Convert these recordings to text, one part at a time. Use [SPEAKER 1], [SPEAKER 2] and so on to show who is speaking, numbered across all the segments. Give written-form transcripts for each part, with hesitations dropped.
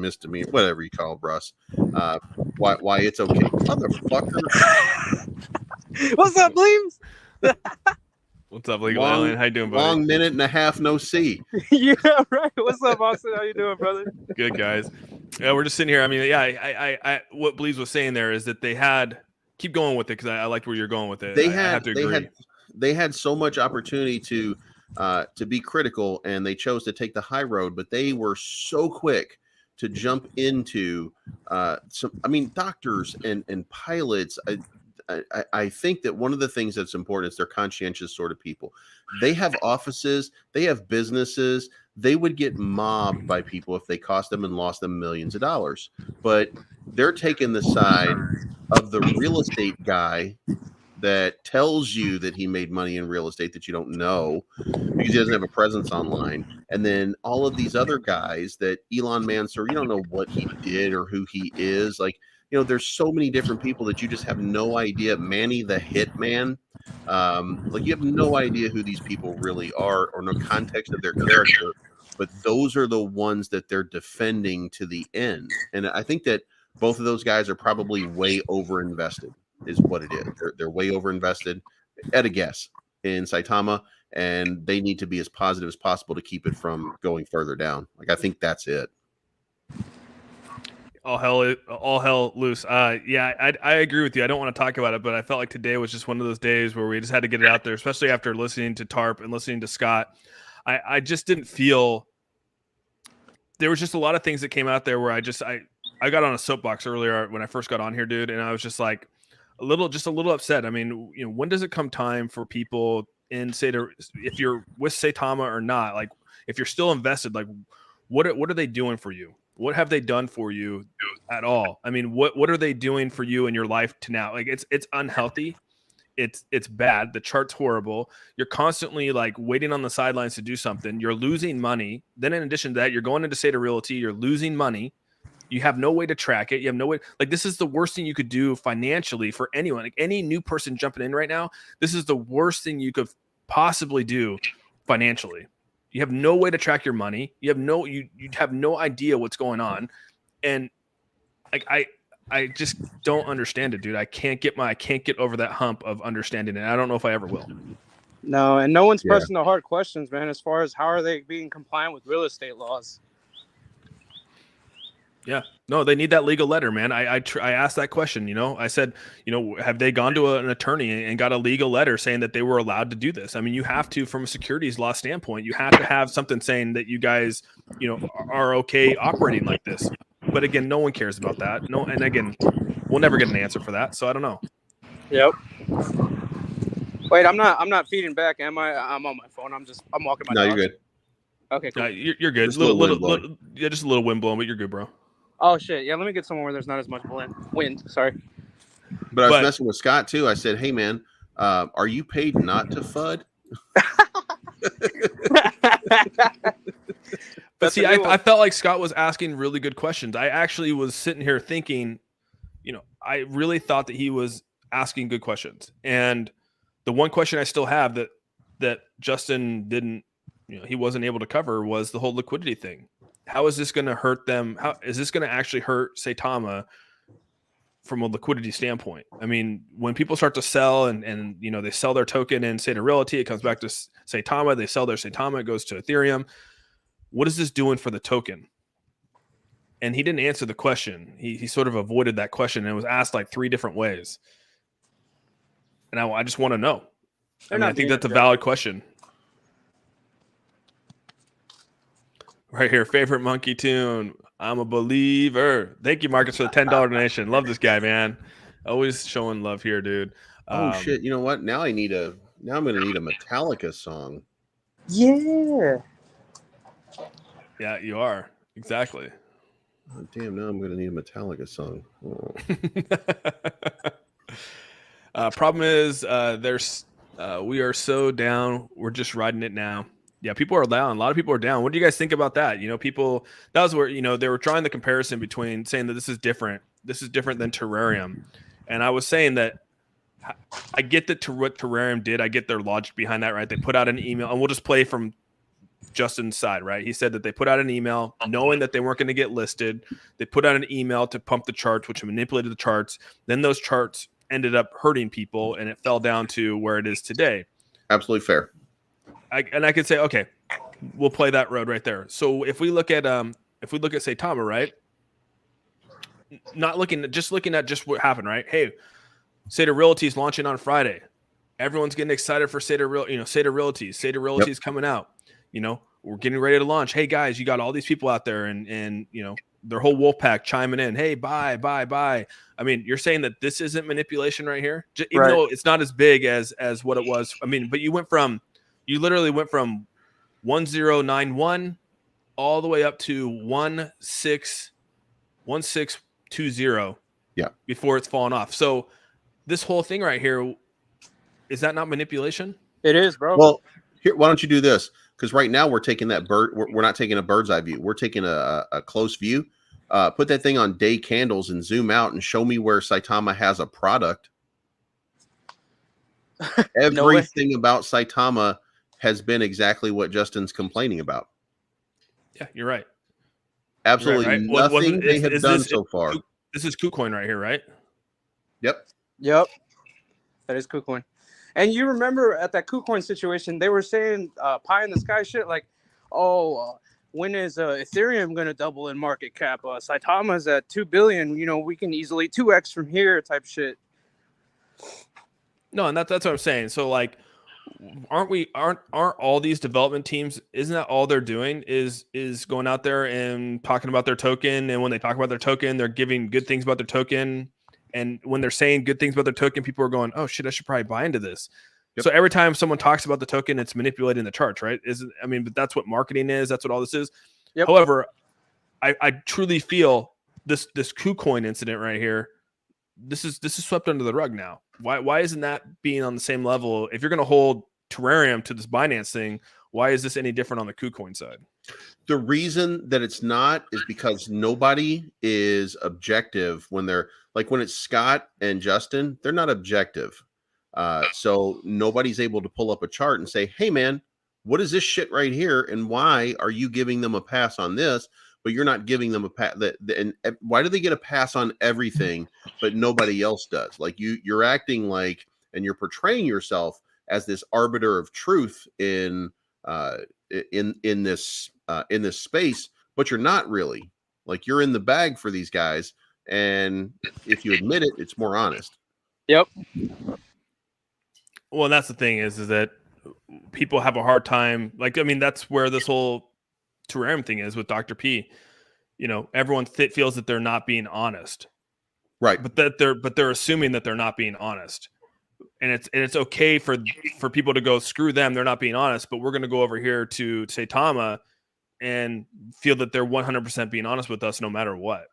[SPEAKER 1] misdemeanor, whatever you call it, Russ. Why it's okay, motherfucker.
[SPEAKER 2] What's up, Bleems?
[SPEAKER 3] What's up, Legal Alien? How you doing, buddy?
[SPEAKER 1] Long minute and a half no see.
[SPEAKER 2] Yeah, right. What's up, Auzsome? How you doing, brother?
[SPEAKER 3] Good, guys. Yeah, we're just sitting here. I mean, yeah, I what Bleeves was saying there is that they had keep going with it because I liked where you're going with it. I have to agree.
[SPEAKER 1] They had so much opportunity to be critical, and they chose to take the high road, but they were so quick to jump into doctors and pilots. I think that one of the things that's important is they're conscientious sort of people. They have offices, they have businesses. They would get mobbed by people if they cost them and lost them millions of dollars. But they're taking the side of the real estate guy that tells you that he made money in real estate that you don't know because he doesn't have a presence online. And then all of these other guys that Elon Mansour, you don't know what he did or who he is. Like, there's so many different people that you just have no idea. Manny the Hitman, you have no idea who these people really are or no context of their character. But those are the ones that they're defending to the end. And I think that both of those guys are probably way overinvested, is what it is. They're way overinvested at a guess in Saitama, and they need to be as positive as possible to keep it from going further down. I think that's it.
[SPEAKER 3] All hell loose. Yeah, I agree with you. I don't want to talk about it, but I felt like today was just one of those days where we just had to get it out there, especially after listening to Tarp and listening to Scott. I just didn't feel there was just a lot of things that came out there where I got on a soapbox earlier when I first got on here, dude, and I was just like a little upset. I mean, when does it come time for people in if you're with Saitama or not, like if you're still invested, like what are they doing for you? What have they done for you at all? I mean, what are they doing for you in your life to now? Like it's unhealthy. It's bad. The chart's horrible. You're constantly like waiting on the sidelines to do something. You're losing money. Then in addition to that, you're going into SaitaRealty. You're losing money. You have no way to track it. You have no way. Like this is the worst thing you could do financially for anyone. Like any new person jumping in right now, this is the worst thing you could possibly do financially. You have no way to track your money. You have no idea what's going on. And like I just don't understand it, dude. I can't get over that hump of understanding it. I don't know if I ever will.
[SPEAKER 2] No, and no one's pressing the hard questions, man, as far as how are they being compliant with real estate laws.
[SPEAKER 3] Yeah, no, they need that legal letter, man. I asked that question, I said, have they gone to an attorney and got a legal letter saying that they were allowed to do this? I mean, you have to, from a securities law standpoint, you have to have something saying that you guys, are okay operating like this. But again, no one cares about that. No, and again, we'll never get an answer for that. So I don't know.
[SPEAKER 2] Yep. Wait, I'm not feeding back, am I? I'm on my phone. I'm walking my dog.
[SPEAKER 1] No, you're good.
[SPEAKER 2] Okay, cool.
[SPEAKER 3] You're good. Just a little wind blowing, but you're good, bro.
[SPEAKER 2] Oh shit! Yeah, let me get somewhere where there's not as much wind. Sorry.
[SPEAKER 1] But I was messing with Scott too. I said, "Hey, man, are you paid not to FUD?"
[SPEAKER 3] But see, I felt like Scott was asking really good questions. I actually was sitting here thinking, I really thought that he was asking good questions. And the one question I still have that Justin didn't, he wasn't able to cover was the whole liquidity thing. How is this going to hurt them? How is this going to actually hurt Saitama from a liquidity standpoint? I mean, when people start to sell and they sell their token in SaitaRealty, it comes back to Saitama. They sell their Saitama, it goes to Ethereum. What is this doing for the token? And he didn't answer the question. He sort of avoided that question, and it was asked like 3 different ways. And I just want to know. I think that's a valid question. Right here, favorite monkey tune. I'm a believer. Thank you, Marcus, for the $10 donation. Love this guy, man. Always showing love here, dude.
[SPEAKER 1] Oh shit! You know what? Now I'm gonna need a Metallica song.
[SPEAKER 2] Yeah.
[SPEAKER 3] Yeah, you are exactly.
[SPEAKER 1] Oh, damn! Now I'm gonna need a Metallica song. Oh.
[SPEAKER 3] Problem is, we are so down. We're just riding it now. Yeah, people are down. A lot of people are down. What do you guys think about that? People, that was where, they were drawing the comparison between saying that this is different. This is different than Terrarium. And I was saying that I get that what Terrarium did. I get their logic behind that, right? They put out an email, and we'll just play from Justin's side, right? He said that they put out an email knowing that they weren't going to get listed. They put out an email to pump the charts, which manipulated the charts. Then those charts ended up hurting people, and it fell down to where it is today.
[SPEAKER 1] Absolutely fair.
[SPEAKER 3] I could say, okay, we'll play that road right there. So if we look at Saitama, right? Looking at just what happened, right? Hey, SaitaRealty is launching on Friday. Everyone's getting excited for SaitaRealty. SaitaRealty coming out. We're getting ready to launch. Hey guys, you got all these people out there and their whole wolf pack chiming in. Hey, buy. I mean, you're saying that this isn't manipulation right here, even though it's not as big as what it was. I mean, but you literally went from 1091 all the way up to 1620.
[SPEAKER 1] Yeah.
[SPEAKER 3] Before it's fallen off. So this whole thing right here, is that not manipulation?
[SPEAKER 2] It is, bro.
[SPEAKER 1] Well, here, why don't you do this? Because right now we're taking that we're not taking a bird's eye view. We're taking a close view. Put that thing on day candles and zoom out and show me where Saitama has a product. Everything about Saitama has been exactly what Justin's complaining about.
[SPEAKER 3] Yeah, you're right.
[SPEAKER 1] Absolutely
[SPEAKER 3] right.
[SPEAKER 1] nothing they have done so far.
[SPEAKER 3] This is KuCoin right here, right?
[SPEAKER 1] Yep.
[SPEAKER 2] That is KuCoin. And you remember at that KuCoin situation, they were saying pie in the sky shit like, when is Ethereum going to double in market cap? Saitama's at 2 billion. We can easily 2x from here type shit.
[SPEAKER 3] No, and that's what I'm saying. So like, aren't all these development teams, isn't that all they're doing is going out there and talking about their token? And when they talk about their token, they're giving good things about their token. And when they're saying good things about their token, people are going, oh shit, I should probably buy into this. Yep. So every time someone talks about the token, it's manipulating the charts, right? But that's what marketing is. That's what all this is.
[SPEAKER 2] Yep.
[SPEAKER 3] However, I truly feel this KuCoin incident right here, this is swept under the rug now. Why isn't that being on the same level? If you're going to hold Terrarium to this Binance thing, why is this any different on the KuCoin side?
[SPEAKER 1] The reason that it's not is because nobody is objective when it's Scott and Justin, they're not objective. So nobody's able to pull up a chart and say, hey man, what is this shit right here? And why are you giving them a pass on this, but you're not giving them a pass? And why do they get a pass on everything, but nobody else does? Like you're acting like, and you're portraying yourself as this arbiter of truth in this space, but you're not really. Like you're in the bag for these guys, and if you admit it, it's more honest.
[SPEAKER 2] Yep.
[SPEAKER 3] Well, that's the thing is that people have a hard time. That's where this whole Terrarium thing is with Dr. P. Everyone feels that they're not being honest,
[SPEAKER 1] right?
[SPEAKER 3] But they're assuming that they're not being honest. And it's okay for people to go, screw them, they're not being honest, but we're going to go over here to Saitama and feel that they're 100% being honest with us no matter what.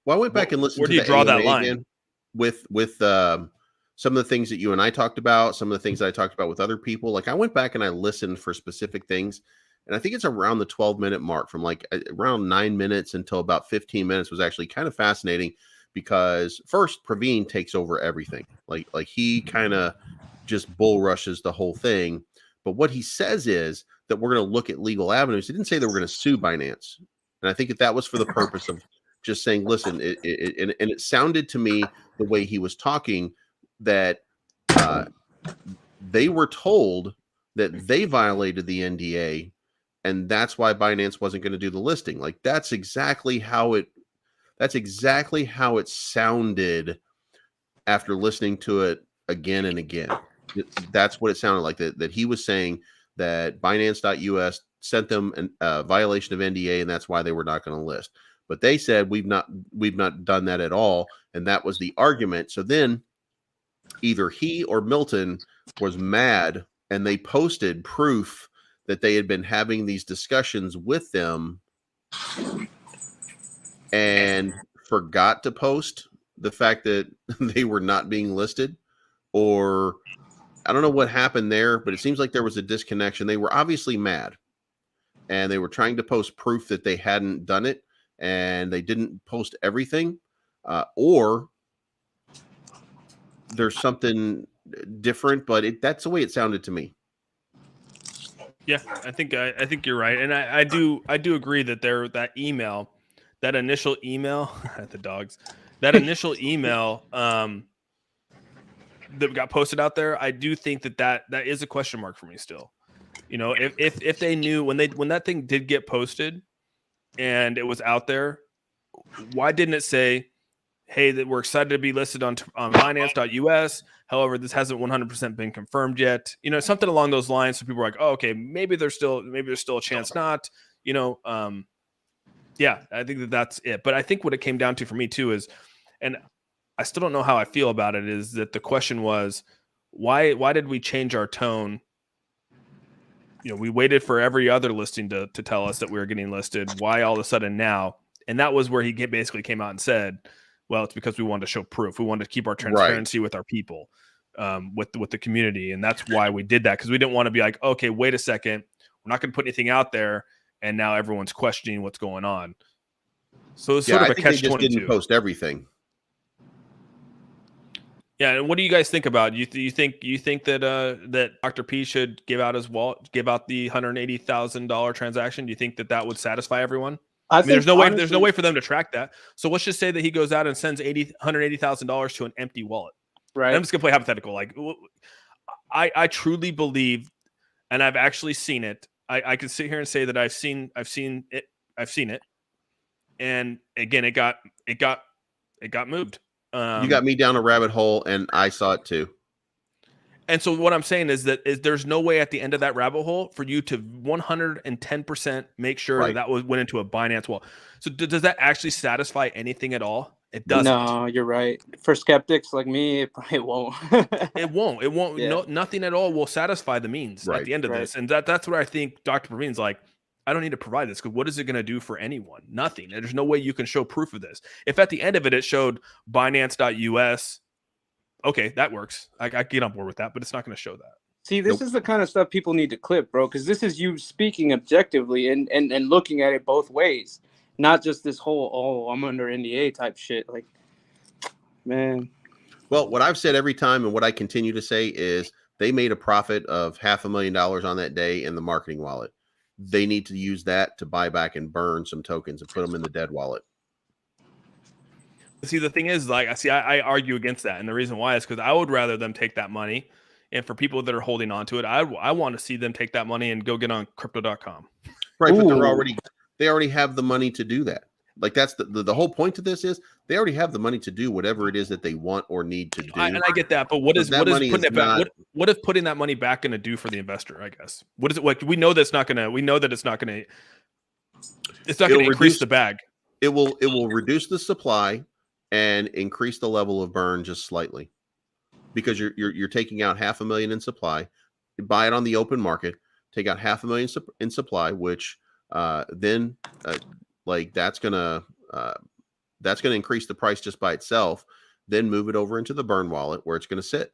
[SPEAKER 1] Well, I went back and listened
[SPEAKER 3] to the draw that line
[SPEAKER 1] again with some of the things that you and I talked about, some of the things that I talked about with other people. Like I went back and I listened for specific things, and I think it's around the 12-minute mark, from like around 9 minutes until about 15 minutes was actually kind of fascinating. Because first, Praveen takes over everything. Like he kind of just bull rushes the whole thing. But what he says is that we're going to look at legal avenues. He didn't say that we're going to sue Binance. And I think that was for the purpose of just saying, listen, it sounded to me the way he was talking that they were told that they violated the NDA, and that's why Binance wasn't going to do the listing. Like that's exactly how it sounded after listening to it again and again. That's what it sounded like, that he was saying that Binance.us sent them a violation of NDA, and that's why they were not going to list. But they said we've not done that at all, and that was the argument. So then either he or Milton was mad, and they posted proof that they had been having these discussions with them and forgot to post the fact that they were not being listed, or I don't know what happened there, but it seems like there was a disconnection. They were obviously mad, and they were trying to post proof that they hadn't done it, and they didn't post everything, or there's something different, but that's the way it sounded to me.
[SPEAKER 3] Yeah, I think you're right, and I do agree that that initial email the dogs, that initial email that got posted out there, I do think that is a question mark for me still. You know, if they knew when that thing did get posted and it was out there, why didn't it say, hey, that we're excited to be listed on Binance.us. However, this hasn't 100% been confirmed yet. You know, something along those lines. So people are like, oh, okay, maybe there's still a chance not. You know, yeah, I think that's it. But I think what it came down to for me too is, and I still don't know how I feel about it, is that the question was, why did we change our tone? You know, we waited for every other listing to tell us that we were getting listed. Why all of a sudden now? And that was where he basically came out and said, well, it's because we wanted to show proof. We wanted to keep our transparency with our people, with the community. And that's why we did that, because we didn't want to be like, okay, wait a second, we're not going to put anything out there, and now everyone's questioning what's going on. So it's sort of a catch-22.
[SPEAKER 1] Didn't post everything.
[SPEAKER 3] Yeah, and what do you guys think about it? You think that that Dr. P should give out his wallet, give out the $180,000 transaction? Do you think that would satisfy everyone? I mean, there's no way for them to track that. So let's just say that he goes out and sends $180,000 to an empty wallet.
[SPEAKER 2] Right.
[SPEAKER 3] And I'm just gonna play hypothetical. Like, I truly believe, and I've actually seen it. I can sit here and say that I've seen it. And again, it got moved.
[SPEAKER 1] You got me down a rabbit hole, and I saw it too.
[SPEAKER 3] And so what I'm saying is there's no way at the end of that rabbit hole for you to 110% make sure that went into a Binance wallet. So does that actually satisfy anything at all? It doesn't.
[SPEAKER 2] No, you're right. For skeptics like me, it probably won't.
[SPEAKER 3] It won't. Yeah. No, nothing at all will satisfy the means at the end of this. And that's what I think Dr. Praveen's like, I don't need to provide this, because what is it going to do for anyone? Nothing. There's no way you can show proof of this. If at the end of it showed Binance.us, okay, that works. I get on board with that, but it's not going to show that.
[SPEAKER 2] See, this is the kind of stuff people need to clip, bro, because this is you speaking objectively and looking at it both ways, not just this whole, oh, I'm under NDA type shit. Like, man.
[SPEAKER 1] Well, what I've said every time and what I continue to say is they made a profit of $500,000 on that day in the marketing wallet. They need to use that to buy back and burn some tokens and put them in the dead wallet.
[SPEAKER 3] See, the thing is, like, I argue against that, and the reason why is because I would rather them take that money, and for people that are holding on to it, I want to see them take that money and go get on crypto.com.
[SPEAKER 1] Right, but they already have the money to do that. Like, that's the whole point of this is they already have the money to do whatever it is that they want or need to do.
[SPEAKER 3] And I get that, but what is putting that money back going to do for the investor? I guess what is it like? We know that it's not going to increase the bag.
[SPEAKER 1] It will reduce the supply and increase the level of burn just slightly, because you're taking out $500,000 in supply. You buy it on the open market, take out $500,000 in supply, which then that's gonna increase the price just by itself. Then move it over into the burn wallet where it's going to sit.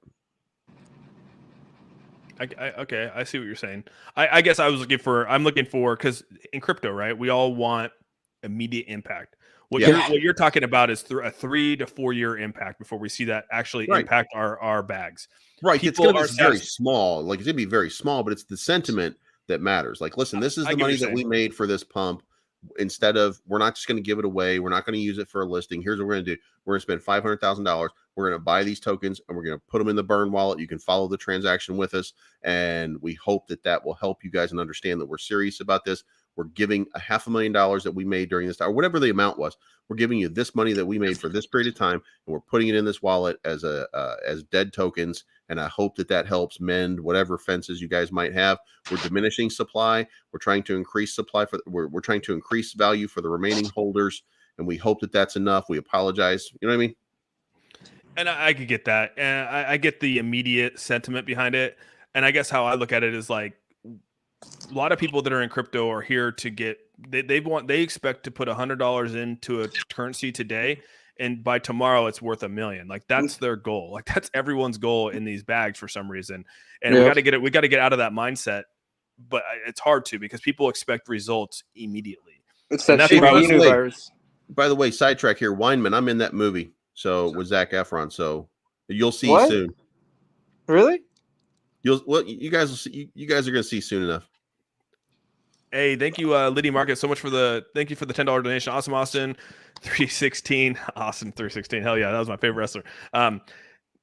[SPEAKER 3] Okay, I see what you're saying. I guess I'm looking for, because in crypto, right, we all want immediate impact. What you're talking about is a 3 to 4 year impact before we see that actually impact our bags.
[SPEAKER 1] Right. People it's going to be very small. Like, it's going to be very small, but it's the sentiment that matters. Like, listen, this is the money that we made for this pump. Instead of, we're not just going to give it away. We're not going to use it for a listing. Here's what we're going to do. We're going to spend $500,000. We're going to buy these tokens and we're going to put them in the burn wallet. You can follow the transaction with us. And we hope that will help you guys and understand that we're serious about this. We're giving $500,000 that we made during this time, or whatever the amount was. We're giving you this money that we made for this period of time, and we're putting it in this wallet as dead tokens. And I hope that helps mend whatever fences you guys might have. We're diminishing supply. We're trying to increase supply we're trying to increase value for the remaining holders, and we hope that's enough. We apologize. You know what I mean?
[SPEAKER 3] And I could get that, and I get the immediate sentiment behind it. And I guess how I look at it is like, a lot of people that are in crypto are here to get, they expect to put $100 into a currency today, and by tomorrow it's worth $1 million. Like, that's their goal. Like, that's everyone's goal in these bags for some reason. And we got to get out of that mindset, but it's hard to, because people expect results immediately.
[SPEAKER 2] It's that universe.
[SPEAKER 1] By the way, sidetrack here, Weinman, I'm in that movie. So with Zac Efron. So you'll see soon.
[SPEAKER 2] Really?
[SPEAKER 1] You guys are going to see soon enough.
[SPEAKER 3] Hey, thank you, Liddy Market, so much for the $10 donation. Awesome, Austin 316. Austin 316. Hell yeah, that was my favorite wrestler.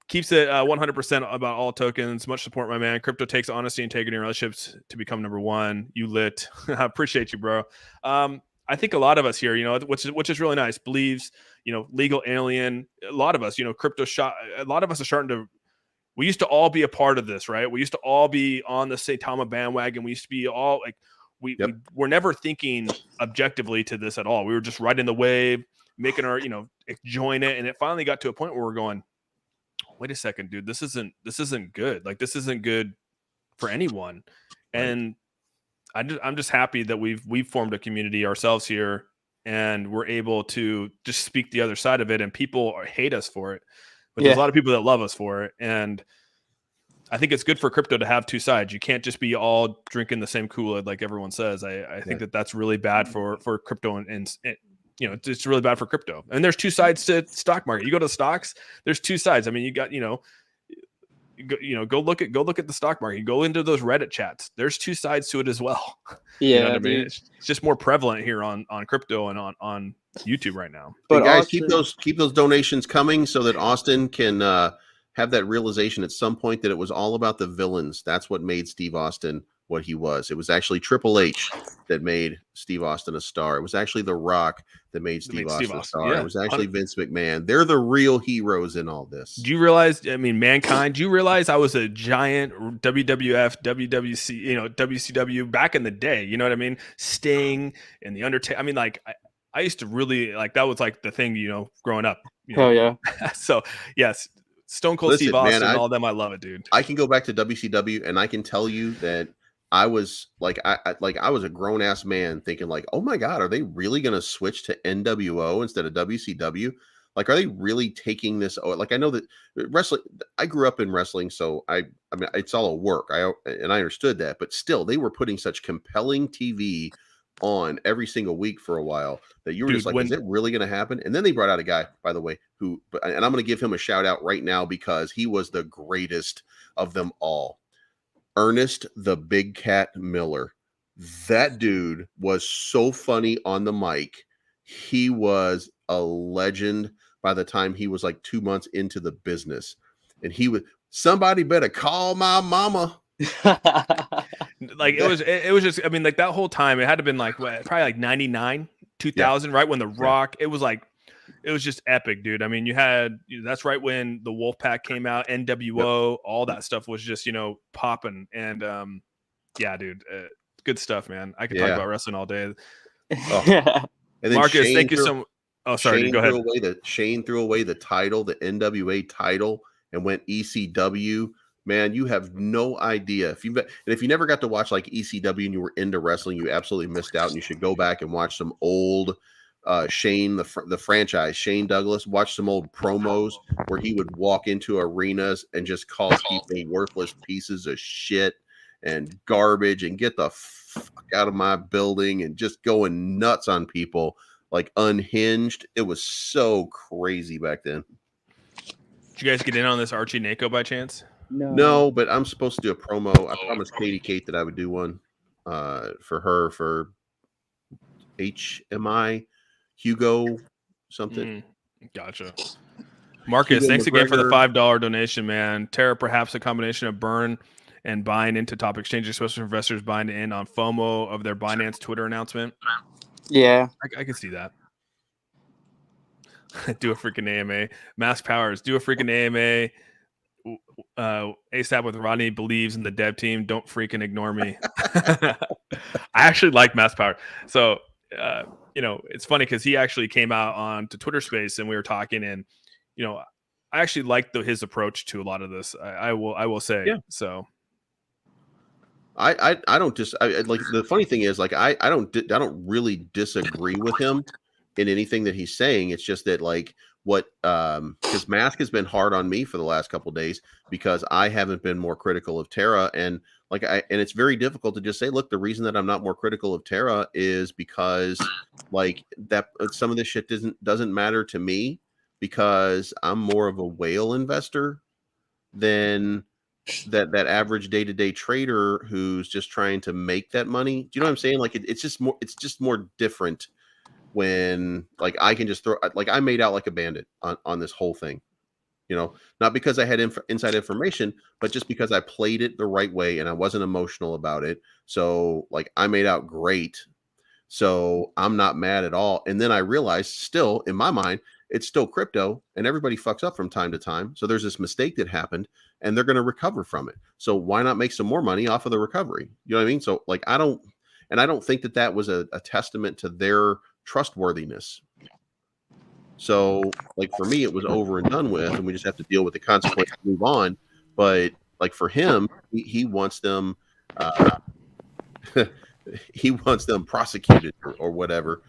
[SPEAKER 3] Keeps it 100% about all tokens. Much support, my man. Crypto takes honesty, integrity, and relationships to become number one. You lit. I appreciate you, bro. I think a lot of us here, which is really nice, believes, legal alien. A lot of us, crypto shot. A lot of us are starting to. We used to all be a part of this, right? We used to all be on the Saitama bandwagon. We used to be all like, we were never thinking objectively to this at all. We were just riding the wave, making our, join it. And it finally got to a point where we're going, wait a second, dude, this isn't good. Like, this isn't good for anyone. Right. And I'm just happy that we've formed a community ourselves here, and we're able to just speak the other side of it. And people hate us for it, but there's a lot of people that love us for it. And I think it's good for crypto to have two sides. You can't just be all drinking the same Kool-Aid like everyone says. I think that's really bad for crypto, and it's really bad for crypto. And there's two sides to stock market. You go to stocks, there's two sides. I mean, you got, go look at the stock market. Go into those Reddit chats. There's two sides to it as well.
[SPEAKER 2] Yeah,
[SPEAKER 3] you know what I mean? It's just more prevalent here on crypto and on YouTube right now.
[SPEAKER 1] But hey guys, keep those donations coming so that Austin can have that realization at some point that it was all about the villains. That's what made Steve Austin what he was. It was actually Triple H that made Steve Austin a star. It was actually The Rock that made Steve Austin a star. Yeah. It was actually Vince McMahon. They're the real heroes in all this.
[SPEAKER 3] Do you realize, Mankind, do you realize I was a giant WWF, WWC, WCW back in the day? You know what I mean? Sting and The Undertaker. I mean, like, I used to really, like, that was like the thing, growing up.
[SPEAKER 2] Hell yeah.
[SPEAKER 3] So, yes, Stone Cold Steve Austin, all of them, I love it, dude.
[SPEAKER 1] I can go back to WCW and I can tell you that I was like, I was a grown ass man thinking like, oh my God, are they really going to switch to NWO instead of WCW? Like, are they really taking this? Like, I know that wrestling, I grew up in wrestling, so I mean, it's all a work. I understood that, but still, they were putting such compelling TV on every single week for a while that you were just like, is it really going to happen? And then they brought out a guy, by the way, and I'm going to give him a shout out right now because he was the greatest of them all. Ernest the Big Cat Miller. That dude was so funny on the mic. He was a legend by the time he was like 2 months into the business. And he was, somebody better call my mama.
[SPEAKER 3] Like, it was just, I mean, like, that whole time it had to been like probably like 99, 2000, right when The Rock, it was like, it was just epic, dude. I mean, that's right when the Wolfpack came out, NWO, all that stuff was just, popping. And yeah, dude, good stuff, man. I could talk about wrestling all day.
[SPEAKER 1] Oh. And then
[SPEAKER 3] Marcus, thank you so much. Oh, sorry,
[SPEAKER 1] Shane
[SPEAKER 3] go ahead.
[SPEAKER 1] Shane threw away the title, the NWA title, and went ECW. Man, you have no idea. If you never got to watch like ECW and you were into wrestling, you absolutely missed out. And you should go back and watch some old Shane, the franchise, Shane Douglas. Watch some old promos where he would walk into arenas and just call people worthless pieces of shit and garbage and get the fuck out of my building and just going nuts on people like unhinged. It was so crazy back then.
[SPEAKER 3] Did you guys get in on this Archie Nako by chance?
[SPEAKER 1] No, but I'm supposed to do a promo. I promised Katie Kate that I would do one for her for HMI Hugo something.
[SPEAKER 3] Gotcha. Marcus, thanks again for the $5 donation, man. Terra, perhaps a combination of burn and buying into top exchange, especially for investors buying in on FOMO of their Binance Twitter announcement.
[SPEAKER 2] Yeah,
[SPEAKER 3] I can see that. Do a freaking AMA. Mass Powers, do a freaking AMA. ASAP with Rodney believes in the dev team. Don't freaking ignore me. I actually like Mass Power. So, it's funny because he actually came out on to Twitter Space and we were talking, and I actually like his approach to a lot of this. I will say. Yeah. So.
[SPEAKER 1] I don't like the funny thing is like I don't really disagree with him in anything that he's saying. It's just that like because Mask has been hard on me for the last couple of days because I haven't been more critical of Terra, and it's very difficult to just say, look, the reason that I'm not more critical of Terra is because like that some of this shit doesn't matter to me because I'm more of a whale investor than that average day-to-day trader who's just trying to make that money. Do you know what I'm saying? Like it's just more different when like I can just throw, like I made out like a bandit on this whole thing. Not because I had inside information, but just because I played it the right way and I wasn't emotional about it. So like I made out great. So I'm not mad at all. And then I realized still in my mind, it's still crypto and everybody fucks up from time to time. So there's this mistake that happened and they're going to recover from it. So why not make some more money off of the recovery? You know what I mean? So like I don't think that was a testament to their trustworthiness. So like for me, it was over and done with, and we just have to deal with the consequences and move on. But like for him, he wants them, he wants them prosecuted or whatever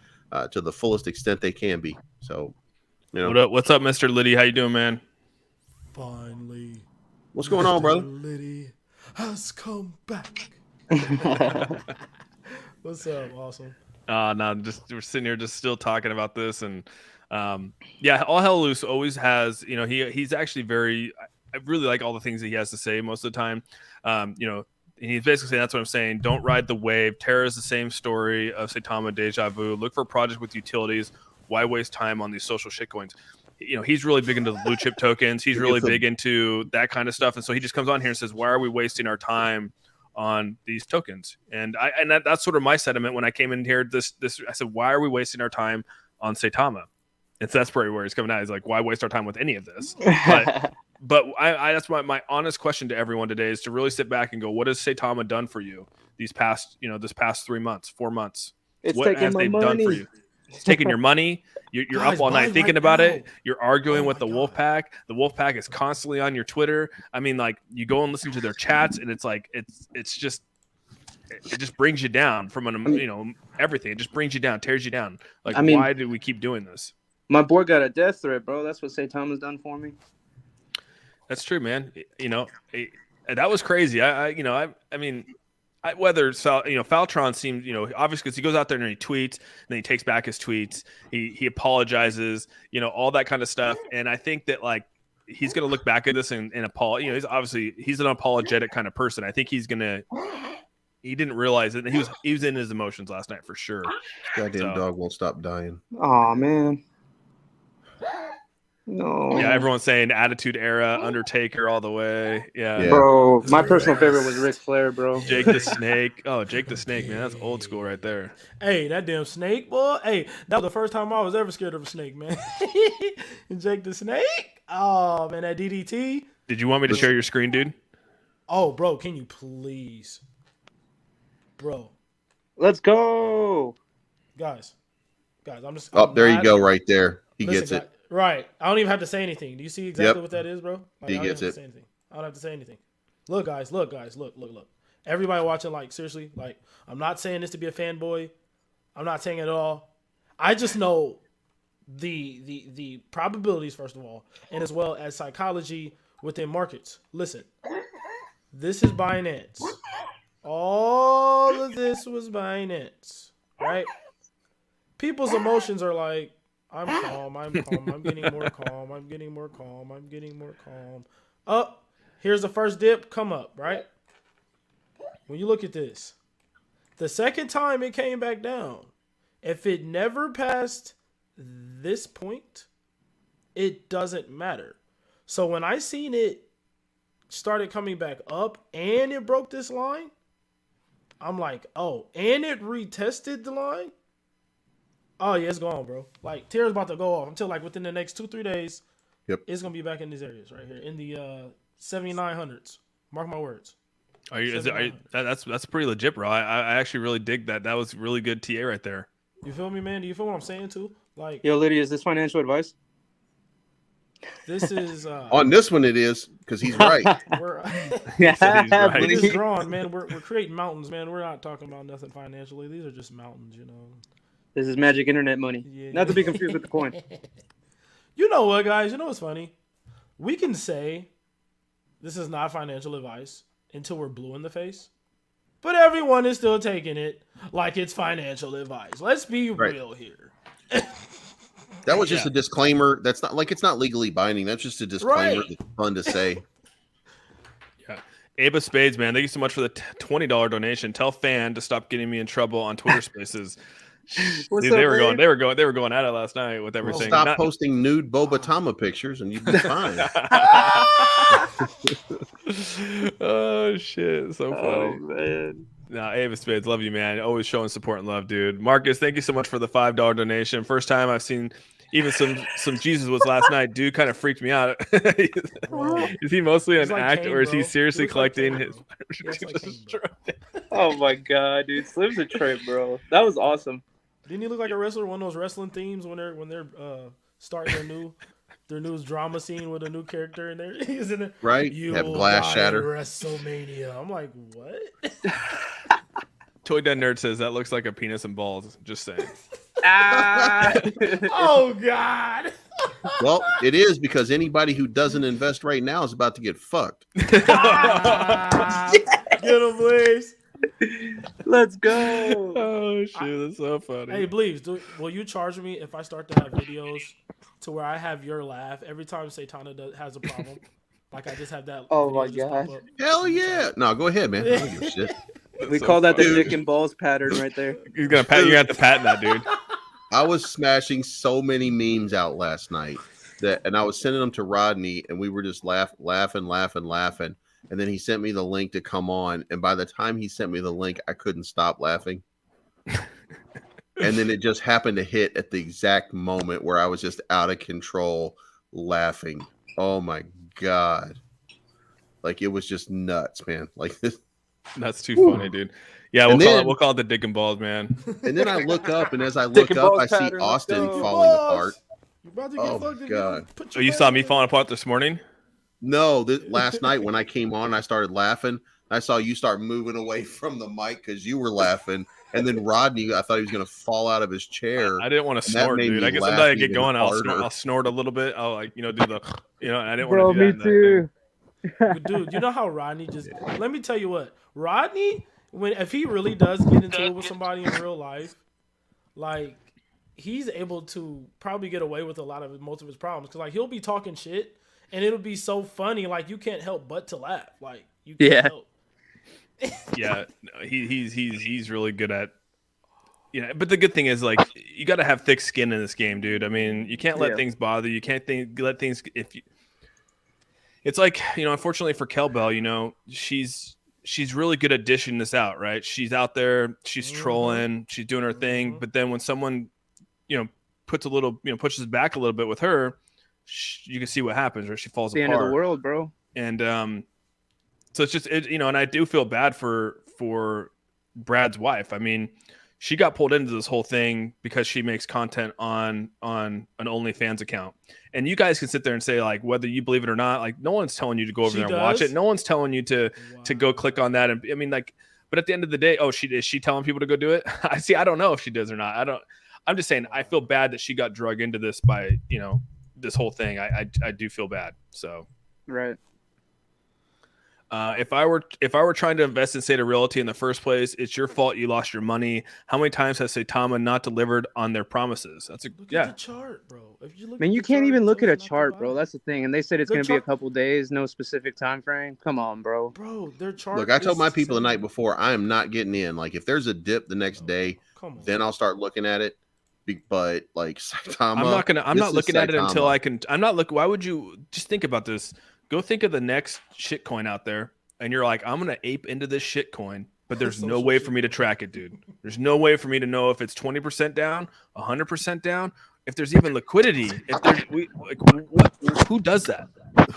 [SPEAKER 1] to the fullest extent they can be. So,
[SPEAKER 3] what's up, Mr. Liddy? How you doing, man?
[SPEAKER 4] Finally,
[SPEAKER 1] what's going on, brother?
[SPEAKER 4] Liddy has come back. What's up, Auzsome?
[SPEAKER 3] No, we're sitting here just still talking about this, and All Hell Loose always has, he's actually I really like all the things that he has to say most of the time. And he's basically saying, that's what I'm saying. Don't ride the wave. Terra is the same story of Saitama Deja Vu. Look for projects with utilities. Why waste time on these social shitcoins? He's really big into the blue chip tokens. He's really big into that kind of stuff. And so he just comes on here and says, why are we wasting our time on these tokens? And that's sort of my sentiment when I came in here. I said, why are we wasting our time on Saitama? And so that's probably where he's coming out. He's like, why waste our time with any of this? But that's my honest question to everyone today is to really sit back and go, what has Saitama done for you this past 3 months, 4 months? What have they done for you? It's taking your money. You're
[SPEAKER 4] Guys,
[SPEAKER 3] up all night thinking about
[SPEAKER 4] now.
[SPEAKER 3] it. You're arguing with the
[SPEAKER 4] God.
[SPEAKER 3] wolf pack. The wolf pack is constantly on your Twitter. I mean, like you go and listen to their chats, and it's like it just brings you down from everything. It just brings you down, tears you down. Like, why do we keep doing this?
[SPEAKER 2] My boy got a death threat, bro. That's what Saitama's done for me.
[SPEAKER 3] That's true, man. That was crazy. I mean, whether Faltron seems, obviously because he goes out there and he tweets, and then he takes back his tweets. He apologizes, all that kind of stuff. And I think that like he's gonna look back at this and apologize. He's an apologetic kind of person. I think he didn't realize it. He was in his emotions last night for sure.
[SPEAKER 1] Goddamn dog won't stop dying.
[SPEAKER 2] Oh man. No.
[SPEAKER 3] Yeah, everyone's saying Attitude Era, Undertaker all the way. Yeah.
[SPEAKER 2] Bro, my personal favorite was Ric Flair, bro.
[SPEAKER 3] Jake the Snake. Oh, Jake the Snake, man. That's old school right there.
[SPEAKER 4] Hey, that damn snake, boy. Hey, that was the first time I was ever scared of a snake, man. Jake the Snake? Oh, man, that DDT.
[SPEAKER 3] Did you want me to share your screen, dude?
[SPEAKER 4] Oh, bro, can you please? Bro.
[SPEAKER 2] Let's go.
[SPEAKER 4] Guys, I'm just...
[SPEAKER 1] Oh, there you go, right there. He gets it.
[SPEAKER 4] Right. I don't even have to say anything. Do you see exactly what that is, bro? Like,
[SPEAKER 1] he gets it.
[SPEAKER 4] I don't have to say anything. Look, guys. Look. Everybody watching, like, seriously, like, I'm not saying this to be a fanboy. I'm not saying it at all. I just know the probabilities, first of all, and as well as psychology within markets. Listen, this is Binance. All of this was Binance, right? People's emotions are like, I'm calm, I'm getting more calm. Oh, here's the first dip, come up, right? When you look at this, the second time it came back down, if it never passed this point, it doesn't matter. So when I seen it started coming back up and it broke this line, I'm like, oh, and it retested the line? Oh, yeah, it's gone, bro. Like, Terra's about to go off until, like, within the next 2-3 days.
[SPEAKER 1] Yep.
[SPEAKER 4] It's going to be back in these areas right here in the 7900s. Mark my words.
[SPEAKER 3] That's pretty legit, bro. I actually really dig that. That was really good TA right there.
[SPEAKER 4] You feel me, man? Do you feel what I'm saying, too? Like,
[SPEAKER 2] yo, Lydia, is this financial advice?
[SPEAKER 4] This is...
[SPEAKER 1] On this one, it is, because he's right.
[SPEAKER 4] We're
[SPEAKER 3] right.
[SPEAKER 4] It is drawn, man. We're creating mountains, man. We're not talking about nothing financially. These are just mountains, you know.
[SPEAKER 2] This is magic internet money.
[SPEAKER 4] Yeah.
[SPEAKER 2] Not to be confused with the coin.
[SPEAKER 4] You know what, guys? You know what's funny? We can say this is not financial advice until we're blue in the face. But everyone is still taking it like it's financial advice. Let's be real here.
[SPEAKER 1] That was just a disclaimer. That's not like it's not legally binding. That's just a disclaimer.
[SPEAKER 4] Right.
[SPEAKER 1] It's fun to say.
[SPEAKER 3] Yeah. Abe of Spades, man. Thank you so much for the $20 donation. Tell Fan to stop getting me in trouble on Twitter Spaces.
[SPEAKER 2] What's
[SPEAKER 3] Dude,
[SPEAKER 2] up,
[SPEAKER 3] they were
[SPEAKER 2] Abe?
[SPEAKER 3] going at it last night with
[SPEAKER 1] Well,
[SPEAKER 3] everything.
[SPEAKER 1] stop posting nude Bobatama pictures and you'd be fine.
[SPEAKER 3] Oh shit, so funny.
[SPEAKER 2] Oh man.
[SPEAKER 3] Nah, Abe of Spades, love you, man. Always showing support and love, dude. Marcus, thank you so much for the $5 donation. First time I've seen even some Jesus was last night. Dude kind of freaked me out. Is he mostly an
[SPEAKER 4] like
[SPEAKER 3] act,
[SPEAKER 4] Kane,
[SPEAKER 3] or is he
[SPEAKER 4] bro.
[SPEAKER 3] seriously
[SPEAKER 4] He looks like
[SPEAKER 3] collecting
[SPEAKER 4] Kane,
[SPEAKER 3] his?
[SPEAKER 4] bro. He looks like Kane, bro.
[SPEAKER 2] Oh my god, dude. Slim's a trip, bro. That was awesome.
[SPEAKER 4] Didn't he look like a wrestler? One of those wrestling themes when they're starting their new drama scene with a new character in there. He's in there.
[SPEAKER 1] Right?
[SPEAKER 4] You
[SPEAKER 1] Have
[SPEAKER 4] will
[SPEAKER 1] glass
[SPEAKER 4] die
[SPEAKER 1] shatter.
[SPEAKER 4] at WrestleMania. I'm like, what?
[SPEAKER 3] Toy Dead Nerd says that looks like a penis and balls. Just saying.
[SPEAKER 2] Ah.
[SPEAKER 4] Oh God.
[SPEAKER 1] Well, it is because anybody who doesn't invest right now is about to get fucked.
[SPEAKER 4] Ah, get him, please.
[SPEAKER 2] Let's go.
[SPEAKER 3] Oh shit, that's so funny.
[SPEAKER 4] Hey, Bleeves, will you charge me if I start to have videos to where I have your laugh every time Saitama has a problem? Like I just have that.
[SPEAKER 2] Oh
[SPEAKER 4] video
[SPEAKER 2] my
[SPEAKER 4] just pop
[SPEAKER 2] God.
[SPEAKER 4] up.
[SPEAKER 1] Hell yeah. No, go ahead, man. I don't give a shit.
[SPEAKER 2] We
[SPEAKER 3] So
[SPEAKER 2] call that the
[SPEAKER 3] funny.
[SPEAKER 2] dick and balls pattern right there.
[SPEAKER 3] He's gonna pat. You have to patent that, dude.
[SPEAKER 1] I was smashing so many memes out last night and I was sending them to Rodney, and we were just laughing. And then he sent me the link to come on, and by the time he sent me the link, I couldn't stop laughing. And then it just happened to hit at the exact moment where I was just out of control laughing. Oh my God. Like it was just nuts, man. Like this.
[SPEAKER 3] That's too funny, dude. Yeah,
[SPEAKER 1] And
[SPEAKER 3] we'll call it the dick and balls, man.
[SPEAKER 1] And then I look up, and as I
[SPEAKER 2] Dick
[SPEAKER 1] look
[SPEAKER 2] and
[SPEAKER 1] up,
[SPEAKER 2] balls
[SPEAKER 1] I see
[SPEAKER 2] pattern, let's
[SPEAKER 1] Austin
[SPEAKER 2] go.
[SPEAKER 1] falling apart.
[SPEAKER 4] You're about to get
[SPEAKER 1] Oh,
[SPEAKER 4] fucked
[SPEAKER 1] my
[SPEAKER 4] if
[SPEAKER 1] God.
[SPEAKER 4] don't put
[SPEAKER 3] Oh,
[SPEAKER 4] your
[SPEAKER 3] you saw
[SPEAKER 4] back
[SPEAKER 3] me
[SPEAKER 4] in.
[SPEAKER 3] falling apart this morning?
[SPEAKER 1] No, last night when I came on, I started laughing. I saw you start moving away from the mic because you were laughing. And then Rodney, I thought he was going to fall out of his chair.
[SPEAKER 3] I didn't want to
[SPEAKER 1] And that
[SPEAKER 3] snort,
[SPEAKER 1] made
[SPEAKER 3] dude.
[SPEAKER 1] me
[SPEAKER 3] I guess
[SPEAKER 1] laugh
[SPEAKER 3] sometimes I get
[SPEAKER 1] even
[SPEAKER 3] going,
[SPEAKER 1] harder.
[SPEAKER 3] I'll snort a little bit. I'll like, do the, I didn't
[SPEAKER 2] Bro,
[SPEAKER 3] want to do
[SPEAKER 2] me
[SPEAKER 3] that.
[SPEAKER 2] too.
[SPEAKER 4] But dude, you know how Rodney just let me tell you what. Rodney, if he really does get into it with somebody in real life, like he's able to probably get away with most of his problems. Cause like he'll be talking shit and it'll be so funny, like you can't help but to laugh. Like you can't
[SPEAKER 2] Yeah.
[SPEAKER 4] help.
[SPEAKER 3] Yeah, no, he's really good at. But the good thing is, like, you got to have thick skin in this game, dude. I mean, you can't let
[SPEAKER 2] Yeah.
[SPEAKER 3] things bother you. Can't let things. It's like, unfortunately for Kelbell, she's really good at dishing this out, right? She's out there, she's trolling, she's doing her thing. But then when someone, puts a little, pushes back a little bit with her, you can see what happens, or she falls
[SPEAKER 2] The
[SPEAKER 3] apart.
[SPEAKER 2] end of the world, bro.
[SPEAKER 3] And so it's just and I do feel bad for Brad's wife. I mean, she got pulled into this whole thing because she makes content on an OnlyFans account. And you guys can sit there and say, like, whether you believe it or not, like, no one's telling you to go over
[SPEAKER 4] She
[SPEAKER 3] there and watch
[SPEAKER 4] does?
[SPEAKER 3] it. No one's telling you to go click on that. And I mean, like, but at the end of the day, is she telling people to go do it? I don't know if she does or not. I'm just saying, I feel bad that she got drug into this by, this whole thing. I do feel bad. So
[SPEAKER 2] Right.
[SPEAKER 3] if I were trying to invest in SaitaRealty in the first place, it's your fault you lost your money. How many times has Saitama not delivered on their promises? That's
[SPEAKER 4] Look at the chart, bro. If you look
[SPEAKER 2] Man,
[SPEAKER 4] at
[SPEAKER 2] you
[SPEAKER 4] the
[SPEAKER 2] can't
[SPEAKER 4] chart,
[SPEAKER 2] even
[SPEAKER 4] it
[SPEAKER 2] look at
[SPEAKER 4] tells
[SPEAKER 2] a
[SPEAKER 4] you not to
[SPEAKER 2] chart,
[SPEAKER 4] buy
[SPEAKER 2] bro.
[SPEAKER 4] it.
[SPEAKER 2] That's the thing. And they said it's
[SPEAKER 4] The
[SPEAKER 2] going to be a
[SPEAKER 4] chart-
[SPEAKER 2] couple days, no specific time frame. Come on, bro.
[SPEAKER 4] Bro, their chart.
[SPEAKER 1] Look, I told
[SPEAKER 4] is
[SPEAKER 1] my people the
[SPEAKER 4] saying-
[SPEAKER 1] night before, I am not getting in. Like, if there's a dip the next day,
[SPEAKER 4] Come on.
[SPEAKER 1] then I'll start looking at it. But like Saitama,
[SPEAKER 3] I'm not looking at it until
[SPEAKER 1] Saitama.
[SPEAKER 3] I can. I'm not looking. Why would you just think about this? Go think of the next shit coin out there, and you're like, I'm gonna ape into this shit coin, but there's no
[SPEAKER 4] Social
[SPEAKER 3] way
[SPEAKER 4] shit
[SPEAKER 3] for me to track it, dude. There's no way for me to know if it's 20% down, 100% down, if there's even liquidity. If there's who does that?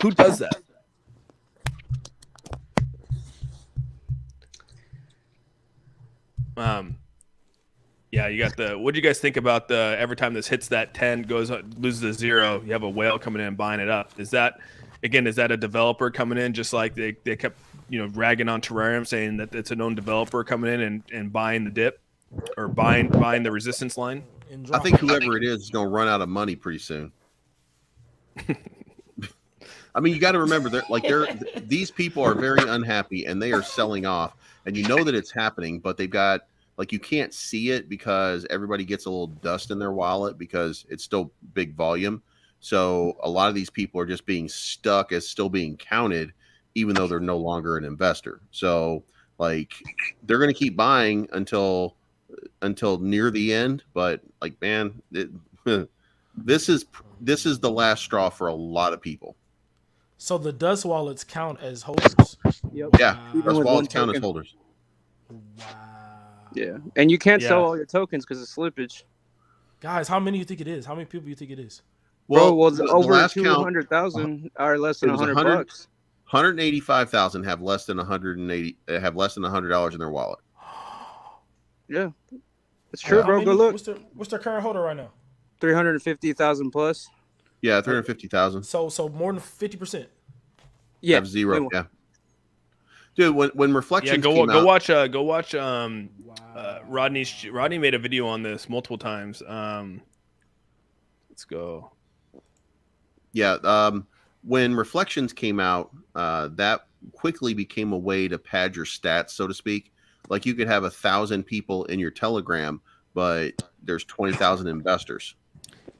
[SPEAKER 3] Who does that? Yeah, you got the. What do you guys think about the every time this hits that 10 loses a 0, you have a whale coming in and buying it up? Is that a developer coming in just like they kept ragging on Terrarium saying that it's a known developer coming in and buying the dip or buying the resistance line?
[SPEAKER 4] And
[SPEAKER 1] I
[SPEAKER 4] drop
[SPEAKER 1] think
[SPEAKER 4] it.
[SPEAKER 1] whoever it is going to run out of money pretty soon. I mean, you got to remember these people are very unhappy and they are selling off, and you know that it's happening, but they've got you can't see it because everybody gets a little dust in their wallet because it's still big volume. So a lot of these people are just being stuck as still being counted even though they're no longer an investor. So like they're going to keep buying until near the end. But like, man, this is the last straw for a lot of people.
[SPEAKER 4] So the dust wallets count as holders.
[SPEAKER 2] Yep.
[SPEAKER 1] Yeah,
[SPEAKER 2] Even
[SPEAKER 1] dust
[SPEAKER 2] with
[SPEAKER 1] wallets
[SPEAKER 2] one
[SPEAKER 1] count as
[SPEAKER 2] token.
[SPEAKER 1] holders.
[SPEAKER 4] Wow.
[SPEAKER 2] Yeah, and you can't
[SPEAKER 3] Yeah.
[SPEAKER 2] sell all your tokens because of slippage.
[SPEAKER 4] Guys, how many you think it is? How many people you think it is?
[SPEAKER 2] Bro, well,
[SPEAKER 1] the
[SPEAKER 2] over
[SPEAKER 1] last count,
[SPEAKER 2] 200,000 are less than
[SPEAKER 1] it was
[SPEAKER 2] $100.
[SPEAKER 1] 185,000 have less than $100 in their wallet.
[SPEAKER 2] Yeah, it's true,
[SPEAKER 4] How
[SPEAKER 2] bro.
[SPEAKER 4] many-
[SPEAKER 2] Go look.
[SPEAKER 4] What's their current holder right now?
[SPEAKER 2] 350,000 plus.
[SPEAKER 1] Yeah, 350,000
[SPEAKER 4] So more than 50%.
[SPEAKER 2] Yeah,
[SPEAKER 1] have zero.
[SPEAKER 2] way more.
[SPEAKER 1] Yeah, dude. When
[SPEAKER 3] Yeah,
[SPEAKER 1] Reflections
[SPEAKER 3] go
[SPEAKER 1] came out,
[SPEAKER 3] watch. Rodney made a video on this multiple times. Let's go.
[SPEAKER 1] yeah, when Reflections came out, that quickly became a way to pad your stats, so to speak. Like you could have 1,000 people in your Telegram, but there's 20,000 investors.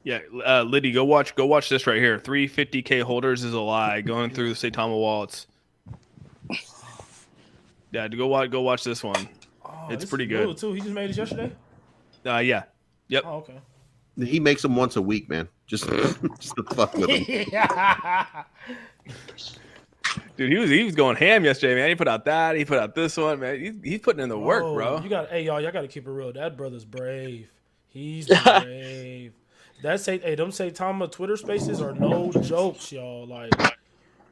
[SPEAKER 3] Yeah, Liddy, go watch this right here. 350K holders is a lie. Going through the Saitama wallets. Yeah, go watch this one.
[SPEAKER 4] Oh,
[SPEAKER 3] It's
[SPEAKER 4] this
[SPEAKER 3] pretty
[SPEAKER 4] is
[SPEAKER 3] good.
[SPEAKER 4] new, too. He just made this yesterday?
[SPEAKER 3] Yeah. Yep.
[SPEAKER 4] Oh, okay.
[SPEAKER 1] He makes them once a week, man. Just to fuck with them.
[SPEAKER 3] Dude, he was going ham yesterday, man. He put out that. He put out this one, man. He's putting in the work, bro.
[SPEAKER 4] Y'all got to keep it real. That brother's brave. He's brave. Them Saitama Twitter Spaces are no jokes, y'all. Like,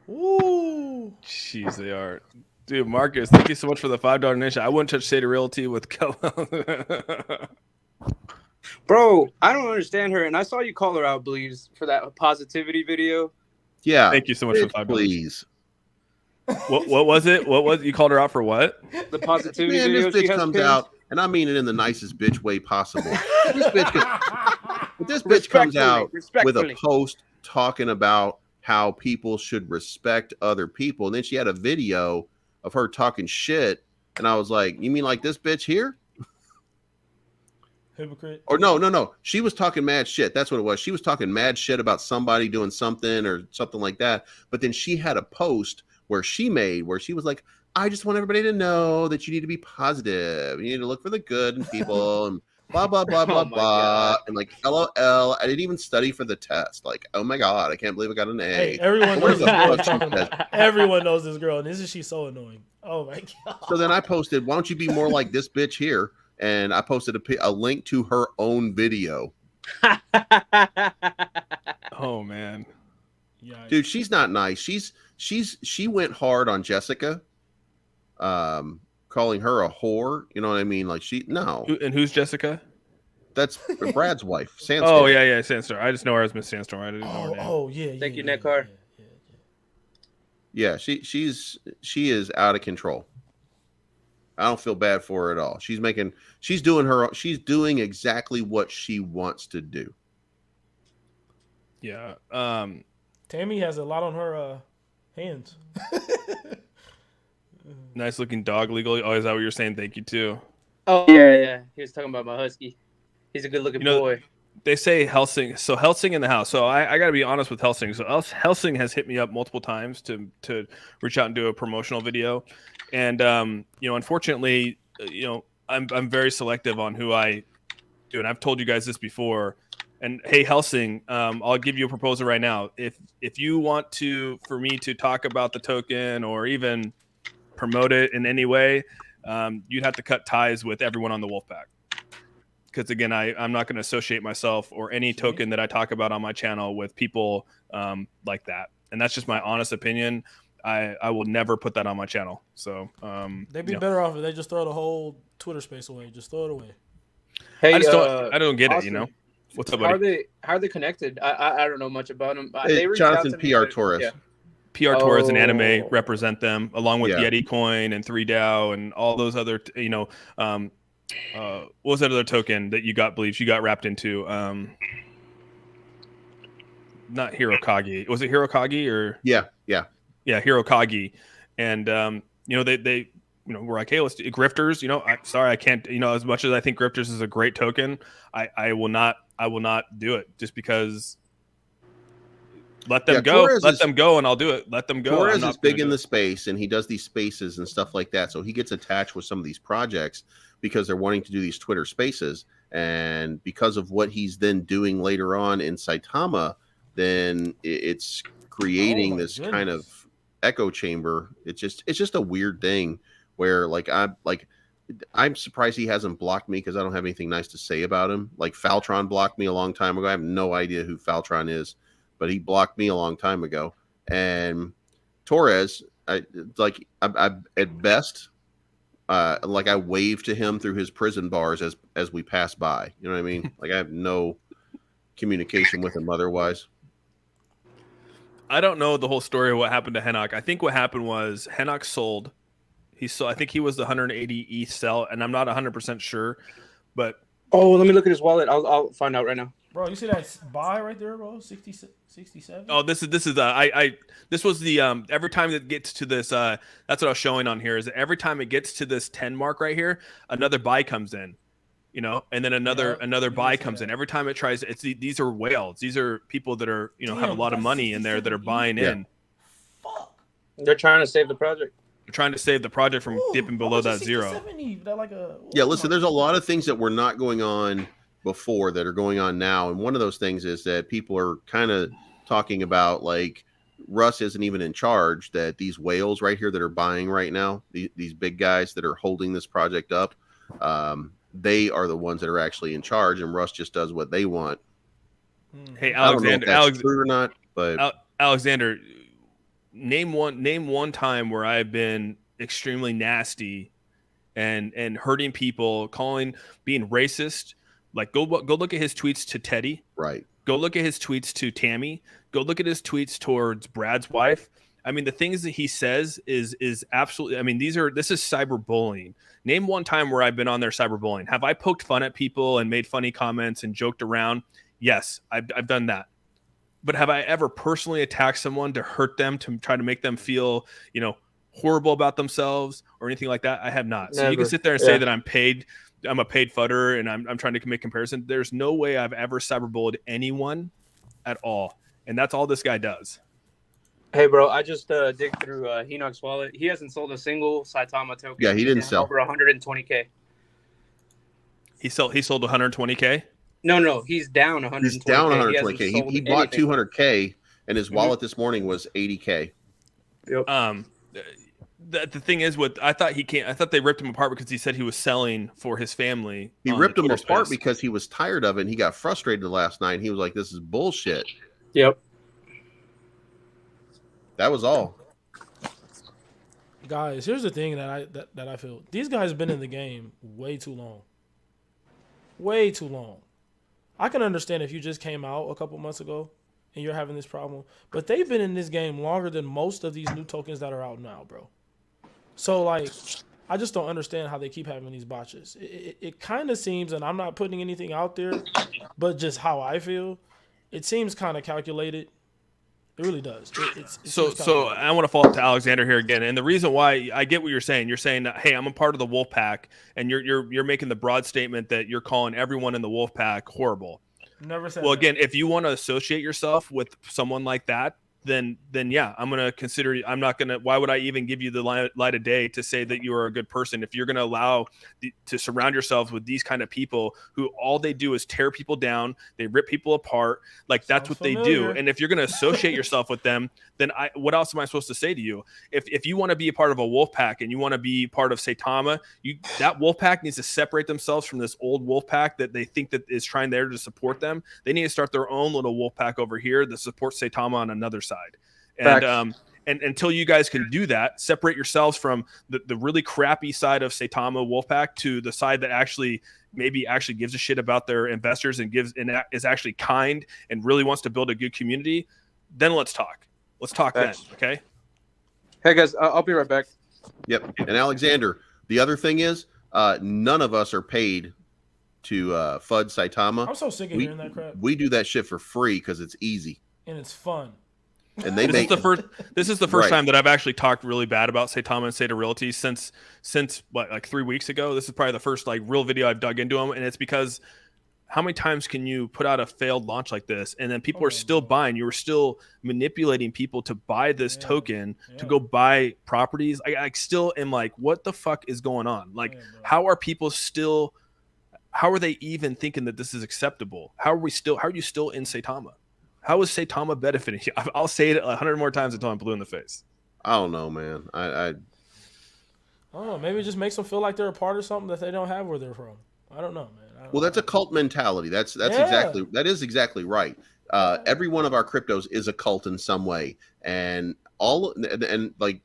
[SPEAKER 4] woo.
[SPEAKER 3] Jeez, they are. Dude, Marcus, thank you so much for the $5 donation. I wouldn't touch SaitaRealty with
[SPEAKER 2] Bro, I don't understand her, and I saw you call her out, Bleeds, for that positivity video.
[SPEAKER 1] Yeah.
[SPEAKER 3] Thank you so much for
[SPEAKER 1] bitch,
[SPEAKER 3] $5.
[SPEAKER 1] please.
[SPEAKER 3] What was it? What was you called her out for? What?
[SPEAKER 2] The positivity
[SPEAKER 1] Man,
[SPEAKER 2] video
[SPEAKER 1] this
[SPEAKER 2] she
[SPEAKER 1] bitch
[SPEAKER 2] has
[SPEAKER 1] comes
[SPEAKER 2] pinned.
[SPEAKER 1] out, and I mean it in the nicest bitch way possible. This bitch comes out with a
[SPEAKER 2] Respectfully.
[SPEAKER 1] post talking about how people should respect other people, and then she had a video of her talking shit, and I was like, "You mean like this bitch here?"
[SPEAKER 4] Hypocrite.
[SPEAKER 1] Or no. She was talking mad shit. That's what it was. She was talking mad shit about somebody doing something or something like that. But then she had a post where she was like, I just want everybody to know that you need to be positive. You need to look for the good in people and blah, blah, blah, blah,
[SPEAKER 2] Oh my
[SPEAKER 1] blah.
[SPEAKER 2] God.
[SPEAKER 1] And like, LOL. I didn't even study for the test. Like, oh my God, I can't believe I got an A.
[SPEAKER 4] Hey, everyone
[SPEAKER 1] What
[SPEAKER 4] knows
[SPEAKER 1] the
[SPEAKER 4] this girl
[SPEAKER 1] fuck
[SPEAKER 4] I'm
[SPEAKER 1] she
[SPEAKER 4] talking
[SPEAKER 1] says?
[SPEAKER 4] about. Everyone knows this girl, and she's so annoying. Oh my God.
[SPEAKER 1] So then I posted, why don't you be more like this bitch here? And I posted a link to her own video.
[SPEAKER 3] Oh man,
[SPEAKER 4] Yikes.
[SPEAKER 1] Dude, she's not nice. She went hard on Jessica, calling her a whore. You know what I mean? Like
[SPEAKER 3] who's Jessica?
[SPEAKER 1] that's Brad's wife, Sandstorm.
[SPEAKER 3] Oh yeah, Sandstorm. I just know her as Miss Sandstorm. I didn't know her name.
[SPEAKER 4] Oh yeah.
[SPEAKER 2] Thank you,
[SPEAKER 4] yeah,
[SPEAKER 2] Nekar.
[SPEAKER 1] Yeah, she is out of control. I don't feel bad for her at all. She's doing exactly what she wants to do.
[SPEAKER 3] Yeah.
[SPEAKER 4] Tammy has a lot on her hands.
[SPEAKER 3] Nice looking dog legally. Oh, is that what you're saying? Thank you too.
[SPEAKER 2] Oh, yeah. He was talking about my husky. He's a good looking boy.
[SPEAKER 3] They say Helsing. So Helsing in the house. So I got to be honest with Helsing. So Helsing has hit me up multiple times to reach out and do a promotional video. And, unfortunately, I'm very selective on who I do. And I've told you guys this before. And hey, Helsing, I'll give you a proposal right now. If you want for me to talk about the token or even promote it in any way, you'd have to cut ties with everyone on the Wolfpack. Because again, I'm not going to associate myself or any token that I talk about on my channel with people like that. And that's just my honest opinion. I will never put that on my channel. So
[SPEAKER 4] They'd be better off if they just throw the whole Twitter space away. Just throw it away.
[SPEAKER 2] Hey,
[SPEAKER 3] I don't get
[SPEAKER 2] Austin,
[SPEAKER 3] it. What's up, buddy?
[SPEAKER 2] How are they connected? I don't know much about them.
[SPEAKER 1] Hey,
[SPEAKER 2] They reached out
[SPEAKER 1] Jonathan
[SPEAKER 2] to me,
[SPEAKER 1] PR
[SPEAKER 2] but-
[SPEAKER 1] Torres.
[SPEAKER 2] yeah.
[SPEAKER 3] PR Torres and Anime
[SPEAKER 2] Oh.
[SPEAKER 3] represent them, along with
[SPEAKER 1] Yeah.
[SPEAKER 3] Yeti Coin and 3DAO and all those other, what was that other token that you got, Bleach? You got wrapped into, not Hirokagi. Was it Hirokagi or?
[SPEAKER 1] Yeah.
[SPEAKER 3] Yeah, Hirokagi. And, they we're like, hey, let's do Grifters. I'm sorry, I can't, as much as I think Grifters is a great token, I will not do it just because Let them
[SPEAKER 1] Yeah,
[SPEAKER 3] go.
[SPEAKER 1] Torres
[SPEAKER 3] Let
[SPEAKER 1] is-
[SPEAKER 3] them go, and I'll do it. Let them go.
[SPEAKER 1] Torres
[SPEAKER 3] I'm not
[SPEAKER 1] is big
[SPEAKER 3] gonna
[SPEAKER 1] in
[SPEAKER 3] do
[SPEAKER 1] the
[SPEAKER 3] it.
[SPEAKER 1] space, and he does these spaces and stuff like that. So he gets attached with some of these projects because they're wanting to do these Twitter spaces. And because of what he's then doing later on in Saitama, then it's creating
[SPEAKER 4] Oh my
[SPEAKER 1] this kind of
[SPEAKER 4] goodness.
[SPEAKER 1] echo chamber. It's just a weird thing where I'm surprised he hasn't blocked me because I don't have anything nice to say about him. Like Faltron blocked me a long time ago. I have no idea who Faltron is, but he blocked me a long time ago. And Torres, I at best, like I wave to him through his prison bars as we pass by. You know what I mean? Like I have no communication with him otherwise.
[SPEAKER 3] I don't know the whole story of what happened to Henok. I think what happened was Henok sold. He sold. I think he was the 180 ETH sell, and I'm not 100% sure, but
[SPEAKER 2] Oh, let me look at his wallet. I'll find out right now.
[SPEAKER 4] Bro, you see that buy right there, bro? 67?
[SPEAKER 3] oh, this was the every time it gets to this that's what I was showing on here is that every time it gets to this 10 mark right here, another buy comes in. You know, and then another buy comes in. Every time it tries, these are whales. These are people that are have a lot of money in there that are buying in.
[SPEAKER 4] Fuck.
[SPEAKER 2] They're trying to save the project.
[SPEAKER 3] They're trying to save the project from dipping below that zero.
[SPEAKER 1] Listen, there's a lot of things that were not going on before that are going on now, and one of those things is that people are kind of talking about like Russ isn't even in charge. That these whales right here that are buying right now, these big guys that are holding this project up, they are the ones that are actually in charge, and Russ just does what they want.
[SPEAKER 3] Hey,
[SPEAKER 1] I don't know if
[SPEAKER 3] Alexander,
[SPEAKER 1] that's true or not, but
[SPEAKER 3] Alexander, name one time where I've been extremely nasty and hurting people, being racist. Like go look at his tweets to Teddy.
[SPEAKER 1] right.
[SPEAKER 3] Go look at his tweets to Tammy. Go look at his tweets towards Brad's wife. I mean, the things that he says is absolutely. I mean, this is cyberbullying. Name one time where I've been on there cyberbullying. Have I poked fun at people and made funny comments and joked around? Yes, I've done that. But have I ever personally attacked someone to hurt them, to try to make them feel, horrible about themselves or anything like that? I have not. So you can sit there and say that I'm a paid fodder and I'm trying to make comparison. There's no way I've ever cyberbullied anyone at all. And that's all this guy does.
[SPEAKER 2] Hey, bro, I just dig through Henok's wallet. He hasn't sold a single Saitama token.
[SPEAKER 1] Yeah, he didn't
[SPEAKER 2] He's
[SPEAKER 1] sell.
[SPEAKER 2] over 120K.
[SPEAKER 3] He sold 120K.
[SPEAKER 2] No, he's down 120K.
[SPEAKER 1] He's down
[SPEAKER 2] He
[SPEAKER 1] 120K. He bought 200K, and his wallet this morning was 80K.
[SPEAKER 2] Yep.
[SPEAKER 3] The thing is, I thought they ripped him apart because he said he was selling for his family.
[SPEAKER 1] He ripped him apart because he was tired of it, and he got frustrated last night. And he was like, "This is bullshit."
[SPEAKER 2] Yep.
[SPEAKER 1] That was all.
[SPEAKER 4] Guys, here's the thing that I feel. These guys have been in the game way too long. Way too long. I can understand if you just came out a couple months ago and you're having this problem, but they've been in this game longer than most of these new tokens that are out now, bro. So, like, I just don't understand how they keep having these botches. It kind of seems, and I'm not putting anything out there, but just how I feel, it seems kind of calculated. It really does.
[SPEAKER 3] So I want to follow up to Alexander here again, and the reason why I get what you're saying that, hey, I'm a part of the wolf pack, and you're making the broad statement that you're calling everyone in the wolf pack horrible.
[SPEAKER 4] Never said.
[SPEAKER 3] Well,
[SPEAKER 4] that.
[SPEAKER 3] again, if you want to associate yourself with someone like that, then yeah, I'm gonna consider. I'm not gonna. Why would I even give you the light of day to say that you are a good person if you're gonna allow to surround yourself with these kind of people who all they do is tear people down, they rip people apart, like that's what they do. And if you're gonna associate yourself with them, then what else am I supposed to say to you? If you want to be a part of a wolf pack and you want to be part of Saitama, that wolf pack needs to separate themselves from this old wolf pack that they think that is trying there to support them. They need to start their own little wolf pack over here that supports Saitama on another side. And until you guys can do that, separate yourselves from the really crappy side of Saitama Wolfpack to the side that actually gives a shit about their investors and is actually kind and really wants to build a good community, then let's talk. Let's talk then, okay?
[SPEAKER 2] Hey guys, I'll be right back.
[SPEAKER 1] Yep. And Alexander, the other thing is, none of us are paid to FUD Saitama.
[SPEAKER 4] I'm so sick of hearing that crap.
[SPEAKER 1] We do that shit for free because it's easy
[SPEAKER 4] And it's fun.
[SPEAKER 1] and
[SPEAKER 3] This is the first
[SPEAKER 1] Right.
[SPEAKER 3] time that I've actually talked really bad about Saitama and SaitaRealty since what, like 3 weeks ago. This is probably the first like real video I've dug into them, and it's because how many times can you put out a failed launch like this and then people are still buying? You were still manipulating people to buy this token to go buy properties. I still am like, what the fuck is going on? Like, how are people still, how are they even thinking that this is acceptable? How are you still in Saitama? How is Saitama benefiting you? I'll say it 100 more times until I'm blue in the face.
[SPEAKER 1] I don't know, man.
[SPEAKER 4] I don't know. Maybe it just makes them feel like they're a part of something that they don't have where they're from. I don't know, man.
[SPEAKER 1] Well, that's a cult mentality. That is exactly right. Every one of our cryptos is a cult in some way, and like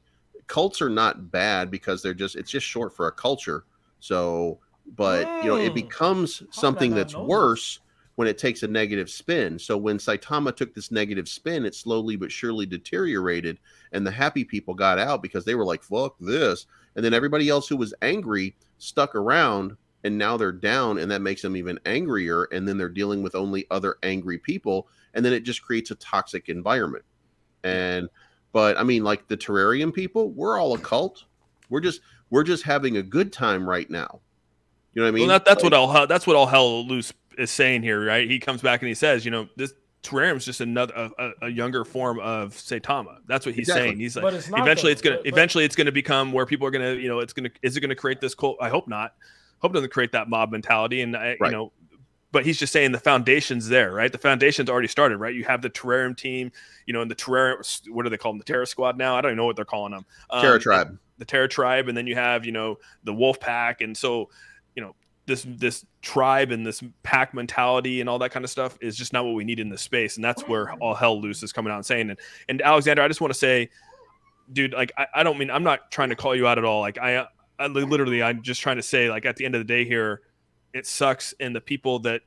[SPEAKER 1] cults are not bad because it's just short for a culture. So, but it becomes something that's worse when it takes a negative spin. So when Saitama took this negative spin, it slowly but surely deteriorated, and the happy people got out because they were like, "Fuck this," and then everybody else who was angry stuck around. And now they're down, and that makes them even angrier. And then they're dealing with only other angry people, and then it just creates a toxic environment. But I mean, like the terrarium people, we're all a cult. We're just having a good time right now. You know what I mean?
[SPEAKER 3] Well, that's what all hell loose is saying here, right? He comes back and he says, this terrarium is just another a younger form of Saitama. That's what he's saying. He's like, eventually it's gonna become where people are gonna, is it gonna create this cult? I hope not. Hope doesn't create that mob mentality, and but he's just saying the foundation's there, right? The foundation's already started, right? You have the terrarium team, and the terrarium, what do they call them? The Terror Squad now? I don't even know what they're calling them.
[SPEAKER 1] Terror Tribe.
[SPEAKER 3] The Terror Tribe, and then you have, the Wolf Pack, and so, this tribe and this pack mentality and all that kind of stuff is just not what we need in this space, and that's where all hell loose is coming out and saying. And Alexander, I just want to say, dude, like I don't mean, I'm not trying to call you out at all. Like I'm just trying to say, like, at the end of the day here, it sucks, and the people that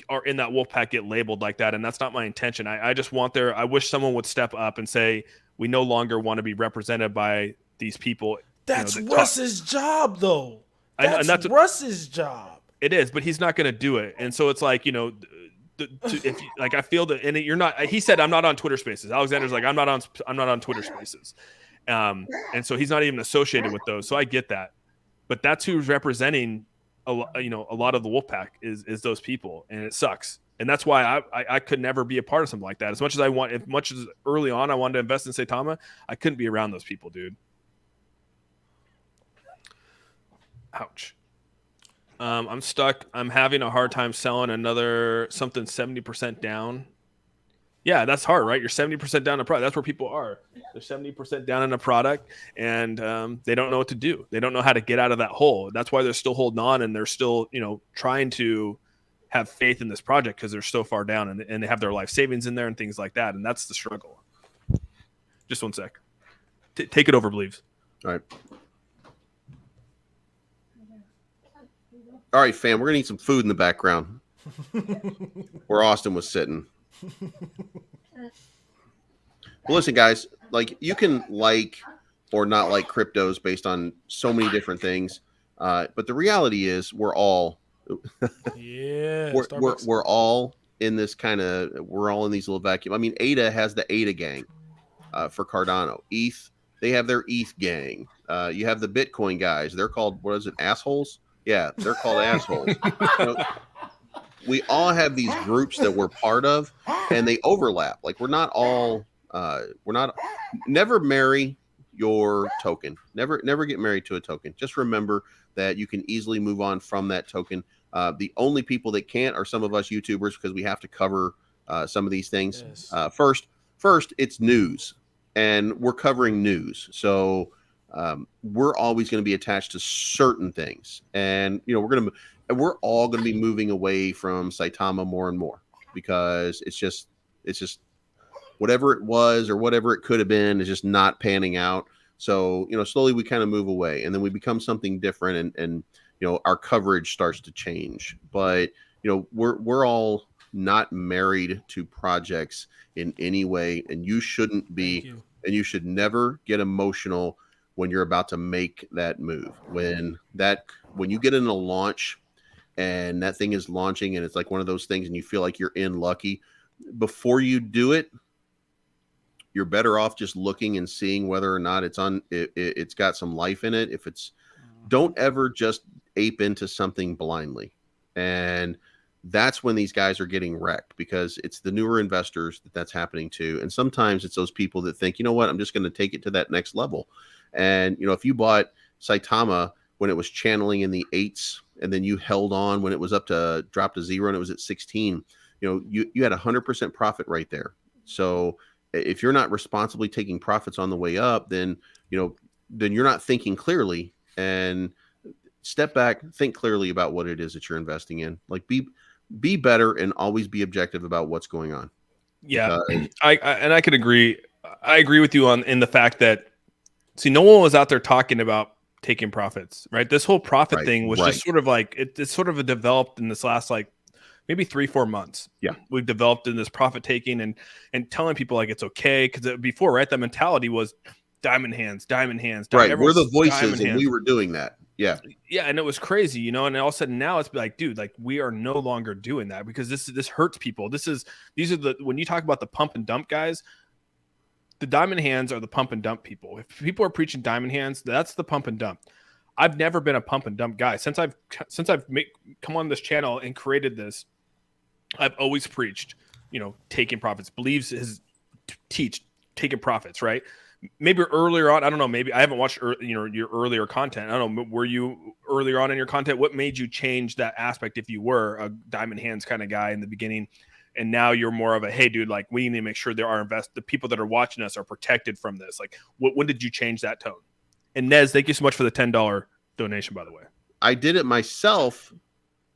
[SPEAKER 3] are in that wolf pack get labeled like that, and that's not my intention. I just I wish someone would step up and say, we no longer want to be represented by these people.
[SPEAKER 4] That's Russ's job, though. That's Russ's job.
[SPEAKER 3] It is, but he's not going to do it, and so it's like, I feel that, and you're not. He said, I'm not on Twitter Spaces. Alexander's like, I'm not on Twitter Spaces. And so he's not even associated with those. So I get that, but that's who's representing a lot of the Wolfpack is those people, and it sucks. And that's why I could never be a part of something like that. As much as early on I wanted to invest in Saitama, I couldn't be around those people, dude. Ouch. I'm stuck. I'm having a hard time selling another something 70% down. Yeah, that's hard, right? You're 70% down a product. That's where people are. They're 70% down in a product, and they don't know what to do. They don't know how to get out of that hole. That's why they're still holding on, and they're still, trying to have faith in this project because they're so far down, and they have their life savings in there and things like that, and that's the struggle. Just one sec. Take it over, Believes.
[SPEAKER 1] All right, fam. We're gonna need some food in the background where Austin was sitting. Well, listen, guys, like, you can like or not like cryptos based on so many different things, but the reality is we're all we're all in this we're all in these little vacuum. I mean, ADA has the ADA gang for Cardano. ETH, they have their ETH gang. You have the Bitcoin guys. They're called, what is it, assholes? Yeah, they're called assholes. We all have these groups that we're part of, and they overlap. Like, we're not all never marry your token. Never get married to a token. Just remember that you can easily move on from that token. The only people that can't are some of us YouTubers, because we have to cover some of these things. Yes. First, it's news, and we're covering news. So we're always going to be attached to certain things, and we're all going to be moving away from Saitama more and more, because it's just whatever it was or whatever it could have been is just not panning out. So, slowly we kind of move away, and then we become something different, and our coverage starts to change. But, we're all not married to projects in any way, and you shouldn't be, and you should never get emotional when you're about to make that move. When you get in a launch and that thing is launching, and it's like one of those things, and you feel like you're in lucky, before you do it, you're better off just looking and seeing whether or not it's got some life in it. Don't ever just ape into something blindly. And that's when these guys are getting wrecked, because it's the newer investors that's happening to. And sometimes it's those people that think, you know what, I'm just going to take it to that next level. And, you know, if you bought Saitama when it was channeling in the 8s, and then you held on when it was dropped to 0 and it was at 16, you know, you had 100% profit right there. So if you're not responsibly taking profits on the way up, then, you know, then you're not thinking clearly. And step back, think clearly about what it is that you're investing in. Like, be better and always be objective about what's going on.
[SPEAKER 3] Yeah, I could agree. I agree with you in the fact that, see, no one was out there talking about taking profits, right? This whole profit thing was just sort of like it's sort of developed in this last like maybe 3-4 months.
[SPEAKER 1] Yeah,
[SPEAKER 3] we've developed in this profit taking and telling people like it's okay, because before, right, that mentality was diamond hands.
[SPEAKER 1] Right, we're the voices, and we were doing that. Yeah,
[SPEAKER 3] and it was crazy, you know. And all of a sudden now it's like, dude, like we are no longer doing that, because this hurts people. These are the, when you talk about the pump and dump guys, the diamond hands are the pump and dump people. If people are preaching diamond hands, that's the pump and dump. I've never been a pump and dump guy. Since I've come on this channel and created this, I've always preached, you know, taking profits, teach taking profits, right? Maybe earlier on, I don't know, maybe I haven't watched, you know, your earlier content. I don't know, were you earlier on in your content? What made you change that aspect if you were a diamond hands kind of guy in the beginning? And now you're more of a, hey, dude, like we need to make sure the people that are watching us are protected from this. Like, when did you change that tone? And Nez, thank you so much for the $10 donation, by the way.
[SPEAKER 1] I did it myself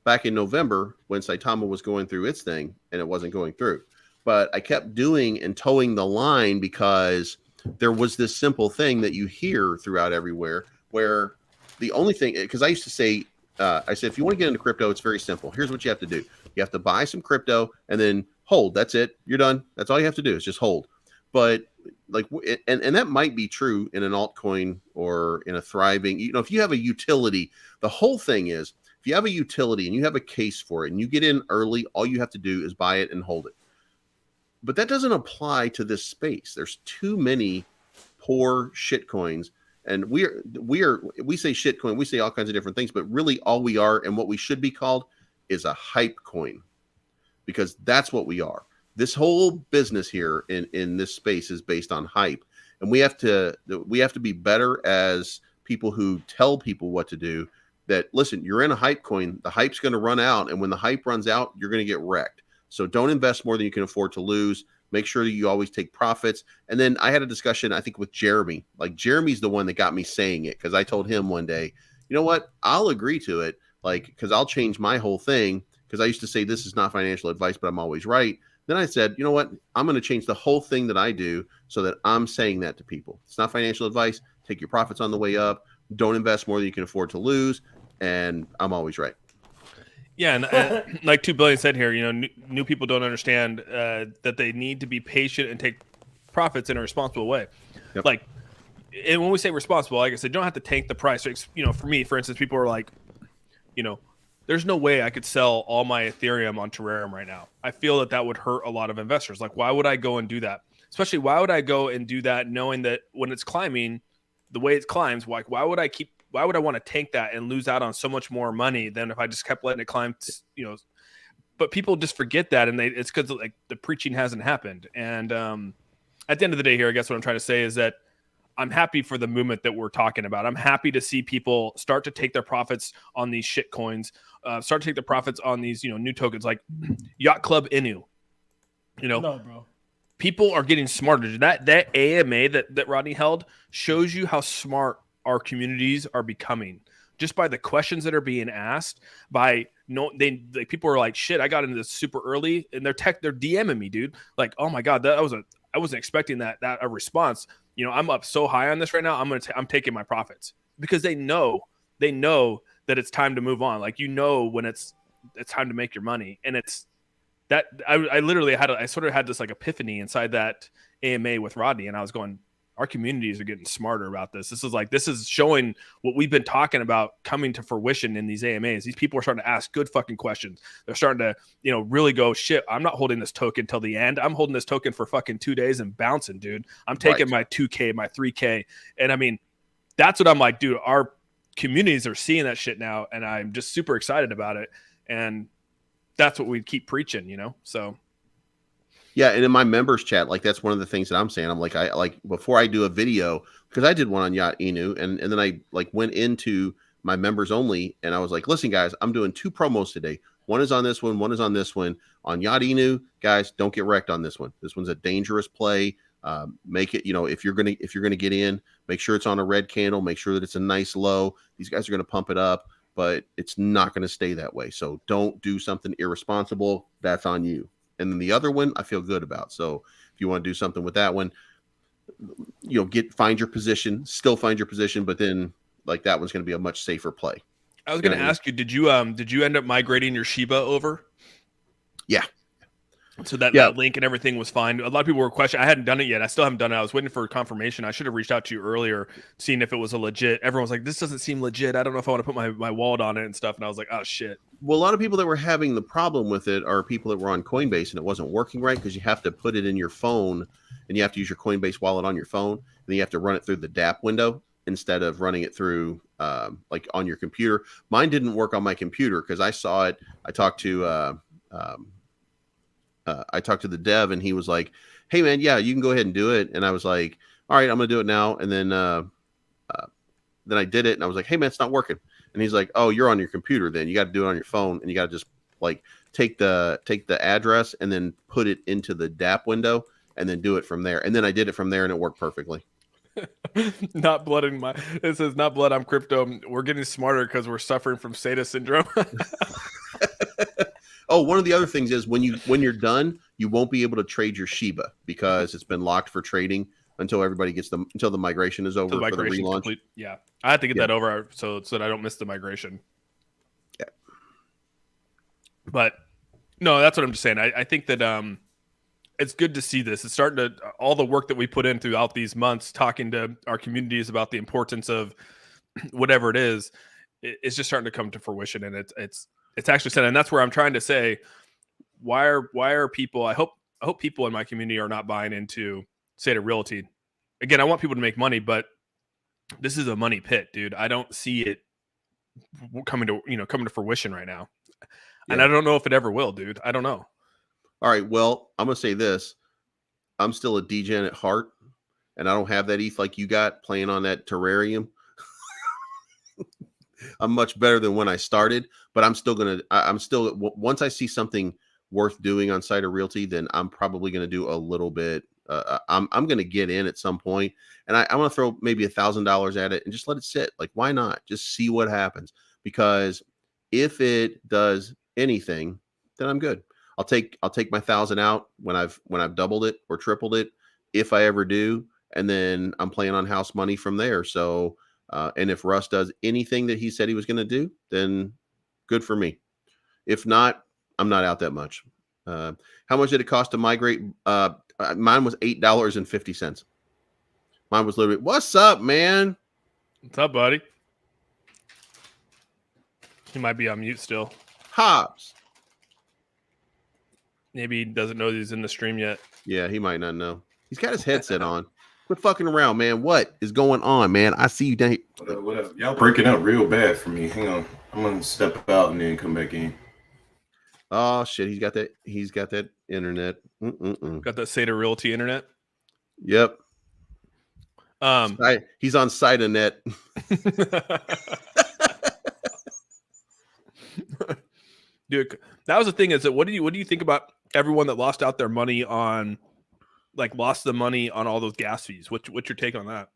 [SPEAKER 1] back in November when Saitama was going through its thing and it wasn't going through. But I kept doing and towing the line because there was this simple thing that you hear throughout everywhere, where the only thing, because I used to say, I said, if you want to get into crypto, it's very simple. Here's what you have to do. You have to buy some crypto and then hold. That's it. You're done. That's all you have to do is just hold. But like, and that might be true in an altcoin or in a thriving, you know, if you have a utility, the whole thing is, if you have a utility and you have a case for it and you get in early, all you have to do is buy it and hold it. But that doesn't apply to this space. There's too many poor shit coins. And we say shit coin, we say all kinds of different things, but really all we are and what we should be called is a hype coin, because that's what we are. This whole business here in this space is based on hype. And we have to be better as people who tell people what to do. That, listen, you're in a hype coin, the hype's going to run out. And when the hype runs out, you're going to get wrecked. So don't invest more than you can afford to lose. Make sure that you always take profits. And then I had a discussion, I think, with Jeremy. Like, Jeremy's the one that got me saying it, because I told him one day, you know what, I'll agree to it, like, because I'll change my whole thing, because I used to say this is not financial advice, but I'm always right. Then I said, you know what, I'm going to change the whole thing that I do so that I'm saying that to people. It's not financial advice. Take your profits on the way up. Don't invest more than you can afford to lose. And I'm always right.
[SPEAKER 3] Yeah, and like 2 billion said here, you know, new people don't understand that they need to be patient and take profits in a responsible way.
[SPEAKER 1] Yep.
[SPEAKER 3] Like, and when we say responsible, like I said, you don't have to tank the price. You know, for me, for instance, people are like, you know, there's no way I could sell all my Ethereum on Terrarium right now. I feel that would hurt a lot of investors. Like, why would I go and do that? Especially, why would I go and do that knowing that when it's climbing, the way it climbs, like, why would I want to tank that and lose out on so much more money than if I just kept letting it climb, you know? But people just forget that, and it's because like the preaching hasn't happened. And at the end of the day here, I guess what I'm trying to say is that I'm happy for the movement that we're talking about. I'm happy to see people start to take their profits on these shit coins, start to take their profits on these, you know, new tokens like Yacht Club Inu. You know,
[SPEAKER 4] No, bro.
[SPEAKER 3] People are getting smarter. That AMA that Rodney held shows you how smart our communities are becoming, just by the questions that are being asked. People are like, shit, I got into this super early, and they're DMing me, dude. Like, oh my god, I wasn't expecting that a response. You know, I'm up so high on this right now. I'm taking my profits, because they know that it's time to move on. Like, you know, when it's time to make your money, and it's that I literally I sort of had this like epiphany inside that AMA with Rodney, and I was going, our communities are getting smarter about this. This is showing what we've been talking about coming to fruition in these AMAs. These people are starting to ask good fucking questions. They're starting to, you know, really go, shit, I'm not holding this token till the end. I'm holding this token for fucking 2 days and bouncing, dude. I'm taking my 2K, my 3K. And I mean, that's what I'm like, dude, our communities are seeing that shit now, and I'm just super excited about it. And that's what we keep preaching, So
[SPEAKER 1] Yeah, and in my members chat, like that's one of the things that I'm saying. I'm like, I like before I do a video, because I did one on Yacht Inu, and then I like went into my members only, and I was like, listen, guys, I'm doing 2 promos today. One is on this one is on this one. On Yacht Inu, guys, don't get wrecked on this one. This one's a dangerous play. Make it, if you're gonna get in, make sure it's on a red candle. Make sure that it's a nice low. These guys are gonna pump it up, but it's not gonna stay that way. So don't do something irresponsible. That's on you. And then the other one, I feel good about. So if you want to do something with that one, find your position, but then like that one's going to be a much safer play.
[SPEAKER 3] I was going to ask you, did you end up migrating your Shiba over?
[SPEAKER 1] Yeah.
[SPEAKER 3] So that link and everything was fine. A lot of people were questioning. I hadn't done it yet. I still haven't done it. I was waiting for confirmation. I should have reached out to you earlier, seeing if it was a legit. Everyone was like, this doesn't seem legit. I don't know if I want to put my wallet on it and stuff. And I was like, oh, shit.
[SPEAKER 1] Well, a lot of people that were having the problem with it are people that were on Coinbase and it wasn't working right because you have to put it in your phone and you have to use your Coinbase wallet on your phone. And then you have to run it through the DApp window instead of running it through like on your computer. Mine didn't work on my computer because I saw it. I talked to the dev and he was like, hey man, yeah, you can go ahead and do it. And I was like, all right, I'm going to do it now. And then I did it and I was like, hey man, it's not working. And he's like, oh, you're on your computer then. You got to do it on your phone and you got to just like take the address and then put it into the DApp window and then do it from there. And then I did it from there and it worked perfectly.
[SPEAKER 3] Not blood in my, it says not blood, I'm crypto. We're getting smarter because we're suffering from Saita syndrome.
[SPEAKER 1] Oh, one of the other things is when you're done, you won't be able to trade your Shiba because it's been locked for trading until everybody gets until the migration is over for the relaunch.
[SPEAKER 3] Complete. Yeah, I had to get that over so that I don't miss the migration.
[SPEAKER 1] Yeah,
[SPEAKER 3] but no, that's what I'm just saying. I think that it's good to see this. It's starting to all the work that we put in throughout these months, talking to our communities about the importance of whatever it is. It's just starting to come to fruition, and it's actually said, and that's where I'm trying to say, why are people? I hope people in my community are not buying into SaitaRealty. Again, I want people to make money, but this is a money pit, dude. I don't see it coming to fruition right now, and I don't know if it ever will, dude. I don't know.
[SPEAKER 1] All right, well, I'm gonna say this: I'm still a degen at heart, and I don't have that ETH like you got playing on that terrarium. I'm much better than when I started, but I'm still once I see something worth doing on SaitaRealty, then I'm probably going to do a little bit. I'm going to get in at some point, and I want to throw maybe $1,000 at it and just let it sit. Like, why not? Just see what happens. Because if it does anything, then I'm good. I'll take my 1,000 out when I've doubled it or tripled it, if I ever do, and then I'm playing on house money from there. So. And if Russ does anything that he said he was going to do, then good for me. If not, I'm not out that much. How much did it cost to migrate? Mine was $8.50. Mine was literally, what's up, man?
[SPEAKER 3] What's up, buddy? He might be on mute still.
[SPEAKER 1] Hobbs.
[SPEAKER 3] Maybe he doesn't know he's in the stream yet.
[SPEAKER 1] Yeah, he might not know. He's got his headset on. Quit fucking around, man. What is going on, man? I see you down here.
[SPEAKER 5] What up? Y'all breaking up real bad for me. Hang on. I'm going to step out and then come back in.
[SPEAKER 1] Oh, shit. He's got that internet.
[SPEAKER 3] Got that SaitaRealty internet?
[SPEAKER 1] Yep. He's on SaitaNet.
[SPEAKER 3] Dude, that was the thing. Is that what do you think about everyone that lost out their money on, like, lost the money on all those gas fees? What's your take on that?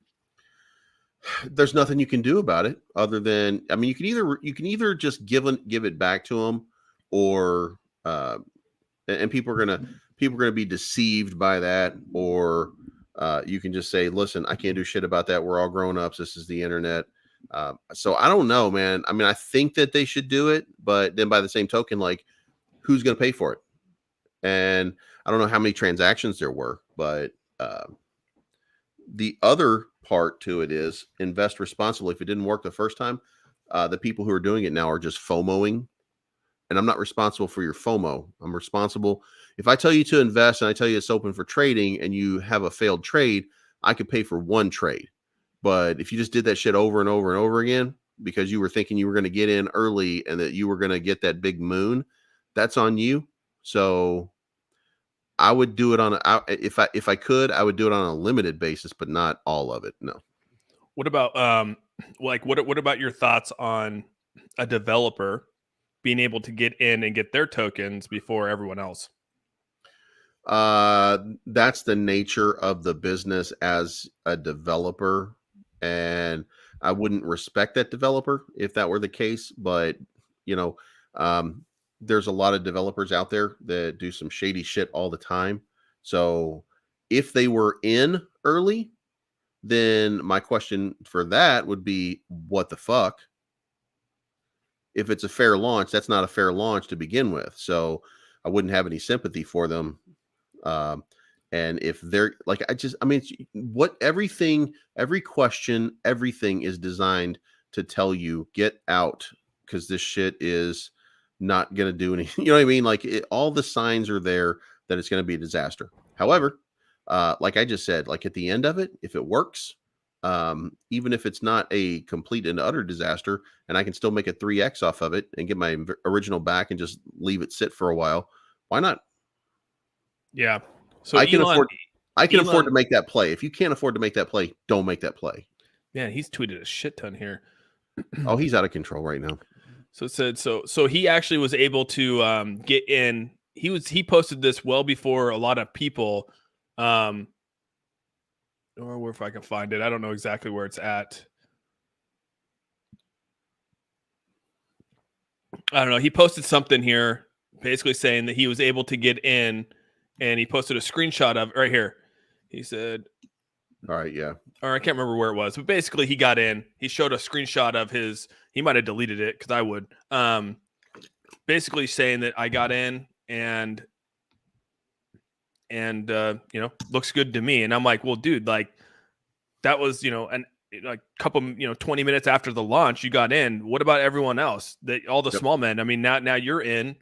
[SPEAKER 1] There's nothing you can do about it other than, I mean, you can either just give it back to them, or and people are gonna be deceived by that, or you can just say, listen, I can't do shit about that. We're all grown ups. This is the internet. So I don't know, man. I mean, I think that they should do it, but then by the same token, like, who's going to pay for it? And I don't know how many transactions there were, but the other part to it is invest responsibly. If it didn't work the first time, the people who are doing it now are just FOMOing, and I'm not responsible for your FOMO. I'm responsible. If I tell you to invest and I tell you it's open for trading and you have a failed trade, I could pay for one trade. But if you just did that shit over and over and over again, because you were thinking you were going to get in early and that you were going to get that big moon, that's on you. So I would do it on if I could, I would do it on a limited basis, but not all of it. No.
[SPEAKER 3] What about what about your thoughts on a developer being able to get in and get their tokens before everyone else?
[SPEAKER 1] That's the nature of the business as a developer, and I wouldn't respect that developer if that were the case. But there's a lot of developers out there that do some shady shit all the time. So if they were in early, then my question for that would be, what the fuck? If it's a fair launch, that's not a fair launch to begin with. So I wouldn't have any sympathy for them. And if they're like, every question, everything is designed to tell you, get out, because this shit is not going to do anything. You know what I mean? Like all the signs are there that it's going to be a disaster. However, like I just said, like at the end of it, if it works, even if it's not a complete and utter disaster, and I can still make a 3x off of it and get my original back and just leave it sit for a while, why not?
[SPEAKER 3] Yeah. So
[SPEAKER 1] I can afford to make that play. If you can't afford to make that play, don't make that play.
[SPEAKER 3] Man, he's tweeted a shit ton here.
[SPEAKER 1] Oh, he's out of control right now.
[SPEAKER 3] So it said so he actually was able to get in. He posted this well before a lot of people. Or if I can find it, I don't know exactly where it's at. I don't know. He posted something here, basically saying that he was able to get in, and he posted a screenshot of it right here. He said,
[SPEAKER 1] "All right, yeah."
[SPEAKER 3] Or I can't remember where it was, but basically he got in. He showed a screenshot of his. He might have deleted it because I would. Basically saying that I got in and looks good to me. And I'm like, well, dude, like that was a couple 20 minutes after the launch, you got in. What about everyone else? All the small men. I mean, now you're in,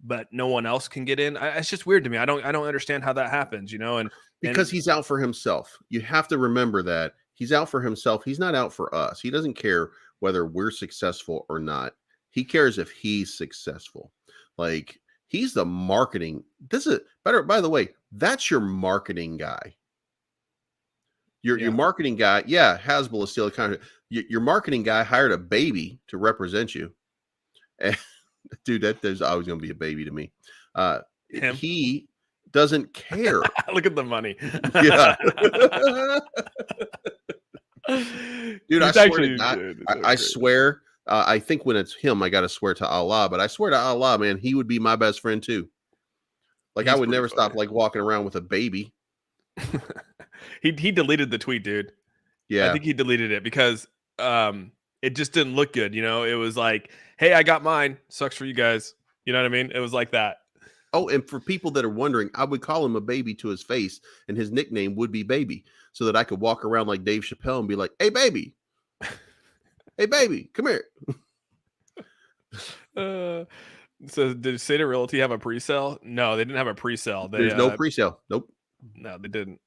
[SPEAKER 3] but no one else can get in. It's just weird to me. I don't understand how that happens. And
[SPEAKER 1] because he's out for himself. You have to remember that he's out for himself. He's not out for us. He doesn't care whether we're successful or not. He cares if he's successful. Like he's the marketing. This is better. By the way, that's your marketing guy. Your marketing guy. Yeah. Hasbull is still a kind of your marketing guy hired a baby to represent you. And dude, there's always going to be a baby to me.
[SPEAKER 3] Him?
[SPEAKER 1] He doesn't care.
[SPEAKER 3] Look at the money.
[SPEAKER 1] Yeah. Dude, I swear, I think when it's him, I got to swear to Allah, but I swear to Allah, man, he would be my best friend too. Like I would never stop like walking around with a baby.
[SPEAKER 3] He deleted the tweet, dude.
[SPEAKER 1] Yeah.
[SPEAKER 3] I think he deleted it because it just didn't look good. It was like, hey, I got mine. Sucks for you guys. You know what I mean? It was like that.
[SPEAKER 1] Oh, and for people that are wondering, I would call him a baby to his face, and his nickname would be Baby, so that I could walk around like Dave Chappelle and be like, "Hey, baby, hey, baby, come here."
[SPEAKER 3] So, did SaitaRealty have a pre-sale? No, they didn't have a pre-sale.
[SPEAKER 1] There's no pre-sale. Nope.
[SPEAKER 3] No, they didn't.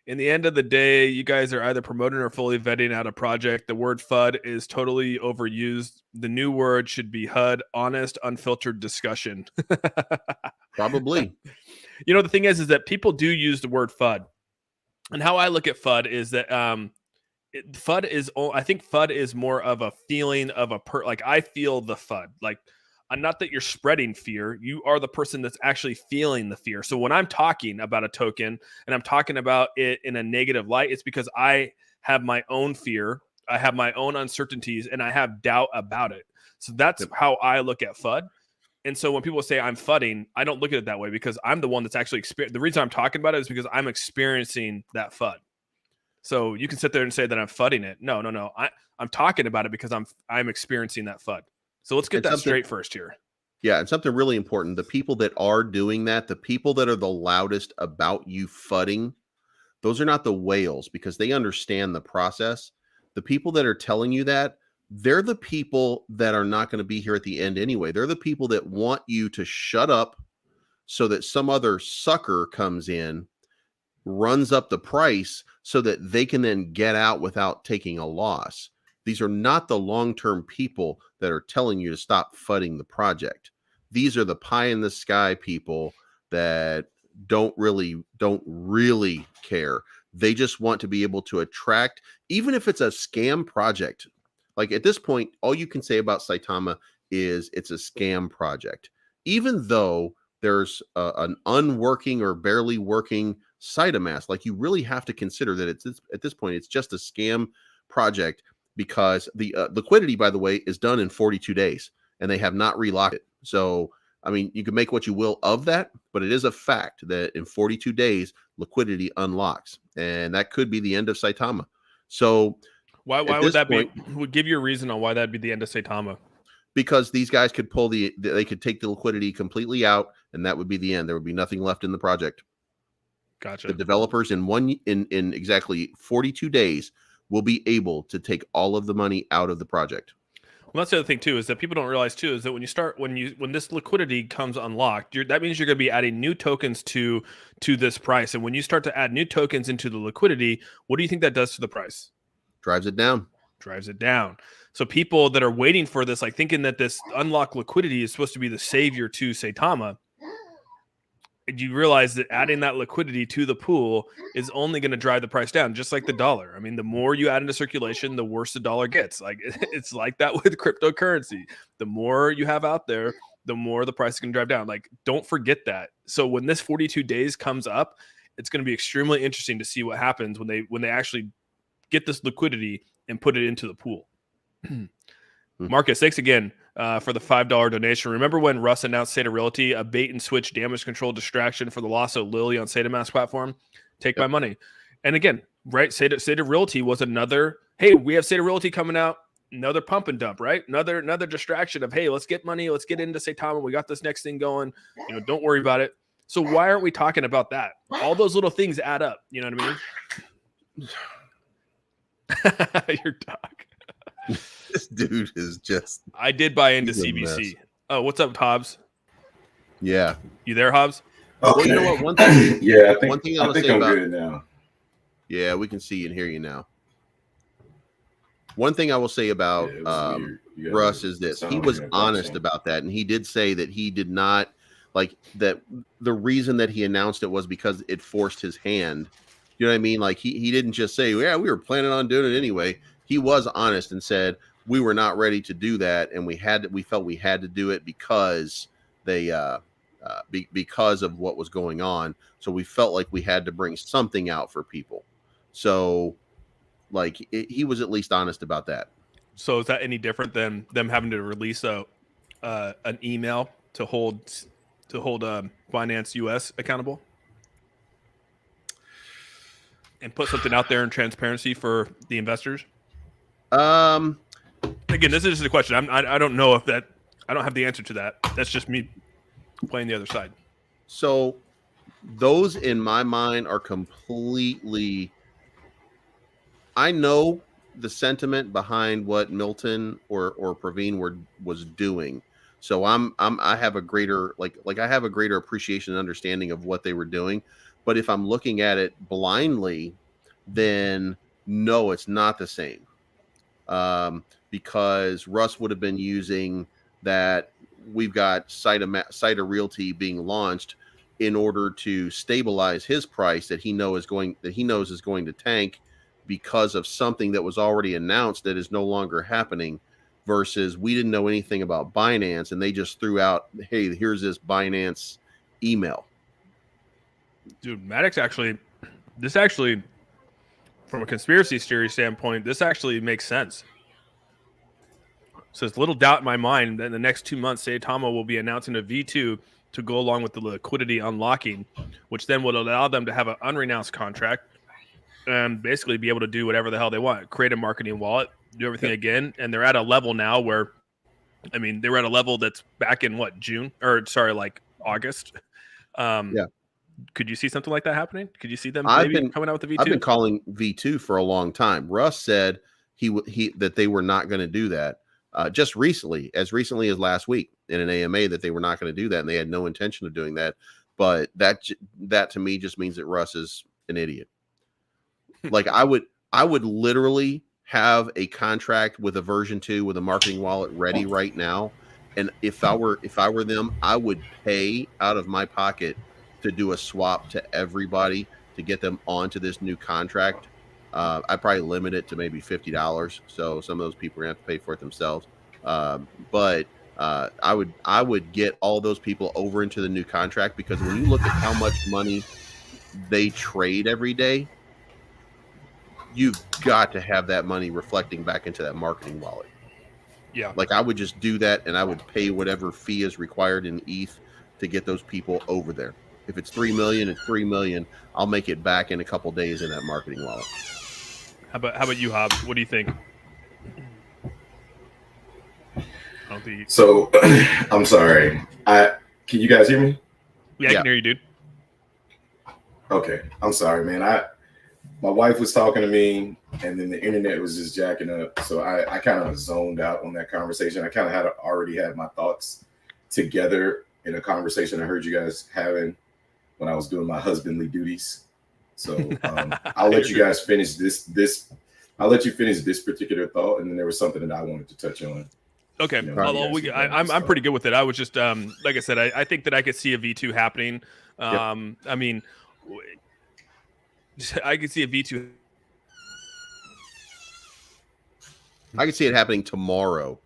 [SPEAKER 3] In the end of the day, you guys are either promoting or fully vetting out a project. The word FUD is totally overused. The new word should be HUD, honest, unfiltered discussion.
[SPEAKER 1] Probably.
[SPEAKER 3] The thing is that people do use the word FUD. And how I look at FUD is that I think FUD is more of a feeling of like I feel the FUD. Like, not that you're spreading fear. You are the person that's actually feeling the fear. So when I'm talking about a token and I'm talking about it in a negative light, it's because I have my own fear. I have my own uncertainties and I have doubt about it. So that's how I look at FUD. And so when people say I'm FUDing, I don't look at it that way because I'm the one that's actually the reason I'm talking about it is because I'm experiencing that FUD. So you can sit there and say that I'm FUDing it. No. I'm talking about it because I'm experiencing that FUD. So let's get that straight first here.
[SPEAKER 1] Yeah, and something really important. The people that are doing that, the people that are the loudest about you FUDing, those are not the whales because they understand the process. The people that are telling you that, they're the people that are not going to be here at the end anyway. They're the people that want you to shut up so that some other sucker comes in, runs up the price so that they can then get out without taking a loss. These are not the long-term people that are telling you to stop FUDing the project. These are the pie in the sky people that don't really care. They just want to be able to attract, even if it's a scam project. Like at this point, all you can say about Saitama is it's a scam project. Even though there's an unworking or barely working Saitama, like you really have to consider that it's at this point, it's just a scam project, because the liquidity, by the way, is done in 42 days and they have not relocked it. So, I mean, you can make what you will of that, but it is a fact that in 42 days, liquidity unlocks, and that could be the end of Saitama. So
[SPEAKER 3] why would that be? Would give you a reason on why that'd be the end of Saitama? Because
[SPEAKER 1] these guys could they could take the liquidity completely out, and that would be the end. There would be nothing left in the project.
[SPEAKER 3] Gotcha.
[SPEAKER 1] The developers in exactly 42 days will be able to take all of the money out of the project.
[SPEAKER 3] Well, that's the other thing too, is that people don't realize too, is that when this liquidity comes unlocked, that means you're going to be adding new tokens to this price. And when you start to add new tokens into the liquidity, what do you think that does to the price?
[SPEAKER 1] Drives it down.
[SPEAKER 3] Drives it down. So people that are waiting for this, like thinking that this unlocked liquidity is supposed to be the savior to Saitama, you realize that adding that liquidity to the pool is only going to drive the price down, just like the dollar. I mean, the more you add into circulation, the worse the dollar gets. Like it's like that with cryptocurrency. The more you have out there, the more the price is going to drive down. Like, don't forget that. So when this 42 days comes up, it's going to be extremely interesting to see what happens when they actually get this liquidity and put it into the pool. Marcus, thanks again for the $5 donation. Remember when Russ announced SaitaRealty, a bait and switch damage control distraction for the loss of Lily on Saitama's platform? Take my money. And again, right, SaitaRealty was another, hey, we have SaitaRealty coming out, another pump and dump, right? Another distraction of, hey, let's get money, let's get into Saitama. We got this next thing going. Don't worry about it. So why aren't we talking about that? All those little things add up. You know what I mean? Your dog.
[SPEAKER 1] This dude is just...
[SPEAKER 3] I did buy into CBC. Oh, what's up, Hobbs?
[SPEAKER 1] Yeah.
[SPEAKER 3] You there, Hobbs?
[SPEAKER 5] Okay.
[SPEAKER 1] Well, you know what? One thing,
[SPEAKER 5] yeah,
[SPEAKER 1] one thing
[SPEAKER 5] I think I'm good now.
[SPEAKER 1] Yeah, we can see and hear you now. One thing I will say about Russ is this. He was honest about that, and he did say that he did not like that. The reason that he announced it was because it forced his hand. You know what I mean? Like he didn't just say, yeah, we were planning on doing it anyway. He was honest and said we were not ready to do that, and we felt we had to do it because because of what was going on. So we felt like we had to bring something out for people. So like he was at least honest about that.
[SPEAKER 3] So is that any different than them having to release an email to hold Binance US accountable and put something out there in transparency for the investors? Again, this is just a question. I don't know if that. I don't have the answer to that. That's just me playing the other side.
[SPEAKER 1] So those in my mind are completely. I know the sentiment behind what Milton or Praveen was doing. So I have a greater I have a greater appreciation and understanding of what they were doing. But if I'm looking at it blindly, then no, it's not the same. Because Russ would have been using that we've got SaitaRealty being launched in order to stabilize his price that he knows is going to tank because of something that was already announced that is no longer happening, versus we didn't know anything about Binance and they just threw out, hey, here's this Binance email.
[SPEAKER 3] Dude, Maddox this actually, from a conspiracy theory standpoint, this actually makes sense. So there's little doubt in my mind that in the next 2 months, Saitama will be announcing a V2 to go along with the liquidity unlocking, which then would allow them to have an unrenounced contract and basically be able to do whatever the hell they want, create a marketing wallet, do everything again. And they're at a level now where, I mean, they were at a level that's back in August.
[SPEAKER 1] Yeah.
[SPEAKER 3] Could you see something like that happening? Could you see them coming out with the V2?
[SPEAKER 1] I've been calling V2 for a long time. Russ said that they were not going to do that. Just recently as last week in an AMA, that they were not going to do that, and they had no intention of doing that. But that to me just means that Russ is an idiot. Like I would literally have a contract with a version 2 with a marketing wallet ready right now. And if I were them, I would pay out of my pocket to do a swap to everybody to get them onto this new contract. I'd probably limit it to maybe $50, so some of those people are gonna have to pay for it themselves. But I would get all those people over into the new contract, because when you look at how much money they trade every day, you've got to have that money reflecting back into that marketing wallet.
[SPEAKER 3] Yeah.
[SPEAKER 1] Like, I would just do that, and I would pay whatever fee is required in ETH to get those people over there. If it's 3 million, it's 3 million. I'll make it back in a couple days in that marketing wallet.
[SPEAKER 3] How about you, Hobbs? What do you think?
[SPEAKER 5] So, I'm sorry. Can you guys hear me?
[SPEAKER 3] Yeah, I can hear you, dude.
[SPEAKER 5] Okay, I'm sorry, man. My wife was talking to me, and then the internet was just jacking up. So I kind of zoned out on that conversation. I kind of already had my thoughts together in a conversation I heard you guys having when I was doing my husbandly duties. So I'll let you guys finish this. I'll let you finish this particular thought, and then there was something that I wanted to touch on.
[SPEAKER 3] Okay, I'm pretty good with it. I was just like I said, I think that I could see a V2 happening. I mean, I could see a V2.
[SPEAKER 1] I could see it happening tomorrow.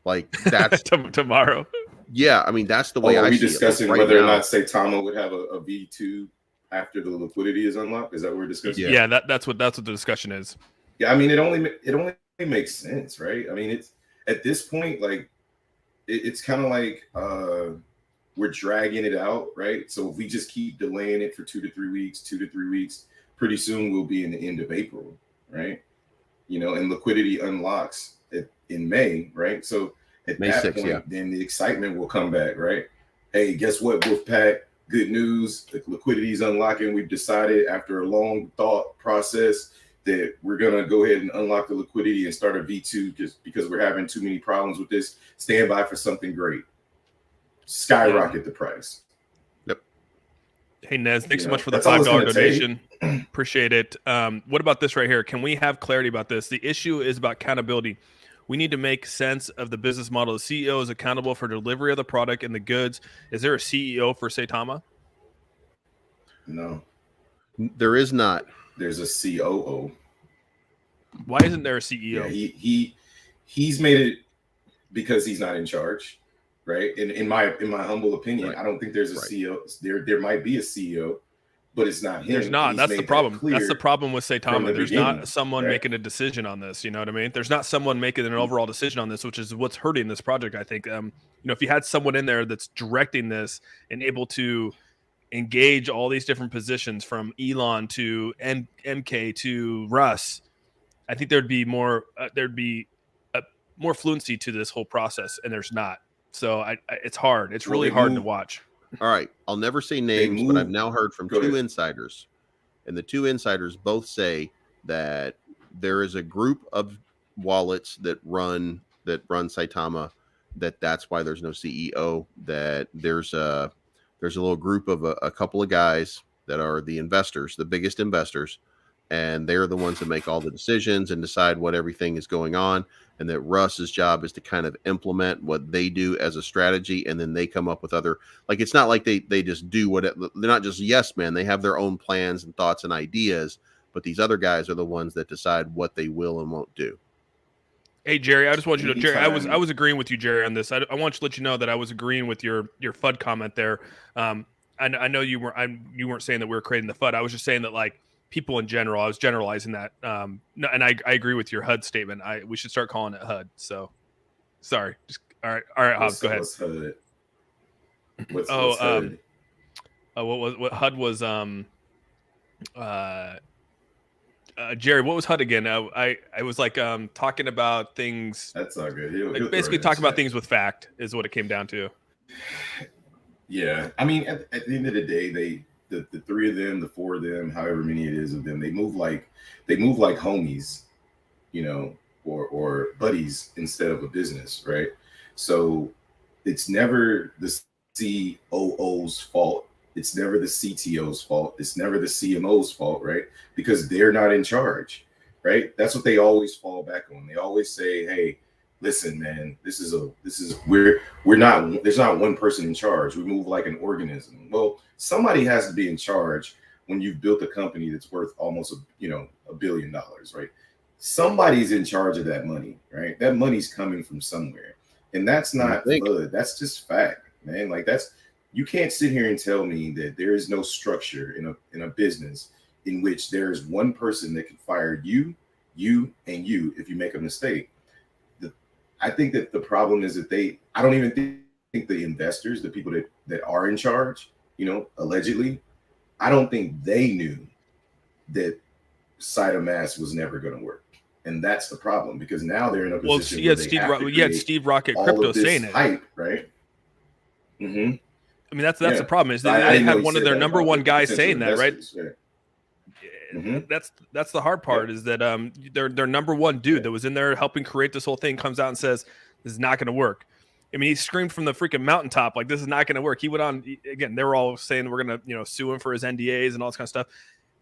[SPEAKER 1] Like, that's
[SPEAKER 3] tomorrow.
[SPEAKER 1] Yeah, I mean, that's the way
[SPEAKER 5] are
[SPEAKER 1] I
[SPEAKER 5] we
[SPEAKER 1] see
[SPEAKER 5] discussing
[SPEAKER 1] it. Like,
[SPEAKER 5] whether
[SPEAKER 1] right
[SPEAKER 5] or
[SPEAKER 1] now,
[SPEAKER 5] not Saitama would have a V2 after the liquidity is unlocked? Is that what we're discussing?
[SPEAKER 3] Yeah, that's what the discussion is.
[SPEAKER 5] Yeah, I mean, it only makes sense, right? I mean, it's at this point, like, it's kind of like we're dragging it out, right? So if we just keep delaying it for 2 to 3 weeks, pretty soon we'll be in the end of April, right? You know, and liquidity unlocks in May, right? So at
[SPEAKER 1] May
[SPEAKER 5] that
[SPEAKER 1] 6th,
[SPEAKER 5] point, then the excitement will come back, right? Hey, guess what, Wolfpack? Good news, the liquidity is unlocking. We've decided after a long thought process that we're going to go ahead and unlock the liquidity and start a V2 just because we're having too many problems with this. Stand by for something great. Skyrocket the price.
[SPEAKER 1] Yep.
[SPEAKER 3] Hey, Nez, thanks so much for the $5 donation. Appreciate it. What about this right here? Can we have clarity about this? The issue is about accountability. We need to make sense of the business model. The CEO is accountable for delivery of the product and the goods. Is there a CEO for Saitama?
[SPEAKER 5] No.
[SPEAKER 1] There is not.
[SPEAKER 5] There's a COO.
[SPEAKER 3] Why isn't there a CEO?
[SPEAKER 5] Yeah, he's made it because he's not in charge, right? And in my humble opinion,
[SPEAKER 1] Right.
[SPEAKER 5] I don't think there's a CEO. There might be a CEO, but it's not him.
[SPEAKER 3] There's not.
[SPEAKER 5] He's
[SPEAKER 3] That's the
[SPEAKER 5] made
[SPEAKER 3] problem.
[SPEAKER 5] that
[SPEAKER 3] That's the problem with Saitama. There's
[SPEAKER 5] beginning,
[SPEAKER 3] not someone
[SPEAKER 5] right?
[SPEAKER 3] making a decision on this. You know what I mean? There's not someone making an overall decision on this, which is what's hurting this project, I think. You know, if you had someone in there that's directing this and able to engage all these different positions from Elon to MK to Russ, I think there'd be more more fluency to this whole process, and there's not. So it's hard. It's really hard to watch.
[SPEAKER 1] All right, I'll never say names, but I've now heard from two insiders, and the two insiders both say that there is a group of wallets that run Saitama. That's why there's no CEO. That there's a little group of a couple of guys that are the investors, the biggest investors, and they're the ones that make all the decisions and decide what everything is going on. And that Russ's job is to kind of implement what they do as a strategy, and then they come up with other, like, it's not like they just do what they're not just yes men. They have their own plans and thoughts and ideas, but these other guys are the ones that decide what they will and won't do.
[SPEAKER 3] Hey, Jerry, I just want you to, Jerry, I was agreeing with you, Jerry, on this. I want to let you know that I was agreeing with your FUD comment there. I know you weren't saying that we were creating the FUD. I was just saying that, like, people in general, I was generalizing that. No, and I agree with your HUD statement. We should start calling it HUD. So, sorry. Just, all right, Hobbs, go ahead.
[SPEAKER 5] What's HUD? What's
[SPEAKER 3] HUD? What HUD was? Jerry, what was HUD again? I was like talking about things.
[SPEAKER 5] That's all good. He'll
[SPEAKER 3] basically talking about things with fact is what it came down to.
[SPEAKER 5] Yeah, I mean, at the end of the day, the three of them, the four of them, however many it is of them, they move like homies, you know, or buddies instead of a business, right? So it's never the COO's fault. It's never the CTO's fault. It's never the CMO's fault, right? Because they're not in charge, right? That's what they always fall back on. They always say, hey, listen, man, we're not, there's not one person in charge. We move like an organism. Well, somebody has to be in charge when you've built a company that's worth almost $1 billion, right? Somebody's in charge of that money, right? That money's coming from somewhere. And that's not FUD. That's just fact, man. Like you can't sit here and tell me that there is no structure in a business in which there is one person that can fire you, and you if you make a mistake. I think that the problem is that I don't even think the investors, the people that are in charge, allegedly, I don't think they knew that Saitama was never going to work. And that's the problem, because now they're in a position where you had
[SPEAKER 3] Steve Rocket Crypto saying it.
[SPEAKER 5] Hype, right? Mm-hmm.
[SPEAKER 3] I mean, that's the problem is that they had one of their number one guys saying that, right?
[SPEAKER 5] Mm-hmm.
[SPEAKER 3] That's the hard part is that their number one dude that was in there helping create this whole thing comes out and says this is not going to work. I mean, he screamed from the freaking mountaintop like this is not going to work. He went on again. They were all saying we're going to sue him for his NDAs and all this kind of stuff.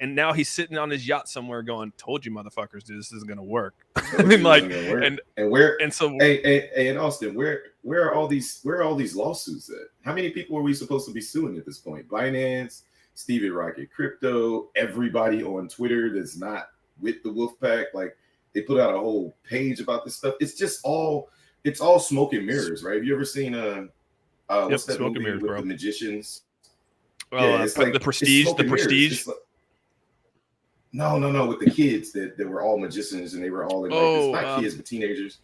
[SPEAKER 3] And now he's sitting on his yacht somewhere going, "Told you, motherfuckers, dude, this isn't going to work." I mean, like, and so
[SPEAKER 5] hey, in Austin, where are all these lawsuits at? How many people are we supposed to be suing at this point? Binance, Stevie Rocket Crypto, everybody on Twitter that's not with the Wolfpack. Like, they put out a whole page about this stuff. It's all smoke and mirrors, right? Have you ever seen what's that movie mirrors, with the magicians?
[SPEAKER 3] Well, it's like the Prestige.
[SPEAKER 5] No, with the kids that were all magicians and they were all in it's not kids but teenagers.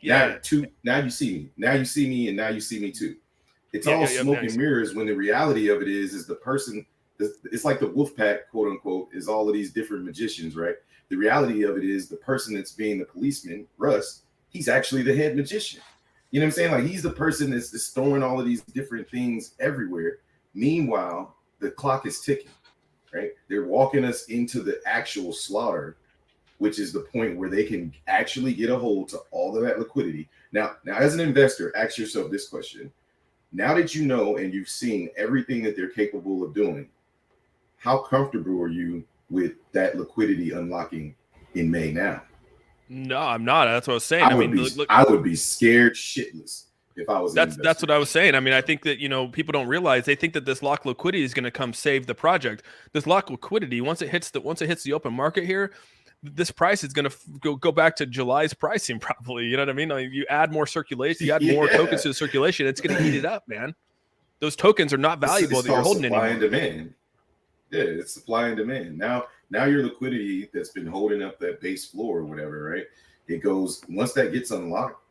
[SPEAKER 5] Yeah. Now you see me. Now you see me, and now you see me too. It's all smoke and mirrors when the reality of it is the person. It's like the Wolfpack, quote unquote, is all of these different magicians, right? The reality of it is the person that's being the policeman, Russ, he's actually the head magician. You know what I'm saying? Like, he's the person that's throwing all of these different things everywhere. Meanwhile, the clock is ticking. Right, they're walking us into the actual slaughter, which is the point where they can actually get a hold to all of that liquidity. Now, as an investor, ask yourself this question: now that you know and you've seen everything that they're capable of doing, how comfortable are you with that liquidity unlocking in May now?
[SPEAKER 3] No, I'm not. That's what I was saying.
[SPEAKER 5] I would be scared shitless. If I was
[SPEAKER 3] that's what I was saying. I mean, I think that people don't realize, they think that this lock liquidity is going to come save the project. This lock liquidity, once it hits the open market here, this price is going to go back to July's pricing probably. You know what I mean? Like, you add more circulation, you add more tokens to the circulation, it's going to eat it up, man. Those tokens are not valuable that you're holding anymore.
[SPEAKER 5] Supply and demand. Yeah, it's supply and demand. Now your liquidity that's been holding up that base floor or whatever, right? It goes, once that gets unlocked,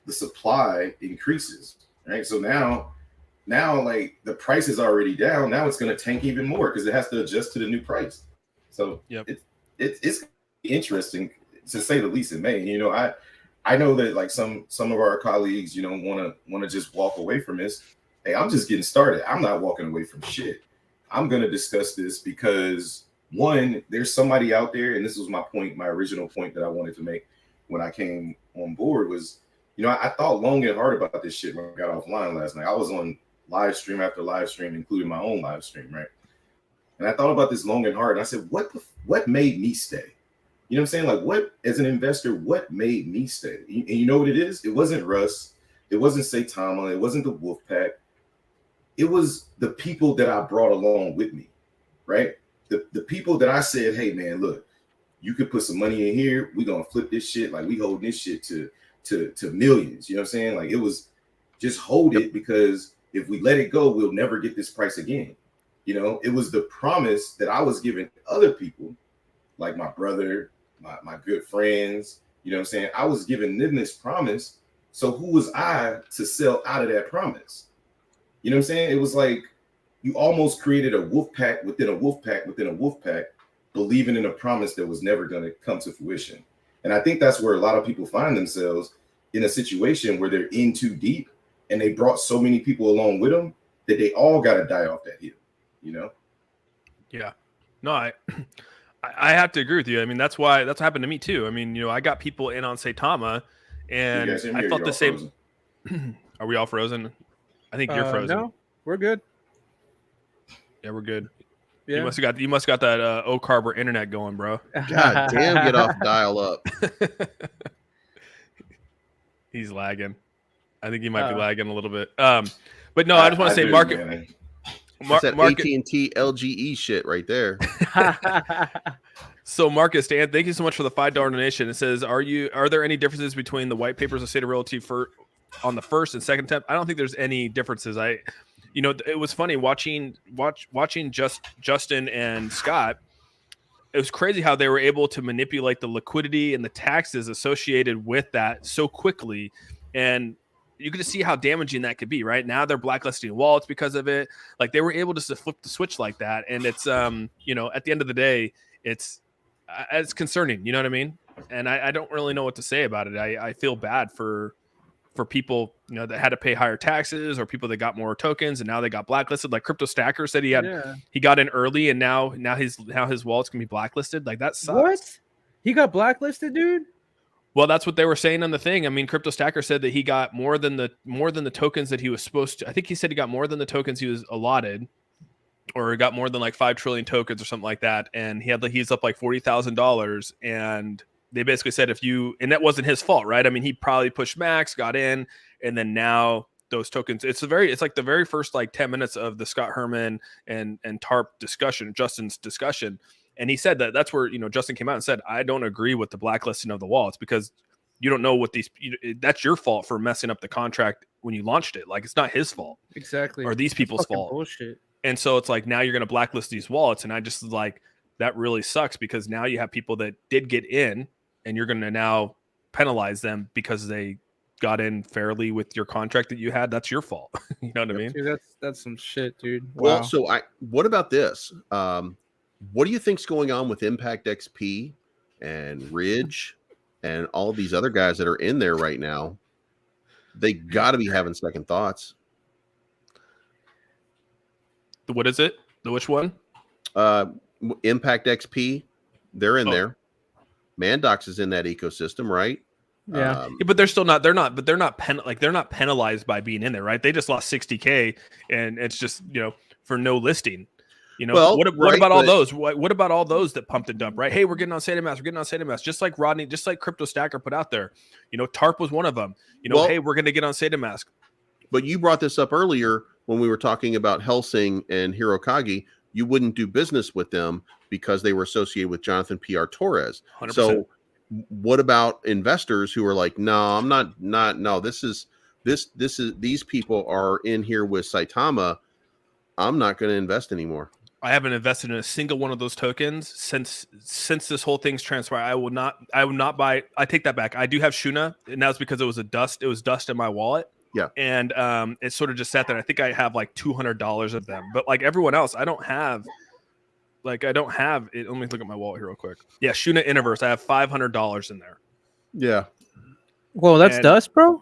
[SPEAKER 5] the supply increases, right? So now like the price is already down. Now it's going to tank even more because it has to adjust to the new price. So it's interesting to say the least in May. I know that like some of our colleagues, want to just walk away from this. Hey, I'm just getting started. I'm not walking away from shit. I'm going to discuss this because, one, there's somebody out there, and this was my original point that I wanted to make when I came on board was, I thought long and hard about this shit when I got offline last night. I was on live stream after live stream, including my own live stream, right? And I thought about this long and hard, and I said, what made me stay? You know what I'm saying? Like, what, as an investor, what made me stay? And you know what it is? It wasn't Russ. It wasn't Saitama. It wasn't the Wolfpack. It was the people that I brought along with me, right? The people that I said, hey, man, look, you could put some money in here. We're going to flip this shit. Like, we holding this shit to millions. You know what I'm saying? Like, it was just hold it, because if we let it go, we'll never get this price again. It was the promise that I was giving other people, like my brother, my good friends. You know what I'm saying? I was giving them this promise. So who was I to sell out of that promise? You know what I'm saying? It was like you almost created a wolf pack within a wolf pack within a wolf pack, believing in a promise that was never going to come to fruition. And I think that's where a lot of people find themselves, in a situation where they're in too deep and they brought so many people along with them that they all got to die off that hill,
[SPEAKER 3] Yeah. No, I have to agree with you. I mean, that's what happened to me too. I mean, I got people in on Saitama, and I felt the same. Are we all frozen? I think you're frozen.
[SPEAKER 2] No, we're good.
[SPEAKER 3] Yeah, we're good. You
[SPEAKER 2] Yeah.
[SPEAKER 3] must got that Oak Harbor internet going, bro.
[SPEAKER 1] God damn, get off dial up.
[SPEAKER 3] He's lagging. I think he might be
[SPEAKER 2] Uh,
[SPEAKER 3] lagging a little bit. But no, I just want to say
[SPEAKER 5] do,
[SPEAKER 3] market.
[SPEAKER 5] man.
[SPEAKER 1] That's that
[SPEAKER 3] Market.
[SPEAKER 1] AT&T LGE shit right there.
[SPEAKER 3] So Marcus, Dan, thank you so much for the $5 donation. It says, are there any differences between the white papers of SaitaRealty on the first and second attempt? I don't think there's any differences. It was funny watching Justin and Scott. It was crazy how they were able to manipulate the liquidity and the taxes associated with that so quickly. And you can just see how damaging that could be, right? Now they're blacklisting wallets because of it. Like, they were able to flip the switch like that. And it's, at the end of the day, it's concerning, you know what I mean? And I don't really know what to say about it. I feel bad for people, that had to pay higher taxes, or people that got more tokens and now they got blacklisted. Like Crypto Stacker said he got in early and now his wallets can be blacklisted. Like, that sucks.
[SPEAKER 2] What? He got blacklisted, dude?
[SPEAKER 3] Well, that's what they were saying on the thing. I mean, Crypto Stacker said that he got more than the tokens that he was supposed to. I think he said he got more than the tokens he was allotted, or got more than like 5 trillion tokens or something like that. And he's up like $40,000. And they basically said and that wasn't his fault, right? I mean, he probably pushed max, got in, and then now those tokens. It's like the very first like 10 minutes of the Scott Herman and TARP discussion, Justin's discussion. And he said that's where, Justin came out and said, I don't agree with the blacklisting of the wallets, because you don't know what that's your fault for messing up the contract when you launched it. Like, it's not his fault.
[SPEAKER 2] Exactly.
[SPEAKER 3] Or these people's fault.
[SPEAKER 2] Bullshit.
[SPEAKER 3] And so it's like, now you're going to blacklist these wallets. And I just like, that really sucks, because now you have people that did get in and you're going to now penalize them because they got in fairly with your contract that you had. That's your fault. You know what I mean?
[SPEAKER 2] Dude, that's some shit, dude. Wow.
[SPEAKER 1] Well, so what about this? What do you think's going on with Impact XP and Ridge and all these other guys that are in there right now? They got to be having second thoughts.
[SPEAKER 3] What is it? Which one?
[SPEAKER 1] Impact XP, they're in there. Mandox is in that ecosystem, right?
[SPEAKER 2] Yeah.
[SPEAKER 3] But they're still not. They're not penalized by being in there, right? They just lost 60K, and it's just for no listing.
[SPEAKER 1] Well,
[SPEAKER 3] what about all those? What about all those that pumped and dumped, right? Hey, we're getting on Saitama. We're getting on Saitama. Just like Rodney, just like Crypto Stacker put out there. TARP was one of them. Hey, we're going to get on Saitama.
[SPEAKER 1] But you brought this up earlier when we were talking about Helsing and Hirokagi. You wouldn't do business with them because they were associated with Jonathan P.R. Torres.
[SPEAKER 3] 100%.
[SPEAKER 1] So what about investors who are like, no, I'm not, no, these people are in here with Saitama. I'm not going to invest anymore.
[SPEAKER 3] I haven't invested in a single one of those tokens since this whole thing's transpired. I would not buy. I take that back. I do have Shuna, and that's because it was dust in my wallet.
[SPEAKER 1] Yeah.
[SPEAKER 3] And it sort of just sat there. I think I have like $200 of them, but like everyone else, I don't have it. Let me look at my wallet here real quick. Yeah. Shuna Universe. I have $500 in there.
[SPEAKER 1] Yeah.
[SPEAKER 2] Whoa, that's dust, bro.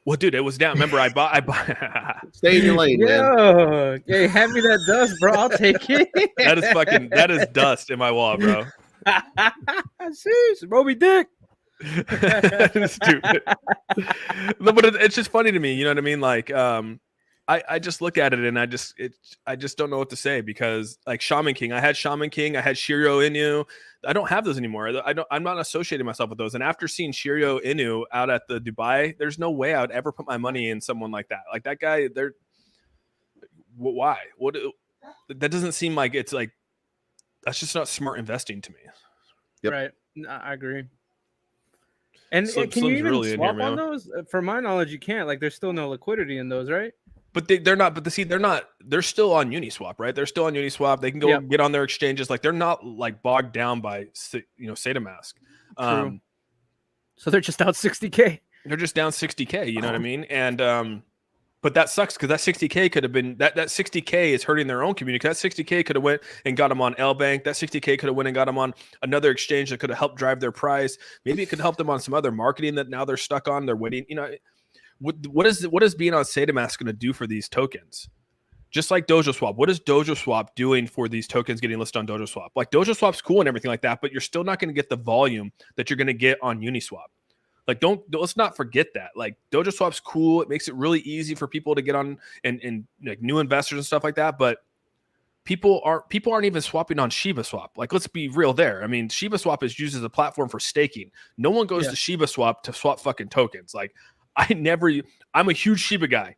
[SPEAKER 3] Well, dude, it was down. Remember, I bought.
[SPEAKER 1] Stay in your lane, man.
[SPEAKER 2] Hey, hand me that dust, bro. I'll take it.
[SPEAKER 3] That is dust in my wallet, bro.
[SPEAKER 2] Sheesh, Moby Dick.
[SPEAKER 3] Stupid. No, but it's just funny to me. You know what I mean? Like, I just look at it and I just don't know what to say, because like Shaman King, I had Shiryo Inu. I don't have those anymore. I'm not associating myself with those. And after seeing Shiryo Inu out at the Dubai, there's no way I would ever put my money in someone like that. Like that guy, why? What? That doesn't seem like it's like, that's just not smart investing to me.
[SPEAKER 1] Yep.
[SPEAKER 2] Right. No, I agree. And
[SPEAKER 3] Slim's
[SPEAKER 2] can you even
[SPEAKER 3] really
[SPEAKER 2] swap
[SPEAKER 3] in here,
[SPEAKER 2] on those? For my knowledge, you can't. Like, there's still no liquidity in those, right?
[SPEAKER 3] But they're not. But they're not. They're still on Uniswap, right? They're still on Uniswap. They can go get on their exchanges. Like, they're not like bogged down by SaitaMask.
[SPEAKER 2] True. So they're just out 60K.
[SPEAKER 3] They're just down 60K. You know what I mean? And but that sucks, because that 60K could have been that 60K is hurting their own community. That 60K could have went and got them on L Bank. That 60K could have went and got them on another exchange that could have helped drive their price. Maybe it could help them on some other marketing that now they're stuck on. They're waiting. What is being on SaitaMask going to do for these tokens? Just like Dojo Swap, what is Dojo Swap doing for these tokens getting listed on Dojo Swap? Like, Dojo Swap's cool and everything like that, but you're still not going to get the volume that you're going to get on Uniswap. Like, let's not forget that. Like, Dojo Swap's cool. It makes it really easy for people to get on and like new investors and stuff like that. But people aren't even swapping on Shiba Swap. Like, let's be real there. I mean, Shiba Swap is used as a platform for staking. No one goes to Shiba Swap to swap fucking tokens. Like, I'm a huge Shiba guy.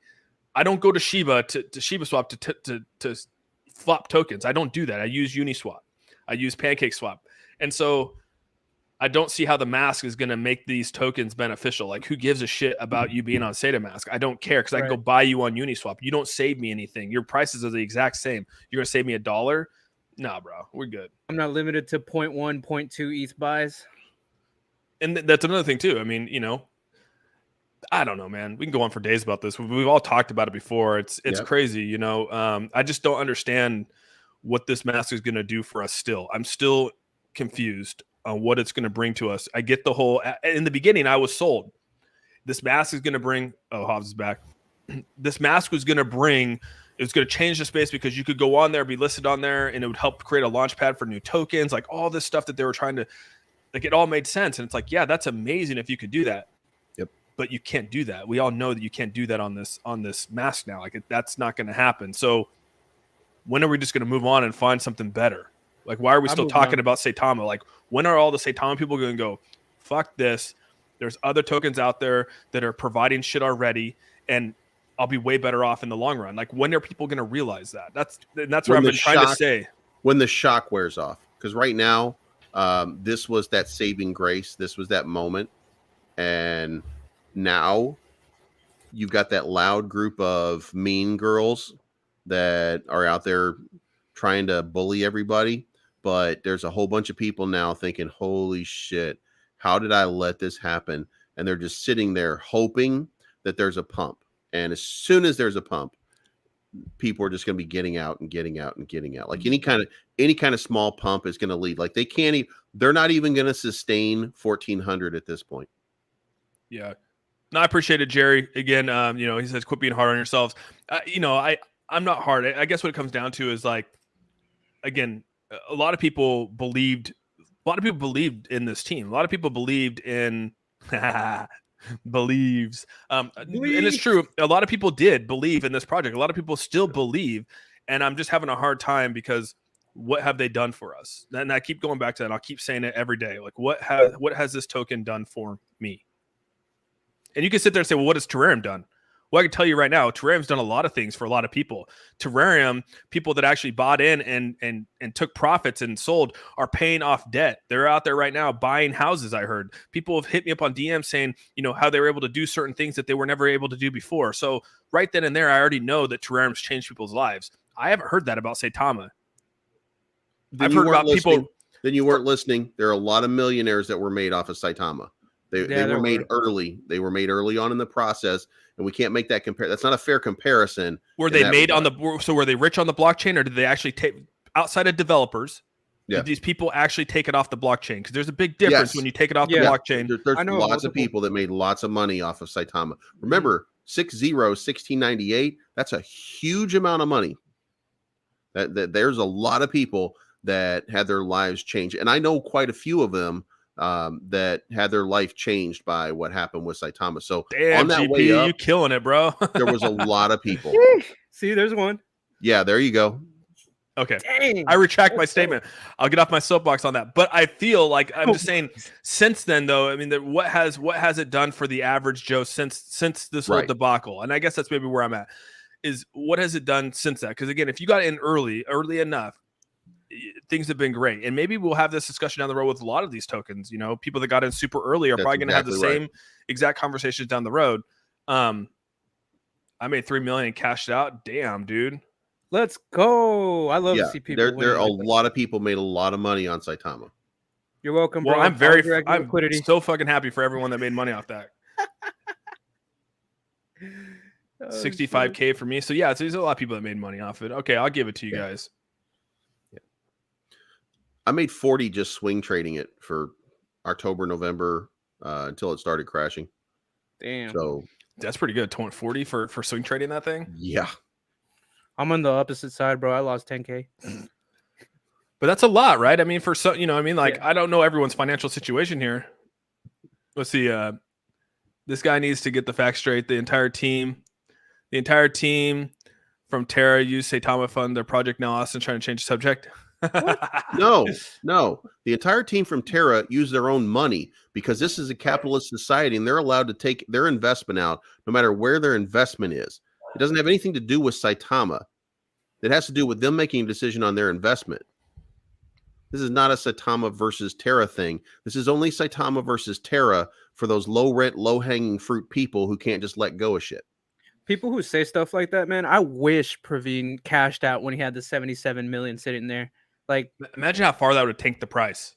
[SPEAKER 3] I don't go to Shiba to Shiba Swap to swap tokens. I don't do that. I use Uniswap. I use PancakeSwap. And so I don't see how the mask is going to make these tokens beneficial. Like, who gives a shit about you being on SaitaMask? I don't care, because I can go buy you on Uniswap. You don't save me anything. Your prices are the exact same. You're going to save me $1? Nah, bro. We're good.
[SPEAKER 2] I'm not limited to 0.1, 0.2 ETH buys.
[SPEAKER 3] And that's another thing, too. I mean, I don't know, man. We can go on for days about this. We've all talked about it before. It's crazy, I just don't understand what this mask is going to do for us still. I'm still confused on what it's going to bring to us. I get the whole, in the beginning, I was sold. This mask is going to bring, Hobbs is back. This mask was going to bring, it was going to change the space, because you could go on there, be listed on there, and it would help create a launch pad for new tokens, like all this stuff that they were trying to, like, it all made sense. And it's like, yeah, that's amazing if you could do that.
[SPEAKER 1] Yep.
[SPEAKER 3] But you can't do that. We all know that you can't do that on this mask now. Like, that's not going to happen. So when are we just going to move on and find something better? Like, why are we still talking about Saitama? Like, when are all the Saitama people going to go, fuck this? There's other tokens out there that are providing shit already, and I'll be way better off in the long run. Like, when are people going to realize that? That's what I've been trying to say.
[SPEAKER 1] When the shock wears off. Because right now, this was that saving grace. This was that moment. And now you've got that loud group of mean girls that are out there trying to bully everybody. But there's a whole bunch of people now thinking, holy shit, how did I let this happen? And they're just sitting there hoping that there's a pump. And as soon as there's a pump, people are just going to be getting out and getting out and getting out. Like, any kind of small pump is going to lead. Like, they're not even going to sustain 1,400 at this point.
[SPEAKER 3] Yeah. No, I appreciate it, Jerry. Again, he says, quit being hard on yourselves. I'm not hard. I guess what it comes down to is, like, again, a lot of people believed in this team. A lot of people believed in believes. And it's true. A lot of people did believe in this project. A lot of people still believe. And I'm just having a hard time, because what have they done for us? And I keep going back to that. I'll keep saying it every day. Like, what has this token done for me? And you can sit there and say, well, what has Terrarium done? Well, I can tell you right now, Terrarium's done a lot of things for a lot of people. Terrarium, people that actually bought in and took profits and sold, are paying off debt. They're out there right now buying houses, I heard. People have hit me up on DM saying, how they were able to do certain things that they were never able to do before. So right then and there, I already know that Terrarium's changed people's lives. I haven't heard that about Saitama. I've heard about people.
[SPEAKER 1] Then you weren't listening. There are a lot of millionaires that were made off of Saitama. They were made early. They were made early on in the process, and we can't make that compare. That's not a fair comparison.
[SPEAKER 3] Were they made so were they rich on the blockchain, or did they actually take, outside of developers? Yeah. Did these people actually take it off the blockchain? Because there's a big difference when you take it off the blockchain.
[SPEAKER 1] There's lots of people that made lots of money off of Saitama. Remember, 1698. That's a huge amount of money. That there's a lot of people that had their lives changed, and I know quite a few of them that had their life changed by what happened with Saitama. So
[SPEAKER 3] damn,
[SPEAKER 1] on that
[SPEAKER 3] GP,
[SPEAKER 1] way up,
[SPEAKER 3] you killing it, bro.
[SPEAKER 1] There was a lot of people.
[SPEAKER 2] See, there's one.
[SPEAKER 1] Yeah, there you go.
[SPEAKER 3] Okay.
[SPEAKER 2] Dang.
[SPEAKER 3] I retract my statement. I'll get off my soapbox on that. But I feel like I'm just saying, since then, though, I mean, what has it done for the average Joe since this whole debacle? And I guess that's maybe where I'm at, is what has it done since that? Because again, if you got in early enough, things have been great. And maybe we'll have this discussion down the road with a lot of these tokens. People that got in super early are probably going to have the same exact conversations down the road. I made $3 million and cashed out. Damn, dude.
[SPEAKER 2] Let's go. I love to see people.
[SPEAKER 1] There are a lot of people made a lot of money on Saitama.
[SPEAKER 2] You're welcome, bro.
[SPEAKER 3] Well, I'm so fucking happy for everyone that made money off that. 65K for me. So yeah, there's a lot of people that made money off it. Okay, I'll give it to you guys.
[SPEAKER 1] I made 40 just swing trading it for October, November, until it started crashing.
[SPEAKER 2] Damn.
[SPEAKER 1] So
[SPEAKER 3] that's pretty good. 40 for swing trading that thing.
[SPEAKER 1] Yeah.
[SPEAKER 2] I'm on the opposite side, bro. I lost 10K.
[SPEAKER 3] But that's a lot, right? I mean, for some, I don't know everyone's financial situation here. Let's see. This guy needs to get the facts straight. The entire team from Terra use Saitama fund their project now? Austin trying to change the subject.
[SPEAKER 1] No. The entire team from Terra use their own money because this is a capitalist society and they're allowed to take their investment out no matter where their investment is. It doesn't have anything to do with Saitama. It has to do with them making a decision on their investment. This is not a Saitama versus Terra thing. This is only Saitama versus Terra for those low rent, low hanging fruit people who can't just let go of shit.
[SPEAKER 2] People who say stuff like that, man, I wish Praveen cashed out when he had the 77 million sitting there. Like,
[SPEAKER 3] imagine how far that would have tanked the price.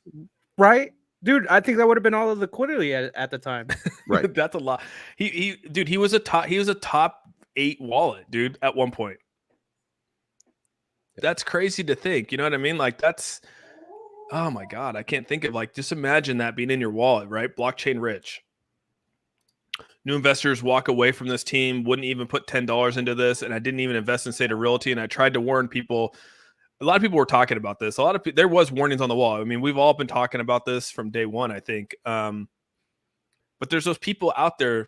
[SPEAKER 2] Right? Dude, I think that would have been all of the liquidity at the time.
[SPEAKER 1] Right.
[SPEAKER 3] That's a lot. He was a top 8 wallet, dude, at one point. That's crazy to think. You know what I mean? Like that's, oh my God, I can't think of like, just imagine that being in your wallet, right? Blockchain rich. New investors walk away from this team, wouldn't even put $10 into this. And I didn't even invest in SaitaRealty. And I tried to warn people. A lot of people were talking about this. There was warnings on the wall. I mean, we've all been talking about this from day one, I think. But there's those people out there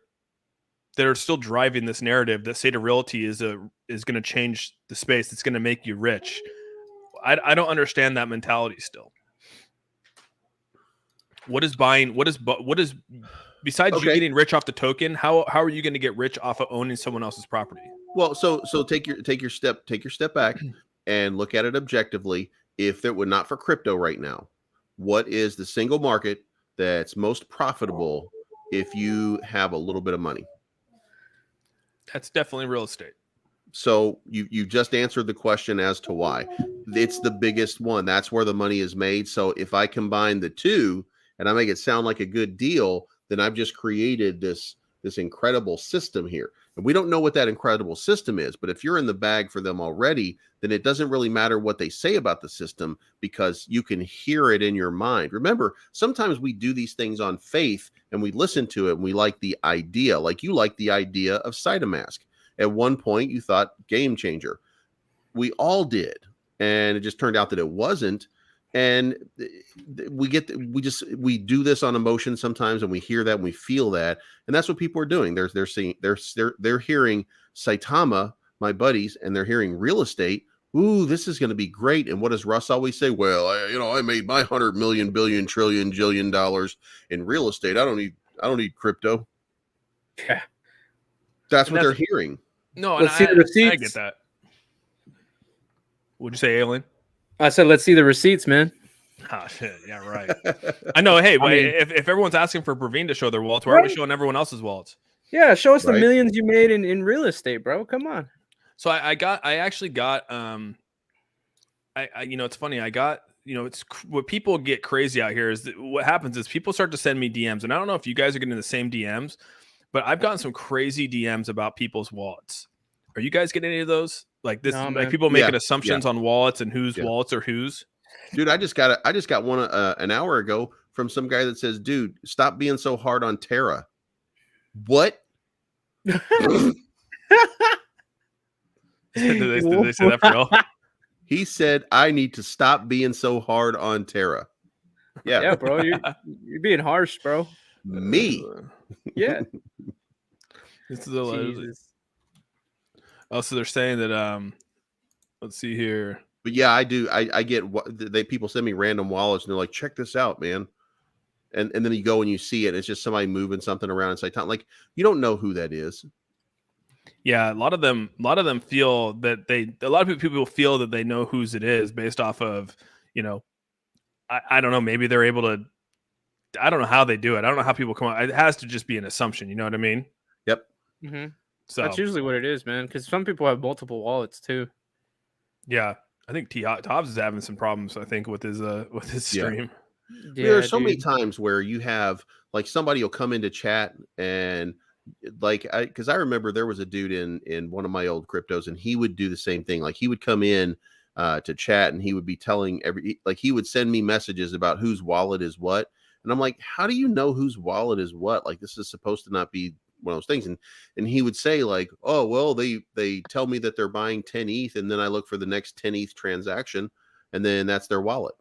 [SPEAKER 3] that are still driving this narrative that SaitaRealty is going to change the space. It's going to make you rich. I don't understand that mentality still. What is besides you getting rich off the token? How are you going to get rich off of owning someone else's property?
[SPEAKER 1] Well, so take your step back and look at it objectively. If it were not for crypto right now, what is the single market that's most profitable if you have a little bit of money?
[SPEAKER 3] That's definitely real estate.
[SPEAKER 1] So you just answered the question as to why. It's the biggest one. That's where the money is made. So if I combine the two and I make it sound like a good deal, then I've just created this incredible system here. And we don't know what that incredible system is, but if you're in the bag for them already, then it doesn't really matter what they say about the system because you can hear it in your mind. Remember, sometimes we do these things on faith and we listen to it and we like the idea, like you like the idea of Saitamask. At one point, you thought game changer. We all did. And it just turned out that it wasn't. And we do this on emotion sometimes, and we hear that and we feel that, and that's what people are doing. They're hearing Saitama, my buddies, and they're hearing real estate. Ooh, this is going to be great. And what does Russ always say? Well, I made my 100 million, billion, trillion, jillion dollars in real estate. I don't need crypto.
[SPEAKER 2] Yeah,
[SPEAKER 1] that's what they're hearing.
[SPEAKER 3] No, and I get that. What'd you say, Alien?
[SPEAKER 2] I said, let's see the receipts, man.
[SPEAKER 3] Oh, shit. Yeah, right. I know. Hey, if everyone's asking for Praveen to show their wallets, why are we showing everyone else's wallets?
[SPEAKER 2] Yeah, show us the millions you made in real estate, bro. Come on.
[SPEAKER 3] So I actually got, it's funny. I got, it's what people get crazy out here is that what happens is people start to send me DMs. And I don't know if you guys are getting the same DMs, but I've gotten some crazy DMs about people's wallets. Are you guys getting any of those? Like this, like people making assumptions on wallets and whose wallets are whose.
[SPEAKER 1] Dude, I just got one an hour ago from some guy that says, "Dude, stop being so hard on Terra." What?
[SPEAKER 3] Did they say that for real?
[SPEAKER 1] He said, "I need to stop being so hard on Terra."
[SPEAKER 2] Yeah, bro, you're being harsh, bro.
[SPEAKER 1] Me?
[SPEAKER 2] Yeah.
[SPEAKER 3] This is Jesus. Oh, so they're saying that let's see here.
[SPEAKER 1] But yeah, I do. I get people send me random wallets and they're like, check this out, man. And then you go and you see it. It's just somebody moving something around inside town. Like you don't know who that is.
[SPEAKER 3] Yeah, a lot of them feel that a lot of people feel that they know whose it is based off of, I don't know, maybe they're able to, I don't know how they do it. I don't know how people come up. It has to just be an assumption. You know what I mean?
[SPEAKER 1] Yep.
[SPEAKER 2] Mm-hmm.
[SPEAKER 3] So
[SPEAKER 2] that's usually what it is, man. Because some people have multiple wallets too.
[SPEAKER 3] Yeah, I think Tobbs is having some problems. I think with his stream.
[SPEAKER 1] Yeah, there are so many times where you have like somebody will come into chat and because I remember there was a dude in one of my old cryptos and he would do the same thing. Like he would come in to chat and he would be telling he would send me messages about whose wallet is what, and I'm like, how do you know whose wallet is what? Like this is supposed to not be one of those things. And he would say like, oh, well, they tell me that they're buying 10 ETH. And then I look for the next 10 ETH transaction and then that's their wallet.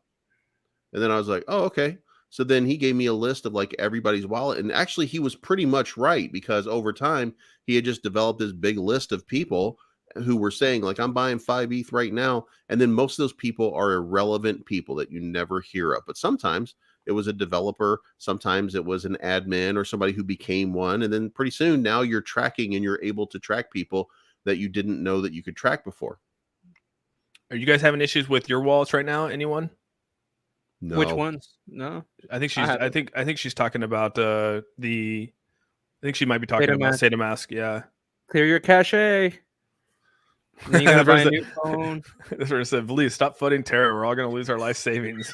[SPEAKER 1] And then I was like, oh, okay. So then he gave me a list of like everybody's wallet. And actually he was pretty much right because over time he had just developed this big list of people who were saying like, I'm buying 5 ETH right now. And then most of those people are irrelevant people that you never hear of. But sometimes it was a developer. Sometimes it was an admin or somebody who became one. And then pretty soon now you're tracking and you're able to track people that you didn't know that you could track before.
[SPEAKER 3] Are you guys having issues with your wallets right now? Anyone?
[SPEAKER 1] No.
[SPEAKER 2] Which ones? No.
[SPEAKER 3] I think she's. I think she's talking about the. I think she might be talking about SaitaMask. Yeah.
[SPEAKER 2] Clear your cache. Then you gotta buy a new phone.
[SPEAKER 3] This person said, "Please stop flooding Terra. We're all gonna lose our life savings."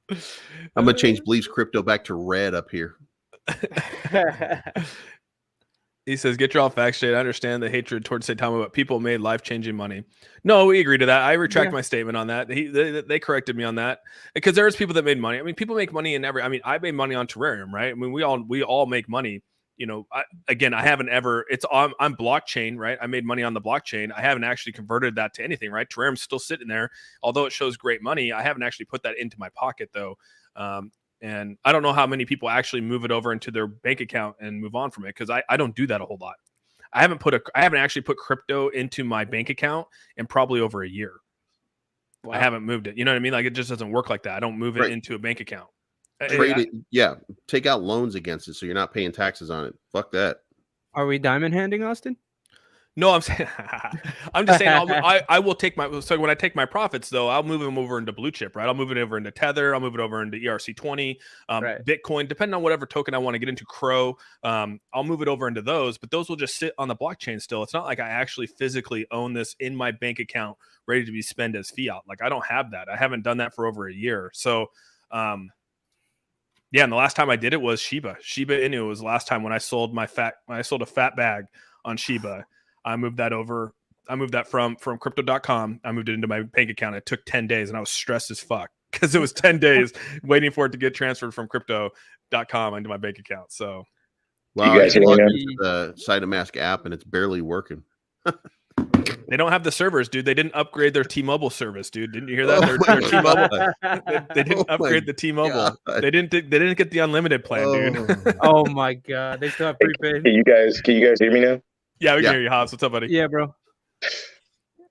[SPEAKER 1] I'm gonna change Belief's crypto back to red up here.
[SPEAKER 3] He says, "Get your all facts straight. I understand the hatred towards Saitama, but people made life-changing money." No, we agree to that. I retract my statement on that. They corrected me on that because there's people that made money. I mean, people make money in every. I mean, I made money on Terrarium, right? I mean, we all make money. You know, I haven't ever. It's on. I'm blockchain, right? I made money on the blockchain. I haven't actually converted that to anything, right? Terrarium's still sitting there, although it shows great money. I haven't actually put that into my pocket though. And I don't know how many people actually move it over into their bank account and move on from it because I don't do that a whole lot. I haven't actually put crypto into my bank account in probably over a year. Wow. I haven't moved it. You know what I mean? Like it just doesn't work like that. I don't move it into a bank account.
[SPEAKER 1] Trade it, yeah. Take out loans against it so you're not paying taxes on it. Fuck that.
[SPEAKER 2] Are we diamond handing, Austin?
[SPEAKER 3] No, I'm saying I'm just saying I will take my so when I take my profits though, I'll move them over into blue chip, right? I'll move it over into Tether, I'll move it over into ERC20, right. Bitcoin, depending on whatever token I want to get into, Crow. I'll move it over into those, but those will just sit on the blockchain still. It's not like I actually physically own this in my bank account ready to be spent as fiat. Like I don't have that. I haven't done that for over a year. So yeah, and the last time I did it was Shiba Inu was the last time when I sold a fat bag on Shiba. I moved that over. I moved that from crypto.com. I moved it into my bank account. It took 10 days and I was stressed as fuck because it was 10 days waiting for it to get transferred from crypto.com into my bank account. So,
[SPEAKER 1] wow, you guys log into the Saitamask app and it's barely working.
[SPEAKER 3] They don't have the servers, dude. They didn't upgrade their T-Mobile service, dude. Didn't you hear that? Their T-Mobile. They didn't upgrade the T-Mobile. God. They didn't get the unlimited plan, dude.
[SPEAKER 2] Oh my god, they still have prepaid.
[SPEAKER 6] Can you guys hear me now?
[SPEAKER 3] Yeah, we can hear you, Hobbs. What's up, buddy?
[SPEAKER 2] Yeah, bro.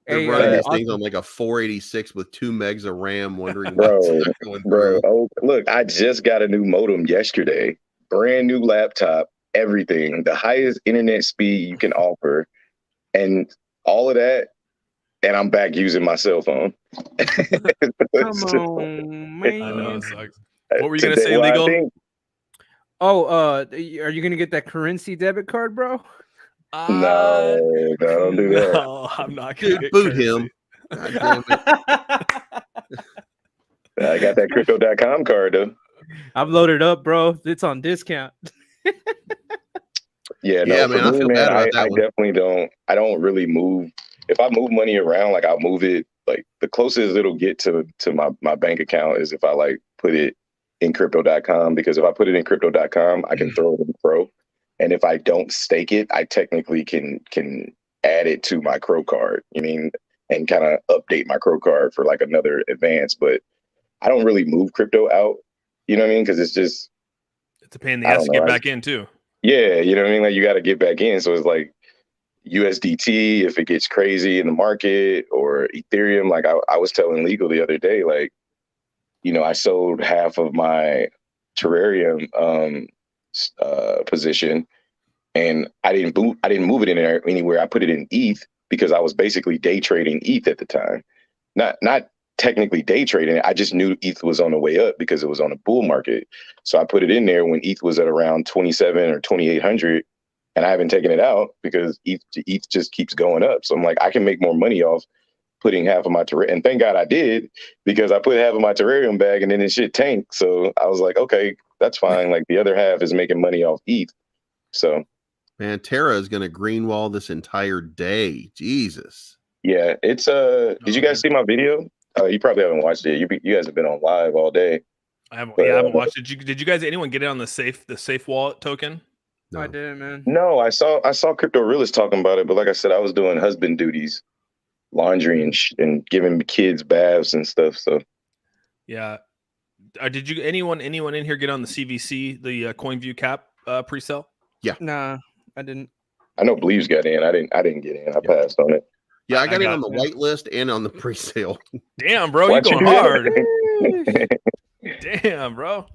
[SPEAKER 1] They're running these things on like a 486 with 2 megs of RAM, wondering
[SPEAKER 6] bro. Oh, look, I just got a new modem yesterday. Brand new laptop, everything, the highest internet speed you can offer, and all of that, and I'm back using my cell phone.
[SPEAKER 2] Come on, man.
[SPEAKER 3] I know it sucks. What were you gonna say, Legal?
[SPEAKER 2] Are you gonna get that currency debit card, bro?
[SPEAKER 6] No, don't do that.
[SPEAKER 3] No, I'm not gonna
[SPEAKER 1] boot him. God damn it.
[SPEAKER 6] I got that crypto.com card though.
[SPEAKER 2] I've loaded up, bro. It's on discount.
[SPEAKER 6] Yeah, man, I feel bad about that one. Definitely don't. I don't really move. If I move money around, like I'll move it. Like the closest it'll get to my bank account is if I like put it in crypto.com, because if I put it in crypto.com, I can throw it in Pro. And if I don't stake it, I technically can add it to my Crow card, you mean, and kind of update my Crow card for like another advance. But I don't really move crypto out, you know what I mean? Because it's
[SPEAKER 3] a pain in the ass to get back in too.
[SPEAKER 6] Yeah, you know what I mean? Like you got to get back in. So it's like USDT, if it gets crazy in the market, or Ethereum. Like I was telling Legal the other day, like, you know, I sold half of my Terrarium position, and I didn't move it in there anywhere. I put it in ETH because I was basically day trading ETH at the time. Not technically day trading it. I just knew ETH was on the way up because it was on a bull market. So I put it in there when ETH was at around 27 or 2,800, and I haven't taken it out because ETH just keeps going up. So I'm like, I can make more money off putting half of my Terrarium. And thank God I did, because I put half of my Terrarium bag and then this shit tanked. So I was like, okay, that's fine. Like the other half is making money off ETH. So,
[SPEAKER 1] man, Terra is going to greenwall this entire day. Jesus.
[SPEAKER 6] Yeah, it's did you guys see my video? You probably haven't watched it. You guys have been on live all day.
[SPEAKER 3] I haven't watched it. Did you guys, anyone get it on the safe wallet token?
[SPEAKER 2] No, I didn't, man.
[SPEAKER 6] No, I saw Crypto Realist talking about it, but like I said, I was doing husband duties, laundry and giving kids baths and stuff. So
[SPEAKER 3] yeah. Did you anyone in here get on the CVC, the CoinView cap pre-sale?
[SPEAKER 1] Yeah.
[SPEAKER 2] Nah, I didn't.
[SPEAKER 6] I know Bleaves got in. I didn't get in. I passed on it.
[SPEAKER 1] Yeah, I got in
[SPEAKER 3] got-
[SPEAKER 1] on the white list and on the pre-sale.
[SPEAKER 3] Damn, bro, you
[SPEAKER 6] Why'd you
[SPEAKER 3] going
[SPEAKER 6] do that?
[SPEAKER 3] hard. Damn, bro.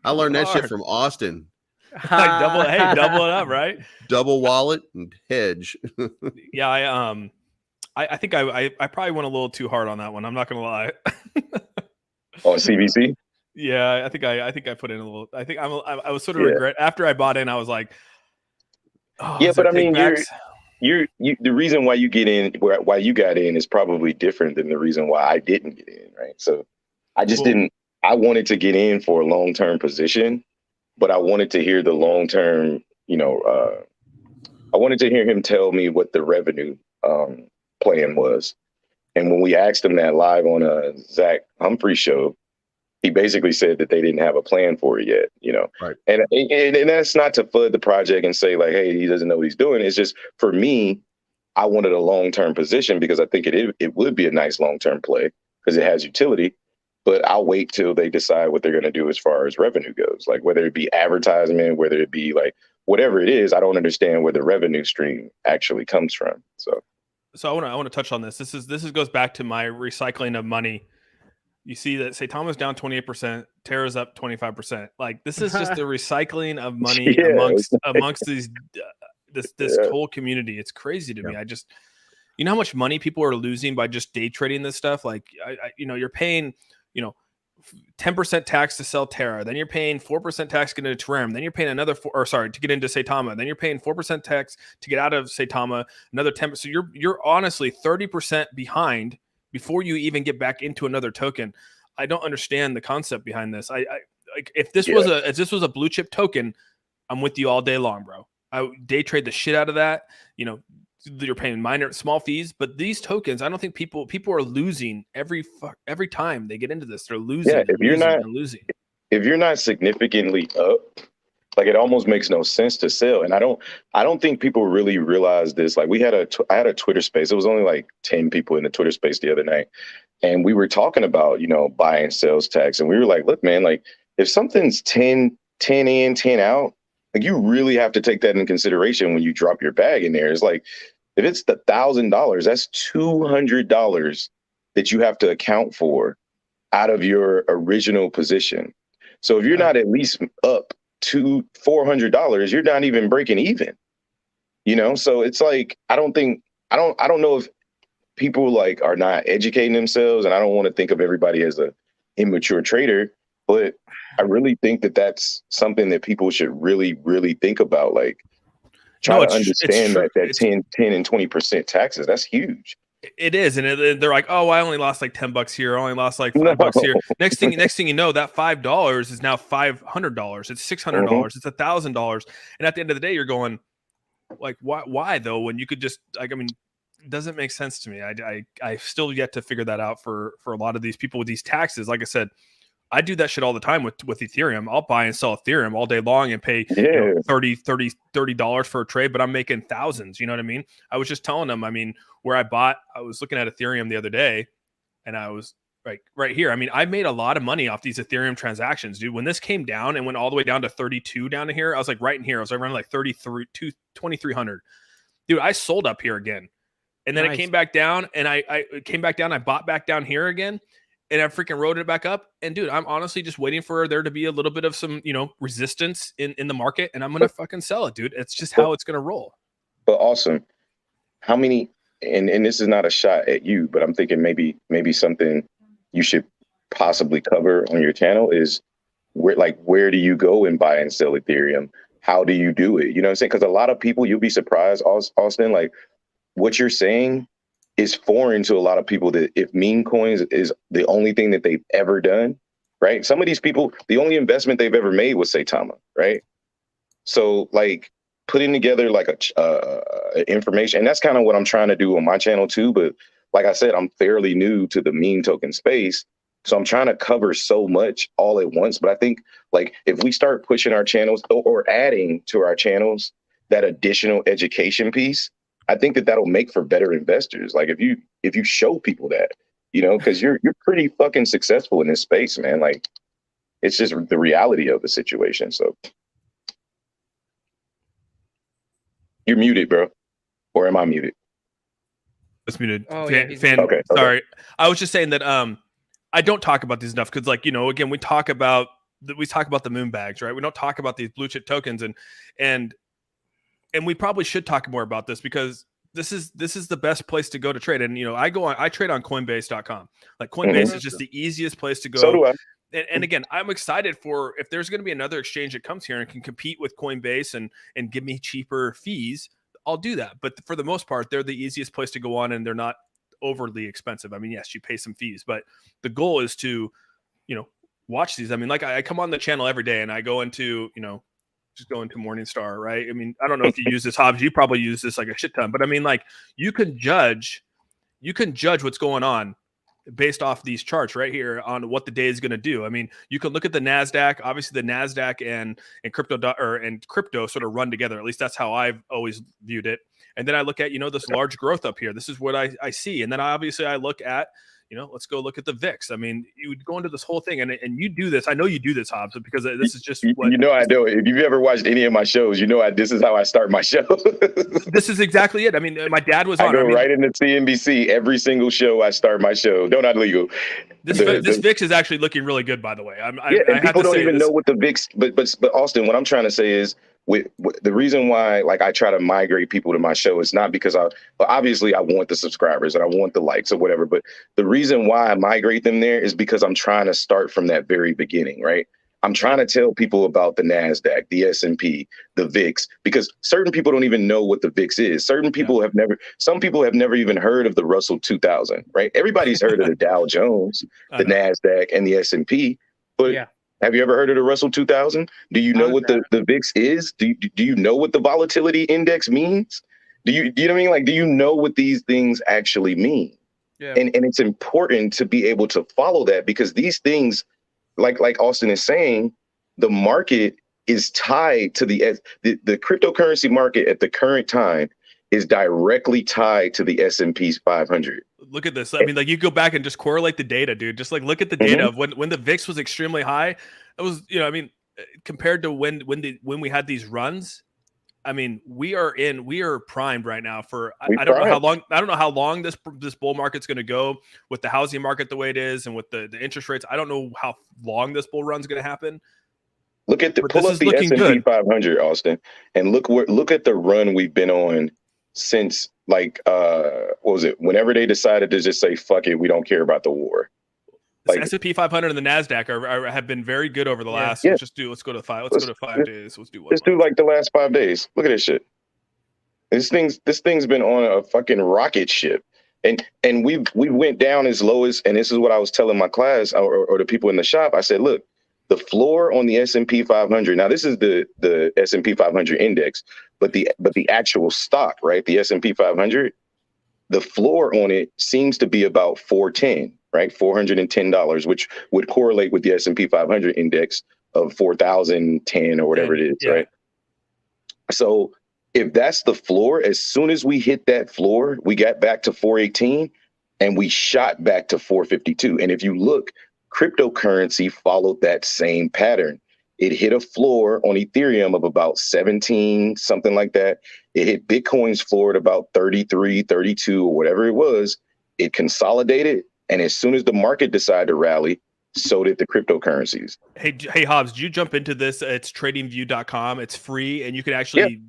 [SPEAKER 1] I learned that shit
[SPEAKER 3] Hard.
[SPEAKER 1] from Austin.
[SPEAKER 3] Like double it up, right?
[SPEAKER 1] Double wallet and hedge.
[SPEAKER 3] Yeah, I think I probably went a little too hard on that one. I'm not gonna lie.
[SPEAKER 6] On CVC?
[SPEAKER 3] Yeah, I think I put in a little. I think I was sort of regret after I bought in. I was like, oh,
[SPEAKER 6] Yeah,
[SPEAKER 3] is there
[SPEAKER 6] but I mean,
[SPEAKER 3] takebacks?
[SPEAKER 6] you the reason why you get in, why you got in, is probably different than the reason why I didn't get in, right? So I just didn't. I wanted to get in for a long-term position, but I wanted to hear the long-term. I wanted to hear him tell me what the revenue plan was. And when we asked him that live on a Zach Humphrey show, he basically said that they didn't have a plan for it yet,
[SPEAKER 1] Right.
[SPEAKER 6] And that's not to flood the project and say like, hey, he doesn't know what he's doing. It's just, for me, I wanted a long-term position because I think it would be a nice long-term play because it has utility. But I'll wait till they decide what they're going to do as far as revenue goes, like whether it be advertisement, whether it be like whatever it is. I don't understand where the revenue stream actually comes from. So
[SPEAKER 3] I want to touch on this. This goes back to my recycling of money. You see that Saitama's down 28%, Terra's up 25%. Like this is just the recycling of money amongst these this whole community. It's crazy to me. I just, you know how much money people are losing by just day trading this stuff. Like you're paying 10% tax to sell Terra, then you're paying 4% tax to get into Ethereum, then you're paying another to get into Saitama, then you're paying 4% tax to get out of Saitama, another 10%. So you're honestly 30% behind before you even get back into another token. I don't understand the concept behind this. I like if this was a blue chip token, I'm with you all day long, bro. I would day trade the shit out of that. You're paying minor small fees, but these tokens, I don't think people are losing every time they get into this. They're losing.
[SPEAKER 6] Yeah, if you're not significantly up, like it almost makes no sense to sell. And I don't think people really realize this. Like I had a Twitter space. It was only like 10 people in the Twitter space the other night. And we were talking about, buy and sales tax. And we were like, look, man, like if something's 10 in, 10 out, like you really have to take that into consideration when you drop your bag in there. It's like, if it's the $1,000, that's $200 that you have to account for out of your original position. So if you're not at least up to $400, you're not even breaking even. So it's like I don't know if people like are not educating themselves, and I don't want to think of everybody as a immature trader, but I really think that that's something that people should really, really think about. Like, try to understand that 10 and 20% taxes, that's huge.
[SPEAKER 3] It is. And they're like, oh, I only lost like $10 here. I only lost like $5 here. Next thing you know, that $5 is now $500. It's $600. It's $1,000. And at the end of the day, you're going like, why though? When you could just like, it doesn't make sense to me. I still yet to figure that out for a lot of these people with these taxes. Like I said, I do that shit all the time with Ethereum. I'll buy and sell Ethereum all day long and pay $30 for a trade, but I'm making thousands. You know what I mean? I was just telling them, where I was looking at Ethereum the other day and I was like right here. I made a lot of money off these Ethereum transactions, dude. When this came down and went all the way down to 32 down to here, I was like right in here. I was around like 2,300. Dude, I sold up here again. And then it came back down and I came back down. I bought back down here again. And I freaking rode it back up. And dude, I'm honestly just waiting for there to be a little bit of some, resistance in the market. And I'm going to fucking sell it, dude. It's just how it's going to roll.
[SPEAKER 6] But Auzsome, how many, and this is not a shot at you, but I'm thinking maybe something you should possibly cover on your channel is where do you go and buy and sell Ethereum? How do you do it? You know what I'm saying? Because a lot of people, you'll be surprised, Austin, like what you're saying is foreign to a lot of people, that if meme coins is the only thing that they've ever done, right? Some of these people, the only investment they've ever made was Saitama, right? So like putting together like information, and that's kind of what I'm trying to do on my channel too. But like I said, I'm fairly new to the meme token space. So I'm trying to cover so much all at once. But I think like if we start pushing our channels or adding to our channels that additional education piece, I think that'll make for better investors. Like if you show people that, because you're pretty fucking successful in this space, man. Like it's just the reality of the situation. So You're muted, bro. Or am I muted?
[SPEAKER 3] It's muted.
[SPEAKER 2] Oh, yeah, he's
[SPEAKER 3] Fan,
[SPEAKER 6] muted. Okay.
[SPEAKER 3] sorry. I was just saying that I don't talk about these enough because, like, you know, again, we talk about the moon bags, right? We don't talk about these blue chip tokens, and we probably should talk more about this because this is the best place to go to trade. And, you know, I trade on Coinbase.com. Like, Coinbase is just the easiest place to go.
[SPEAKER 6] So do I.
[SPEAKER 3] And again, I'm excited for if there's going to be another exchange that comes here and can compete with Coinbase and give me cheaper fees, I'll do that. But for the most part, they're the easiest place to go on, and they're not overly expensive. I mean, yes, you pay some fees, but the goal is to, you know, watch these. I mean, like, I come on the channel every day and I go into, you know, just go into Morningstar, right? I mean, I don't know if you use this, Hobbs. You probably use this like a shit ton, but I mean, like, you can judge what's going on based off these charts right here on what the day is going to do. I mean, you can look at the NASDAQ. Obviously, the NASDAQ and crypto sort of run together. At least that's how I've always viewed it. And then I look at, you know, this large growth up here. This is what I see. And then obviously I look at, you know, let's go look at the VIX. I mean, you would go into this whole thing, and you do this. I know you do this, Hobbs, because this is just what
[SPEAKER 6] you know. I do. If you've ever watched any of my shows, you know this is how I start my show.
[SPEAKER 3] This is exactly it. I mean, my dad was on.
[SPEAKER 6] I go right into CNBC every single show. I start my show. No, not legal.
[SPEAKER 3] This VIX is actually looking really good, by the way.
[SPEAKER 6] People don't even know what the VIX. But Austin, what I'm trying to say is, with the reason why, like, I try to migrate people to my show is not because obviously I want the subscribers and I want the likes or whatever, but the reason why I migrate them there is because I'm trying to start from that very beginning, right? I'm trying to tell people about the NASDAQ, the S&P, the VIX, because certain people don't even know what the VIX is. Some people have never even heard of the Russell 2000, right? Everybody's heard of the Dow Jones, the NASDAQ, and the S&P, but have you ever heard of the Russell 2000? Do you know what the VIX is? Do you know what the volatility index means? Do you know what I mean? Like, do you know what these things actually mean? Yeah. And it's important to be able to follow that, because these things, like Austin is saying, the market is tied to the cryptocurrency market at the current time is directly tied to the S&P 500.
[SPEAKER 3] Look at this. I mean, like, you go back and just correlate the data, dude. Just like look at the data of when the VIX was extremely high. It was, you know, I mean, compared to when we had these runs. I mean, we are primed right now for. I don't know how long this bull market's going to go with the housing market the way it is and with the interest rates. I don't know how long this bull run's going to happen.
[SPEAKER 6] Pull up the S&P 500, Austin, and look at the run we've been on since, like, what was it? Whenever they decided to just say, fuck it, we don't care about the war.
[SPEAKER 3] Like, S&P 500 and the NASDAQ have been very good over the last. Yeah. Let's go to 5 days. Let's do like
[SPEAKER 6] the last 5 days. Look at this shit. This thing's been on a fucking rocket ship, and we went down as low as, and this is what I was telling my class or the people in the shop. I said, look, the floor on the S&P 500. Now, this is the S&P 500 index, but the actual stock, right? The S&P 500, the floor on it seems to be about 410, right? $410, which would correlate with the S&P 500 index of 4,010 or whatever it is, right? So if that's the floor, as soon as we hit that floor, we got back to 418 and we shot back to 452. And if you look, cryptocurrency followed that same pattern. It hit a floor on Ethereum of about 17, something like that. It hit Bitcoin's floor at about 33, 32, or whatever it was. It consolidated. And as soon as the market decided to rally, so did the cryptocurrencies.
[SPEAKER 3] Hey, Hobbs, did you jump into this? It's tradingview.com. It's free, and you can actually.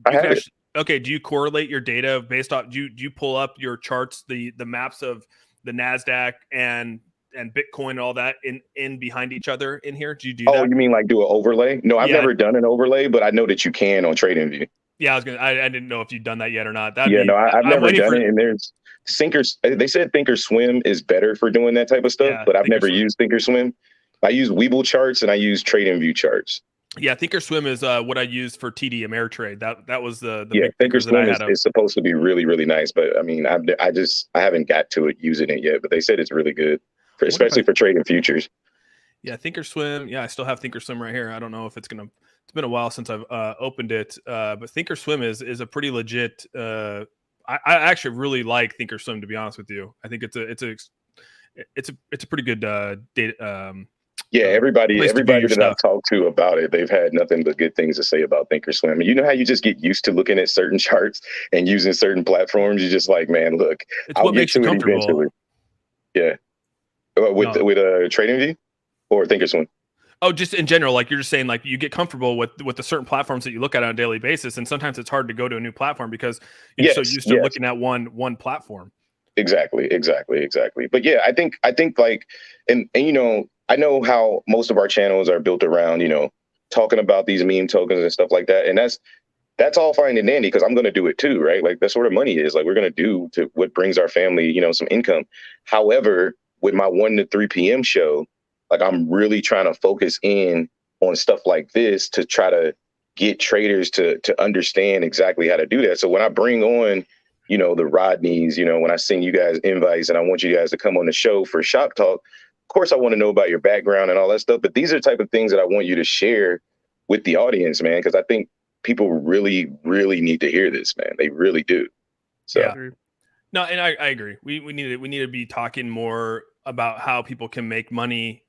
[SPEAKER 3] Okay, do you correlate your data based off? Do you pull up your charts, the maps of the NASDAQ and Bitcoin and all that in behind each other in here? Do you do that?
[SPEAKER 6] Oh, you mean like do an overlay? No, I've never done an overlay, but I know that you can on TradingView.
[SPEAKER 3] Yeah, I didn't know if you've done that yet or not.
[SPEAKER 6] I've never done it. And there's they said Thinkorswim is better for doing that type of stuff, but I've never used Thinkorswim. I use Webull charts and I use TradingView charts.
[SPEAKER 3] Yeah, Thinkorswim is what I used for TD Ameritrade. That was the
[SPEAKER 6] Thinkorswim is supposed to be really, really nice, but I mean, I haven't got to it using it yet. But they said it's really good, especially for trading futures.
[SPEAKER 3] Yeah, Thinkorswim. Yeah, I still have Thinkorswim right here. I don't know if it's gonna. It's been a while since I've opened it, but Thinkorswim is a pretty legit. I actually really like Thinkorswim, to be honest with you. I think it's a pretty good data
[SPEAKER 6] Yeah, everybody
[SPEAKER 3] place to view your
[SPEAKER 6] that I've
[SPEAKER 3] stuff.
[SPEAKER 6] talked to about it, they've had nothing but good things to say about Thinkorswim. And you know how you just get used to looking at certain charts and using certain platforms? You're just like, man, look,
[SPEAKER 3] It's
[SPEAKER 6] I'll
[SPEAKER 3] what
[SPEAKER 6] get
[SPEAKER 3] makes you
[SPEAKER 6] to it
[SPEAKER 3] comfortable.
[SPEAKER 6] eventually. Yeah. With
[SPEAKER 3] No.
[SPEAKER 6] TradingView or Thinkorswim?
[SPEAKER 3] Oh, just in general, like you're just saying, like you get comfortable with the certain platforms that you look at on a daily basis, and sometimes it's hard to go to a new platform because you're so used to looking at one platform.
[SPEAKER 6] Exactly. But yeah, I think like, and you know, I know how most of our channels are built around, you know, talking about these meme tokens and stuff like that, and that's all fine and dandy because I'm going to do it too, right? Like that's where the money is. Like we're going to do to what brings our family, you know, some income. However, with my 1 to 3 p.m. show, like I'm really trying to focus in on stuff like this to try to get traders to understand exactly how to do that. So when I bring on, you know, the Rodneys, you know, when I send you guys invites and I want you guys to come on the show for Shop Talk, of course I want to know about your background and all that stuff. But these are the type of things that I want you to share with the audience, man, because I think people really, really need to hear this, man. They really do. So.
[SPEAKER 3] Yeah. No, and I agree. We need to be talking more about how people can make money,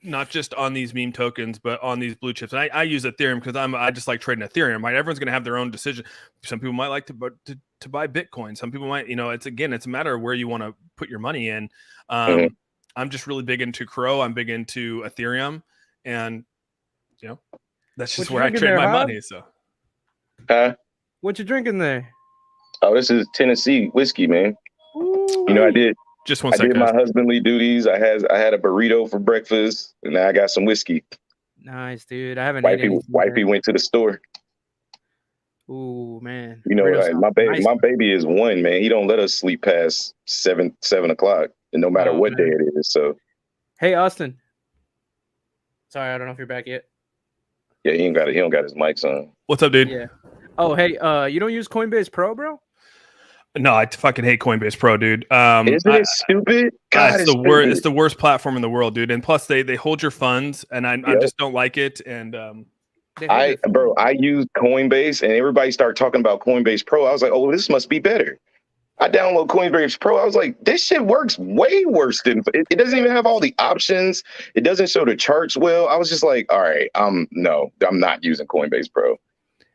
[SPEAKER 3] not just on these meme tokens, but on these blue chips. And I use Ethereum because I just like trading Ethereum, right? Everyone's going to have their own decision. Some people might like to buy Bitcoin. Some people might, you know, it's a matter of where you want to put your money in. I'm just really big into Crow. I'm big into Ethereum, and you know, that's just where I trade my money. So,
[SPEAKER 2] what you drinking there?
[SPEAKER 6] Oh, this is Tennessee whiskey, man.
[SPEAKER 2] Ooh.
[SPEAKER 6] You know, I did my husbandly duties. I had a burrito for breakfast, and now I got some whiskey.
[SPEAKER 2] Nice, dude. I haven't
[SPEAKER 6] Wifey went to the store.
[SPEAKER 2] Ooh, man.
[SPEAKER 6] You know, like, my baby is 1, man. He don't let us sleep past 7 o'clock, and no matter what day it is. So,
[SPEAKER 2] hey, Austin. Sorry, I don't know if you're back yet.
[SPEAKER 6] Yeah, he don't got his mics on.
[SPEAKER 3] What's up, dude?
[SPEAKER 2] Yeah. Oh, hey, you don't use Coinbase Pro, bro?
[SPEAKER 3] No, I fucking hate Coinbase Pro, dude.
[SPEAKER 6] Isn't it stupid? God,
[SPEAKER 3] it's the worst. It's the worst platform in the world, dude. And plus, they hold your funds, and I just don't like it. And
[SPEAKER 6] I use Coinbase, and everybody started talking about Coinbase Pro. I was like, oh, this must be better. I download Coinbase Pro. I was like, this shit works way worse than it doesn't even have all the options. It doesn't show the charts well. I was just like, all right, no, I'm not using Coinbase Pro.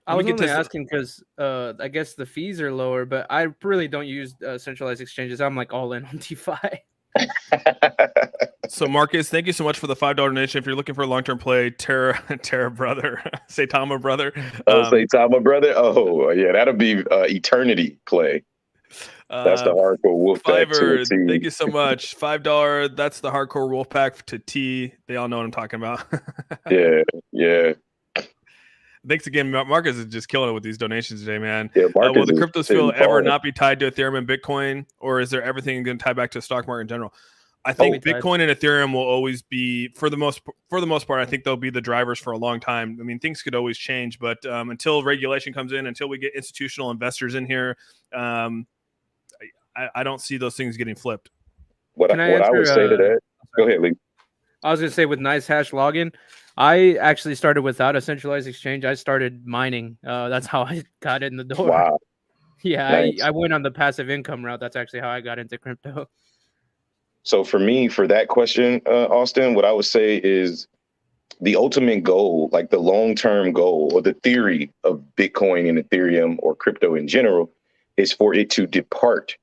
[SPEAKER 2] I was only asking because I guess the fees are lower, but I really don't use centralized exchanges. I'm like all in on DeFi.
[SPEAKER 3] So Marcus, thank you so much for the $5 donation. If you're looking for a long-term play, Terra brother, Saitama brother.
[SPEAKER 6] Saitama brother. Oh yeah, that'll be eternity play. That's the hardcore Wolfpack.
[SPEAKER 3] Fiverr, thank you so much. $5. That's the hardcore Wolfpack to T. They all know what I'm talking about.
[SPEAKER 6] Yeah.
[SPEAKER 3] Thanks again. Marcus is just killing it with these donations today, man.
[SPEAKER 6] Yeah,
[SPEAKER 3] will the cryptosphere ever not be tied to Ethereum and Bitcoin, or is there everything going to tie back to the stock market in general? I think Bitcoin and Ethereum will always be, for the most part, I think they'll be the drivers for a long time. I mean, things could always change, but until regulation comes in, until we get institutional investors in here, I don't see those things getting flipped.
[SPEAKER 6] What I would say to that, go ahead, Lee.
[SPEAKER 2] I was going to say with nice hash login, I actually started without a centralized exchange. I started mining. That's how I got in the door.
[SPEAKER 6] Wow.
[SPEAKER 2] Yeah,
[SPEAKER 6] nice.
[SPEAKER 2] I went on the passive income route. That's actually how I got into crypto.
[SPEAKER 6] So for me, for that question, Austin, what I would say is the ultimate goal, like the long-term goal or the theory of Bitcoin and Ethereum or crypto in general, is for it to depart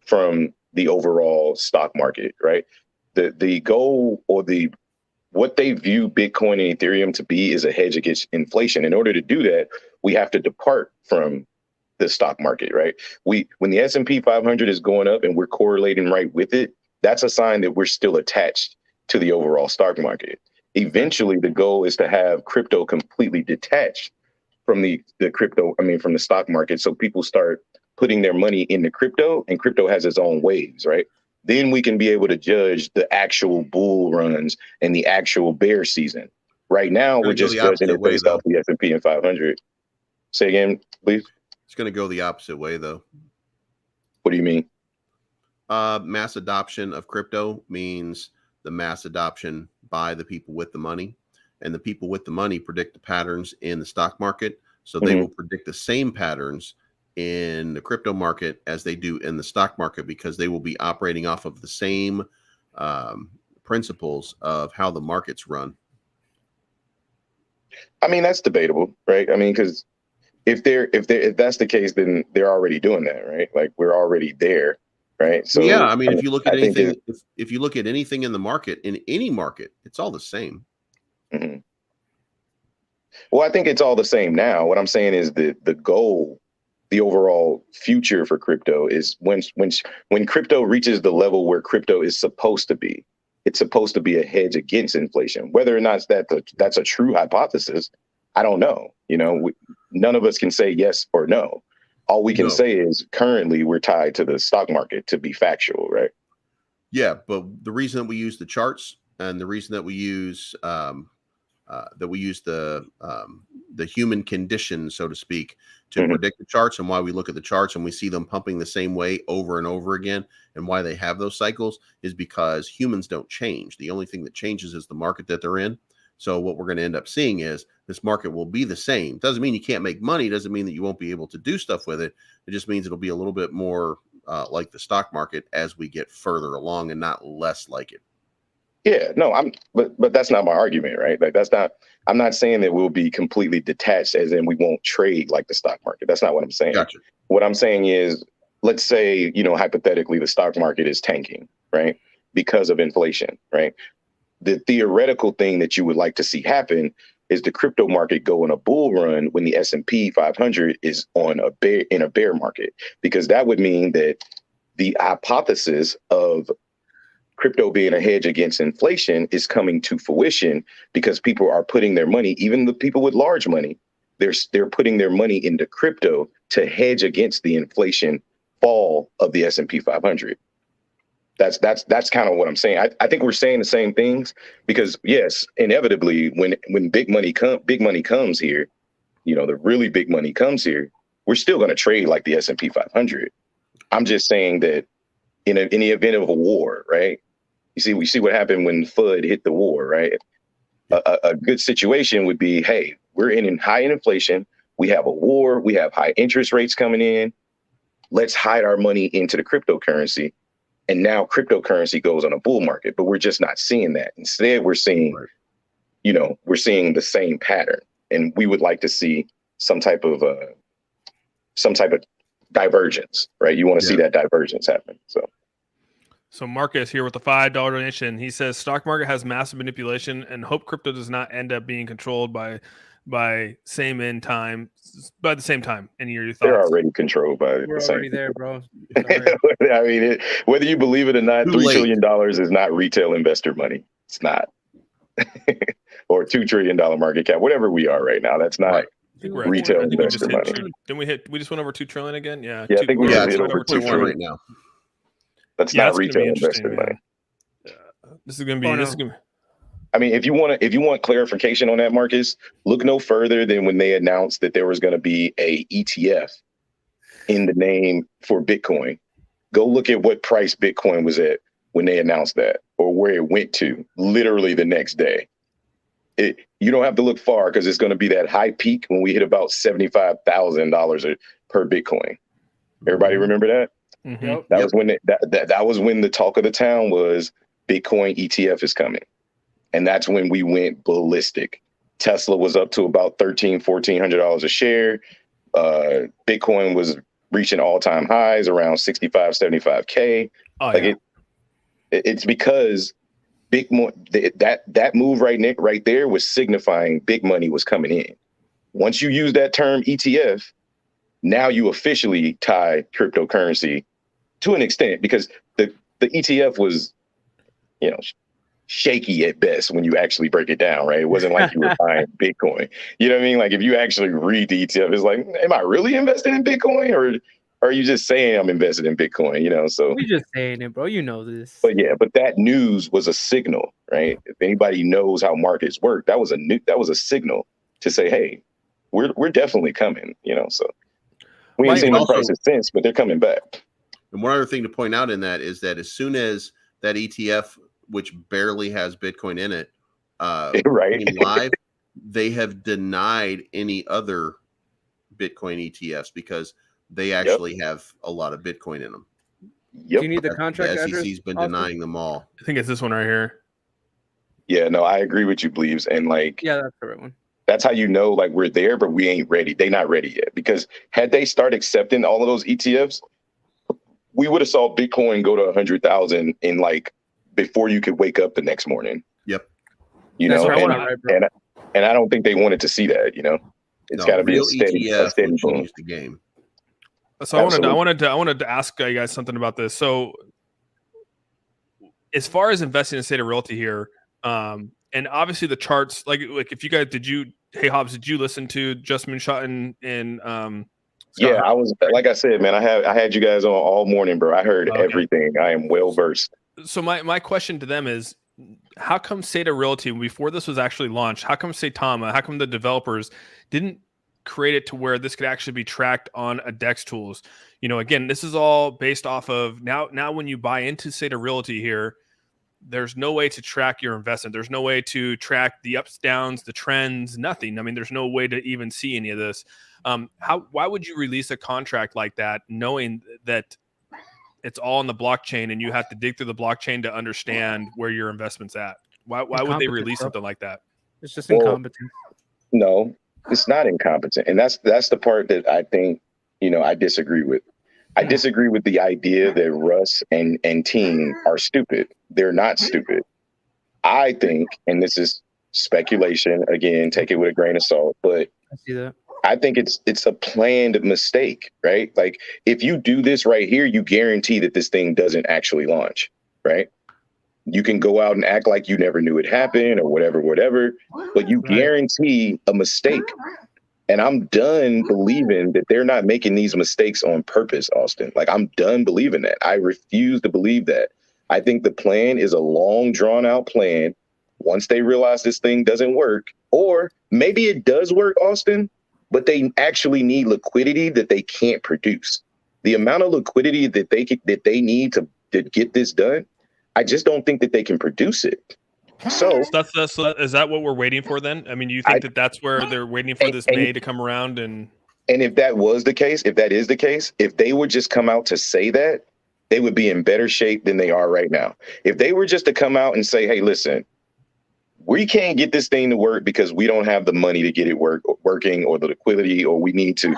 [SPEAKER 6] from the overall stock market, right? The goal or what they view Bitcoin and Ethereum to be is a hedge against inflation. In order to do that, we have to depart from the stock market, right? When the S&P 500 is going up and we're correlating right with it, that's a sign that we're still attached to the overall stock market. Eventually, the goal is to have crypto completely detached from from the stock market. So people start putting their money into crypto, and crypto has its own waves, right? Then we can be able to judge the actual bull runs and the actual bear season. Right now, we're just judging it based off the S&P and 500. Say again, please.
[SPEAKER 1] It's going to go the opposite way, though.
[SPEAKER 6] What do you mean?
[SPEAKER 1] Mass adoption of crypto means the mass adoption by the people with the money, and the people with the money predict the patterns in the stock market. So they will predict the same patterns in the crypto market as they do in the stock market, because they will be operating off of the same principles of how the markets run.
[SPEAKER 6] I mean, that's debatable, right? I mean, because if that's the case, then they're already doing that, right? Like we're already there, right? So
[SPEAKER 1] Yeah, I mean, if you look at
[SPEAKER 6] I think
[SPEAKER 1] anything, if you look at anything in the market, in any market, it's all the same.
[SPEAKER 6] Mhm. Well, I think it's all the same now. What I'm saying is the goal, the overall future for crypto is when crypto reaches the level where crypto is supposed to be. It's supposed to be a hedge against inflation. Whether or not that's a true hypothesis, I don't know. You know, none of us can say yes or no. All we can
[SPEAKER 1] No.
[SPEAKER 6] say is currently we're tied to the stock market to be factual, right?
[SPEAKER 1] Yeah, but the reason that we use the charts and the reason that we use the human condition, so to speak, to
[SPEAKER 6] Mhm.
[SPEAKER 1] predict the charts, and why we look at the charts and we see them pumping the same way over and over again, and why they have those cycles is because humans don't change. The only thing that changes is the market that they're in. So what we're going to end up seeing is this market will be the same. Doesn't mean you can't make money. Doesn't mean that you won't be able to do stuff with it. It just means it'll be a little bit more like the stock market as we get further along, and not less like it.
[SPEAKER 6] Yeah, no, but that's not my argument, right? Like I'm not saying that we'll be completely detached as in we won't trade like the stock market. That's not what I'm saying.
[SPEAKER 1] Gotcha.
[SPEAKER 6] What I'm saying is, let's say, you know, hypothetically the stock market is tanking, right? Because of inflation, right? The theoretical thing that you would like to see happen is the crypto market go on a bull run when the S&P 500 is on in a bear market, because that would mean that the hypothesis of crypto being a hedge against inflation is coming to fruition, because people are putting their money, even the people with large money, they're putting their money into crypto to hedge against the inflation fall of the S&P 500. That's kind of what I'm saying. I think we're saying the same things, because yes, inevitably when big money comes here, you know, the really big money comes here, we're still going to trade like the S&P 500. I'm just saying that in the event of a war, right? We see what happened when FUD hit the war, right? A good situation would be, hey, we're in high inflation. We have a war. We have high interest rates coming in. Let's hide our money into the cryptocurrency. And now cryptocurrency goes on a bull market, but we're just not seeing that. Instead, we're seeing, you know, we're seeing the same pattern. And we would like to see some type of divergence, right? You want to see that divergence happen.
[SPEAKER 3] So Marcus here with the $5 donation. He says stock market has massive manipulation and hope crypto does not end up being controlled by the same time. Any of your thoughts?
[SPEAKER 6] They're already controlled by
[SPEAKER 2] We're
[SPEAKER 6] the same
[SPEAKER 2] already there, bro.
[SPEAKER 6] I mean, whether you believe it or not,
[SPEAKER 1] Too
[SPEAKER 6] $3
[SPEAKER 1] late.
[SPEAKER 6] trillion is not retail investor money. It's not. Or $2 trillion market cap, whatever we are right now. That's not
[SPEAKER 3] I think we're at
[SPEAKER 6] retail
[SPEAKER 3] I think we just
[SPEAKER 6] investor
[SPEAKER 3] hit
[SPEAKER 6] money.
[SPEAKER 3] we just went over 2 trillion again. Yeah.
[SPEAKER 6] Yeah, I think we
[SPEAKER 1] Yeah,
[SPEAKER 6] just
[SPEAKER 1] it's
[SPEAKER 6] hit over 2
[SPEAKER 1] 2.1
[SPEAKER 6] trillion
[SPEAKER 1] right now.
[SPEAKER 6] That's
[SPEAKER 3] Yeah,
[SPEAKER 6] not
[SPEAKER 3] that's gonna be
[SPEAKER 6] retail
[SPEAKER 3] interesting,
[SPEAKER 6] investor money.
[SPEAKER 3] man. This is gonna be
[SPEAKER 6] I mean, if you want clarification on that, Marcus, look no further than when they announced that there was going to be a ETF in the name for Bitcoin. Go look at what price Bitcoin was at when they announced that, or where it went to literally the next day. You don't have to look far, because it's going to be that high peak when we hit about $75,000 per Bitcoin. Everybody remember that?
[SPEAKER 3] Mhm.
[SPEAKER 2] Yep.
[SPEAKER 6] That was when that was when the talk of the town was Bitcoin ETF is coming. And that's when we went ballistic. Tesla was up to about $1,400 a share. Bitcoin was reaching all-time highs around 65, 75K. It's because that move right there was signifying big money was coming in. Once you use that term ETF, now you officially tie cryptocurrency to an extent, because the ETF was, you know, shaky at best when you actually break it down, right? It wasn't like you were buying Bitcoin. You know what I mean? Like if you actually read the ETF, it's like, am I really invested in Bitcoin, or are you just saying I'm invested in Bitcoin? You know, so
[SPEAKER 2] We just saying it, bro. You know this.
[SPEAKER 6] but that news was a signal, right? If anybody knows how markets work, that was a signal to say, hey, we're definitely coming, you know. So we ain't seen the prices since, but they're coming back.
[SPEAKER 1] And one other thing to point out in that is that as soon as that ETF, which barely has Bitcoin in it,
[SPEAKER 6] right,
[SPEAKER 1] came live, they have denied any other Bitcoin ETFs because they actually have a lot of Bitcoin in them.
[SPEAKER 6] Yep.
[SPEAKER 2] Do you need the contract
[SPEAKER 1] The
[SPEAKER 2] address?
[SPEAKER 1] SEC's been
[SPEAKER 2] Austin?
[SPEAKER 1] denying them all.
[SPEAKER 3] I think it's this one right here.
[SPEAKER 6] Yeah, no, I agree with you, Bleeves. And like,
[SPEAKER 2] Yeah, that's the right one.
[SPEAKER 6] that's how you know, like, we're there, but we ain't ready. They not ready yet. Because had they start accepting all of those ETFs, we would have saw Bitcoin go to 100,000 in like before you could wake up the next morning.
[SPEAKER 1] Yep.
[SPEAKER 6] You
[SPEAKER 2] That's
[SPEAKER 6] know,
[SPEAKER 2] right,
[SPEAKER 6] and,
[SPEAKER 2] right, bro.
[SPEAKER 6] and I don't think they wanted to see that. You know, it's got to be a
[SPEAKER 1] real
[SPEAKER 6] steady
[SPEAKER 1] ETF will
[SPEAKER 6] boom.
[SPEAKER 1] change the game.
[SPEAKER 3] So I wanted to ask you guys something about this. So as far as investing in SaitaRealty here, and obviously the charts, like if you guys hey Hobbs, did you listen to Just Moonshot and Scott?
[SPEAKER 6] Yeah, I was, like I said, man, I had you guys on all morning, bro. I heard everything. I am well versed.
[SPEAKER 3] So my question to them is, how come SaitaRealty, before this was actually launched, how come Saitama, how come the developers didn't create it to where this could actually be tracked on a DEX tools? You know, again, this is all based off of now when you buy into SaitaRealty here, there's no way to track your investment. There's no way to track the ups, downs, the trends, nothing. I mean, there's no way to even see any of this. Why would you release a contract like that, knowing that it's all on the blockchain and you have to dig through the blockchain to understand where your investment's at? Why would they release something like that?
[SPEAKER 2] It's just incompetence.
[SPEAKER 6] No, it's not incompetent. And that's the part that I think, you know, I disagree with. I disagree with the idea that Russ and team are stupid. They're not stupid. I think, and this is speculation, again, take it with a grain of salt, but
[SPEAKER 2] I see that.
[SPEAKER 6] I think it's a planned mistake, right? Like, if you do this right here, you guarantee that this thing doesn't actually launch, right? You can go out and act like you never knew it happened or whatever, but you guarantee a mistake. And I'm done believing that they're not making these mistakes on purpose, Austin. Like, I'm done believing that. I refuse to believe that. I think the plan is a long, drawn-out plan. Once they realize this thing doesn't work, or maybe it does work, Austin, but they actually need liquidity that they can't produce. The amount of liquidity that they need to get this done, I just don't think that they can produce it. So
[SPEAKER 3] is that what we're waiting for then? I mean, you think that's where they're waiting for this May to come around? And
[SPEAKER 6] if that was the case, if that is the case, if they would just come out to say that, they would be in better shape than they are right now. If they were just to come out and say, hey, listen, we can't get this thing to work because we don't have the money to get it working, or the liquidity, or we need to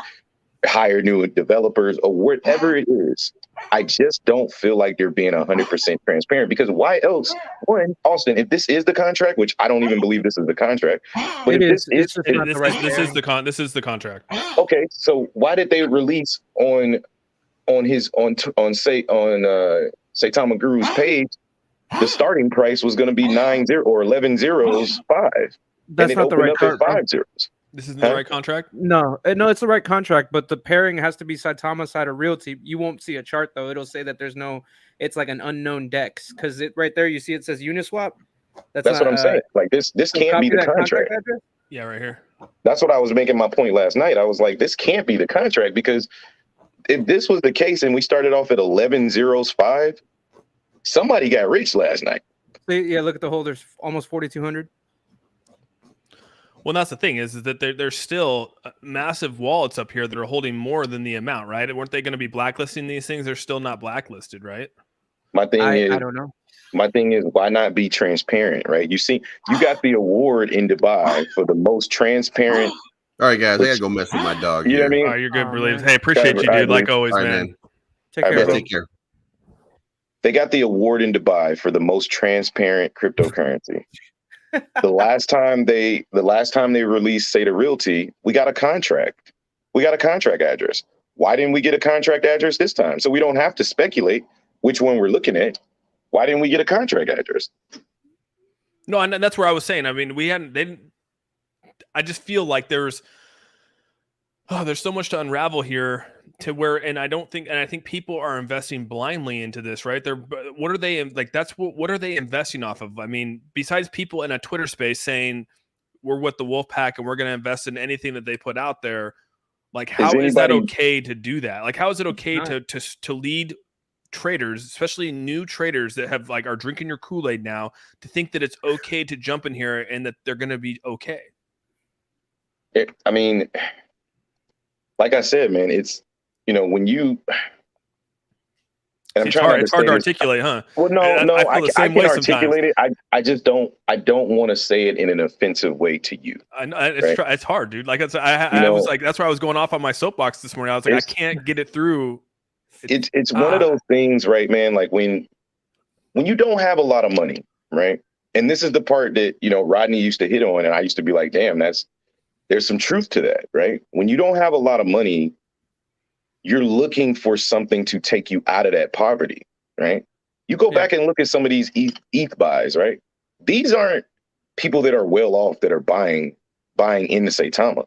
[SPEAKER 6] hire new developers, or whatever it is. I just don't feel like they're being 100% transparent, because why else? One, Austin, if this is the contract, which I don't even believe this is the contract, but
[SPEAKER 2] This is the
[SPEAKER 3] contract.
[SPEAKER 6] Okay, so why did they release on Saitama Guru's page, the starting price was going to be 90 or 11 zeros 5?
[SPEAKER 2] That's not the right chart.
[SPEAKER 6] 5 zeros.
[SPEAKER 3] This isn't the right contract?
[SPEAKER 2] No, it's the right contract, but the pairing has to be Saitama SaitaRealty. You won't see a chart though. It'll say that it's like an unknown DEX, because right there you see it says Uniswap.
[SPEAKER 6] That's what I'm saying. Like, this can't be the contract.
[SPEAKER 3] Yeah, right here.
[SPEAKER 6] That's what I was making my point last night. I was like, this can't be the contract, because if this was the case and we started off at 11 zeros 5, somebody got rich last night.
[SPEAKER 2] Yeah, look at the holders, almost 4,200.
[SPEAKER 3] Well, that's the thing is that there's still massive wallets up here that are holding more than the amount, right? Weren't they going to be blacklisting these things? They're still not blacklisted, right?
[SPEAKER 6] My thing is,
[SPEAKER 2] I don't know.
[SPEAKER 6] My thing is, why not be transparent, right? You see, you got the award in Dubai for the most transparent.
[SPEAKER 1] All right, guys, I gotta go mess with my dog.
[SPEAKER 6] You know what I mean?
[SPEAKER 3] Oh, you're good, Believes. Hey, appreciate you, dude. Like always, man.
[SPEAKER 2] Take care.
[SPEAKER 1] Take care.
[SPEAKER 6] They got the award in Dubai for the most transparent cryptocurrency. The last time they released SaitaRealty, we got a contract. We got a contract address. Why didn't we get a contract address this time? So we don't have to speculate which one we're looking at. Why didn't we get a contract address?
[SPEAKER 3] No, and that's where I was saying. I mean, I just feel like there's so much to unravel here, to where, and I think people are investing blindly into this, right? What are they like? What are they investing off of? I mean, besides people in a Twitter space saying we're with the wolf pack and we're going to invest in anything that they put out there, like, how is that okay to do that? Like, how is it okay to lead traders, especially new traders that are drinking your Kool-Aid now, to think that it's okay to jump in here and that they're going to be okay?
[SPEAKER 6] I mean, like I said, man, it's, when you And I'm
[SPEAKER 3] It's
[SPEAKER 6] trying to
[SPEAKER 3] hard. It's hard to
[SPEAKER 6] understand this.
[SPEAKER 3] articulate, huh?
[SPEAKER 6] Well, no,
[SPEAKER 3] I feel the same way sometimes.
[SPEAKER 6] articulate it. I just don't want to say it in an offensive way to you.
[SPEAKER 3] I know
[SPEAKER 6] right?
[SPEAKER 3] it's hard, dude. Like
[SPEAKER 6] You
[SPEAKER 3] I
[SPEAKER 6] know,
[SPEAKER 3] was like, that's why I was going off on my soapbox this morning. I was like, I can't get it through.
[SPEAKER 6] It's one of those things, right, man? Like when you don't have a lot of money, right? And this is the part that, you know, Rodney used to hit on, and I used to be like, damn, there's some truth to that, right? When you don't have a lot of money, you're looking for something to take you out of that poverty, right? You go back and look at some of these ETH buys, right? These aren't people that are well off that are buying into Saitama.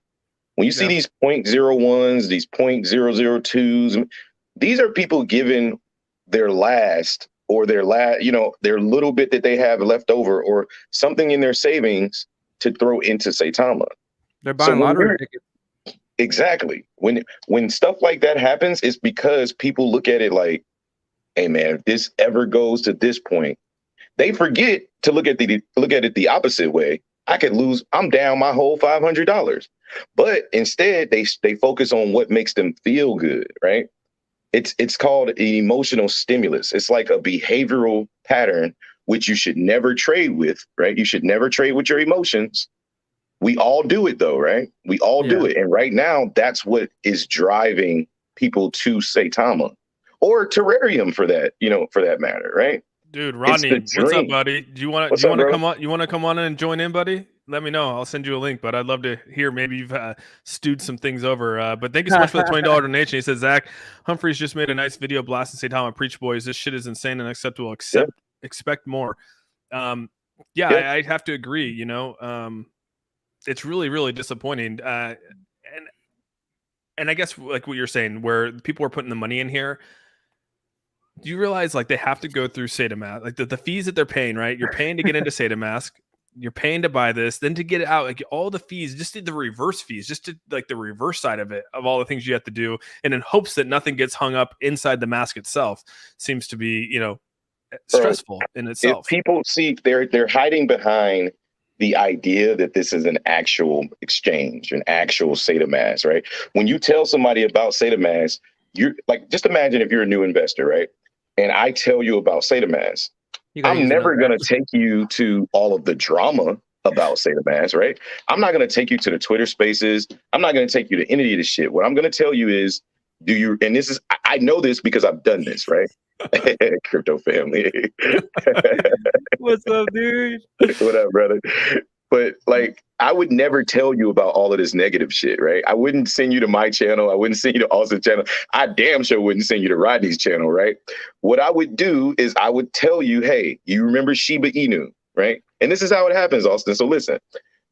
[SPEAKER 6] When you see these 0.01s, these 0.002s, these are people giving their last, you know, their little bit that they have left over or something in their savings to throw into Saitama.
[SPEAKER 2] They're buying lottery tickets.
[SPEAKER 6] Exactly. When stuff like that happens, it's because people look at it like, hey man, if this ever goes to this point, they forget to look at it the opposite way. I'm down my whole $500. But instead they focus on what makes them feel good, right? It's called an emotional stimulus. It's like a behavioral pattern which you should never trade with, right? You should never trade with your emotions. We all do it though, right? We all do it. And right now, that's what is driving people to Saitama or Terrarium for that matter, right?
[SPEAKER 3] Dude, Rodney, what's up, buddy? Do you want to come on? You want to come on and join in, buddy? Let me know. I'll send you a link, but I'd love to hear. Maybe you've stewed some things over. But thank you so much for the $20 donation. He says, Zach Humphreys just made a nice video blasting Saitama. Preach, boys. This shit is insane and unacceptable. Expect more. I have to agree. You know, it's really, really disappointing. And I guess like what you're saying, where people are putting the money in here. Do you realize like they have to go through Saitama, like the fees that they're paying, right? You're paying to get into Saitama, you're paying to buy this, then to get it out, like all the fees, just the reverse fees, just to like the reverse side of it, of all the things you have to do, and in hopes that nothing gets hung up inside the mask itself, seems to be, you know, stressful in itself.
[SPEAKER 6] If people see they're hiding behind the idea that this is an actual exchange, an actual Saitama, right? When you tell somebody about Saitama, you're like, just imagine if you're a new investor, right? And I tell you about Saitama, I'm never going to take you to all of the drama about Saitama, right? I'm not going to take you to the Twitter spaces. I'm not going to take you to any of this shit. What I'm going to tell you is, I know this because I've done this, right? Crypto family.
[SPEAKER 2] What's up, dude?
[SPEAKER 6] What up, brother? But like, I would never tell you about all of this negative shit, right? I wouldn't send you to my channel. I wouldn't send you to Auzsome's channel. I damn sure wouldn't send you to Rodney's channel, right? What I would do is I would tell you, hey, you remember Shiba Inu, right? And this is how it happens, Austin. So listen,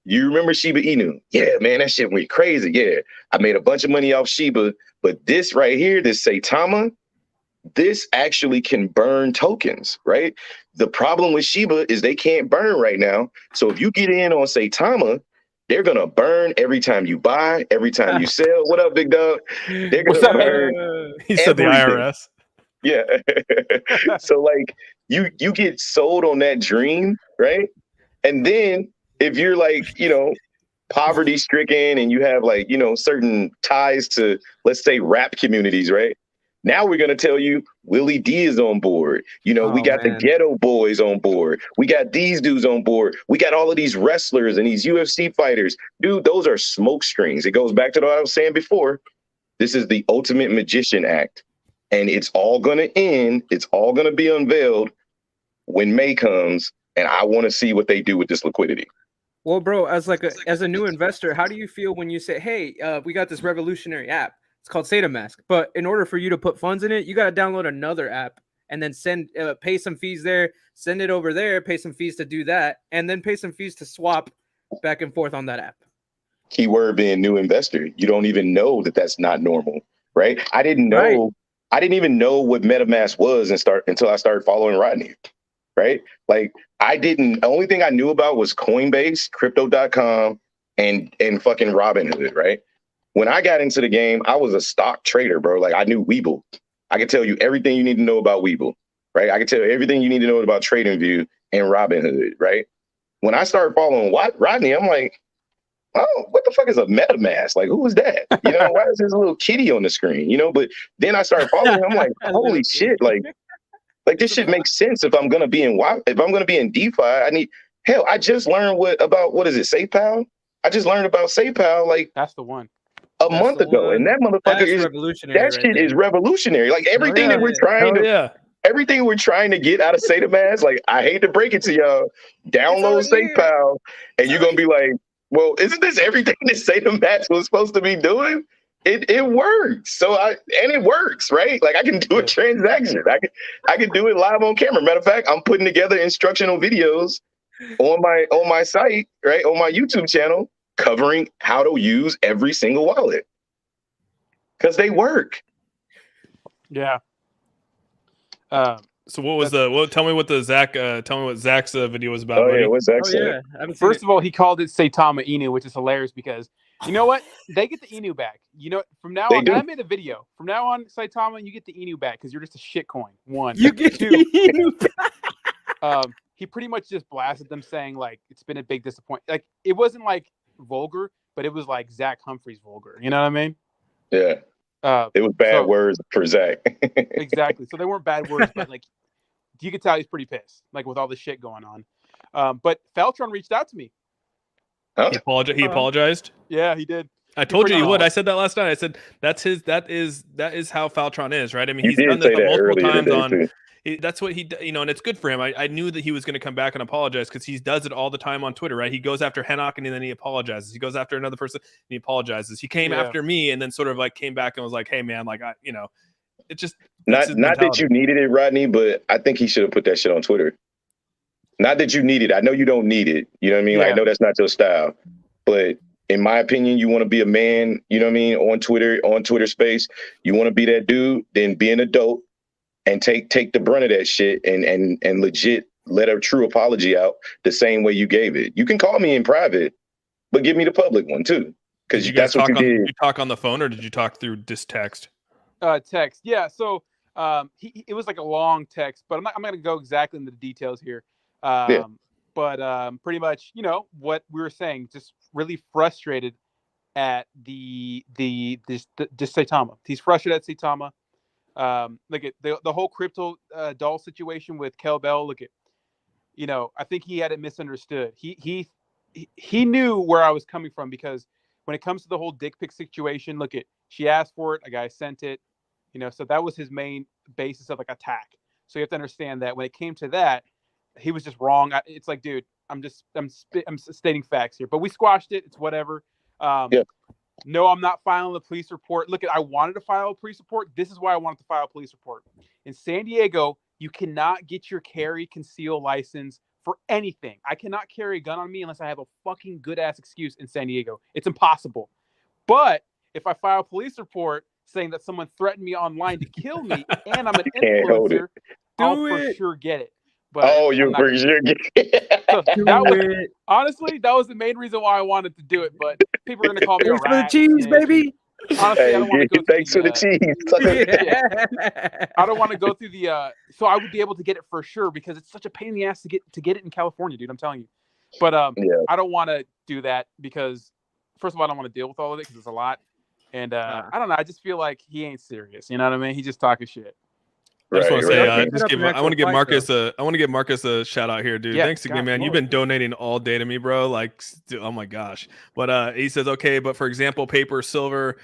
[SPEAKER 6] you remember Shiba Inu? Yeah, man, that shit went crazy. Yeah, I made a bunch of money off Shiba, but this right here, this Saitama, this actually can burn tokens, right? The problem with Shiba is they can't burn right now. So if you get in on Saitama, they're going to burn every time you buy, every time you sell. What up, big dog? They're going to burn.
[SPEAKER 3] He said the IRS.
[SPEAKER 6] Yeah. So like you get sold on that dream, right? And then if you're like, you know, poverty stricken and you have like, you know, certain ties to, let's say, rap communities, right? Now we're going to tell you Willie D is on board. You know, we got the Ghetto Boys on board. We got these dudes on board. We got all of these wrestlers and these UFC fighters. Dude, those are smoke screens. It goes back to what I was saying before. This is the ultimate magician act. And it's all going to end. It's all going to be unveiled when May comes. And I want to see what they do with this liquidity.
[SPEAKER 2] Well, bro, as a new investor, how do you feel when you say, hey, we got this revolutionary app? It's called Saitama. But in order for you to put funds in it, you got to download another app and then pay some fees there, send it over there, pay some fees to do that, and then pay some fees to swap back and forth on that app.
[SPEAKER 6] Keyword being new investor. You don't even know that that's not normal, right? I didn't know. Right. I didn't even know what MetaMask was until I started following Rodney, right? Like the only thing I knew about was Coinbase, Crypto.com, and fucking Robinhood, right? When I got into the game, I was a stock trader, bro. Like I knew Webull. I could tell you everything you need to know about Webull, right? I could tell you everything you need to know about TradingView and Robinhood, right? When I started following Rodney, I'm like, oh, what the fuck is a MetaMask? Like, who is that? You know, why is this little kitty on the screen? You know, but then I started following him. I'm like, holy shit. Like, Like this shit makes sense if I'm gonna be in DeFi. I just learned what is it, SaitPal? I just learned about SaitPal like
[SPEAKER 2] That's the one.
[SPEAKER 6] a month ago, and that motherfucker
[SPEAKER 2] revolutionary.
[SPEAKER 6] shit is revolutionary. Like everything that we're trying to everything we're trying to get out of SaitaMask, like I hate to break it to y'all, download SaitPal, and you're gonna be like, well, isn't this everything that SaitaMask was supposed to be doing? It works. And it works, right? Like I can do a transaction. I can do it live on camera. Matter of fact, I'm putting together instructional videos on my site, right, on my YouTube channel, covering how to use every single wallet because they work.
[SPEAKER 2] Yeah.
[SPEAKER 3] So what was tell me what Zach's video was about.
[SPEAKER 6] Oh
[SPEAKER 3] buddy.
[SPEAKER 6] yeah, what's Zach say?
[SPEAKER 2] First of all, he called it Saitama Inu, which is hilarious because you know what? They get the Inu back. You know, from now on, I made a video. From now on, Saitama, you get the Inu back because you're just a shit coin. One. You get two. Inu back. He pretty much just blasted them saying like it's been a big disappointment. Like it wasn't like vulgar, but it was like Zach Humphreys vulgar. You know what I mean?
[SPEAKER 6] Yeah. It was bad words for Zach.
[SPEAKER 2] Exactly. So they weren't bad words, but like you could tell he's pretty pissed, like with all this shit going on. But Feltron reached out to me.
[SPEAKER 6] Huh?
[SPEAKER 3] He apologized.
[SPEAKER 2] Yeah, he did.
[SPEAKER 3] I told you he would. I said that last night. I said that is how Feltron is, right? I mean, he's done this multiple times on. That's what he, and it's good for him. I knew that he was going to come back and apologize because he does it all the time on Twitter, right? He goes after Hennock and then he apologizes. He goes after another person and he apologizes. He came after me and then sort of like came back and was like, "Hey, man, like it's just
[SPEAKER 6] not that you needed it, Rodney, but I think he should have put that shit on Twitter. Not that you need it. I know you don't need it. You know what I mean? Like, I know that's not your style, but in my opinion, you want to be a man. You know what I mean? On Twitter space, you want to be that dude. Then be an adult. And take the brunt of that shit and legit let a true apology out the same way you gave it. You can call me in private, but give me the public one too, because that's what you did.
[SPEAKER 3] Did you talk on the phone or did you talk through this text?
[SPEAKER 2] Text, yeah. So it was like a long text, but I'm not going to go exactly into the details here. But pretty much, what we were saying, just really frustrated at this Saitama. He's frustrated at Saitama. Look at the whole crypto doll situation with Kel Bell. Look at, I think he had it misunderstood. He knew where I was coming from because when it comes to the whole dick pic situation, look at, she asked for it, a guy sent it, so that was his main basis of like attack. So you have to understand that when it came to that, he was just wrong. It's like, dude, I'm stating facts here, but we squashed it. It's whatever. No, I'm not filing a police report. Look, I wanted to file a police report. This is why I wanted to file a police report. In San Diego, you cannot get your carry conceal license for anything. I cannot carry a gun on me unless I have a fucking good ass excuse in San Diego. It's impossible. But if I file a police report saying that someone threatened me online to kill me and I'm an influencer, I'll for sure get it. But
[SPEAKER 6] you're for sure get
[SPEAKER 2] it. Honestly, that was the main reason why I wanted to do it. But people are going to call me a rat.
[SPEAKER 7] Thanks for the cheese, baby.
[SPEAKER 2] Honestly, I don't want to go
[SPEAKER 6] thanks for the
[SPEAKER 2] cheese. I don't want to go through the. So I would be able to get it for sure because it's such a pain in the ass to get it in California, dude. I'm telling you. But I don't want to do that because, first of all, I don't want to deal with all of it because it's a lot. And I don't know. I just feel like he ain't serious. You know what I mean? He just talking shit.
[SPEAKER 3] I just want to say, I want to give Marcus a shout out here, dude. Thanks again, man. You've been donating all day to me, bro. Like, oh my gosh. But he says, okay, but for example, paper, silver,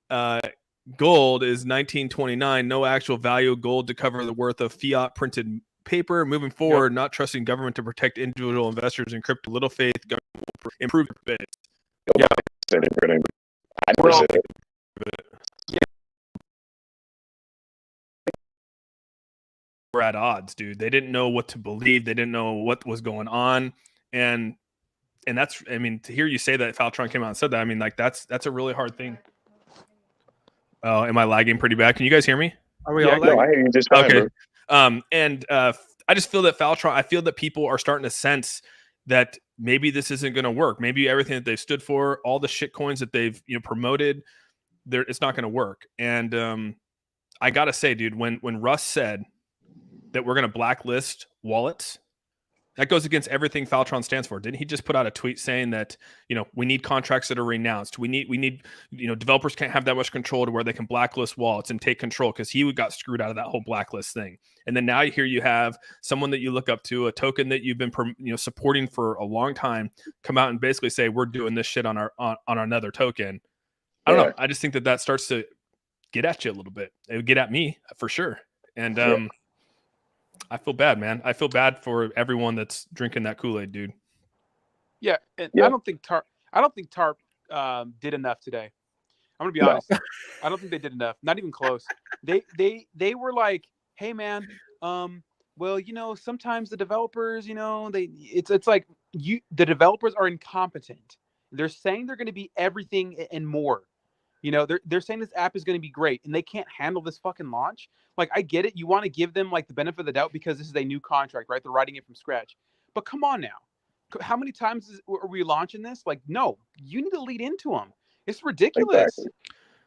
[SPEAKER 3] gold is 1929. No actual value of gold to cover the worth of fiat printed paper. Moving forward, not trusting government to protect individual investors in crypto. Little faith, government will improve their bids. We're at odds, dude. They didn't know what to believe. They didn't know what was going on. And that's, I mean, to hear you say that Feltron came out and said that, I mean, like that's a really hard thing. Oh, am I lagging pretty bad? Can you guys hear me?
[SPEAKER 7] Are we all lagging?
[SPEAKER 6] No, I hear you just fine,
[SPEAKER 3] okay. I just feel that I feel that people are starting to sense that maybe this isn't going to work. Maybe everything that they've stood for, all the shit coins that they've promoted, it's not going to work. And I gotta say, dude, when Russ said that we're going to blacklist wallets, That goes against everything Faltron stands for. Didn't he just put out a tweet saying that, we need contracts that are renounced. We need, developers can't have that much control to where they can blacklist wallets and take control, because he got screwed out of that whole blacklist thing. And then now here you have someone that you look up to, a token that you've been, supporting for a long time, come out and basically say, we're doing this shit on another token. I don't know. I just think that starts to get at you a little bit. It would get at me for sure. And, I feel bad, man. I feel bad for everyone that's drinking that Kool-Aid, dude.
[SPEAKER 2] Yeah, and
[SPEAKER 6] Yeah.
[SPEAKER 2] I don't think Tarp did enough today. I'm gonna be honest. I don't think they did enough. Not even close. They were like, hey man, well, sometimes the developers, it's like the developers are incompetent. They're saying they're going to be everything and more. They're saying this app is going to be great, and they can't handle this fucking launch. Like, I get it. You want to give them like the benefit of the doubt because this is a new contract, right? They're writing it from scratch. But come on now. How many times are we launching this? Like, no, you need to lead into them. It's ridiculous.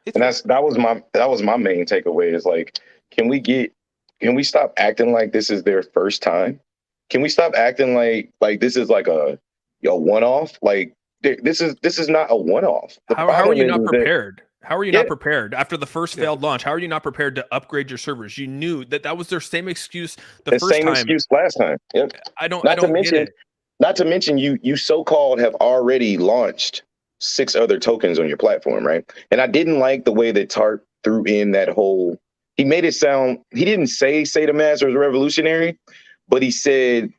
[SPEAKER 6] Exactly. That was my main takeaway is like, can we stop acting like this is their first time? Can we stop acting like this is like a one-off? Like, this is not a one-off.
[SPEAKER 3] How are you not prepared? How are you not prepared after the first failed launch? How are you not prepared to upgrade your servers? You knew that was their same excuse the first time.
[SPEAKER 6] Excuse last time. Yep.
[SPEAKER 3] I don't get it.
[SPEAKER 6] Not to mention you so-called have already launched 6 other tokens on your platform, right? And I didn't like the way that Tarp threw in that whole. He made it sound. He didn't say Saitama was revolutionary, but he said,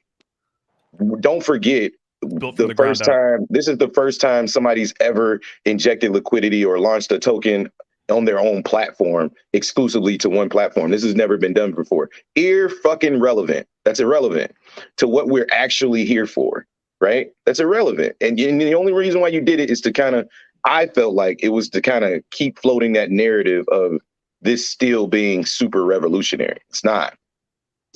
[SPEAKER 6] "Don't forget." The first time, this is the first time somebody's ever injected liquidity or launched a token on their own platform exclusively to one platform. This has never been done before. Fucking relevant. That's irrelevant to what we're actually here for, right? That's irrelevant. And the only reason why you did it is to I felt like it was to keep floating that narrative of this still being super revolutionary. It's not.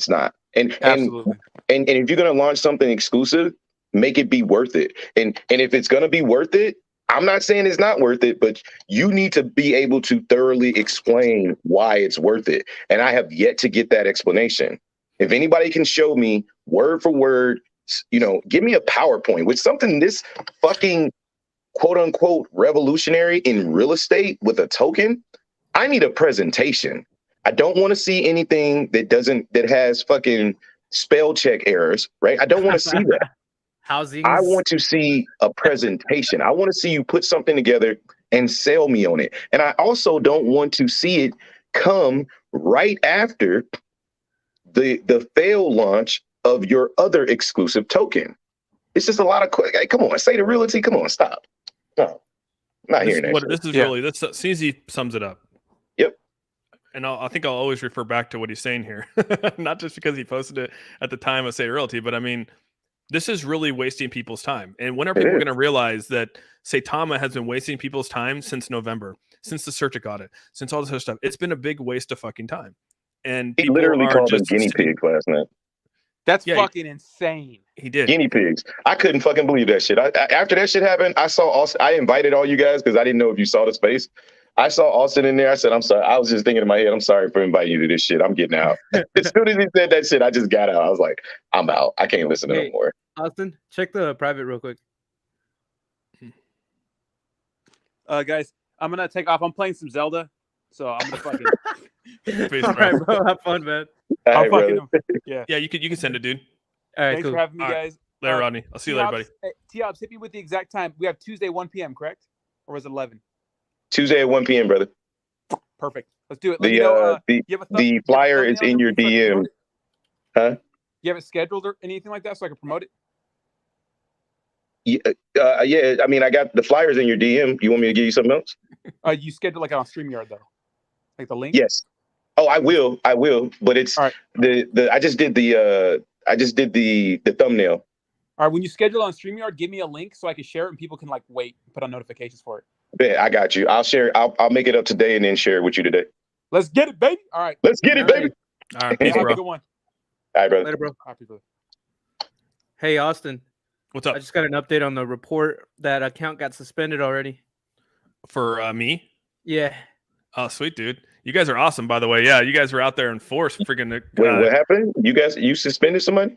[SPEAKER 6] And if you're going to launch something exclusive, make it be worth it. And if it's going to be worth it, I'm not saying it's not worth it, but you need to be able to thoroughly explain why it's worth it. And I have yet to get that explanation. If anybody can show me word for word, give me a PowerPoint with something this fucking quote unquote revolutionary in real estate with a token. I need a presentation. I don't want to see anything that has fucking spell check errors, right? I don't want to see that. I want to see a presentation. I want to see you put something together and sell me on it. And I also don't want to see it come right after the failed launch of your other exclusive token. It's just a lot of quick. Hey, come on, SaitaRealty. Come on, stop. No, not hearing that.
[SPEAKER 3] This CZ sums it up.
[SPEAKER 6] Yep.
[SPEAKER 3] And I think I'll always refer back to what he's saying here, not just because he posted it at the time of SaitaRealty, but I mean, this is really wasting people's time. And when are people going to realize that Saitama has been wasting people's time since November, since the Certic audit, since all this other stuff? It's been a big waste of fucking time. And
[SPEAKER 6] he literally called them guinea pigs last night.
[SPEAKER 2] That's fucking insane.
[SPEAKER 3] He did.
[SPEAKER 6] Guinea pigs. I couldn't fucking believe that shit. After that shit happened, I invited all you guys because I didn't know if you saw the space. I saw Austin in there. I said, I'm sorry. I was just thinking in my head, I'm sorry for inviting you to this shit. I'm getting out. As soon as he said that shit, I just got out. I was like, I'm out. I can't listen to no more.
[SPEAKER 7] Austin, check the private real quick.
[SPEAKER 2] Guys, I'm going to take off. I'm playing some Zelda, so I'm going to fucking...
[SPEAKER 3] Peace,
[SPEAKER 7] All right, bro. Have fun, man.
[SPEAKER 6] All right,
[SPEAKER 3] Yeah, you can send it, dude.
[SPEAKER 7] All right,
[SPEAKER 2] Thanks
[SPEAKER 7] cool.
[SPEAKER 2] for having me, guys.
[SPEAKER 3] Later, Rodney. I'll see you later, buddy.
[SPEAKER 2] T-Ops, hit me with the exact time. We have Tuesday, 1 p.m., correct? Or was it 11?
[SPEAKER 6] Tuesday at 1 p.m., brother.
[SPEAKER 2] Perfect. Let's do it.
[SPEAKER 6] The flyer is in your DM. Huh?
[SPEAKER 2] You have it scheduled or anything like that so I can promote it?
[SPEAKER 6] Yeah. I mean, I got the flyers in your DM. You want me to give you something else?
[SPEAKER 2] You schedule like on StreamYard though, like the link.
[SPEAKER 6] Yes. Oh, I will. But it's
[SPEAKER 2] all right.
[SPEAKER 6] I just did the thumbnail.
[SPEAKER 2] All right. When you schedule on StreamYard, give me a link so I can share it and people can like wait and put on notifications for it.
[SPEAKER 6] Bet, I got you. I'll share. I'll make it up today and then share it with you today.
[SPEAKER 2] Let's get it, baby. All right.
[SPEAKER 6] Let's get it, baby.
[SPEAKER 3] All right, peace,
[SPEAKER 2] Have
[SPEAKER 3] bro.
[SPEAKER 2] a good one.
[SPEAKER 6] All right, brother.
[SPEAKER 7] Later, bro.
[SPEAKER 2] All right, people.
[SPEAKER 7] Hey, Austin.
[SPEAKER 3] What's up?
[SPEAKER 7] I just got an update on the report. That account got suspended already.
[SPEAKER 3] For me?
[SPEAKER 7] Yeah.
[SPEAKER 3] Oh, sweet, dude. You guys are awesome, by the way. Yeah, you guys were out there in force. Freaking.
[SPEAKER 6] Wait, what happened? You suspended somebody?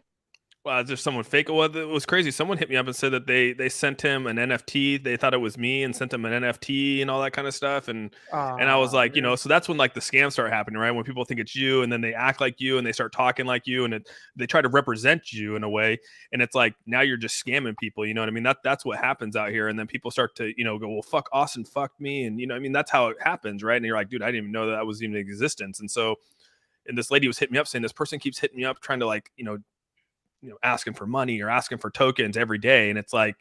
[SPEAKER 3] Well, is there someone fake? Well, it was crazy. Someone hit me up and said that they sent him an NFT. They thought it was me and sent him an NFT and all that kind of stuff. And I was like, so that's when like the scams start happening, right? When people think it's you and then they act like you and they start talking like you and they try to represent you in a way. And it's like now you're just scamming people. You know what I mean? That's what happens out here. And then people start to go, well, fuck Austin, fuck me, and that's how it happens, right? And you're like, dude, I didn't even know that was even in existence. And so, and this lady was hitting me up saying this person keeps hitting me up trying to like asking for money or asking for tokens every day. And it's like,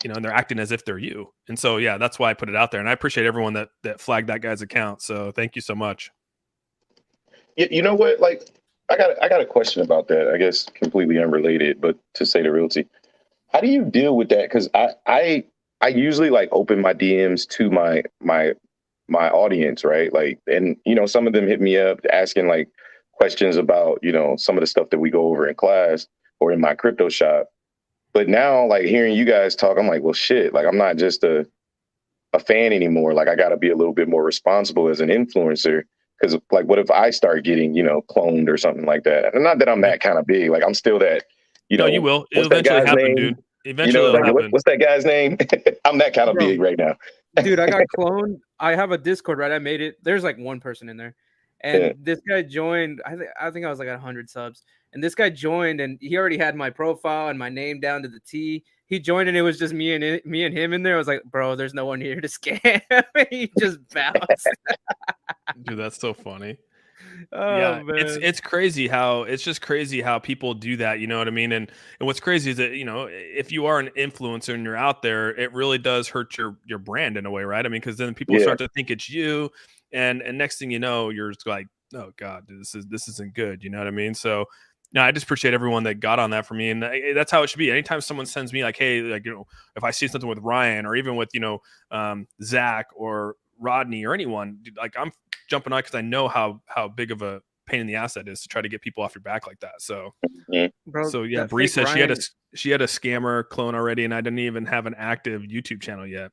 [SPEAKER 3] and they're acting as if they're you. And so, yeah, that's why I put it out there. And I appreciate everyone that flagged that guy's account. So thank you so much.
[SPEAKER 6] You know what? Like, I got a question about that. I guess completely unrelated, but to SaitaRealty, how do you deal with that? Because I usually like open my DMs to my audience, right? Like, and some of them hit me up asking like questions about some of the stuff that we go over in class or in my crypto shop. But now, like, hearing you guys talk, I'm like, well, shit, like, I'm not just a fan anymore. Like, I got to be a little bit more responsible as an influencer, because like, what if I start getting cloned or something like that? And not that I'm that kind of big, like, I'm still that
[SPEAKER 3] no, you will. It'll eventually happen, dude. Eventually it'll happen.
[SPEAKER 6] What's that guy's name? I'm that kind of big right now.
[SPEAKER 7] Dude, I got cloned. I have a Discord, right? I made it. There's like one person in there. And this guy joined. I think I was like at 100 subs. And this guy joined, and he already had my profile and my name down to the T. He joined, and it was just me and him in there. I was like, bro, there's no one here to scam. He just bounced.
[SPEAKER 3] Dude, that's so funny.
[SPEAKER 7] Oh,
[SPEAKER 3] yeah,
[SPEAKER 7] man.
[SPEAKER 3] it's crazy how people do that. You know what I mean? And what's crazy is that if you are an influencer and you're out there, it really does hurt your brand in a way, right? I mean, because then people start to think it's you, and next thing you know, you're just like, oh god, dude, this isn't good. You know what I mean? So no, I just appreciate everyone that got on that for me, and that's how it should be. Anytime someone sends me like, hey, like if I see something with Ryan or even with Zach or Rodney or anyone, dude, like I'm jumping on because I know how big of a pain in the ass that is to try to get people off your back like that. So,
[SPEAKER 7] bro,
[SPEAKER 3] so yeah, Bree said she had a scammer clone already, and I didn't even have an active YouTube channel yet.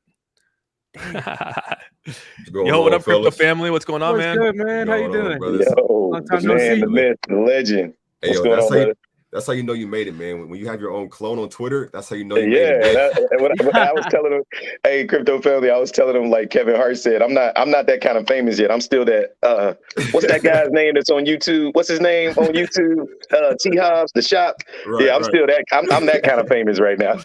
[SPEAKER 3] Yo, what up, crypto family? What's going on, man?
[SPEAKER 7] Good, man. How you doing?
[SPEAKER 6] Yo,
[SPEAKER 7] long time
[SPEAKER 6] the
[SPEAKER 7] no
[SPEAKER 6] man,
[SPEAKER 7] see.
[SPEAKER 6] the myth, the legend.
[SPEAKER 8] Hey,
[SPEAKER 6] What's
[SPEAKER 8] yo,
[SPEAKER 6] going on, brother?
[SPEAKER 8] that's how you know you made it, man. When you have your own clone on Twitter, that's how you know you made
[SPEAKER 6] it. What I was telling them, hey, crypto family, I was telling them like Kevin Hart said, I'm not that kind of famous yet. I'm still that. What's that guy's name that's on YouTube? What's his name on YouTube? T Hobbs, the shop.
[SPEAKER 8] Right,
[SPEAKER 6] I'm still that. I'm that kind of famous right now.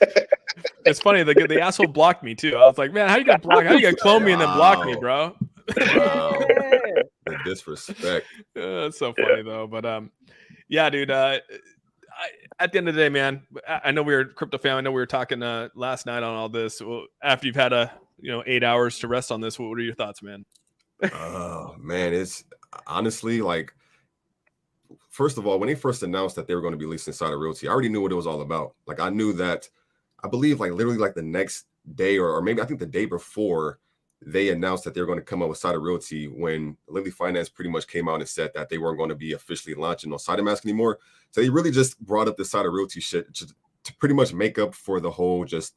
[SPEAKER 3] It's funny. The asshole blocked me too. I was like, man, how you gonna clone me and then block me, bro?
[SPEAKER 8] Wow. The disrespect.
[SPEAKER 3] That's so funny though. But yeah, dude. At the end of the day, man, I know we were crypto family. I know we were talking last night on all this. Well, after you've had 8 hours to rest on this, what are your thoughts, man?
[SPEAKER 8] Oh man, it's honestly like, first of all, when they first announced that they were going to be releasing SaitaRealty, I already knew what it was all about. Like I knew that, I believe like literally like the next day or maybe I think the day before they announced that they were going to come up with SaitaRealty, when Lily Finance pretty much came out and said that they weren't going to be officially launching on SaitaMask anymore. So they really just brought up the SaitaRealty shit to pretty much make up for the whole just,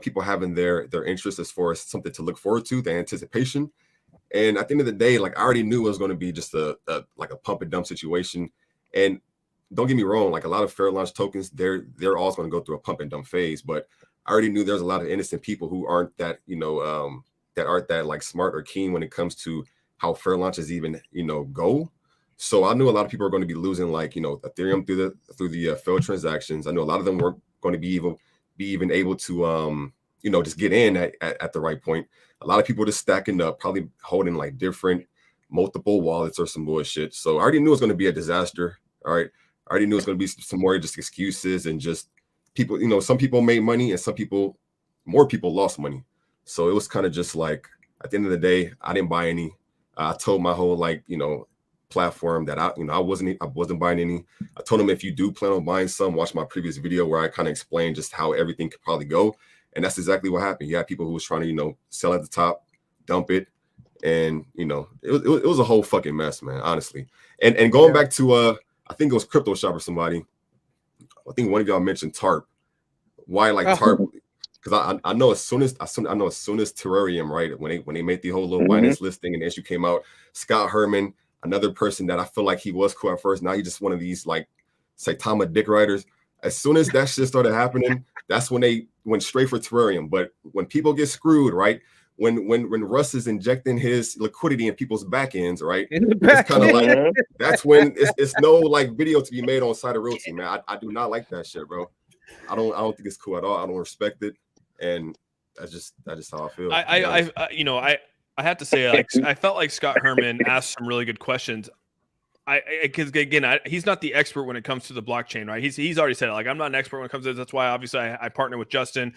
[SPEAKER 8] people having their interest as far as something to look forward to, the anticipation. And at the end of the day, like I already knew it was going to be just a pump and dump situation. And don't get me wrong, like a lot of fair launch tokens, they're always going to go through a pump and dump phase. But I already knew there's a lot of innocent people who aren't that, that aren't that like smart or keen when it comes to how fair launches even, go. So I knew a lot of people are going to be losing like, Ethereum through the failed transactions. I know a lot of them weren't going to be even able to, just get in at the right point. A lot of people just stacking up, probably holding like multiple wallets or some bullshit. So I already knew it was going to be a disaster. All right. I already knew it was going to be some more just excuses and just people, some people made money and more people lost money. So it was kind of just like, at the end of the day, I didn't buy any. I told my whole platform that I wasn't buying any. I told them, if you do plan on buying some, watch my previous video where I kind of explained just how everything could probably go. And that's exactly what happened. You had people who was trying to, sell at the top, dump it. And, it was a whole fucking mess, man, honestly. And going back to, I think it was Crypto Shop or somebody. I think one of y'all mentioned TARP. Why like TARP? Because I know as soon as Terrarium, right, when they made the whole little Binance listing and the issue came out, Scott Herman, another person that I feel like he was cool at first, now he's just one of these like Saitama dick riders. As soon as that shit started happening, that's when they went straight for Terrarium. But when people get screwed, right? When Russ is injecting his liquidity in people's back ends, right?
[SPEAKER 7] In the back
[SPEAKER 8] It's kind of like
[SPEAKER 6] Mhm.
[SPEAKER 8] that's when it's no like video to be made on SaitaRealty, man. I do not like that shit, bro. I don't think it's cool at all. I don't respect it, and that's just how I feel.
[SPEAKER 3] I have to say, like, I felt like Scott Herman asked some really good questions. Because again, he's not the expert when it comes to the blockchain, right? He's already said it. Like, I'm not an expert when it comes to this. That's why obviously I partner with Justin.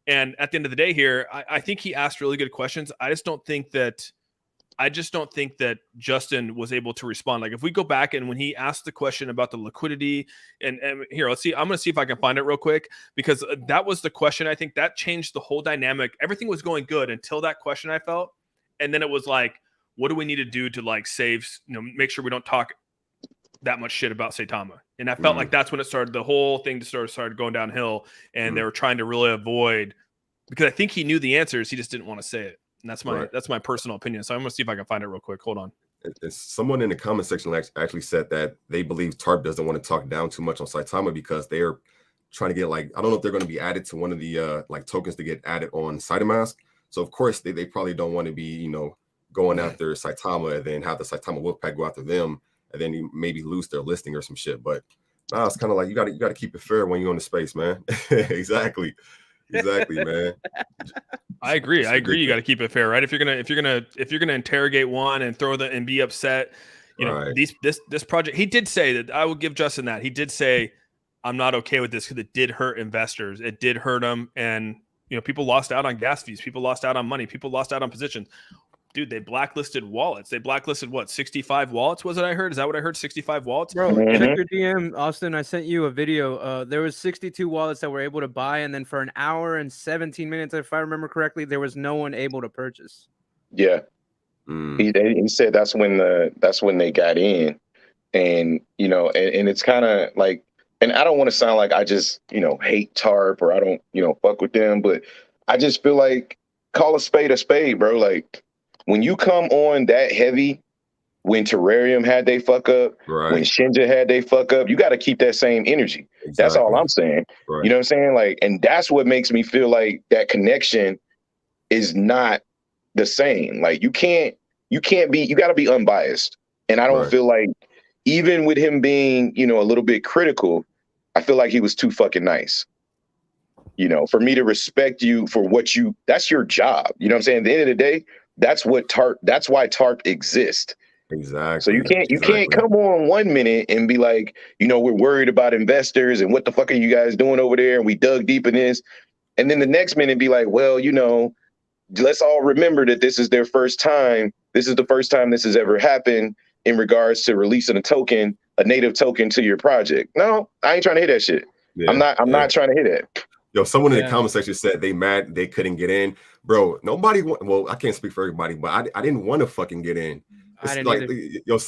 [SPEAKER 3] And at the end of the day here, I think he asked really good questions. I just don't think that Justin was able to respond. Like, if we go back and when he asked the question about the liquidity, and here, let's see. I'm going to see if I can find it real quick, because that was the question. I think that changed the whole dynamic. Everything was going good until that question, I felt. And then it was like, what do we need to do to like save, make sure we don't talk that much shit about Saitama? And I felt like that's when it started. The whole thing started going downhill, and they were trying to really avoid, because I think he knew the answers. He just didn't want to say it. And that's my personal opinion. So I'm going to see if I can find it real quick. Hold on.
[SPEAKER 8] Someone in the comment section actually said that they believe TARP doesn't want to talk down too much on Saitama because they're trying to get, like, I don't know if they're going to be added to one of the like tokens to get added on Saitamask. So of course they probably don't want to be, going after Saitama and then have the Saitama Wolfpack go after them and then you maybe lose their listing or some shit. But nah, it's kind of like you got to keep it fair when you're on the space, man. Exactly, man.
[SPEAKER 3] I agree. You got to keep it fair, right? If you're gonna interrogate one and throw them and be upset, this project. He did say that. I will give Justin that. He did say, "I'm not okay with this because it did hurt investors. It did hurt them, and people lost out on gas fees. People lost out on money. People lost out on positions." Dude, they blacklisted wallets. They blacklisted 65 wallets? Was it I heard? Is that what I heard? 65 wallets?
[SPEAKER 7] Bro, check your DM, Austin. I sent you a video. There was 62 wallets that were able to buy, and then for an hour and 17 minutes, if I remember correctly, there was no one able to purchase.
[SPEAKER 6] Yeah. He said that's when they got in. And and it's kind of like, and I don't want to sound like I just, hate TARP or I don't, fuck with them, but I just feel like call a spade, bro. Like, when you come on that heavy, when Terrarium had they fuck up,
[SPEAKER 8] right,
[SPEAKER 6] when Shinja had they fuck up, you got to keep that same energy. Exactly. That's all I'm saying. Right. You know what I'm saying? Like, and that's what makes me feel like that connection is not the same. Like, you got to be unbiased. And I don't feel like, even with him being, a little bit critical, I feel like he was too fucking nice. For me to respect you for that's your job. You know what I'm saying? At the end of the day, that's why TARP exists.
[SPEAKER 8] Exactly.
[SPEAKER 6] So you can't come on 1 minute and be like, we're worried about investors and what the fuck are you guys doing over there? And we dug deep in this. And then the next minute be like, well, let's all remember that this is their first time. This is the first time this has ever happened in regards to releasing a native token to your project. No, I ain't trying to hear that shit. Yeah, I'm not trying to hear that.
[SPEAKER 8] Yo, someone in the comment section said they mad they couldn't get in. Bro, nobody. Well, I can't speak for everybody, but I didn't want to fucking get in. It's like,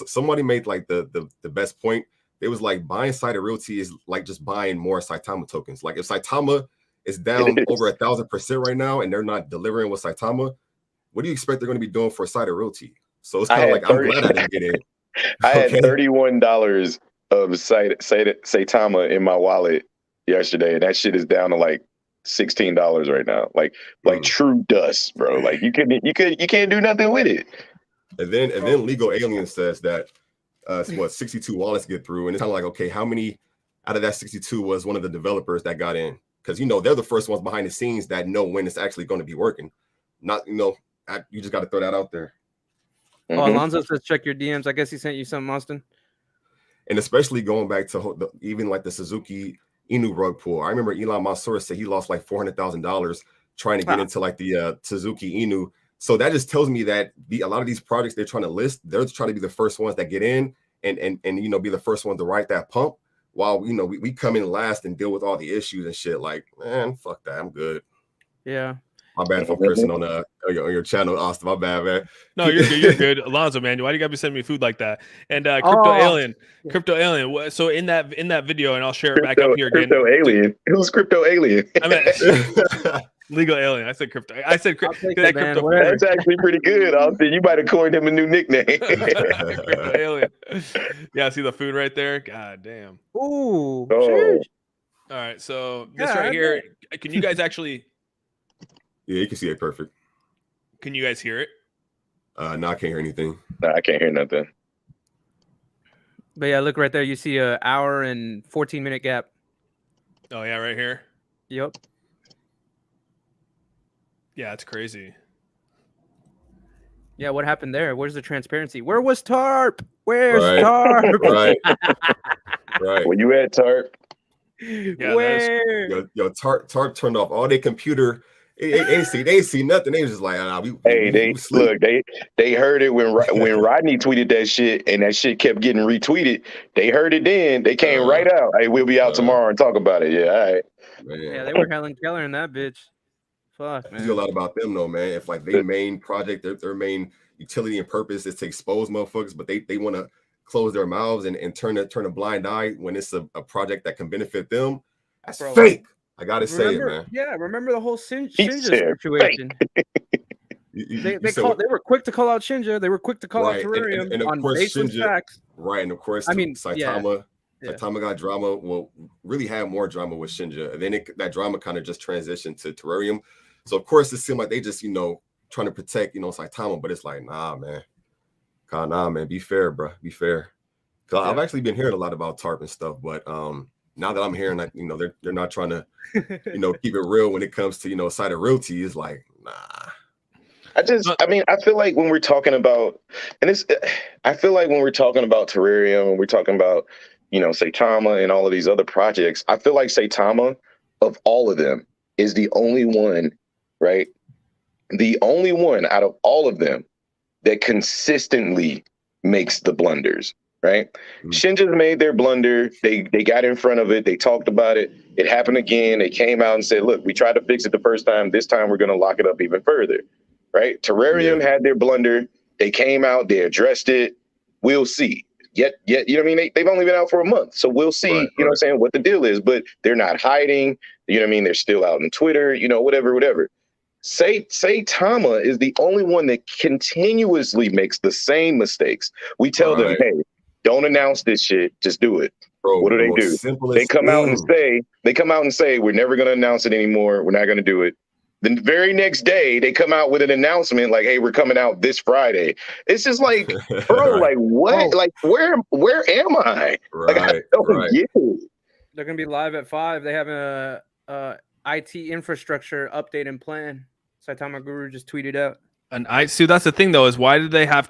[SPEAKER 8] somebody made like the best point. It was like buying SaitaRealty is like just buying more Saitama tokens. Like, if Saitama is down over 1,000% right now and they're not delivering with Saitama, what do you expect they're going to be doing for SaitaRealty? So it's kind of like, I'm glad I didn't get in.
[SPEAKER 6] I had $31 of Saitama in my wallet yesterday, and that shit is down to like $16 right now. Like true dust, bro. Like, you can't do nothing with it.
[SPEAKER 8] And then Legal Alien says that 62 wallets get through, and it's kind of like, okay, how many out of that 62 was one of the developers that got in? Because they're the first ones behind the scenes that know when it's actually going to be working. Not you just got to throw that out there.
[SPEAKER 7] Oh, Alonzo says check your DMs. I guess he sent you something, Austin. And
[SPEAKER 8] especially going back to even like the Suzuki Inu rug pull. I remember Elon Mansour said he lost like $400,000 trying to get into like the Suzuki Inu. So that just tells me that a lot of these projects they're trying to list, they're trying to be the first ones that get in and be the first one to ride that pump, while we come in last and deal with all the issues and shit. Like, man, fuck that, I'm good.
[SPEAKER 7] Yeah.
[SPEAKER 8] My bad for cursing on your channel, Austin. My bad, man.
[SPEAKER 3] No, you're good. You're good. Alonzo, man, why do you gotta be sending me food like that? And Crypto Alien. So in that video, and I'll share it back up here again.
[SPEAKER 6] Crypto Alien. Who's Crypto Alien?
[SPEAKER 3] I mean, Legal alien. I said crypto. I said
[SPEAKER 7] I'll take
[SPEAKER 3] that
[SPEAKER 7] it, man.
[SPEAKER 3] crypto.
[SPEAKER 7] Whatever.
[SPEAKER 6] That's actually pretty good, Austin. You might have coined him a new nickname.
[SPEAKER 3] Crypto alien. Yeah, see the food right there? God damn.
[SPEAKER 7] Ooh.
[SPEAKER 6] Oh.
[SPEAKER 7] Sheesh.
[SPEAKER 3] All right, so this
[SPEAKER 7] Yeah,
[SPEAKER 3] right
[SPEAKER 7] I
[SPEAKER 3] here, can you guys actually,
[SPEAKER 8] Yeah, you can see it perfect.
[SPEAKER 3] can you guys hear it?
[SPEAKER 8] No, I can't hear anything.
[SPEAKER 6] No, I can't hear nothing.
[SPEAKER 7] But yeah, look right there. You see an hour and 14-minute gap.
[SPEAKER 3] Oh yeah, right here.
[SPEAKER 7] Yep.
[SPEAKER 3] Yeah, it's crazy.
[SPEAKER 7] Yeah, what happened there? Where's the transparency? Where was TARP? Where's
[SPEAKER 8] Right.
[SPEAKER 7] TARP?
[SPEAKER 8] Right. Right.
[SPEAKER 6] Where you at, Tarp?
[SPEAKER 3] Yeah,
[SPEAKER 7] Where?
[SPEAKER 8] Yo, Tarp turned off all their computer. They ain't see nothing. They was just like,
[SPEAKER 6] They
[SPEAKER 8] sleep.
[SPEAKER 6] look. They heard it when Rodney tweeted that shit, and that shit kept getting retweeted. They heard it then. They came right out. Hey, we'll be out tomorrow and talk about it. Yeah, all right.
[SPEAKER 8] Man.
[SPEAKER 7] Yeah, they were Helen Keller in that bitch. Fuck,
[SPEAKER 8] I see a
[SPEAKER 7] man.
[SPEAKER 8] lot about them though, man. If like their main project, their main utility and purpose is to expose motherfuckers, but they want to close their mouths and turn a blind eye when it's a project that can benefit them. That's
[SPEAKER 7] Bro,
[SPEAKER 8] fake. I gotta say it, man.
[SPEAKER 7] Yeah, remember the whole
[SPEAKER 6] He
[SPEAKER 7] Shinja
[SPEAKER 6] said
[SPEAKER 7] situation.
[SPEAKER 8] You
[SPEAKER 7] They
[SPEAKER 8] said-
[SPEAKER 7] were quick to call out Shinja. They were quick to call out
[SPEAKER 8] Right,
[SPEAKER 7] Terrarium
[SPEAKER 8] and of
[SPEAKER 7] on
[SPEAKER 8] course
[SPEAKER 7] baseless
[SPEAKER 8] Shinja-
[SPEAKER 7] facts.
[SPEAKER 8] Right, and of course,
[SPEAKER 7] I mean,
[SPEAKER 8] Saitama,
[SPEAKER 7] yeah.
[SPEAKER 8] Saitama got drama. Well, really had more drama with Shinja, and then that drama kind of just transitioned to Terrarium. So of course, it seemed like they just trying to protect Saitama, but it's like nah, man, be fair, bro, be fair. Because I've actually been hearing a lot about TARP and stuff, but now that I'm hearing that they're not trying to keep it real when it comes to SaitaRealty, is like nah.
[SPEAKER 6] I feel like when we're talking about, I feel like when we're talking about Terrarium and we're talking about, Saitama and all of these other projects, I feel like Saitama, of all of them, is the only one, right? The only one out of all of them that consistently makes the blunders, right?
[SPEAKER 8] Mm-hmm.
[SPEAKER 6] Shinja's made their blunder. They got in front of it. They talked about it. It happened again. They came out and said, look, we tried to fix it the first time. This time we're going to lock it up even further. Right? Terrarium had their blunder. They came out, they addressed it. We'll see. Yet, you know what I mean? They've only been out for a month. So we'll see, you know what I'm saying, what the deal is. But they're not hiding. You know what I mean? They're still out on Twitter, whatever. Saitama is the only one that continuously makes the same mistakes. We tell them, hey, don't announce this shit. Just do it.
[SPEAKER 8] Bro,
[SPEAKER 6] what do they do? They come out and say, we're never going to announce it anymore. We're not going to do it. The very next day, they come out with an announcement like, "Hey, we're coming out this Friday." It's just like, bro, like what?
[SPEAKER 7] Oh.
[SPEAKER 6] Like where am I? Like I don't get it.
[SPEAKER 7] They're gonna be live at 5. They have a IT infrastructure update and plan. Saitama Guru just tweeted out.
[SPEAKER 3] See, that's the thing though, is why did they have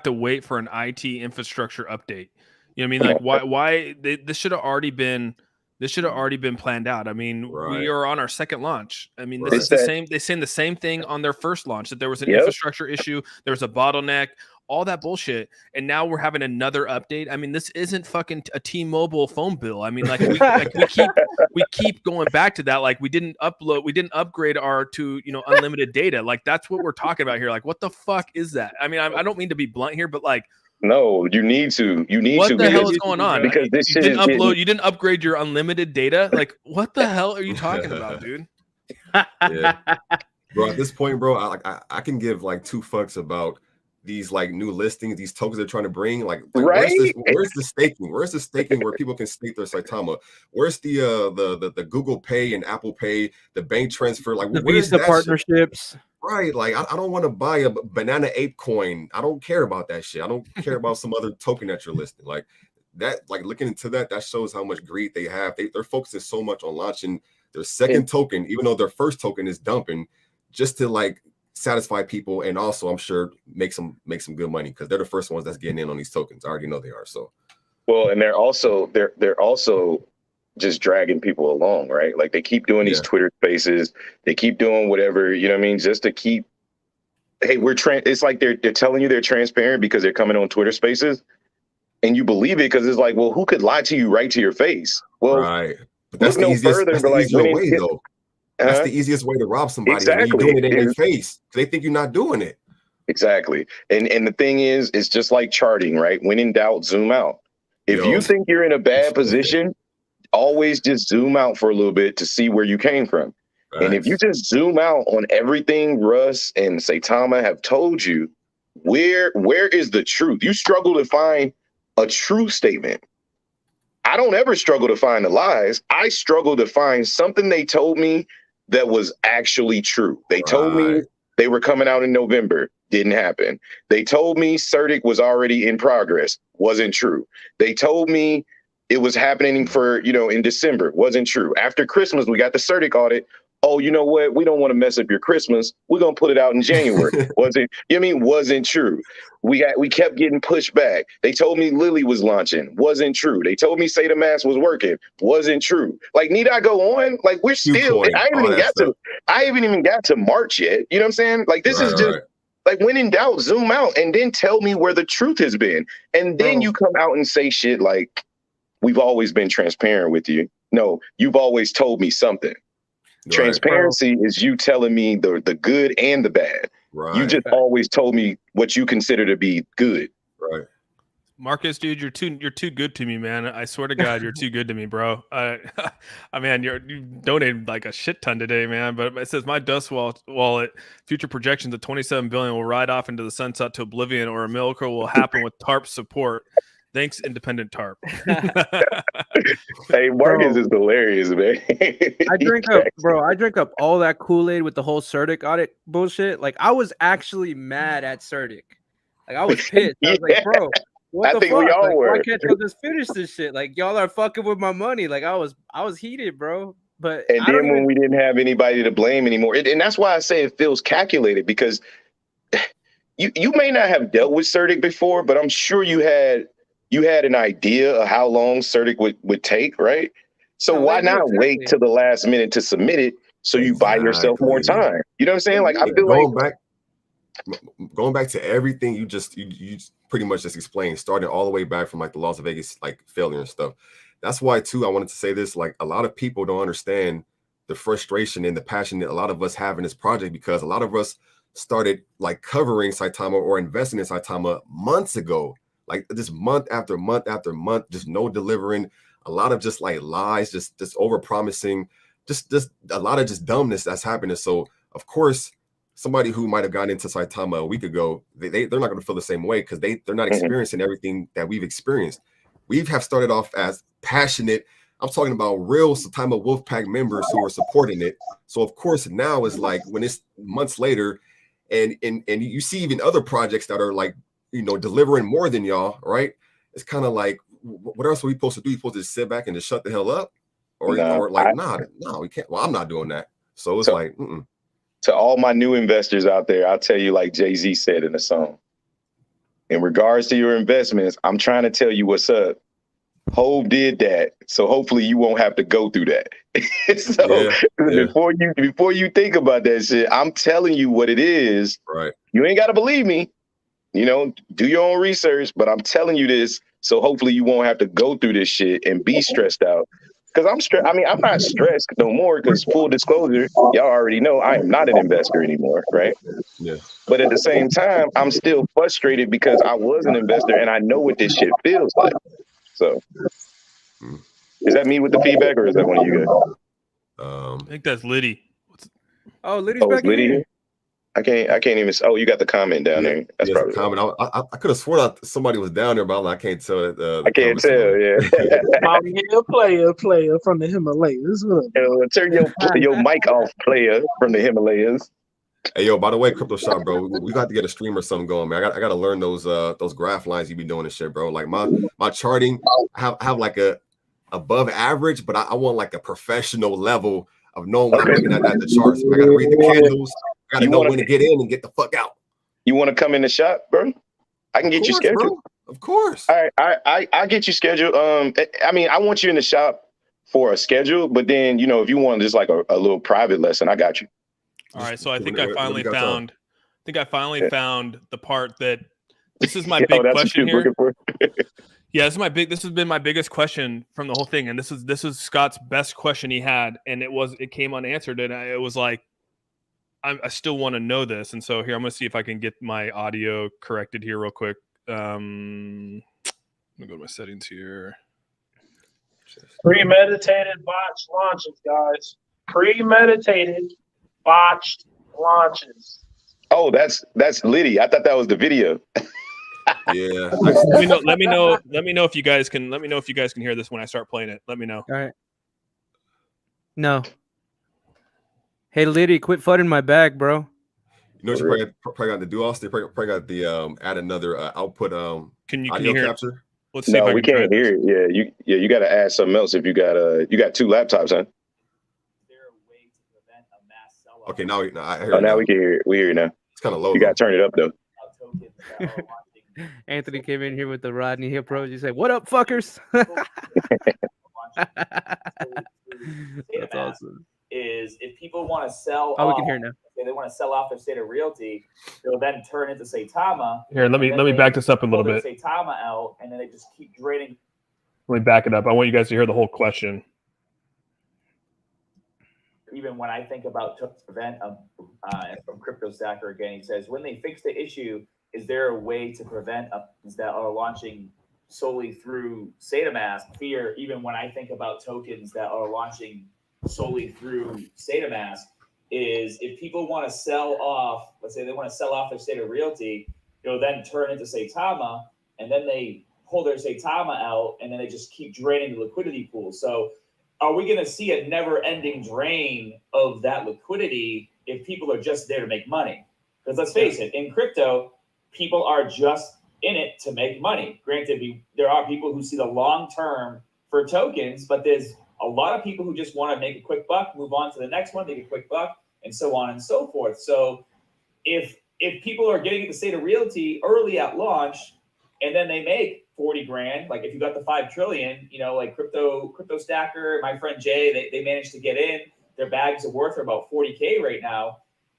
[SPEAKER 3] to wait for an IT infrastructure update? You know what I mean? Like why this should have already been. This should have already been planned out. I mean, we are on our second launch. I mean, this is the same. They saying the same thing on their first launch, that there was an infrastructure issue, there was a bottleneck, all that bullshit, and now we're having another update. I mean, this isn't fucking a T-Mobile phone bill. I mean, we keep going back to that. Like we didn't upgrade our to unlimited data. Like that's what we're talking about here. Like what the fuck is that? I mean, I don't mean to be blunt here, but like.
[SPEAKER 6] No, you need to.
[SPEAKER 3] What the hell is going on?
[SPEAKER 6] Because this
[SPEAKER 3] you didn't upload. You didn't upgrade your unlimited data. Like, what the hell are you talking about, dude?
[SPEAKER 8] Yeah, bro. At this point, bro, I can give like two fucks about these like new listings, these tokens they're trying to bring. Like where's the staking? Where's the staking where people can stake their Saitama? Where's the Google Pay and Apple Pay, the bank transfer? Like
[SPEAKER 7] the
[SPEAKER 8] where's
[SPEAKER 7] Visa
[SPEAKER 8] that
[SPEAKER 7] partnerships?
[SPEAKER 8] Shit? Right, like I don't want to buy a banana ape coin. I don't care about that shit. I don't care about some other token that you're listing. Like that, like looking into that shows how much greed they have. They're focusing so much on launching their second token, even though their first token is dumping, just to like satisfy people and also I'm sure make some good money because they're the first ones that's getting in on these tokens. I already know they are. So
[SPEAKER 6] well, and they're also just dragging people along, right? Like they keep doing these Twitter spaces, they keep doing whatever, you know what I mean, just to keep. Hey, it's like they're telling you they're transparent because they're coming on Twitter spaces, and you believe it because it's like, well, who could lie to you right to your face? Well,
[SPEAKER 8] right, but that's the easiest. That's the easier way, though. That's the easiest way to rob somebody. Exactly. When you're doing it in their face, they think you're not doing it.
[SPEAKER 6] Exactly, and the thing is, it's just like charting, right? When in doubt, zoom out. If you think you're in a bad position, always just zoom out for a little bit to see where you came from. And if you just zoom out on everything Russ and Saitama have told you, where is the truth? You struggle to find a true statement. I don't ever struggle to find the lies. I struggle to find something they told me that was actually true. They told me they were coming out in November. Didn't happen. They told me CERTIC was already in progress. Wasn't true. They told me it was happening for, in December. Wasn't true. After Christmas, we got the CERTIC audit. Oh, you know what? We don't want to mess up your Christmas. We're going to put it out in January. Wasn't true. We kept getting pushed back. They told me Lily was launching. Wasn't true. They told me SaitaMask was working. Wasn't true. Like, need I go on? Like, we're still, I haven't even got to March yet. You know what I'm saying? Like, this is just, like, when in doubt, zoom out and then tell me where the truth has been. And then you come out and say shit like, we've always been transparent with you. No, you've always told me something. Transparency is you telling me the good and the bad. You just always told me what you consider to be good.
[SPEAKER 3] Marcus, dude, you're too good to me, man. I swear to God, you're too good to me, bro. I mean, you donated like a shit ton today, man. But it says my dust wallet future projections of 27 billion will ride off into the sunset to oblivion, or a miracle will happen with TARP support. Thanks, independent TARP.
[SPEAKER 6] Hey, Marcus is hilarious, man.
[SPEAKER 7] I drink up all that Kool-Aid with the whole CERTIC audit bullshit. Like, I was actually mad at CERTIC. Like, I was pissed. I was like, bro, what the fuck?
[SPEAKER 6] We all were.
[SPEAKER 7] Why can't y'all just finish this shit? Like, y'all are fucking with my money. Like, I was heated, bro. But
[SPEAKER 6] when we didn't have anybody to blame anymore, and that's why I say it feels calculated, because you may not have dealt with CERTIC before, but I'm sure you had an idea of how long CERTIC would take, right? So why not wait till the last minute to submit it so you buy yourself more time? You know what I'm saying? Like, I feel
[SPEAKER 8] going back to everything you pretty much just explained, starting all the way back from like the Las Vegas like failure and stuff. That's why too I wanted to say this. Like, a lot of people don't understand the frustration and the passion that a lot of us have in this project, because a lot of us started like covering Saitama or investing in Saitama months ago. Like, just month after month after month, just no delivering, a lot of just like lies, just over promising, just a lot of just dumbness that's happening. So of course, somebody who might have gotten into Saitama a week ago, they're not going to feel the same way, because they're not experiencing everything that we've experienced. We have started off as passionate. I'm talking about real Saitama Wolfpack members who are supporting it. So of course now is like, when it's months later, and you see even other projects that are like, delivering more than y'all, right? It's kind of like, what else are we supposed to do? You supposed to just sit back and just shut the hell up? Or no, we can't. Well, I'm not doing that. So it's like,
[SPEAKER 6] to all my new investors out there, I'll tell you, like Jay-Z said in the song, in regards to your investments, I'm trying to tell you what's up. Hov did that, so hopefully you won't have to go through that. Before you think about that shit, I'm telling you what it is.
[SPEAKER 8] Right.
[SPEAKER 6] You ain't got to believe me. Do your own research, but I'm telling you this, so hopefully you won't have to go through this shit and be stressed out. Because I'm stressed. I mean, I'm not stressed no more, because full disclosure, y'all already know I am not an investor anymore, right?
[SPEAKER 8] Yeah.
[SPEAKER 6] But at the same time, I'm still frustrated because I was an investor and I know what this shit feels like. So, is that me with the feedback, or is that one of you guys?
[SPEAKER 3] I think that's Liddy.
[SPEAKER 7] Liddy's back
[SPEAKER 6] here. I can't even. Oh, you got the comment down there. That's probably
[SPEAKER 8] a comment. I could have sworn somebody was down there, but I can't tell.
[SPEAKER 6] I can't tell. Yeah.
[SPEAKER 9] player from the Himalayas.
[SPEAKER 6] Turn your mic off, player from the Himalayas.
[SPEAKER 8] Hey, yo, by the way, Crypto Shop, bro, we got to get a stream or something going, man. I got to learn those graph lines you be doing and shit, bro. Like my charting, I have like a above average, but I want like a professional level of knowing what I'm looking at the charts. I got to read the candles. I got to know when to get in and get the fuck out.
[SPEAKER 6] You want to come in the shop, bro? I can get you scheduled. Bro.
[SPEAKER 8] Of course.
[SPEAKER 6] All right, I get you scheduled. I mean, I want you in the shop for a schedule, but then, if you want just like a little private lesson, I got you.
[SPEAKER 3] All right, so I think I finally found the part that this is my big question here. Yeah, this has been my biggest question from the whole thing, and this is Scott's best question he had, and it came unanswered, and it was like, I still want to know this, and so here I'm gonna see if I can get my audio corrected here real quick. I'm gonna go to my settings here.
[SPEAKER 9] Premeditated botch launches, guys. premeditated, botched launches.
[SPEAKER 6] Oh, that's Liddy. I thought that was the video.
[SPEAKER 8] Yeah.
[SPEAKER 3] Let me know if you guys can hear this when I start playing it. Let me know.
[SPEAKER 7] All right. No. Hey, Liddy, quit flooding my bag, bro.
[SPEAKER 8] You know what you probably got to do, Austin? Probably got the add another output
[SPEAKER 3] can you
[SPEAKER 8] audio
[SPEAKER 3] hear
[SPEAKER 8] capture.
[SPEAKER 3] It? Let's see
[SPEAKER 6] No,
[SPEAKER 3] if I
[SPEAKER 6] we
[SPEAKER 3] can
[SPEAKER 6] can't hear it. Yeah, you got to add something else if you got two laptops, huh?
[SPEAKER 8] Okay, now I hear
[SPEAKER 6] Oh,
[SPEAKER 8] it
[SPEAKER 6] now we can hear it. We hear it now.
[SPEAKER 8] It's kind of low.
[SPEAKER 6] You got to turn it up though.
[SPEAKER 7] Anthony came in here with the Rodney approach. He said, "What up, fuckers?" That's awesome.
[SPEAKER 10] Is if people want to sell,
[SPEAKER 7] we can hear now.
[SPEAKER 10] They want to sell off their SaitaRealty, they'll then turn into Saitama.
[SPEAKER 3] Here, let me back this up a little bit.
[SPEAKER 10] Saitama out, and then they just keep draining.
[SPEAKER 3] Let me back it up. I want you guys to hear the whole question.
[SPEAKER 10] Even when I think about to prevent from Crypto Stacker again, he says when they fix the issue, is there a way to prevent that are launching solely through SaitaMask fear? Even when I think about tokens that are launching solely through SaitaMask, is if people want to sell off, let's say they want to sell off their SaitaRealty, they'll then turn into Saitama, and then they pull their Saitama out, and then they just keep draining the liquidity pool. So are we going to see a never-ending drain of that liquidity if people are just there to make money? Because let's face it, in crypto, people are just in it to make money. Granted, there are people who see the long term for tokens, but there's a lot of people who just want to make a quick buck, move on to the next one, make a quick buck, and so on and so forth. So if people are getting into SaitaRealty early at launch, and then they make 40 grand, like if you got the 5 trillion, like crypto stacker, my friend Jay, they managed to get in. Their bags of worth are about 40K right now.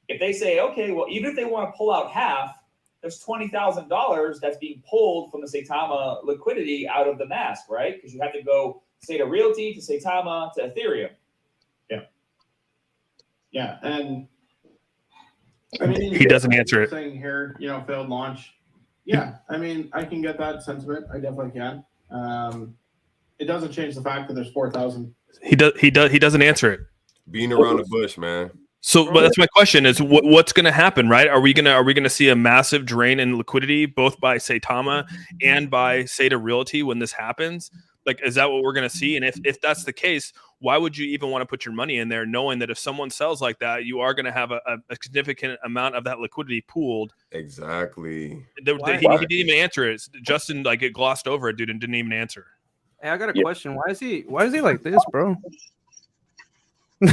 [SPEAKER 10] If they say, okay, well, even if they want to pull out half, there's $20,000 that's being pulled from the Saitama liquidity out of the mask, right? Because you have to go SaitaRealty to Saitama to Ethereum.
[SPEAKER 11] Yeah, and I mean,
[SPEAKER 3] he doesn't answer it.
[SPEAKER 11] Saying here, failed launch. Yeah, I mean, I can get that sentiment. I definitely can. It doesn't change the fact that there's 4,000.
[SPEAKER 3] He doesn't answer it.
[SPEAKER 8] Being around the bush, man.
[SPEAKER 3] So, but that's my question: is what's going to happen, right? Are we gonna see a massive drain in liquidity, both by Saitama and by SaitaRealty when this happens? Like, is that what we're going to see? And if that's the case, why would you even want to put your money in there, knowing that if someone sells like that, you are going to have a significant amount of that liquidity pooled?
[SPEAKER 8] Exactly.
[SPEAKER 3] He didn't even answer it. Justin it glossed over it, dude, and didn't even answer.
[SPEAKER 7] Hey, I got a question. Why is he like this, bro?
[SPEAKER 6] I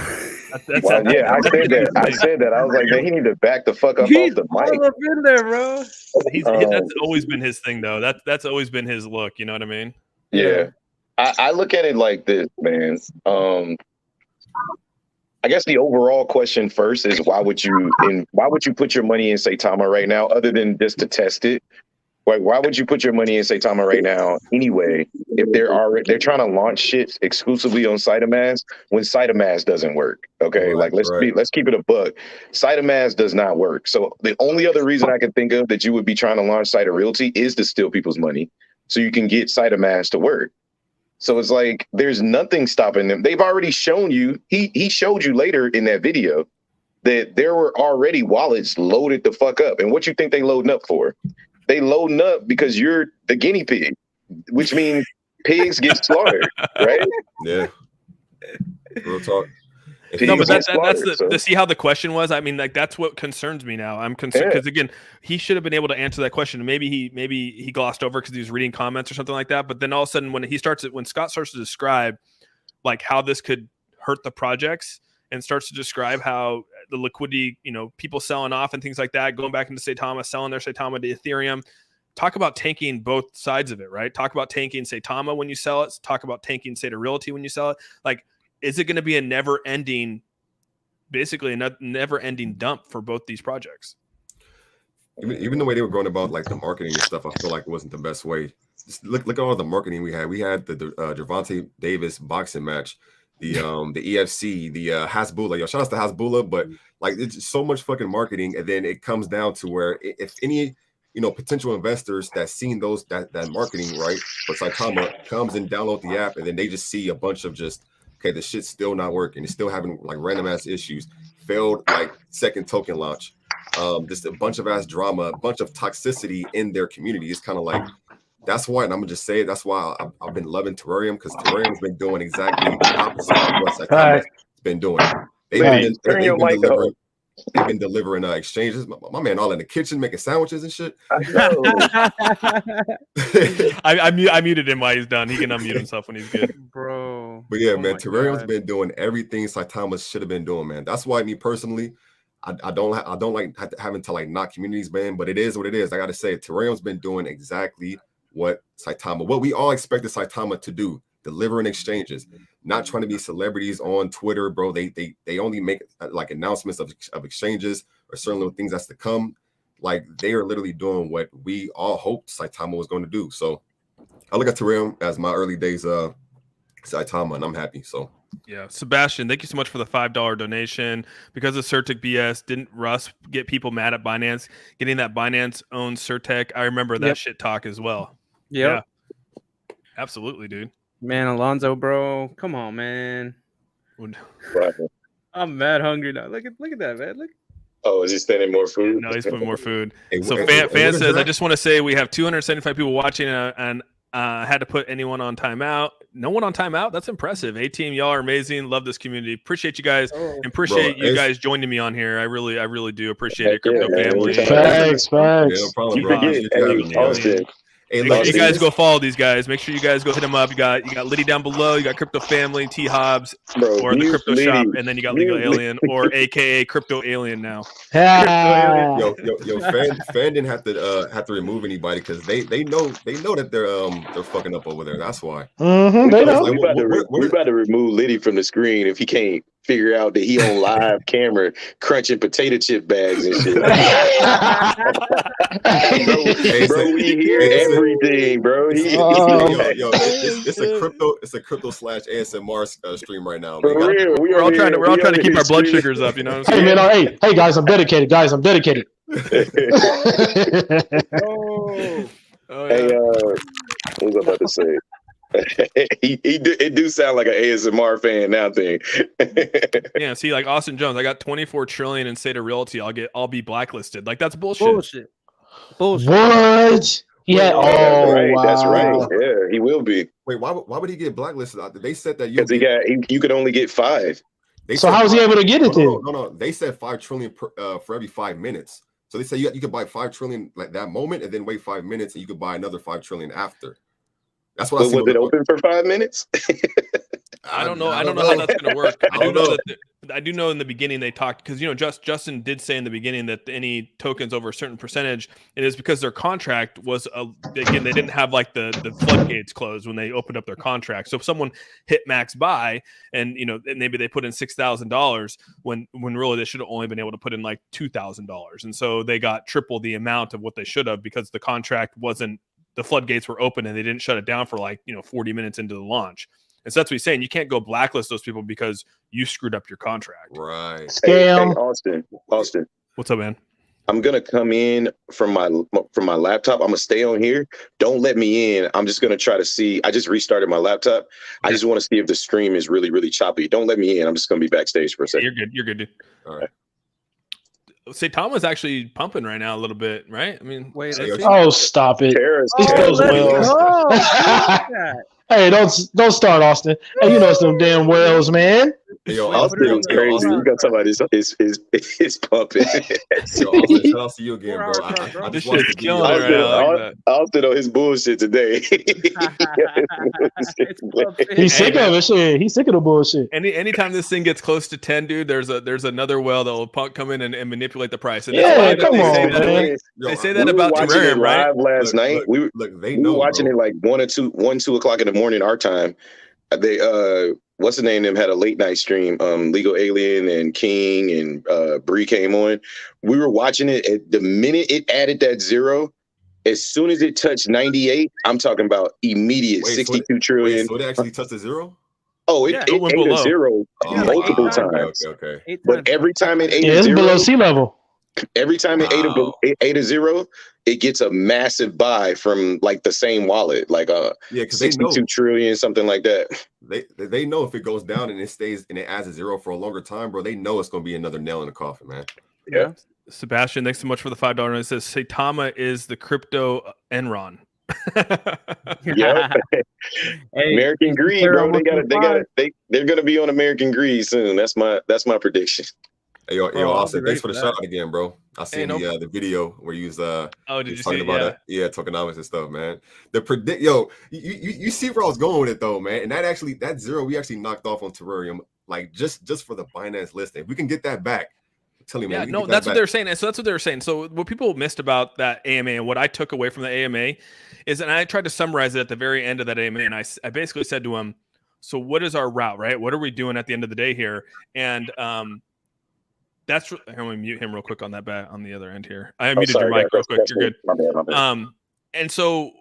[SPEAKER 6] said that. I was like, man, he need to back the fuck up off the mic.
[SPEAKER 7] All up in there, bro.
[SPEAKER 3] That's always been his thing, though. That's always been his look. You know what I mean?
[SPEAKER 6] Yeah. I look at it like this, man. I guess the overall question first is why would you put your money in Saitama right now, other than just to test it? Like, why would you put your money in Saitama right now anyway? If they're trying to launch shit exclusively on SaitaMask when SaitaMask doesn't work. Okay,
[SPEAKER 8] right,
[SPEAKER 6] let's keep it a buck. SaitaMask does not work. So the only other reason I can think of that you would be trying to launch SaitaRealty is to steal people's money, so you can get SaitaMask to work. So it's like there's nothing stopping them. They've already shown you. He showed you later in that video that there were already wallets loaded the fuck up. And what you think they loading up for? They loading up because you're the guinea pig, which means pigs get slaughtered, right?
[SPEAKER 8] Yeah. Real talk.
[SPEAKER 3] No, but that's to see how the question was. I mean, that's what concerns me now. I'm concerned because again, he should have been able to answer that question. Maybe he glossed over because he was reading comments or something like that. But then all of a sudden, when Scott starts to describe how this could hurt the projects and starts to describe how the liquidity, people selling off and things like that, going back into Saitama, selling their Saitama to Ethereum. Talk about tanking both sides of it, right? Talk about tanking Saitama when you sell it. Talk about tanking SaitaRealty when you sell it. Is it going to be a never-ending dump for both these projects?
[SPEAKER 8] Even the way they were going about the marketing and stuff, I feel like it wasn't the best way. Just look at all the marketing we had. We had the Gervonta Davis boxing match, the EFC, the Hasbulla. Yo, shout out to Hasbulla, but it's just so much fucking marketing, and then it comes down to where if any potential investors that seen that marketing right for Saitama comes and download the app, and then they just see a bunch of just okay, the shit's still not working. It's still having like random ass issues. Failed like second token launch. Just a bunch of ass drama, a bunch of toxicity in their community. It's kind of like, that's why, and I'm gonna just say it, that's why I've been loving Terrarium, because Terrarium's been doing exactly the opposite of what Saitama's been doing. They've been delivering exchanges. My man all in the kitchen making sandwiches and shit.
[SPEAKER 3] I muted him while he's done. He can unmute himself when he's good.
[SPEAKER 7] Bro.
[SPEAKER 8] But yeah, man, Terrarium's been doing everything Saitama should have been doing, man. That's why me personally, I don't like having to like knock communities, man, but it is what it is. I gotta say, Terrarium's been doing exactly what we all expected Saitama to do, delivering exchanges, not trying to be celebrities on Twitter, bro. They only make like announcements of exchanges or certain things that's to come. Like they are literally doing what we all hoped Saitama was going to do. So I look at Terrarium as my early days Saitama, and I'm happy. So
[SPEAKER 3] yeah, Sebastian, thank you so much for the $5 donation. Because of Certic BS, didn't Russ get people mad at Binance getting that Binance owned Certec? I remember that shit talk as well. Yeah, absolutely, dude.
[SPEAKER 7] Man, Alonzo, bro, come on, man. I'm mad hungry now. Look at that, man. Look.
[SPEAKER 6] Oh, is he spending more food?
[SPEAKER 3] No, he's putting more food. So fan says, I just want to say we have 275 people watching, and had to put anyone on timeout. No one on timeout. That's impressive. A-Team, y'all are amazing. Love this community. Appreciate you guys. Appreciate you guys joining me on here. I really do appreciate it. Crypto family.
[SPEAKER 12] Thanks.
[SPEAKER 8] Yeah, no problem, bro.
[SPEAKER 3] Make sure you guys go follow these guys. Make sure you guys go hit them up. You got Liddy down below. You got Crypto Family, T Hobbs, or the Crypto Shop, and then you got Legal Alien, or AKA Crypto Alien now.
[SPEAKER 8] Yo, fan didn't have to remove anybody because they know that they're fucking up over there. That's why.
[SPEAKER 12] Mm-hmm, they know.
[SPEAKER 6] We're about to remove Liddy from the screen if he can't figure out that he on live camera crunching potato chip bags and shit. bro, we hear everything, bro.
[SPEAKER 8] It's a crypto / ASMR stream right now.
[SPEAKER 3] We're all trying to keep our blood sugars up, you know what I'm saying?
[SPEAKER 12] Hey man, hey guys, I'm dedicated. Hey,
[SPEAKER 6] what was I about to say? It do sound like an ASMR fan now thing.
[SPEAKER 3] Yeah, see, like Austin Jones, I got 24 trillion in SaitaRealty. I'll be blacklisted. Like that's bullshit.
[SPEAKER 12] What? Yeah. Wow.
[SPEAKER 6] That's right. Yeah, he will be.
[SPEAKER 8] Wait, why would he get blacklisted? They said that
[SPEAKER 6] you could only get 5.
[SPEAKER 12] So how was he able to get it then?
[SPEAKER 8] No. They said 5 trillion for every 5 minutes. So they said you could buy 5 trillion like that moment, and then wait 5 minutes, and you could buy another 5 trillion after. That's what I see.
[SPEAKER 6] Was it open for 5 minutes?
[SPEAKER 3] I don't know how that's going to work. I do know in the beginning they talked, because Justin did say in the beginning that any tokens over a certain percentage, it is because their contract was again, they didn't have like the floodgates closed when they opened up their contract. So if someone hit max buy and maybe they put in $6,000 when really they should have only been able to put in like $2,000, and so they got triple the amount of what they should have because the contract wasn't. The floodgates were open and they didn't shut it down for 40 minutes into the launch. And so that's what he's saying. You can't go blacklist those people because you screwed up your contract.
[SPEAKER 8] Right.
[SPEAKER 6] Scam. Hey, Austin.
[SPEAKER 3] What's up, man?
[SPEAKER 6] I'm gonna come in from my laptop. I'm gonna stay on here. Don't let me in. I'm just gonna try to see. I just restarted my laptop. I just want to see if the stream is really, really choppy. Don't let me in. I'm just gonna be backstage for a second.
[SPEAKER 3] You're good, dude.
[SPEAKER 8] All right.
[SPEAKER 3] Saitama's actually pumping right now a little bit, right? I mean,
[SPEAKER 7] wait.
[SPEAKER 12] Stop it. Hey, don't start, Austin. Hey, you know some damn whales, man.
[SPEAKER 6] Yo, Austin was crazy. You got to talk about his pumping.
[SPEAKER 8] Yo, Austin, shout out to you again, bro. I
[SPEAKER 3] this
[SPEAKER 8] just wanted
[SPEAKER 3] shit's
[SPEAKER 8] to
[SPEAKER 3] killing it right now.
[SPEAKER 6] Austin on his bullshit today.
[SPEAKER 12] He's sick of it. Shit. He's sick of the bullshit.
[SPEAKER 3] Anytime this thing gets close to 10, dude, there's another whale that will come in and manipulate the price. And
[SPEAKER 12] come on, man.
[SPEAKER 3] They say that about Terrarium, right?
[SPEAKER 6] Last night, we were watching it like 1-2 o'clock in the morning our time. They what's the name? Them had a late night stream. Legal Alien and King and Bree came on. We were watching it. At the minute it added that 0, as soon as it touched 98, I'm talking about immediate 62 trillion.
[SPEAKER 8] So it actually touched a 0?
[SPEAKER 6] Oh, it went below 0 multiple times.
[SPEAKER 8] Okay.
[SPEAKER 6] But every time it ate
[SPEAKER 12] it's
[SPEAKER 6] 0,
[SPEAKER 12] below sea level.
[SPEAKER 6] Every time it ate a zero, it gets a massive buy from like the same wallet, like
[SPEAKER 8] because they know
[SPEAKER 6] 62 trillion, something like that.
[SPEAKER 8] They know if it goes down and it stays and it adds a zero for a longer time, bro, they know it's going to be another nail in the coffin, man.
[SPEAKER 6] Yeah.
[SPEAKER 3] Sebastian, thanks so much for the $5. It says Saitama is the crypto Enron.
[SPEAKER 6] Yeah. American greed, bro. They're gonna be on American greed soon. That's my prediction.
[SPEAKER 8] Hey, yo, Austin, thanks for the shout out again, bro. I seen the video where you was
[SPEAKER 3] did you see
[SPEAKER 8] about tokenomics and stuff, man. You see where I was going with it though, man. And that zero we actually knocked off on Terrarium, like just for the Binance listing. If we can get that back, I'm telling you, man.
[SPEAKER 3] No, that's what they're saying. And so that's what they're saying. So what people missed about that AMA and what I took away from the AMA is, and I tried to summarize it at the very end of that AMA, and I basically said to him, so what is our route, right? What are we doing at the end of the day here? And I'm gonna mute him real quick on that on the other end here. I muted your mic real quick. You're good.
[SPEAKER 6] My bad.
[SPEAKER 3] And so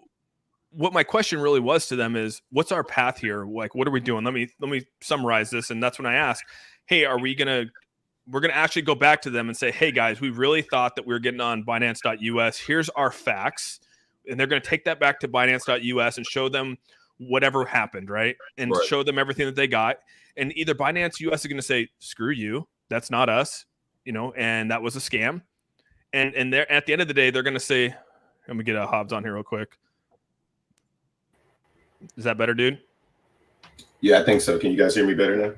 [SPEAKER 3] what my question really was to them is, what's our path here? Like, what are we doing? Let me summarize this. And that's when I asked, hey, we're gonna actually go back to them and say, hey guys, we really thought that we were getting on Binance.us. Here's our facts. And they're gonna take that back to Binance.us and show them whatever happened, right? And show them everything that they got. And either Binance US is gonna say, screw you, that's not us. And that was a scam. And they're at the end of the day, they're going to say, let me get a Hobbs on here real quick. Is that better, dude?
[SPEAKER 5] Yeah, I think so. Can you guys hear me better now?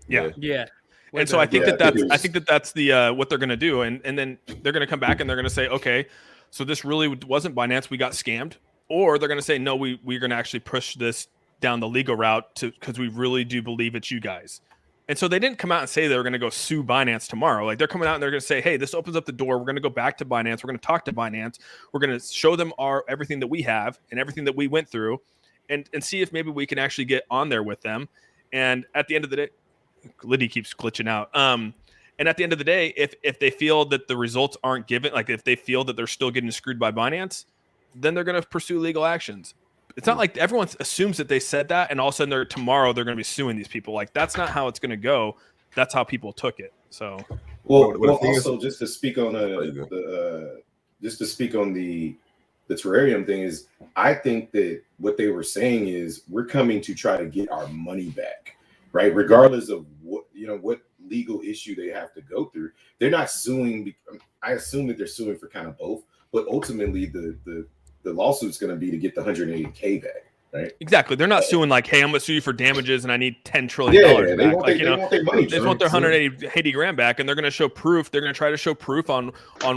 [SPEAKER 3] Yeah. And so I think that's the what they're going to do. And then they're going to come back and they're going to say, okay, so this really wasn't Binance. We got scammed. Or they're going to say, no, we're going to actually push this down the legal route because we really do believe it's you guys. And so they didn't come out and say they were going to go sue Binance tomorrow. Like, they're coming out and they're going to say, hey, this opens up the door. We're going to go back to Binance. We're going to talk to Binance. We're going to show them everything that we have and everything that we went through and see if maybe we can actually get on there with them. And at the end of the day, Liddy keeps glitching out. And at the end of the day, if they feel that the results aren't given, like if they feel that they're still getting screwed by Binance, then they're going to pursue legal actions. It's not like everyone assumes that they said that and all of a sudden tomorrow they're going to be suing these people. Like, that's not how it's going to go. That's how people took it. So,
[SPEAKER 5] also just to speak on the terrarium thing is, I think that what they were saying is we're coming to try to get our money back, right? Regardless of what legal issue they have to go through. They're not suing. I assume that they're suing for kind of both, but ultimately the lawsuit's going to be to get the $180K back, right?
[SPEAKER 3] Exactly. They're not suing like, hey, I'm going to sue you for damages and I need $10 trillion back. They want their money. They just want their 180 grand back, and they're going to show proof. They're going to try to show proof on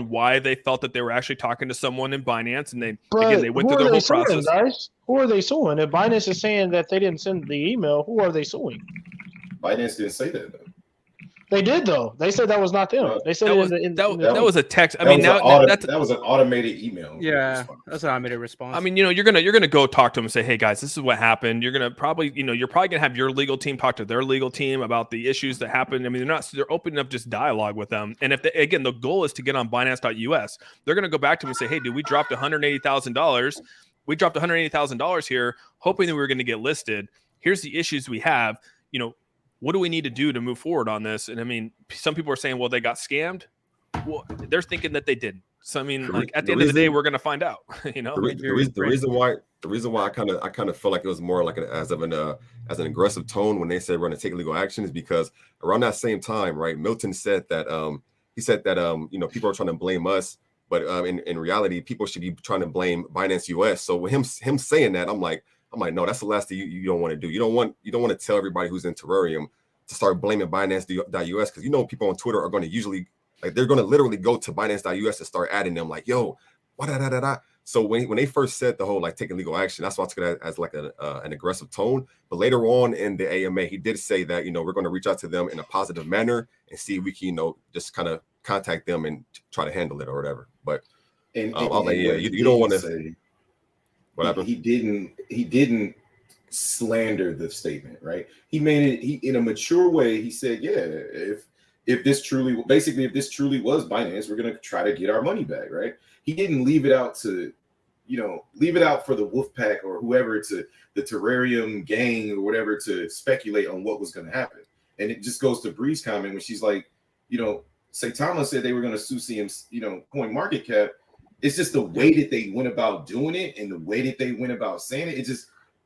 [SPEAKER 3] why they felt that they were actually talking to someone in Binance, and they went through their whole process.
[SPEAKER 12] Guys? Who are they suing? If Binance is saying that they didn't send the email, who are they suing?
[SPEAKER 5] Binance didn't say that, though.
[SPEAKER 12] They did, though. They said that was not them. They said
[SPEAKER 3] that was a text. I mean, that
[SPEAKER 5] was an automated email.
[SPEAKER 7] Yeah, that's an automated response.
[SPEAKER 3] I mean, you're gonna go talk to them and say, hey guys, this is what happened. You're gonna probably, you're probably gonna have your legal team talk to their legal team about the issues that happened. I mean, they're opening up just dialogue with them. And if again, the goal is to get on Binance.us, they're gonna go back to them and say, hey, dude, we dropped $180,000. We dropped $180,000 here, hoping that we were going to get listed. Here's the issues we have. What do we need to do to move forward on this? And I mean, some people are saying, well, they got scammed. Well, they're thinking that they didn't. So I mean, like at the end of the day, we're going to find out.
[SPEAKER 8] The reason why I kind of feel like it was more like as an aggressive tone when they said we're going to take legal action is because around that same time, right? Milton said that people are trying to blame us, but in reality, people should be trying to blame Binance US. So with him saying that, I'm like, no, that's the last thing you don't want to do. You don't want to tell everybody who's in Terrarium to start blaming Binance.us, because people on Twitter are going to usually, like, they're going to literally go to Binance.us and start adding them like, yo, da. So when they first said the whole like taking legal action, that's why I took it as like an aggressive tone. But later on in the AMA, he did say that we're going to reach out to them in a positive manner and see if we can just kind of contact them and try to handle it or whatever. But you don't want to say. He didn't slander the statement, right? He made it in a mature way. He said, yeah, if this truly was Binance, we're going to try to get our money back, right? He didn't leave it out to, leave it out for the wolf pack or whoever, to the Terrarium gang or whatever, to speculate on what was going to happen. And it just goes to Bree's comment when she's like,
[SPEAKER 5] Saitama said they were going to sue CM, Coin Market Cap. It's just the way that they went about doing it and the way that they went about saying it.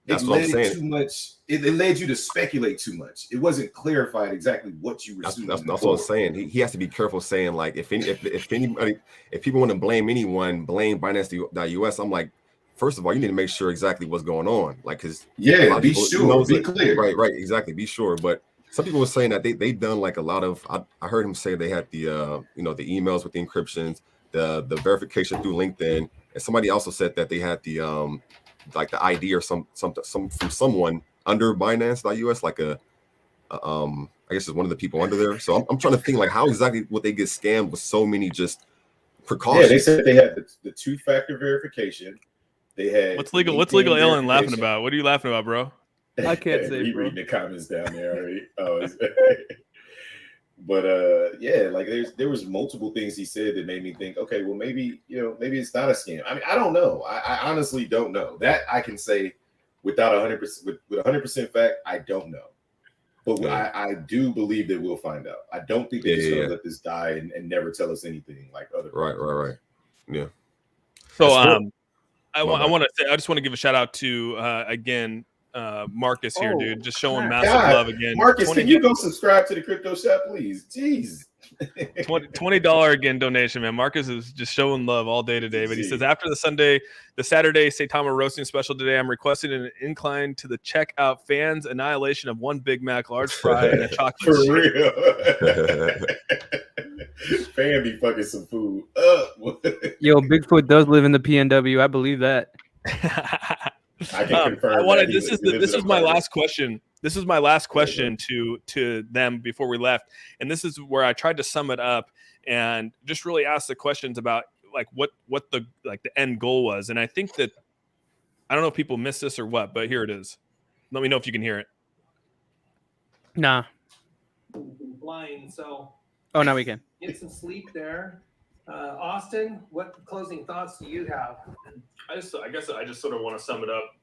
[SPEAKER 5] It led too much. It led you to speculate too much. It wasn't clarified exactly what you were suing.
[SPEAKER 8] That's what I'm saying. He has to be careful saying like if people want to blame anyone, blame Binance.us. I'm like, first of all, you need to make sure exactly what's going on. Like, because
[SPEAKER 5] be sure, be clear.
[SPEAKER 8] Right, exactly, be sure. But some people were saying that they've done like a lot of. I heard him say they had the the emails with the encryptions, the verification through LinkedIn, and somebody also said that they had the like the ID or some from someone under Binance.us, like I guess it's one of the people under there. So I'm trying to think like how exactly would they get scammed with so many just precautions.
[SPEAKER 5] Yeah, they said they had the 2-factor verification. They had
[SPEAKER 3] what's legal Ellen laughing about? What are you laughing about, bro?
[SPEAKER 7] I can't say, bro.
[SPEAKER 5] Reading the comments down there already. But like there was multiple things he said that made me think, okay, well maybe it's not a scam. I mean, I don't know. I honestly don't know. That I can say without 100% with 100% fact, I don't know. But I do believe that we'll find out. I don't think they're just gonna let this die and never tell us anything like other people.
[SPEAKER 8] Right. Yeah.
[SPEAKER 3] So I just want to give a shout out to again Marcus here, dude, just showing massive love again.
[SPEAKER 5] Marcus, can you go subscribe to the Crypto Shop, please? Jeez.
[SPEAKER 3] $20 again donation, man. Marcus is just showing love all day today. But he says after the Saturday Saitama roasting special today, I'm requesting an incline to the checkout fans annihilation of 1 Big Mac, large fry, and a chocolate.
[SPEAKER 5] For real. Fan be fucking some food up.
[SPEAKER 7] Yo, Bigfoot does live in the PNW. I believe that.
[SPEAKER 5] I can confirm.
[SPEAKER 3] This is my last question. This is my last question to them before we left, and this is where I tried to sum it up and just really ask the questions about like what the end goal was. And I think that I don't know if people missed this or what, but here it is. Let me know if you can hear it.
[SPEAKER 7] Nah.
[SPEAKER 13] Blind, so.
[SPEAKER 7] Oh, now we can.
[SPEAKER 13] Get some sleep there. Austin, what closing thoughts do you have?
[SPEAKER 3] I guess I just sort of want to sum it up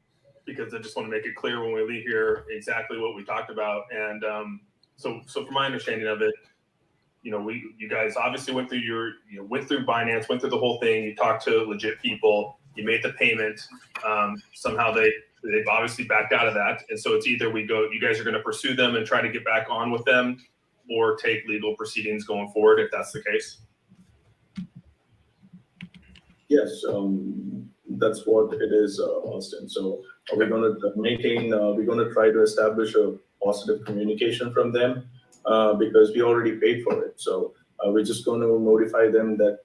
[SPEAKER 3] because I just want to make it clear when we leave here exactly what we talked about. And so from my understanding of it, you guys obviously went through went through Binance, went through the whole thing. You talked to legit people. You made the payment. Somehow they've obviously backed out of that. And so it's either you guys are going to pursue them and try to get back on with them, or take legal proceedings going forward if that's the case.
[SPEAKER 14] Yes, that's what it is, Austin. So we're going to maintain, we're going to try to establish a positive communication from them because we already paid for it. So we're just going to notify them that,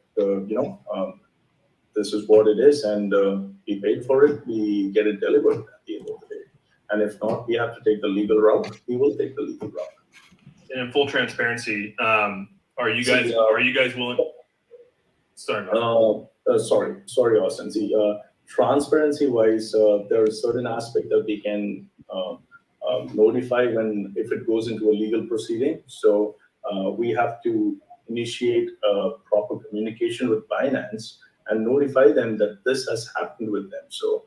[SPEAKER 14] this is what it is and we paid for it. We get it delivered at the end of the day. And if not, we have to take the legal route. We will take the legal route.
[SPEAKER 3] And in full transparency, are you guys willing? Sorry,
[SPEAKER 14] sorry, Austin. See, transparency-wise, there are certain aspects that we can notify if it goes into a legal proceeding. So we have to initiate proper communication with Binance and notify them that this has happened with them. So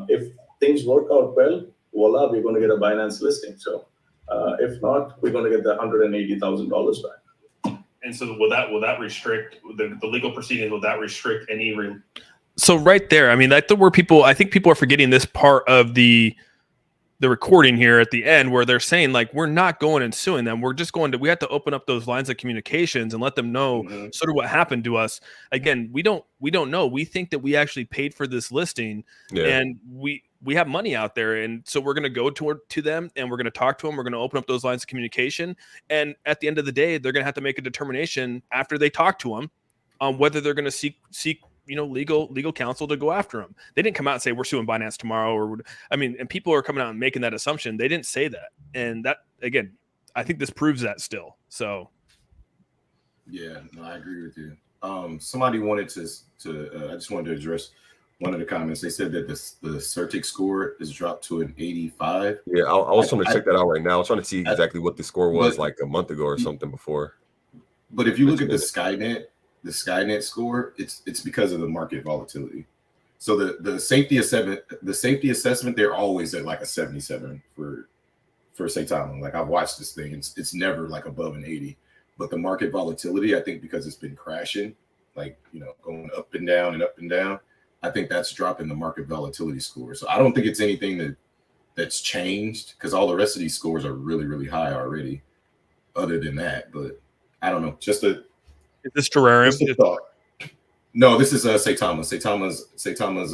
[SPEAKER 14] if things work out well, voila, we're going to get a Binance listing. So if not, we're going to get the $180,000 back.
[SPEAKER 3] And so will that restrict the legal proceedings? Will that restrict any? So right there, I mean, that's where I think people are forgetting this part of the recording here at the end where they're saying like, we're not going and suing them. We're just we have to open up those lines of communications and let them know sort of what happened to us. Again, we don't know. We think that we actually paid for this listing and we have money out there. And so we're going to go to them and we're going to talk to them. We're going to open up those lines of communication. And at the end of the day, they're going to have to make a determination after they talk to them on whether they're going to seek legal counsel to go after them. They didn't come out and say we're suing Binance tomorrow, and people are coming out and making that assumption. They didn't say that. And that, again, I think this proves that still. So.
[SPEAKER 5] Yeah, no, I agree with you. Somebody wanted to I just wanted to address one of the comments. They said that the Certic score is dropped to an 85.
[SPEAKER 8] Yeah, I was trying to check that out right now. I was trying to see exactly what the score was like a month ago or something before.
[SPEAKER 5] But if you look at the Skynet score, it's because of the market volatility. So the safety assessment, they're always at like a 77 for Saitama. Like I've watched this thing, it's never like above an 80. but the market volatility, I think, because it's been crashing, like, you know, going up and down and up and down, I think that's dropping the market volatility score. So I don't think it's anything that's changed, because all the rest of these scores are really, really high already. Other than that, but I don't know. Is
[SPEAKER 3] this Terrarium?
[SPEAKER 5] Just a thought. No, this is Saitama. Saitama's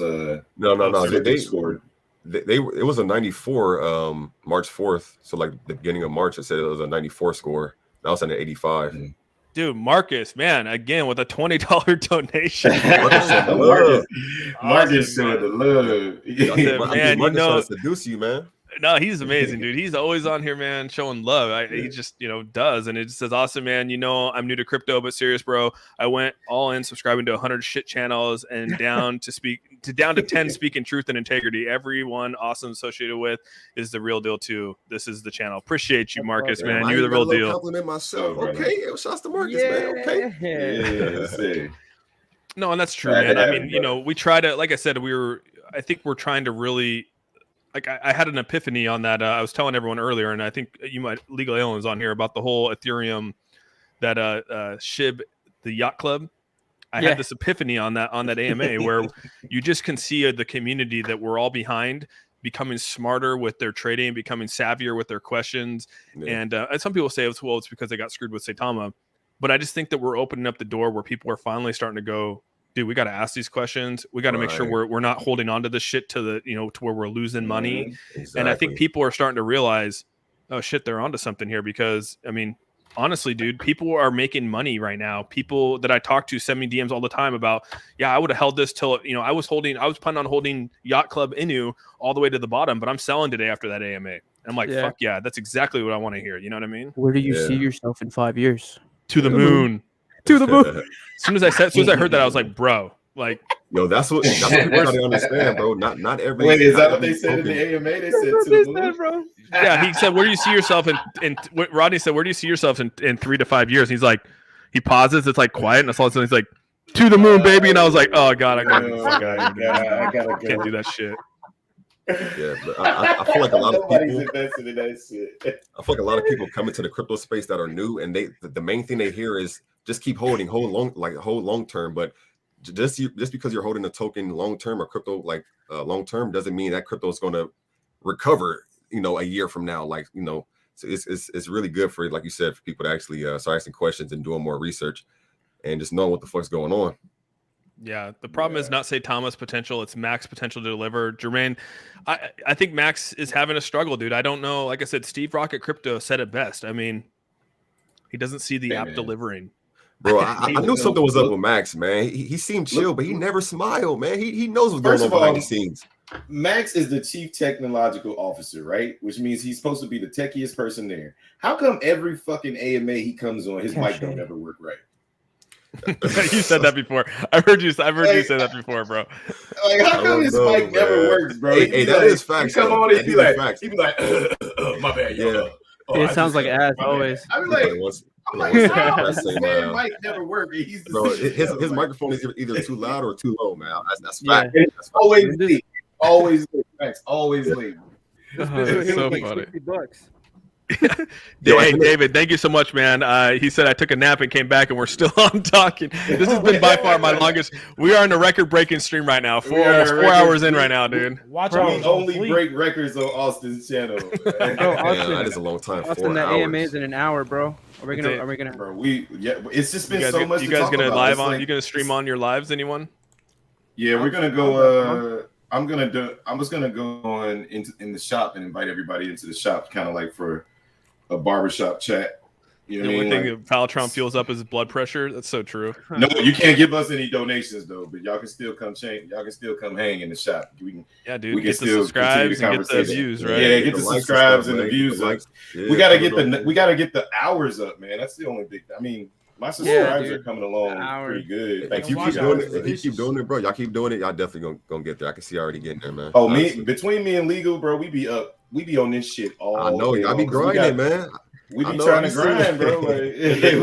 [SPEAKER 8] No. They
[SPEAKER 5] scored.
[SPEAKER 8] It was a 94 March 4th. So like the beginning of March, it said it was a 94 score. Now it's at an 85.
[SPEAKER 3] Dude, Marcus, man, again with a $20 donation.
[SPEAKER 5] Marcus showed the love.
[SPEAKER 3] Man,
[SPEAKER 8] Marcus trying to seduce you, man.
[SPEAKER 3] No, he's amazing, dude. He's always on here, man, showing love. He just, does. And it just says, awesome, man. I'm new to crypto, but serious, bro. I went all in subscribing to 100 shit channels and down to 10 speaking truth and integrity. Everyone awesome associated with is the real deal, too. This is the channel. Appreciate you, Marcus, man. You're the real deal.
[SPEAKER 8] Compliment myself. Okay. Shouts to Marcus, man. Okay.
[SPEAKER 3] No, and that's true, man. I mean, we try to, like I said, I think we're trying to really. Like I had an epiphany on that. I was telling everyone earlier, and I think Legal Alien was on here about the whole Ethereum, that SHIB, the yacht club. I had this epiphany on that AMA where you just can see the community that we're all behind, becoming smarter with their trading, becoming savvier with their questions. Yeah. And some people say it's because they got screwed with Saitama, but I just think that we're opening up the door where people are finally starting to go, dude, we got to ask these questions. We got to make sure we're not holding on to this shit to where we're losing money. Exactly. And I think people are starting to realize, oh shit, they're onto something here, because I mean, honestly, dude, people are making money right now. People that I talk to send me DMs all the time about, I would have held this till, I was planning on holding Yacht Club Inu all the way to the bottom, but I'm selling today after that AMA. And I'm like, fuck yeah, that's exactly what I want to hear. You know what I mean?
[SPEAKER 15] Where do you see yourself in 5 years?
[SPEAKER 3] To the moon. To the moon. As soon as I heard that, I was like, bro, like,
[SPEAKER 8] yo, that's what people gotta understand, bro. Not every.
[SPEAKER 5] Wait, is that what they said in the AMA? They said to the moon,
[SPEAKER 3] bro. Yeah, he said, where do you see yourself in Rodney said, where do you see yourself in 3 to 5 years? And he's like, he pauses, it's like quiet, and all of a sudden he's like, to the moon, baby. And I was like, oh god, I gotta go. Can't do that shit.
[SPEAKER 8] Yeah, but I feel like a lot of people. I feel like a lot of people come into the crypto space that are new, and the main thing they hear is just keep hold long term. But just because you're holding a token long term or crypto long term doesn't mean that crypto is going to recover. A year from now, so it's really good for, like you said, for people to actually start asking questions and doing more research and just knowing what the fuck's going on.
[SPEAKER 3] Yeah, the problem is not Saitama's potential; it's Mac's potential to deliver. Jermaine, I think Max is having a struggle, dude. I don't know. Like I said, Steve Rocket Crypto said it best. I mean, he doesn't see the app delivering.
[SPEAKER 8] Bro, I knew something was up with Max, man. He seemed chill, but he never smiled, man. He knows what's going on behind the scenes.
[SPEAKER 5] Max is the chief technological officer, right? Which means he's supposed to be the techiest person there. How come every fucking AMA he comes on, his mic don't ever work right?
[SPEAKER 3] You said that before. I've heard you say that before, bro.
[SPEAKER 5] Like, how come his mic never works, bro?
[SPEAKER 8] Hey, that is facts.
[SPEAKER 5] He come on, he'd be like, my bad,
[SPEAKER 15] yo. It sounds like ass always.
[SPEAKER 5] I'm like, this man mic never work. He's
[SPEAKER 8] his microphone is either too loud or too low, man. That's fact.
[SPEAKER 5] It's always late. Always late. Max, always late.
[SPEAKER 3] It's so funny. Hey, David, thank you so much, man. He said I took a nap and came back and we're still on talking. This has been by far my longest. We are in a record-breaking stream right now. Almost 4 hours in right now, dude.
[SPEAKER 5] We only break records on Austin's channel.
[SPEAKER 8] That is a long time.
[SPEAKER 15] Austin, that AMA is in an hour, bro. Are we gonna?
[SPEAKER 5] Bro, it's just been so much.
[SPEAKER 3] You guys gonna live on? You gonna stream on your lives? Anyone?
[SPEAKER 5] Yeah, we're gonna go. I'm just gonna go on in the shop and invite everybody into the shop, kind of like for a barbershop chat. You know what I mean?
[SPEAKER 3] Think Paltron fuels up his blood pressure. That's so true.
[SPEAKER 5] No, you can't give us any donations though, but y'all can still come y'all can still come hang in the shop. We can
[SPEAKER 3] get the subscribes and get the views, right?
[SPEAKER 5] Yeah, get the subscribes and the views up. We gotta get the hours up, man. That's the only big. I mean, my subscribers are coming along pretty good.
[SPEAKER 8] If you keep doing it, bro, y'all keep doing it, y'all definitely gonna get there. I can see already getting there, man.
[SPEAKER 5] Oh, between me and Legal, bro, we be up. We be on this shit all.
[SPEAKER 8] I know, y'all be grinding, man.
[SPEAKER 5] We be trying to grind, bro. Like,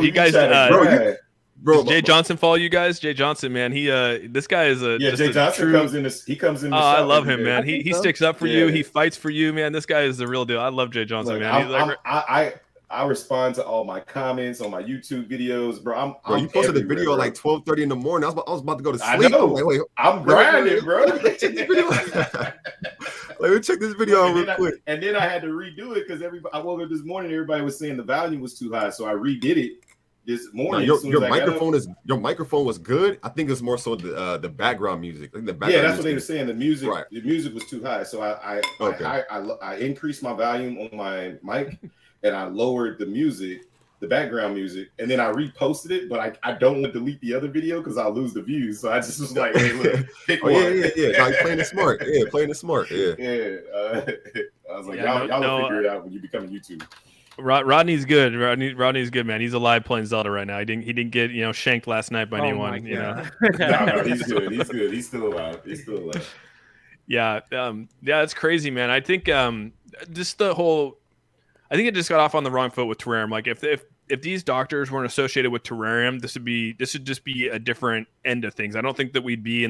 [SPEAKER 3] you guys, bro, Jay Johnson follow you guys? Jay Johnson, man, this guy is
[SPEAKER 5] Jay Johnson comes in. He comes in.
[SPEAKER 3] I love him, man. He sticks up for you. He fights for you, man. This guy is the real deal. I love Jay Johnson, man.
[SPEAKER 5] I respond to all my comments on my YouTube videos, bro.
[SPEAKER 8] Bro, you posted a video at like 12:30 in the morning. I was about to go to sleep.
[SPEAKER 5] I know.
[SPEAKER 8] I'm like, wait,
[SPEAKER 5] I'm grinding, bro.
[SPEAKER 8] Let me check this video out real quick.
[SPEAKER 5] And then I had to redo it because I woke up this morning. Everybody was saying the volume was too high, so I redid it this morning.
[SPEAKER 8] Your microphone was good. I think it's more so the background music. Like the background
[SPEAKER 5] that's what they were saying. The music was too high, so I increased my volume on my mic and I lowered the music, the background music, and then I reposted it. But I don't want to delete the other video because I'll lose the views. So I just was like, hey, look, pick one.
[SPEAKER 8] Yeah. Like playing it smart. Yeah, playing it smart. Yeah.
[SPEAKER 5] I was like, y'all will figure it out when you become a YouTuber.
[SPEAKER 3] Rodney's good. Rodney's good, man. He's alive playing Zelda right now. He didn't get shanked last night by anyone.
[SPEAKER 5] No, he's good. He's good. He's still alive.
[SPEAKER 3] Yeah, it's crazy, man. I think just the whole. I think it just got off on the wrong foot with Terrarium. Like if these doctors weren't associated with Terrarium, this would just be a different end of things. I don't think that wouldn't be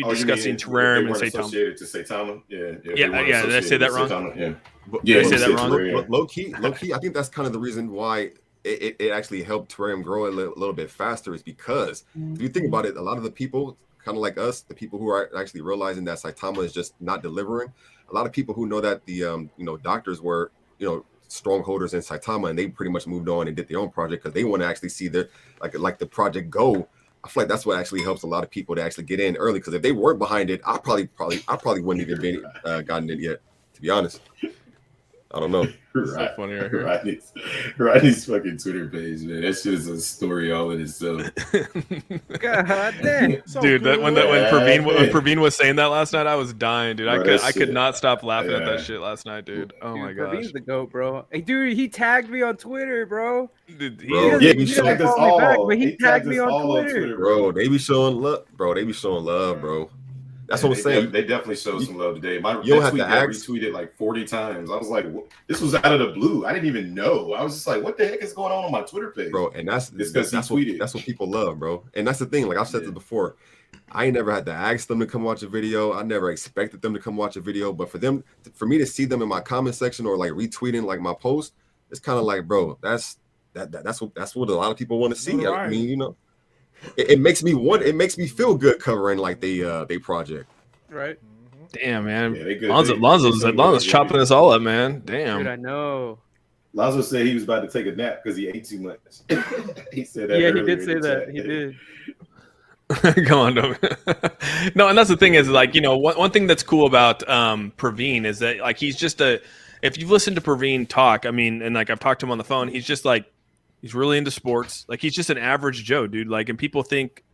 [SPEAKER 3] discussing Terrarium and Saitama.
[SPEAKER 5] Associated to Saitama? Yeah.
[SPEAKER 3] Did I say that wrong?
[SPEAKER 5] Saitama,
[SPEAKER 3] Did I say that wrong?
[SPEAKER 8] Low key. I think that's kind of the reason why it actually helped Terrarium grow a little bit faster is because if you think about it, a lot of the people, kind of like us, the people who are actually realizing that Saitama is just not delivering. A lot of people who know that the doctors were strongholders in Saitama, and they pretty much moved on and did their own project because they want to actually see the the project go. I feel like that's what actually helps a lot of people to actually get in early. Because if they weren't behind it, I probably wouldn't even been gotten it yet. To be honest, I don't know.
[SPEAKER 3] So funny right here.
[SPEAKER 5] Rodney's fucking Twitter page, man. That's just a story all in itself.
[SPEAKER 7] God damn,
[SPEAKER 3] dude. When Praveen was saying that last night, I was dying, dude. I could not stop laughing at that shit last night, dude. Oh my gosh.
[SPEAKER 7] Praveen's the goat, bro. Hey, dude, he tagged me on Twitter, bro.
[SPEAKER 3] Dude,
[SPEAKER 8] he
[SPEAKER 5] tagged us all.
[SPEAKER 7] But he tagged me on Twitter,
[SPEAKER 8] bro. They be showing love, bro. bro. That's what I'm saying.
[SPEAKER 5] They definitely showed some love today.
[SPEAKER 8] You don't have to ask.
[SPEAKER 5] Retweeted like 40 times. I was like, this was out of the blue. I didn't even know. I was just like, what the heck is going on my Twitter page,
[SPEAKER 8] bro? And that's what people love, bro. And that's the thing. Like I've said this before, I ain't never had to ask them to come watch a video. I never expected them to come watch a video. But for me to see them in my comment section or like retweeting like my post, it's kind of like, bro, that's what a lot of people want to see. Right. I mean, it makes me feel good covering like they project.
[SPEAKER 7] Right.
[SPEAKER 3] Damn, man. Yeah, Lonzo's chopping us all up, man. Damn.
[SPEAKER 7] Dude, I know.
[SPEAKER 5] Lonzo said he was about to take a nap because he ate too much. He said that.
[SPEAKER 7] Yeah, he did say that. He did.
[SPEAKER 3] Come on, no, and that's the thing is like one thing that's cool about Praveen is that like he's just if you've listened to Praveen talk, I mean, and like I've talked to him on the phone, he's just like he's really into sports. Like he's just an average Joe, dude. Like, and people think,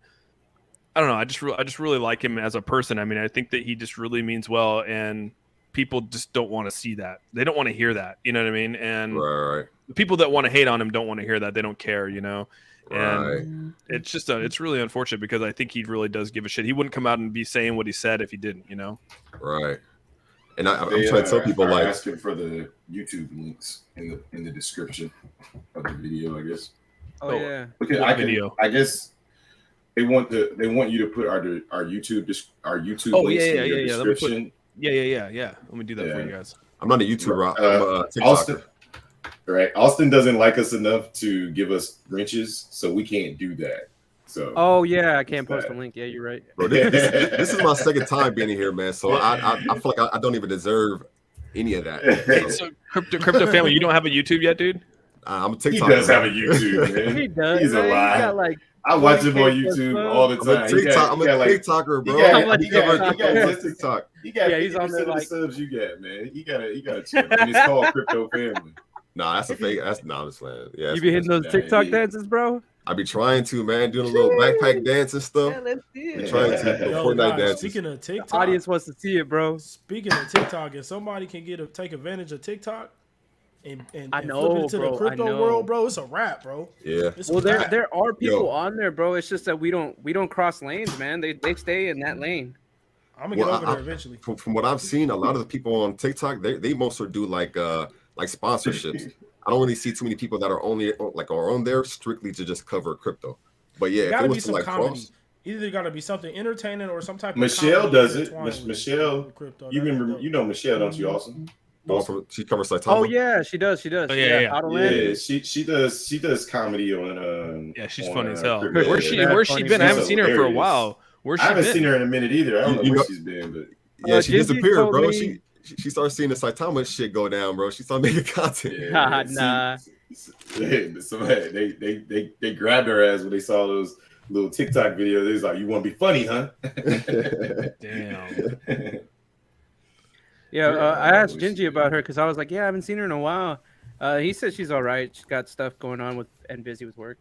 [SPEAKER 3] I don't know. I just really like him as a person. I mean, I think that he just really means well, and people just don't want to see that. They don't want to hear that. You know what I mean? And the people that want to hate on him don't want to hear that. They don't care. And it's just it's really unfortunate because I think he really does give a shit. He wouldn't come out and be saying what he said if he didn't.
[SPEAKER 8] Right. And I'm trying to tell people like
[SPEAKER 5] asking for the YouTube links in the description of the video, I guess.
[SPEAKER 7] Oh yeah.
[SPEAKER 5] Okay, I guess they want you to put our YouTube links in your description.
[SPEAKER 3] Yeah. Let me do that for you guys.
[SPEAKER 8] I'm not a YouTuber. I'm a TikToker.
[SPEAKER 5] Austin doesn't like us enough to give us wrenches, so we can't do that. So.
[SPEAKER 7] Oh yeah, I can't post a link. Yeah, you're right.
[SPEAKER 8] Bro, this is my second time being here, man. So I feel like I don't even deserve any of that.
[SPEAKER 3] So crypto family, you don't have a YouTube yet, dude?
[SPEAKER 8] I'm a TikToker.
[SPEAKER 5] He does have a YouTube, man.
[SPEAKER 7] He does.
[SPEAKER 5] He's a lie. I watch him on YouTube all the time.
[SPEAKER 8] I'm a TikToker, bro.
[SPEAKER 5] TikTok. He's on there like subs you get, man. You gotta chill. And it's called Crypto Family.
[SPEAKER 8] Nah, that's a fake. I'm just playing. Yeah,
[SPEAKER 7] you be hitting those TikTok dances, bro?
[SPEAKER 8] I be trying to, man, doing a little backpack dance and stuff.
[SPEAKER 7] Yeah, let's see it.
[SPEAKER 8] Trying to Fortnite dances.
[SPEAKER 4] Speaking of TikTok,
[SPEAKER 7] the audience wants to see it, bro.
[SPEAKER 4] Speaking of TikTok, if somebody can take advantage of TikTok and
[SPEAKER 7] I know,
[SPEAKER 4] flip it into the crypto world, bro, it's a wrap, bro.
[SPEAKER 8] Yeah.
[SPEAKER 7] Well, there are people on there, bro. It's just that we don't cross lanes, man. They stay in that lane.
[SPEAKER 4] I'm gonna get over there eventually.
[SPEAKER 8] From what I've seen, a lot of the people on TikTok, they mostly do like sponsorships. I don't really see too many people that are only are on there strictly to just cover crypto. But yeah,
[SPEAKER 4] if it was to like cross, either got to be something entertaining or some type of
[SPEAKER 5] Michelle does it. Michelle, you know Michelle, don't you, Auzsome?
[SPEAKER 8] She covers Saitama.
[SPEAKER 7] Oh yeah, she does.
[SPEAKER 3] Oh, yeah.
[SPEAKER 7] How to Land.
[SPEAKER 5] Yeah, she does comedy on
[SPEAKER 3] Yeah, she's
[SPEAKER 5] on,
[SPEAKER 3] funny as hell.
[SPEAKER 5] Crypto.
[SPEAKER 3] Where's she been? I haven't seen her for a
[SPEAKER 5] hilarious.
[SPEAKER 3] while. Where's she
[SPEAKER 5] I haven't
[SPEAKER 3] been?
[SPEAKER 5] seen her in a minute either. I don't know
[SPEAKER 8] You
[SPEAKER 5] where
[SPEAKER 8] know-
[SPEAKER 5] she's been, but
[SPEAKER 8] Yeah, she
[SPEAKER 7] Gingy
[SPEAKER 8] disappeared,
[SPEAKER 7] told
[SPEAKER 8] bro.
[SPEAKER 7] me-
[SPEAKER 8] She started seeing the Saitama shit go down, bro. She started making content.
[SPEAKER 5] yeah,
[SPEAKER 7] Nah.
[SPEAKER 5] they grabbed her ass when they saw those little TikTok videos. They was like, "You want to be funny, huh?"
[SPEAKER 3] Damn.
[SPEAKER 7] Yeah,
[SPEAKER 5] Yeah,
[SPEAKER 7] I asked
[SPEAKER 5] we should
[SPEAKER 7] Gingy about her because I was like, yeah, I haven't seen her in a while. He said she's all right. She's got stuff going on with and busy with work.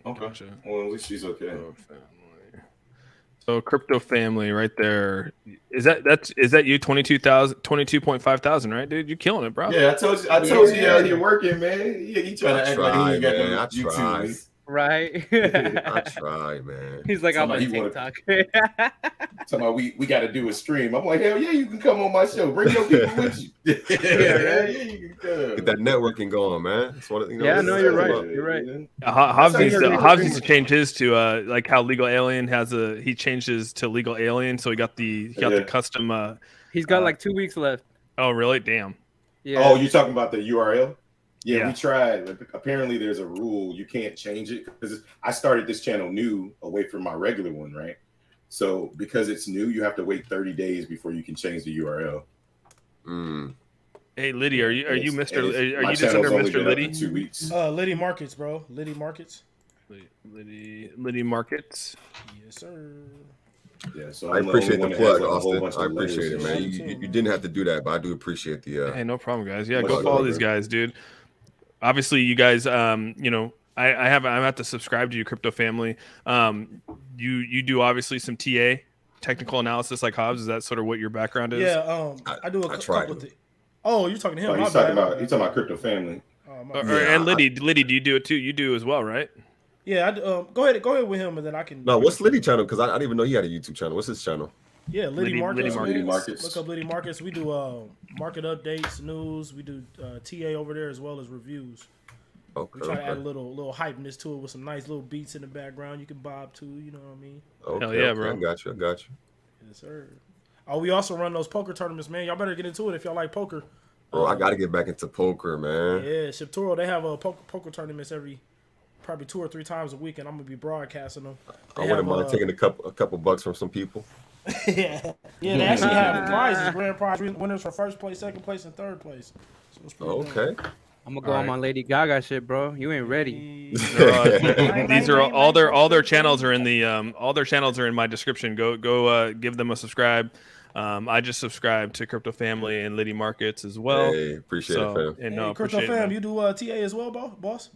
[SPEAKER 5] Okay.
[SPEAKER 3] Gotcha.
[SPEAKER 5] Well, at least she's okay.
[SPEAKER 3] So crypto family right there. Is that you? 22.5 thousand, right, dude? You killing it, bro.
[SPEAKER 5] Yeah, I told you out here working, man. Yeah, you trying to act like he ain't got no
[SPEAKER 8] I
[SPEAKER 5] YouTube
[SPEAKER 8] tried.
[SPEAKER 5] links.
[SPEAKER 7] Right?
[SPEAKER 8] I tried, man.
[SPEAKER 7] He's like, I'm on
[SPEAKER 5] Somebody wanna-
[SPEAKER 7] TikTok.
[SPEAKER 5] Talking about we got to do a stream. I'm like, hell yeah, you can come on my show. Bring your people with you.
[SPEAKER 7] right.
[SPEAKER 5] Yeah, you can come.
[SPEAKER 8] Get that networking going, man. That's what you know.
[SPEAKER 7] Yeah,
[SPEAKER 8] that's
[SPEAKER 7] no,
[SPEAKER 8] what
[SPEAKER 7] you're
[SPEAKER 8] it's
[SPEAKER 7] right.
[SPEAKER 8] about.
[SPEAKER 7] You're right.
[SPEAKER 3] Hobbs
[SPEAKER 7] That's
[SPEAKER 3] needs
[SPEAKER 7] how
[SPEAKER 3] to,
[SPEAKER 7] you're
[SPEAKER 3] Hobbs
[SPEAKER 7] doing
[SPEAKER 3] needs to change his to like how Legal Alien has he changed his to Legal Alien, so he got the custom.
[SPEAKER 7] He's got like 2 weeks left.
[SPEAKER 3] Oh really? Damn.
[SPEAKER 7] Yeah.
[SPEAKER 5] Oh, you talking about the URL? Yeah,
[SPEAKER 3] Yeah.
[SPEAKER 5] we tried. Like, apparently, there's a rule you can't change it because I started this channel new away from my regular one, right? So because it's new, you have to wait 30 days before you can change the URL.
[SPEAKER 3] Hey Liddy, are you Mr. Are
[SPEAKER 5] My
[SPEAKER 3] you just under
[SPEAKER 5] channel's only
[SPEAKER 3] Mr.
[SPEAKER 5] been up
[SPEAKER 3] Liddy?
[SPEAKER 5] for 2 weeks.
[SPEAKER 4] Liddy Markets, bro. Liddy Markets.
[SPEAKER 3] Liddy Markets.
[SPEAKER 4] Yes, sir.
[SPEAKER 5] Yeah, so
[SPEAKER 8] I
[SPEAKER 5] I'm
[SPEAKER 8] appreciate the
[SPEAKER 5] only one that
[SPEAKER 8] plug,
[SPEAKER 5] has, like, a whole
[SPEAKER 8] Austin.
[SPEAKER 5] bunch of
[SPEAKER 8] I appreciate it,
[SPEAKER 5] layers.
[SPEAKER 8] man. You didn't have to do that, but I do appreciate the.
[SPEAKER 3] Hey, no problem, guys. Yeah,
[SPEAKER 8] much
[SPEAKER 3] go
[SPEAKER 8] love,
[SPEAKER 3] follow these
[SPEAKER 8] man.
[SPEAKER 3] guys, dude. Obviously, you guys, you know, I have to subscribe to you, crypto family. You do obviously some TA, technical analysis, like Hobbs. Is that sort of what your background is?
[SPEAKER 4] Yeah, I do a couple of things. Oh, you're talking to him.
[SPEAKER 5] Oh,
[SPEAKER 4] My
[SPEAKER 5] he's
[SPEAKER 4] bad,
[SPEAKER 5] talking
[SPEAKER 4] my
[SPEAKER 5] about
[SPEAKER 4] bad.
[SPEAKER 5] he's talking about crypto family.
[SPEAKER 4] Oh, my
[SPEAKER 3] Or,
[SPEAKER 4] bad.
[SPEAKER 3] and Liddy, do you do it too? You do as well, right?
[SPEAKER 4] Yeah, go ahead with him, and then I can.
[SPEAKER 8] No, what's Liddy channel? Because I didn't even know he had a YouTube channel. What's his channel?
[SPEAKER 4] Yeah, Liddy Markets.
[SPEAKER 5] Liddy Markets.
[SPEAKER 4] Look up Liddy Markets. We do market updates, news. We do TA over there as well as reviews.
[SPEAKER 8] Okay.
[SPEAKER 4] We try to add a little hypeness to it with some nice little beats in the background. You can bob to, you know what I mean?
[SPEAKER 8] Okay,
[SPEAKER 3] Hell yeah, bro.
[SPEAKER 8] I got you.
[SPEAKER 4] Yes, sir. Oh, we also run those poker tournaments, man. Y'all better get into it if y'all like poker.
[SPEAKER 8] Bro, I got to get back into poker, man.
[SPEAKER 4] Yeah, Shiptoro, they have poker tournaments probably 2 or 3 times a week, and I'm gonna be broadcasting them.
[SPEAKER 8] I wouldn't mind taking a couple bucks from some people.
[SPEAKER 4] yeah, they actually have prizes, grand prize winners for first place, second place, and third place. So it's pretty
[SPEAKER 8] Okay.
[SPEAKER 7] I'm gonna go on my Lady Gaga shit, bro. You ain't ready.
[SPEAKER 3] These are all their channels are in the all their channels are in my description. Go give them a subscribe. I just subscribed to Crypto Family and Liddy Markets as well.
[SPEAKER 8] Hey, appreciate it, fam.
[SPEAKER 3] And
[SPEAKER 4] Hey, Crypto
[SPEAKER 3] appreciate it,
[SPEAKER 4] Fam,
[SPEAKER 3] man.
[SPEAKER 4] you do TA as well, boss?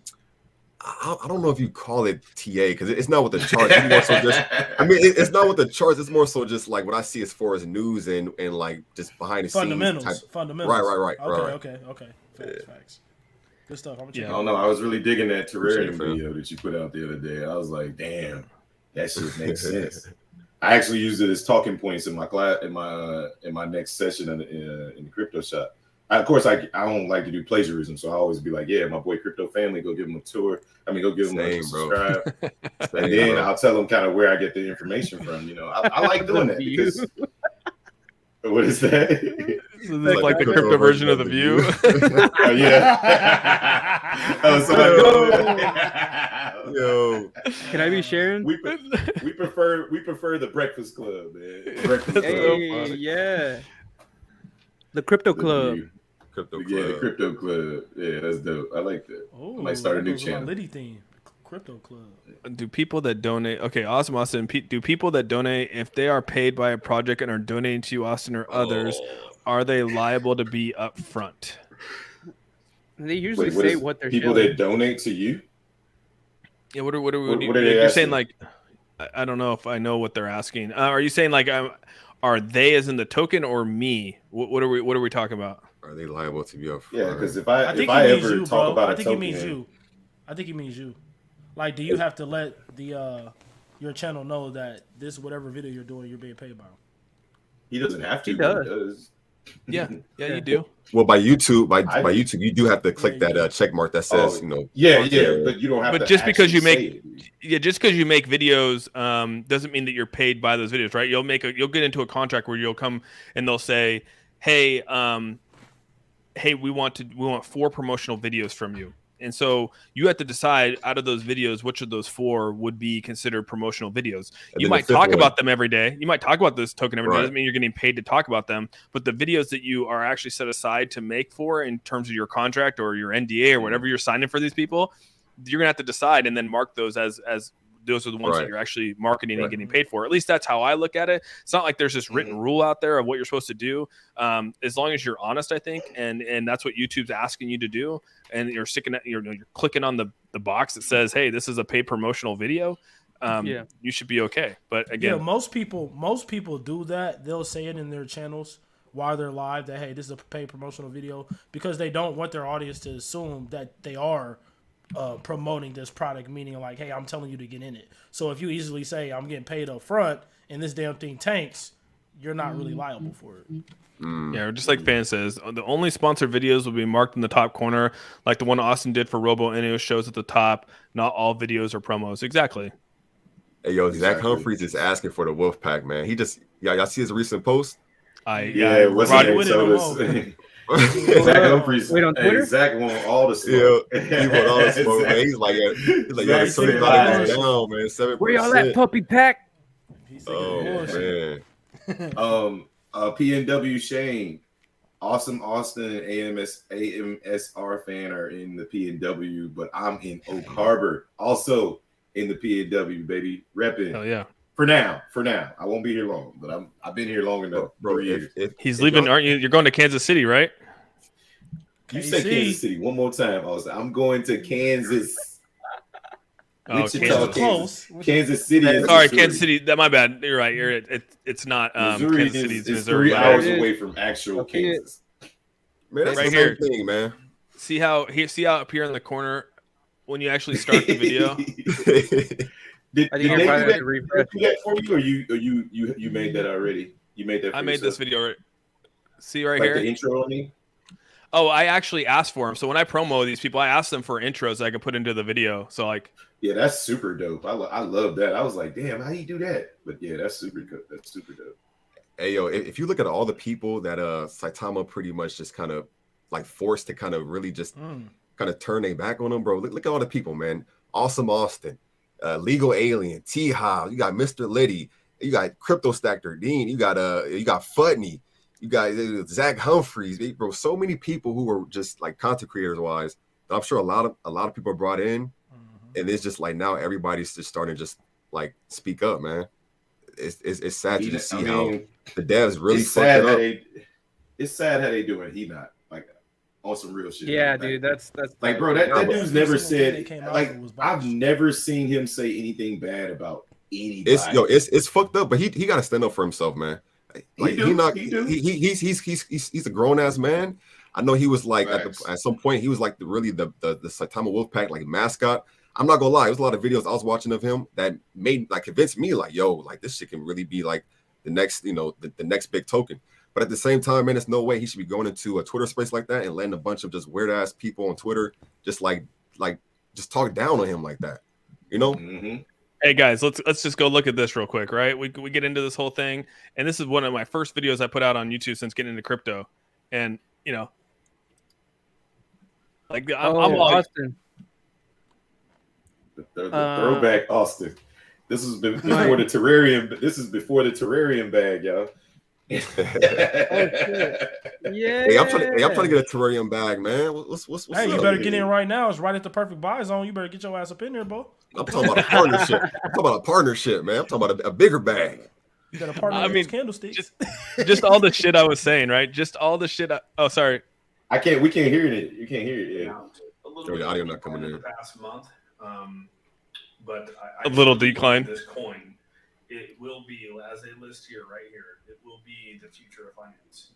[SPEAKER 8] I don't know if you call it TA because it's not with the charts. It's more so just, I mean, it's not with the charts. It's more so just like what I see as far as news and like just behind the
[SPEAKER 4] Fundamentals.
[SPEAKER 8] scenes.
[SPEAKER 4] Fundamentals.
[SPEAKER 8] Right.
[SPEAKER 4] Okay. Facts. Good stuff. I'm
[SPEAKER 5] I don't know. I was really digging that terrarium video that you put out the other day. I was like, damn, that shit makes sense. I actually used it as talking points in my class in my next session in the crypto shop. Of course, I don't like to do plagiarism, so I always be like, yeah, my boy Crypto Family, go give him a tour. Go give him a subscribe. And then I'll tell them kind of where I get the information from. You know, I like doing that because what is that?
[SPEAKER 3] This is like the crypto version of The View.
[SPEAKER 5] Oh, yeah.
[SPEAKER 8] Yo.
[SPEAKER 7] Can I be sharing?
[SPEAKER 5] We prefer the Breakfast Club, man. Breakfast Club.
[SPEAKER 7] Hey, yeah. The Crypto Club.
[SPEAKER 5] Yeah, the Crypto Club. Yeah, that's dope. I like that.
[SPEAKER 4] Oh,
[SPEAKER 5] I might start a new channel.
[SPEAKER 4] Liddy theme. Crypto Club.
[SPEAKER 3] Do people that donate? Okay, awesome, Austin. Do people that donate, if they are paid by a project and are donating to you, Austin, or others, are they liable to be upfront?
[SPEAKER 7] They usually
[SPEAKER 5] Wait,
[SPEAKER 7] say what they're
[SPEAKER 5] people
[SPEAKER 7] shilling.
[SPEAKER 5] that donate to you.
[SPEAKER 3] Yeah, what are
[SPEAKER 5] What are they
[SPEAKER 3] you're
[SPEAKER 5] asking?
[SPEAKER 3] saying? Like, I don't know if I know what they're asking. Are you saying like, are they as in the token or me? What are we talking about?
[SPEAKER 8] Are they liable to be upfront?
[SPEAKER 5] Yeah, because if
[SPEAKER 4] I
[SPEAKER 5] I
[SPEAKER 4] think
[SPEAKER 5] ever talk about
[SPEAKER 4] I
[SPEAKER 5] a
[SPEAKER 4] think
[SPEAKER 5] token,
[SPEAKER 4] he means you. I think he means you. Like, do you have to let your channel know that this whatever video you're doing, you're being paid by?
[SPEAKER 5] he doesn't have to.
[SPEAKER 7] He
[SPEAKER 5] but
[SPEAKER 7] does.
[SPEAKER 3] Yeah, you do.
[SPEAKER 8] Well, by YouTube, by YouTube, you do have to click that check mark that says,
[SPEAKER 5] Yeah, but you don't have to.
[SPEAKER 3] But just because you
[SPEAKER 5] actually
[SPEAKER 3] make, just because you make videos, doesn't mean that you're paid by those videos, right? You'll get into a contract where you'll come and they'll say, hey, hey, we want 4 promotional videos from you. And so you have to decide out of those videos, which of those 4 would be considered promotional videos. You might talk about them every day. You might talk about this token every day. Doesn't mean you're getting paid to talk about them. But the videos that you are actually set aside to make for in terms of your contract or your NDA or whatever you're signing for these people, you're going to have to decide and then mark those as those are the ones that you're actually marketing and getting paid for. At least that's how I look at it. It's not like there's this written rule out there of what you're supposed to do. As long as you're honest, I think, and that's what YouTube's asking you to do, and you're you're clicking on the box that says, "Hey, this is a paid promotional video." You should be okay. But again,
[SPEAKER 4] most people do that. They'll say it in their channels while they're live that, hey, this is a paid promotional video, because they don't want their audience to assume that they are promoting this product, meaning like, hey, I'm telling you to get in it. So if you easily say I'm getting paid up front and this damn thing tanks, you're not really liable for it.
[SPEAKER 3] Yeah, just like Fan says, the only sponsored videos will be marked in the top corner, like the one Austin did for Robo Eno shows at the top. Not all videos are promos. Exactly.
[SPEAKER 8] Hey, yo, Zach Humphreys is asking for the Wolf Pack, man. He just, y'all see his recent post?
[SPEAKER 5] What's his name? Zach Humphries.
[SPEAKER 7] Wait, on Twitter?
[SPEAKER 5] Zach want all the smoke.
[SPEAKER 8] He want all the smoke, man. He's like, yo, the $75 down, man. 7%.
[SPEAKER 7] Where y'all at, puppy pack?
[SPEAKER 8] Oh, man.
[SPEAKER 5] PNW Shane, Awesome Austin, and AMSR fan are in the PNW, but I'm in Oak Harbor, also in the PNW, baby, repping.
[SPEAKER 3] Hell yeah.
[SPEAKER 5] For now, I won't be here long, but I've been here long enough, bro.
[SPEAKER 3] He's leaving, aren't you? You're going to Kansas City, right?
[SPEAKER 5] You said Kansas City one more time. I'm going to Kansas. Wichita, Kansas City.
[SPEAKER 3] Sorry, Kansas City. My bad. You're right. It's not
[SPEAKER 5] Missouri.
[SPEAKER 3] Kansas City.
[SPEAKER 5] It's Missouri. 3 hours away from actual Kansas.
[SPEAKER 8] Man, that's
[SPEAKER 3] right
[SPEAKER 8] the
[SPEAKER 3] here.
[SPEAKER 8] same thing, man.
[SPEAKER 3] See how up here in the corner when you actually start the video.
[SPEAKER 5] Did they do that for you, or you made that already? You made that.
[SPEAKER 3] I made this video already. See right
[SPEAKER 5] like
[SPEAKER 3] here.
[SPEAKER 5] The intro on me.
[SPEAKER 3] Oh, I actually asked for them. So when I promo these people, I asked them for intros that I could put into the video. So like,
[SPEAKER 5] yeah, that's super dope. I love that. I was like, damn, how you do that? But yeah, that's super good. That's super dope.
[SPEAKER 8] Hey, yo, if you look at all the people that Saitama pretty much just kind of like forced to kind of really just kind of turn their back on them, bro. Look at all the people, man. Awesome Austin, Legal Alien, T-Hob, you got Mr. Liddy, you got Crypto Stacker Dean, you got Futney, you got Zach Humphreys, bro. So many people who were just like content creators wise. I'm sure a lot of people are brought in, and it's just like now everybody's just starting to just like speak up, man. It's sad to just see how the devs really fucked it up.
[SPEAKER 5] It's sad how they doing. He not like on some real shit.
[SPEAKER 7] Yeah, dude, that's
[SPEAKER 5] like, bro. That dude's never said like I've never seen him say anything bad about anybody.
[SPEAKER 8] It's fucked up, but he got to stand up for himself, man. Like he's a grown ass man. I know he was like at some point he was like the Saitama Wolfpack like mascot. I'm not gonna lie, there's a lot of videos I was watching of him that made like convinced me like, yo, like this shit can really be like the next, the next big token. But at the same time, man, there's no way he should be going into a Twitter space like that and letting a bunch of just weird ass people on Twitter just just talk down on him like that,
[SPEAKER 3] Hey guys, let's just go look at this real quick, right? We get into this whole thing, and this is one of my first videos I put out on YouTube since getting into crypto, and like I'm
[SPEAKER 7] Austin.
[SPEAKER 5] The throwback Austin. This is before the terrarium. This is before the terrarium bag, y'all.
[SPEAKER 7] Yeah.
[SPEAKER 8] Hey, I'm trying to get a terrarium bag, man. What's
[SPEAKER 4] hey, you
[SPEAKER 8] up?
[SPEAKER 4] better get in right now. It's right at the perfect buy zone. You better get your ass up in there, bro.
[SPEAKER 8] I'm talking about a partnership. man. I'm talking about a bigger bag.
[SPEAKER 4] You got a partner with candlesticks.
[SPEAKER 3] Just all the shit I was saying, right? Just all the shit. Oh, sorry.
[SPEAKER 5] We can't hear it. You can't hear it. Yeah.
[SPEAKER 8] The audio not coming in.
[SPEAKER 16] The past month, but
[SPEAKER 3] a little decline.
[SPEAKER 16] This coin, it will be, as they list here, right here, it will be the future of finance.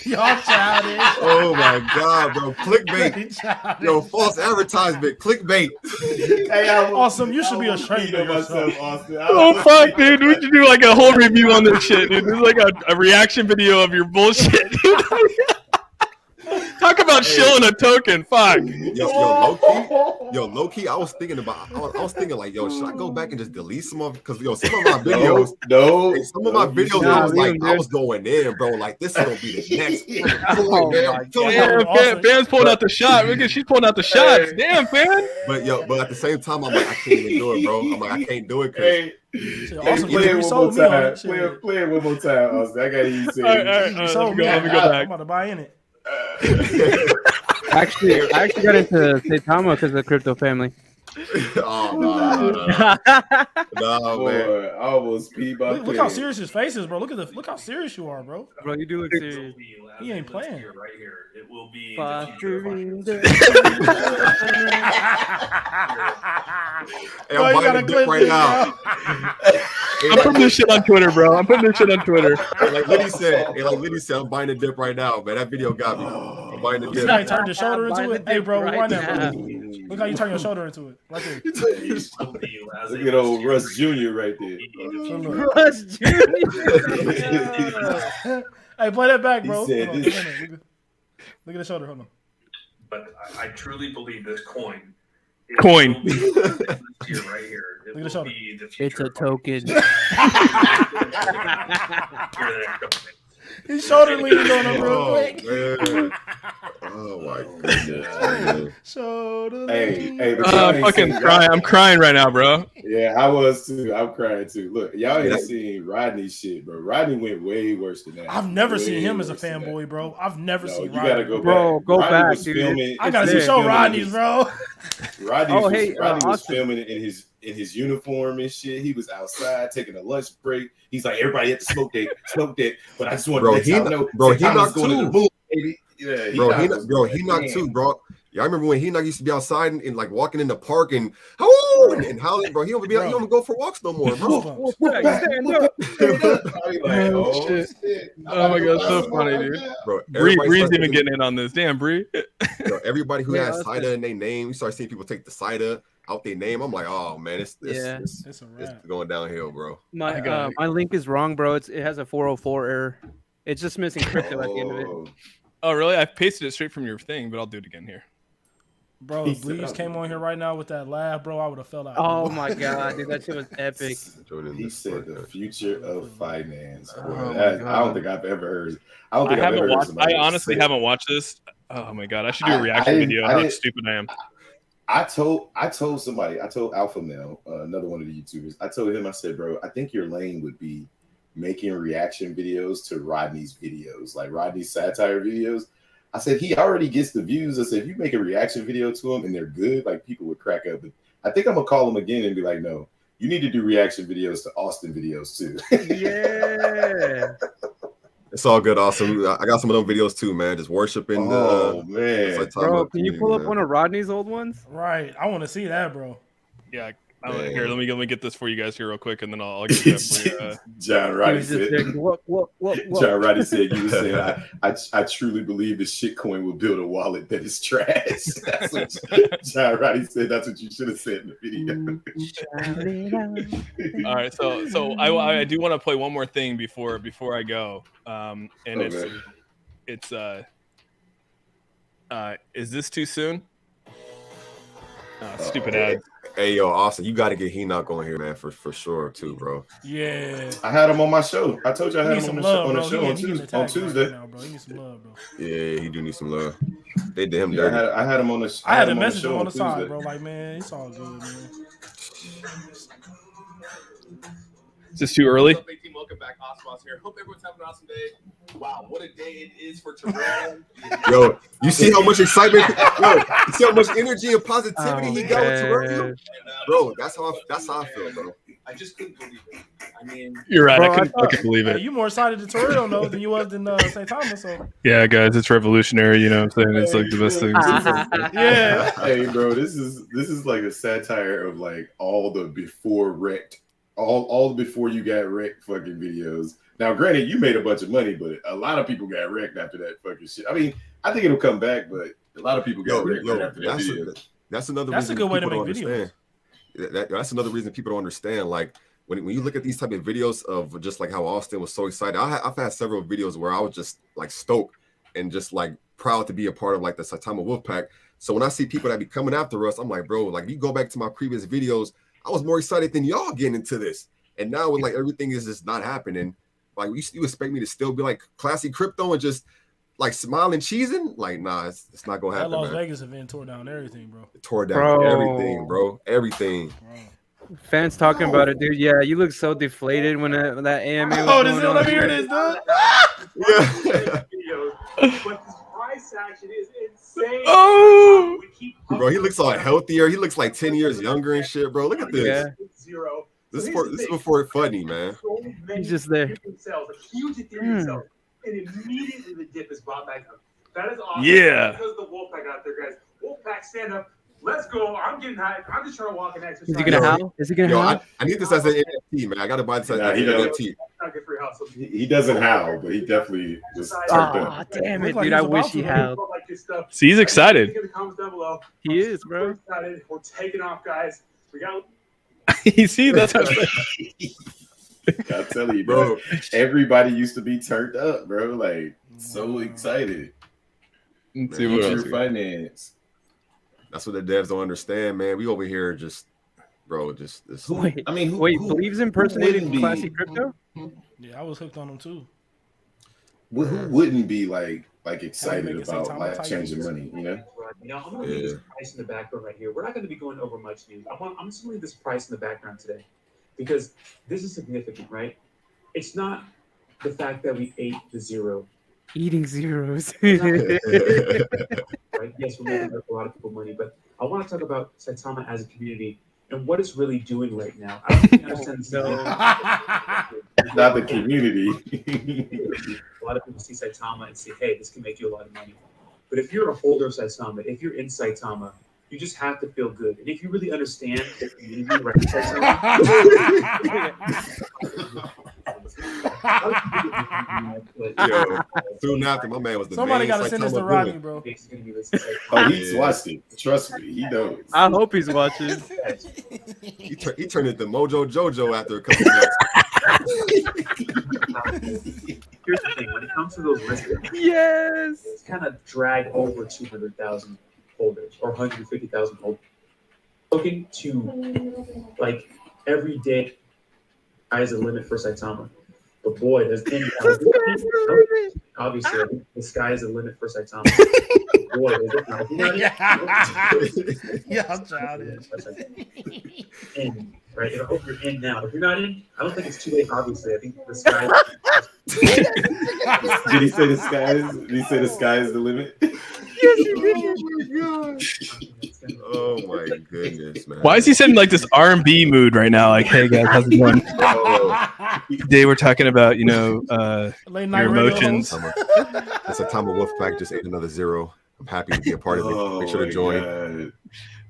[SPEAKER 4] Y'all childish.
[SPEAKER 8] Oh my god, bro! Clickbait. Yo, false advertisement. Clickbait.
[SPEAKER 5] Hey,
[SPEAKER 4] Awesome. You should be ashamed of yourself,
[SPEAKER 5] Austin.
[SPEAKER 3] Oh fuck, dude! We should do like a whole review on this shit, dude. This is like a reaction video of your bullshit. Talk about shilling a token. Fuck.
[SPEAKER 8] Low key. I was thinking like, yo, should I go back and just delete some of? Because some of my videos, I was like, I was going in, bro. Like this is gonna be the next.
[SPEAKER 3] Fan's pulling out the shot. Look at she's pulling out the shots. Damn, Fan.
[SPEAKER 8] But at the same time, I'm like, I can't even do it, bro. I'm like, I can't do it.
[SPEAKER 5] Awesome, play it one more time. Play it one more time, Austin. I got easy.
[SPEAKER 3] Let me go back.
[SPEAKER 4] I'm about to buy in it.
[SPEAKER 15] Actually, I got into Saitama because of the crypto family.
[SPEAKER 8] Oh no, man!
[SPEAKER 5] I almost peed my
[SPEAKER 4] Look how serious his face is, bro. Look how serious you are, bro.
[SPEAKER 15] Bro, you do look serious.
[SPEAKER 16] He ain't playing. Right here, it will be.
[SPEAKER 8] Hey, I'm buying the right now.
[SPEAKER 3] I'm putting this shit on Twitter, bro. I'm putting this shit on Twitter.
[SPEAKER 8] Like Liddy said, I'm buying the dip right now, man. That video got me. I'm buying the dip.
[SPEAKER 4] See how you turned your shoulder into it? Hey, bro, rewind that, bro. Look how you turn your shoulder into it. Right there.
[SPEAKER 5] Look at old Russ Jr. right there.
[SPEAKER 15] Russ Jr.
[SPEAKER 4] Hey, play that back, bro.
[SPEAKER 5] Look at
[SPEAKER 4] the shoulder. Hold on.
[SPEAKER 16] But I truly believe this coin.
[SPEAKER 3] Coin.
[SPEAKER 16] Here, right here. It
[SPEAKER 4] Look at the shoulder.
[SPEAKER 15] It's a token.
[SPEAKER 4] His shoulder leaning on him real quick.
[SPEAKER 8] Oh my goodness.
[SPEAKER 5] Hey,
[SPEAKER 3] I'm fucking crying. I'm crying right now, bro.
[SPEAKER 5] Yeah, I was too. I'm crying too. Look, y'all ain't seen Rodney's shit, bro. Rodney went way worse than that.
[SPEAKER 4] I've never seen him as a fanboy, bro. I've never seen Rodney.
[SPEAKER 5] You gotta go
[SPEAKER 15] bro,
[SPEAKER 5] back.
[SPEAKER 15] Go
[SPEAKER 5] Rodney
[SPEAKER 15] back,
[SPEAKER 5] was
[SPEAKER 15] dude.
[SPEAKER 5] Filming,
[SPEAKER 4] I gotta see show Rodney's, bro.
[SPEAKER 5] Rodney was filming in his uniform and shit. He was outside taking a lunch break. He's like, everybody at the smoke deck. But I just want to let y'all know,
[SPEAKER 8] bro, he knocked
[SPEAKER 5] going to the
[SPEAKER 8] too.
[SPEAKER 5] moon, baby. Yeah,
[SPEAKER 8] he knocked too, bro. Yeah, I remember when he used to be outside and like walking in the park and howling, bro. He don't go for walks no more, bro.
[SPEAKER 3] Shit. Oh my god, so funny, dude.
[SPEAKER 8] Bro,
[SPEAKER 3] Bree's even getting in on this. Damn, Bree.
[SPEAKER 8] Bro, everybody who has Saita in their name, you start seeing people take the Saita out their name. I'm like, oh man, it's going downhill, bro.
[SPEAKER 15] My link is wrong, bro. It has a 404 error. It's just missing crypto at the end of it.
[SPEAKER 3] Oh really? I pasted it straight from your thing, but I'll do it again here.
[SPEAKER 4] Bro, if Bleeds came on here right now with that laugh, bro, I would have fell out.
[SPEAKER 15] Oh my god, dude, that shit was epic.
[SPEAKER 5] He said the future of finance. I don't think I've ever heard. I
[SPEAKER 3] honestly haven't watched this. Oh my god, I should do a reaction video. How stupid I am.
[SPEAKER 5] I told somebody. I told Alpha Male, another one of the YouTubers. I told him. I said, bro, I think your lane would be making reaction videos to Rodney's videos, like Rodney's satire videos. I said, he already gets the views. I said, if you make a reaction video to him and they're good, like people would crack up. But I think I'm gonna call him again and be like, no, you need to do reaction videos to Austin videos too.
[SPEAKER 15] Yeah.
[SPEAKER 8] It's all good, Awesome. I got some of them videos too, man. Just worshiping
[SPEAKER 5] man.
[SPEAKER 15] Bro, can you pull up one of Rodney's old ones?
[SPEAKER 4] Right. I want to see that, bro.
[SPEAKER 3] Yeah. Here, let me get this for you guys here real quick, and then I'll get that for you.
[SPEAKER 5] John Roddy said. John Roddy said you were saying I truly believe the shitcoin will build a wallet that is trash. That's what John Roddy said. That's what you should have said in the video.
[SPEAKER 3] All right, so I do want to play one more thing before I go, and it's is this too soon? Stupid ad.
[SPEAKER 8] Hey yo, Austin, you got to get Henoch on here, man, for sure too, bro.
[SPEAKER 4] Yeah,
[SPEAKER 5] I had him on my show. I told you I had him on the show on Tuesday.
[SPEAKER 4] Right now, bro. He needs some love, bro.
[SPEAKER 8] Yeah, he do need some love. They did him dirty.
[SPEAKER 5] I had him on the.
[SPEAKER 4] I had to message him on the side, bro. Like, man, it's all good, man.
[SPEAKER 3] Is this too early?
[SPEAKER 17] What's up, team? Welcome back. Auzsome here. Hope everyone's having an awesome day. Wow, what a day it is for Terrell.
[SPEAKER 8] Yo, you see how much excitement, you see how much energy and positivity he got with Terrell? Bro, that's how I feel, bro.
[SPEAKER 17] I just couldn't believe it. I mean,
[SPEAKER 3] you're right. I couldn't believe it.
[SPEAKER 4] You more excited to Terrell though than you was than Saitama. So
[SPEAKER 3] yeah, guys, it's revolutionary. You know what I'm saying? It's like the best thing.
[SPEAKER 4] Yeah.
[SPEAKER 5] Hey, bro, this is like a satire of like all the before wrecked. All before you got wrecked fucking videos. Now, granted, you made a bunch of money, but a lot of people got wrecked after that fucking shit. I mean, I think it'll come back, but a lot of people got wrecked after that video.
[SPEAKER 8] That's another
[SPEAKER 4] reason a good way to make videos.
[SPEAKER 8] That's another reason people don't understand. Like when you look at these type of videos of just like how Austin was so excited. I've had several videos where I was just like stoked and just like proud to be a part of like the Saitama Wolfpack. So when I see people that be coming after us, I'm like, bro, like if you go back to my previous videos, I was more excited than y'all getting into this. And now when like everything is just not happening, like you expect me to still be like classy crypto and just like smiling, cheesing? Like, nah, it's not gonna happen.
[SPEAKER 4] That Las
[SPEAKER 8] man.
[SPEAKER 4] Vegas event tore down everything, bro.
[SPEAKER 8] It tore down everything, bro. Everything.
[SPEAKER 7] Fans talking about it, dude. Yeah, you look so deflated when that AMA was
[SPEAKER 4] Oh,
[SPEAKER 7] going
[SPEAKER 4] this
[SPEAKER 7] on.
[SPEAKER 4] let me hear this, dude.
[SPEAKER 10] But this price action is insane.
[SPEAKER 4] Oh,
[SPEAKER 8] Bro, he looks all healthier. He looks like 10 years younger and shit, bro. Look at this.
[SPEAKER 7] Yeah.
[SPEAKER 10] Zero.
[SPEAKER 8] This is before it funny, man.
[SPEAKER 10] So many
[SPEAKER 7] He's just there.
[SPEAKER 10] different cells, like huge Ethereum cells, and immediately the dip is brought back up. That is awesome.
[SPEAKER 3] Yeah.
[SPEAKER 10] Because the Wolfpack out there, guys. Wolfpack, stand up. Let's go. I'm getting high. I'm just trying to walk and exercise.
[SPEAKER 7] Is he gonna howl? Is he gonna
[SPEAKER 8] Yo,
[SPEAKER 7] howl?
[SPEAKER 8] I need this as an NFT, man. I gotta buy this as an NFT.
[SPEAKER 10] Not good for your health. So
[SPEAKER 5] He doesn't howl, but he definitely was turned
[SPEAKER 7] Oh,
[SPEAKER 5] up.
[SPEAKER 7] damn it,
[SPEAKER 4] Look like
[SPEAKER 7] dude.
[SPEAKER 4] he's
[SPEAKER 7] I wish
[SPEAKER 4] about
[SPEAKER 7] he
[SPEAKER 4] to.
[SPEAKER 7] howled.
[SPEAKER 10] like this stuff.
[SPEAKER 3] See, he's excited.
[SPEAKER 10] In the comments down below.
[SPEAKER 7] He is, bro.
[SPEAKER 10] We're excited. We're taking off, guys. We got.
[SPEAKER 3] You see, that's how
[SPEAKER 5] I'm telling you, bro. Everybody used to be turned up, bro. Like so excited.
[SPEAKER 3] Let's see what else
[SPEAKER 5] Future
[SPEAKER 3] we got.
[SPEAKER 5] finance.
[SPEAKER 8] That's what the devs don't understand, man. We over here just, bro, just this.
[SPEAKER 7] Wait,
[SPEAKER 5] I mean,
[SPEAKER 7] wait, believes impersonating
[SPEAKER 5] wouldn't be?
[SPEAKER 7] classy crypto?
[SPEAKER 4] Yeah, I was hooked on him too.
[SPEAKER 5] Who wouldn't be like excited
[SPEAKER 4] make a
[SPEAKER 5] about
[SPEAKER 4] Saitama
[SPEAKER 5] like
[SPEAKER 4] type
[SPEAKER 5] changing
[SPEAKER 4] music.
[SPEAKER 5] money? You know?
[SPEAKER 10] You know, I'm going to leave this price in the background right here. We're not going to be going over much news. I'm just going to leave this price in the background today because this is significant, right? It's not the fact that we ate the zero.
[SPEAKER 7] Eating zeros.
[SPEAKER 10] Right? Yes, we're making a lot of people money, but I want to talk about Saitama as a community and what it's really doing right now. I don't think you understand the significance.
[SPEAKER 5] Not the community.
[SPEAKER 10] A lot of people see Saitama and say, hey, this can make you a lot of money. But if you're a holder of Saitama, if you're in Saitama, you just have to feel good. And if you really understand the community right
[SPEAKER 8] Yo, soon after, my man was the
[SPEAKER 4] Somebody
[SPEAKER 8] main
[SPEAKER 4] gotta send this to
[SPEAKER 8] Saitama
[SPEAKER 4] Rodney,
[SPEAKER 8] villain.
[SPEAKER 4] bro.
[SPEAKER 5] Oh, he's watched it. Trust me, he knows.
[SPEAKER 7] I hope he's watching.
[SPEAKER 8] He turned into Mojo Jojo after a couple months.
[SPEAKER 10] Here's the thing: when it comes to those lists,
[SPEAKER 7] Yes.
[SPEAKER 10] it's kind of drag over 200,000 holders or 150,000 holders. Looking to like every day, is a limit for Saitama. But boy, there's obviously I think the sky is the limit for Saitama. Boy,
[SPEAKER 4] Yeah, I'm childish.
[SPEAKER 10] in, right? And I hope you're in now. If you're not in, I don't think it's too late. Obviously, I think the sky.
[SPEAKER 5] Did he say the sky is? Did he say the sky is the limit?
[SPEAKER 7] Yes, he did.
[SPEAKER 8] Oh my goodness, man.
[SPEAKER 3] Why is he sending like this R&B mood right now? Like, hey guys, how's it going? Today we're talking about, you know,
[SPEAKER 4] Late night
[SPEAKER 3] your
[SPEAKER 4] radio
[SPEAKER 3] emotions.
[SPEAKER 4] host.
[SPEAKER 8] It's a Saitama Wolfpack just ate another zero. I'm happy to be a part of it. Make sure to
[SPEAKER 5] my
[SPEAKER 8] join.
[SPEAKER 5] God.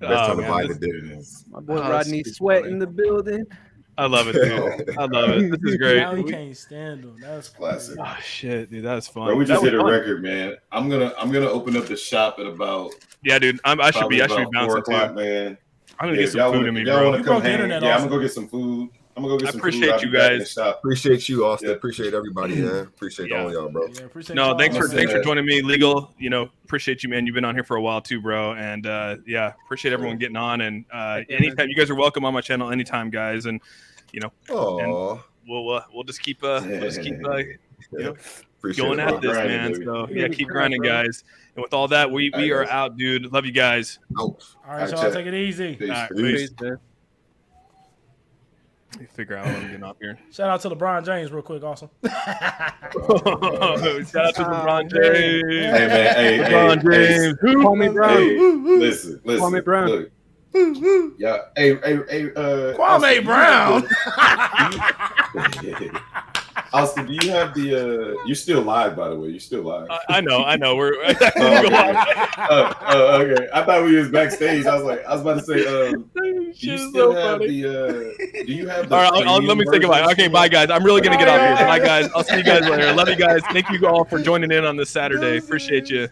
[SPEAKER 8] Best time to
[SPEAKER 3] man,
[SPEAKER 8] buy
[SPEAKER 3] this-
[SPEAKER 8] the dip.
[SPEAKER 7] My boy Rodney Sweat in the building.
[SPEAKER 3] I love it, dude. I love it. This is great.
[SPEAKER 4] Now he can't stand him. That's
[SPEAKER 5] Classic.
[SPEAKER 3] Oh shit, dude, that was fun.
[SPEAKER 5] Bro, we just
[SPEAKER 3] That
[SPEAKER 5] hit a
[SPEAKER 3] was fun.
[SPEAKER 5] record, man. I'm gonna open up the shop at about
[SPEAKER 3] Yeah, dude, I should be
[SPEAKER 5] probably about 4
[SPEAKER 3] bouncing
[SPEAKER 5] o'clock,
[SPEAKER 3] too.
[SPEAKER 5] man.
[SPEAKER 3] I'm gonna
[SPEAKER 5] Yeah,
[SPEAKER 3] get some food in me, bro.
[SPEAKER 5] wanna
[SPEAKER 4] You
[SPEAKER 5] come
[SPEAKER 4] broke the
[SPEAKER 5] hang,
[SPEAKER 4] internet,
[SPEAKER 5] yeah, I'm
[SPEAKER 4] Austin.
[SPEAKER 5] gonna go get some food. I'm gonna go get
[SPEAKER 3] I
[SPEAKER 5] some
[SPEAKER 3] appreciate
[SPEAKER 5] food. I'll
[SPEAKER 3] you
[SPEAKER 5] be back in the
[SPEAKER 3] guys.
[SPEAKER 5] shop.
[SPEAKER 8] Appreciate you, Austin.
[SPEAKER 5] Yeah.
[SPEAKER 8] Appreciate everybody, man. Appreciate all y'all, bro.
[SPEAKER 4] Yeah, appreciate
[SPEAKER 3] No,
[SPEAKER 4] y'all.
[SPEAKER 3] thanks for
[SPEAKER 5] Listen,
[SPEAKER 3] joining me, Legal. You know, appreciate you, man. You've been on here for a while too, bro. And yeah, appreciate everyone getting on. And anytime, you guys are welcome on my channel anytime, guys. And you know,
[SPEAKER 8] Oh,
[SPEAKER 3] we'll just keep you know,
[SPEAKER 8] appreciate
[SPEAKER 3] going
[SPEAKER 8] it,
[SPEAKER 3] at
[SPEAKER 8] bro.
[SPEAKER 3] this,
[SPEAKER 5] Grinding,
[SPEAKER 3] man.
[SPEAKER 5] baby.
[SPEAKER 3] So yeah, keep grinding, guys. And with all that, we
[SPEAKER 5] All right,
[SPEAKER 3] are
[SPEAKER 5] guys.
[SPEAKER 3] out, dude. Love you guys.
[SPEAKER 8] Out.
[SPEAKER 4] All right,
[SPEAKER 5] All right,
[SPEAKER 4] y'all,
[SPEAKER 5] check.
[SPEAKER 4] take it easy.
[SPEAKER 5] Peace.
[SPEAKER 3] All right,
[SPEAKER 8] Peace.
[SPEAKER 3] Let me figure out what I'm getting off here.
[SPEAKER 4] Shout out to LeBron James real quick, awesome.
[SPEAKER 3] Shout out to LeBron James.
[SPEAKER 5] Hey man, hey,
[SPEAKER 3] LeBron
[SPEAKER 5] hey,
[SPEAKER 3] James.
[SPEAKER 7] Call me Brown.
[SPEAKER 5] hey, listen,
[SPEAKER 7] Kwame Brown.
[SPEAKER 5] Look. Yeah, hey,
[SPEAKER 4] Kwame Brown.
[SPEAKER 5] Austin, do you have the? You're still live, by the way. You're still live.
[SPEAKER 3] I know. We're
[SPEAKER 5] Okay. I thought we was backstage. I was about to say, do you still have the? Do you have the?
[SPEAKER 3] All right, let me say goodbye. Okay, bye, guys. I'm really gonna get off here. Bye, guys. I'll see you guys later. Love you guys. Thank you all for joining in on this Saturday. Appreciate you.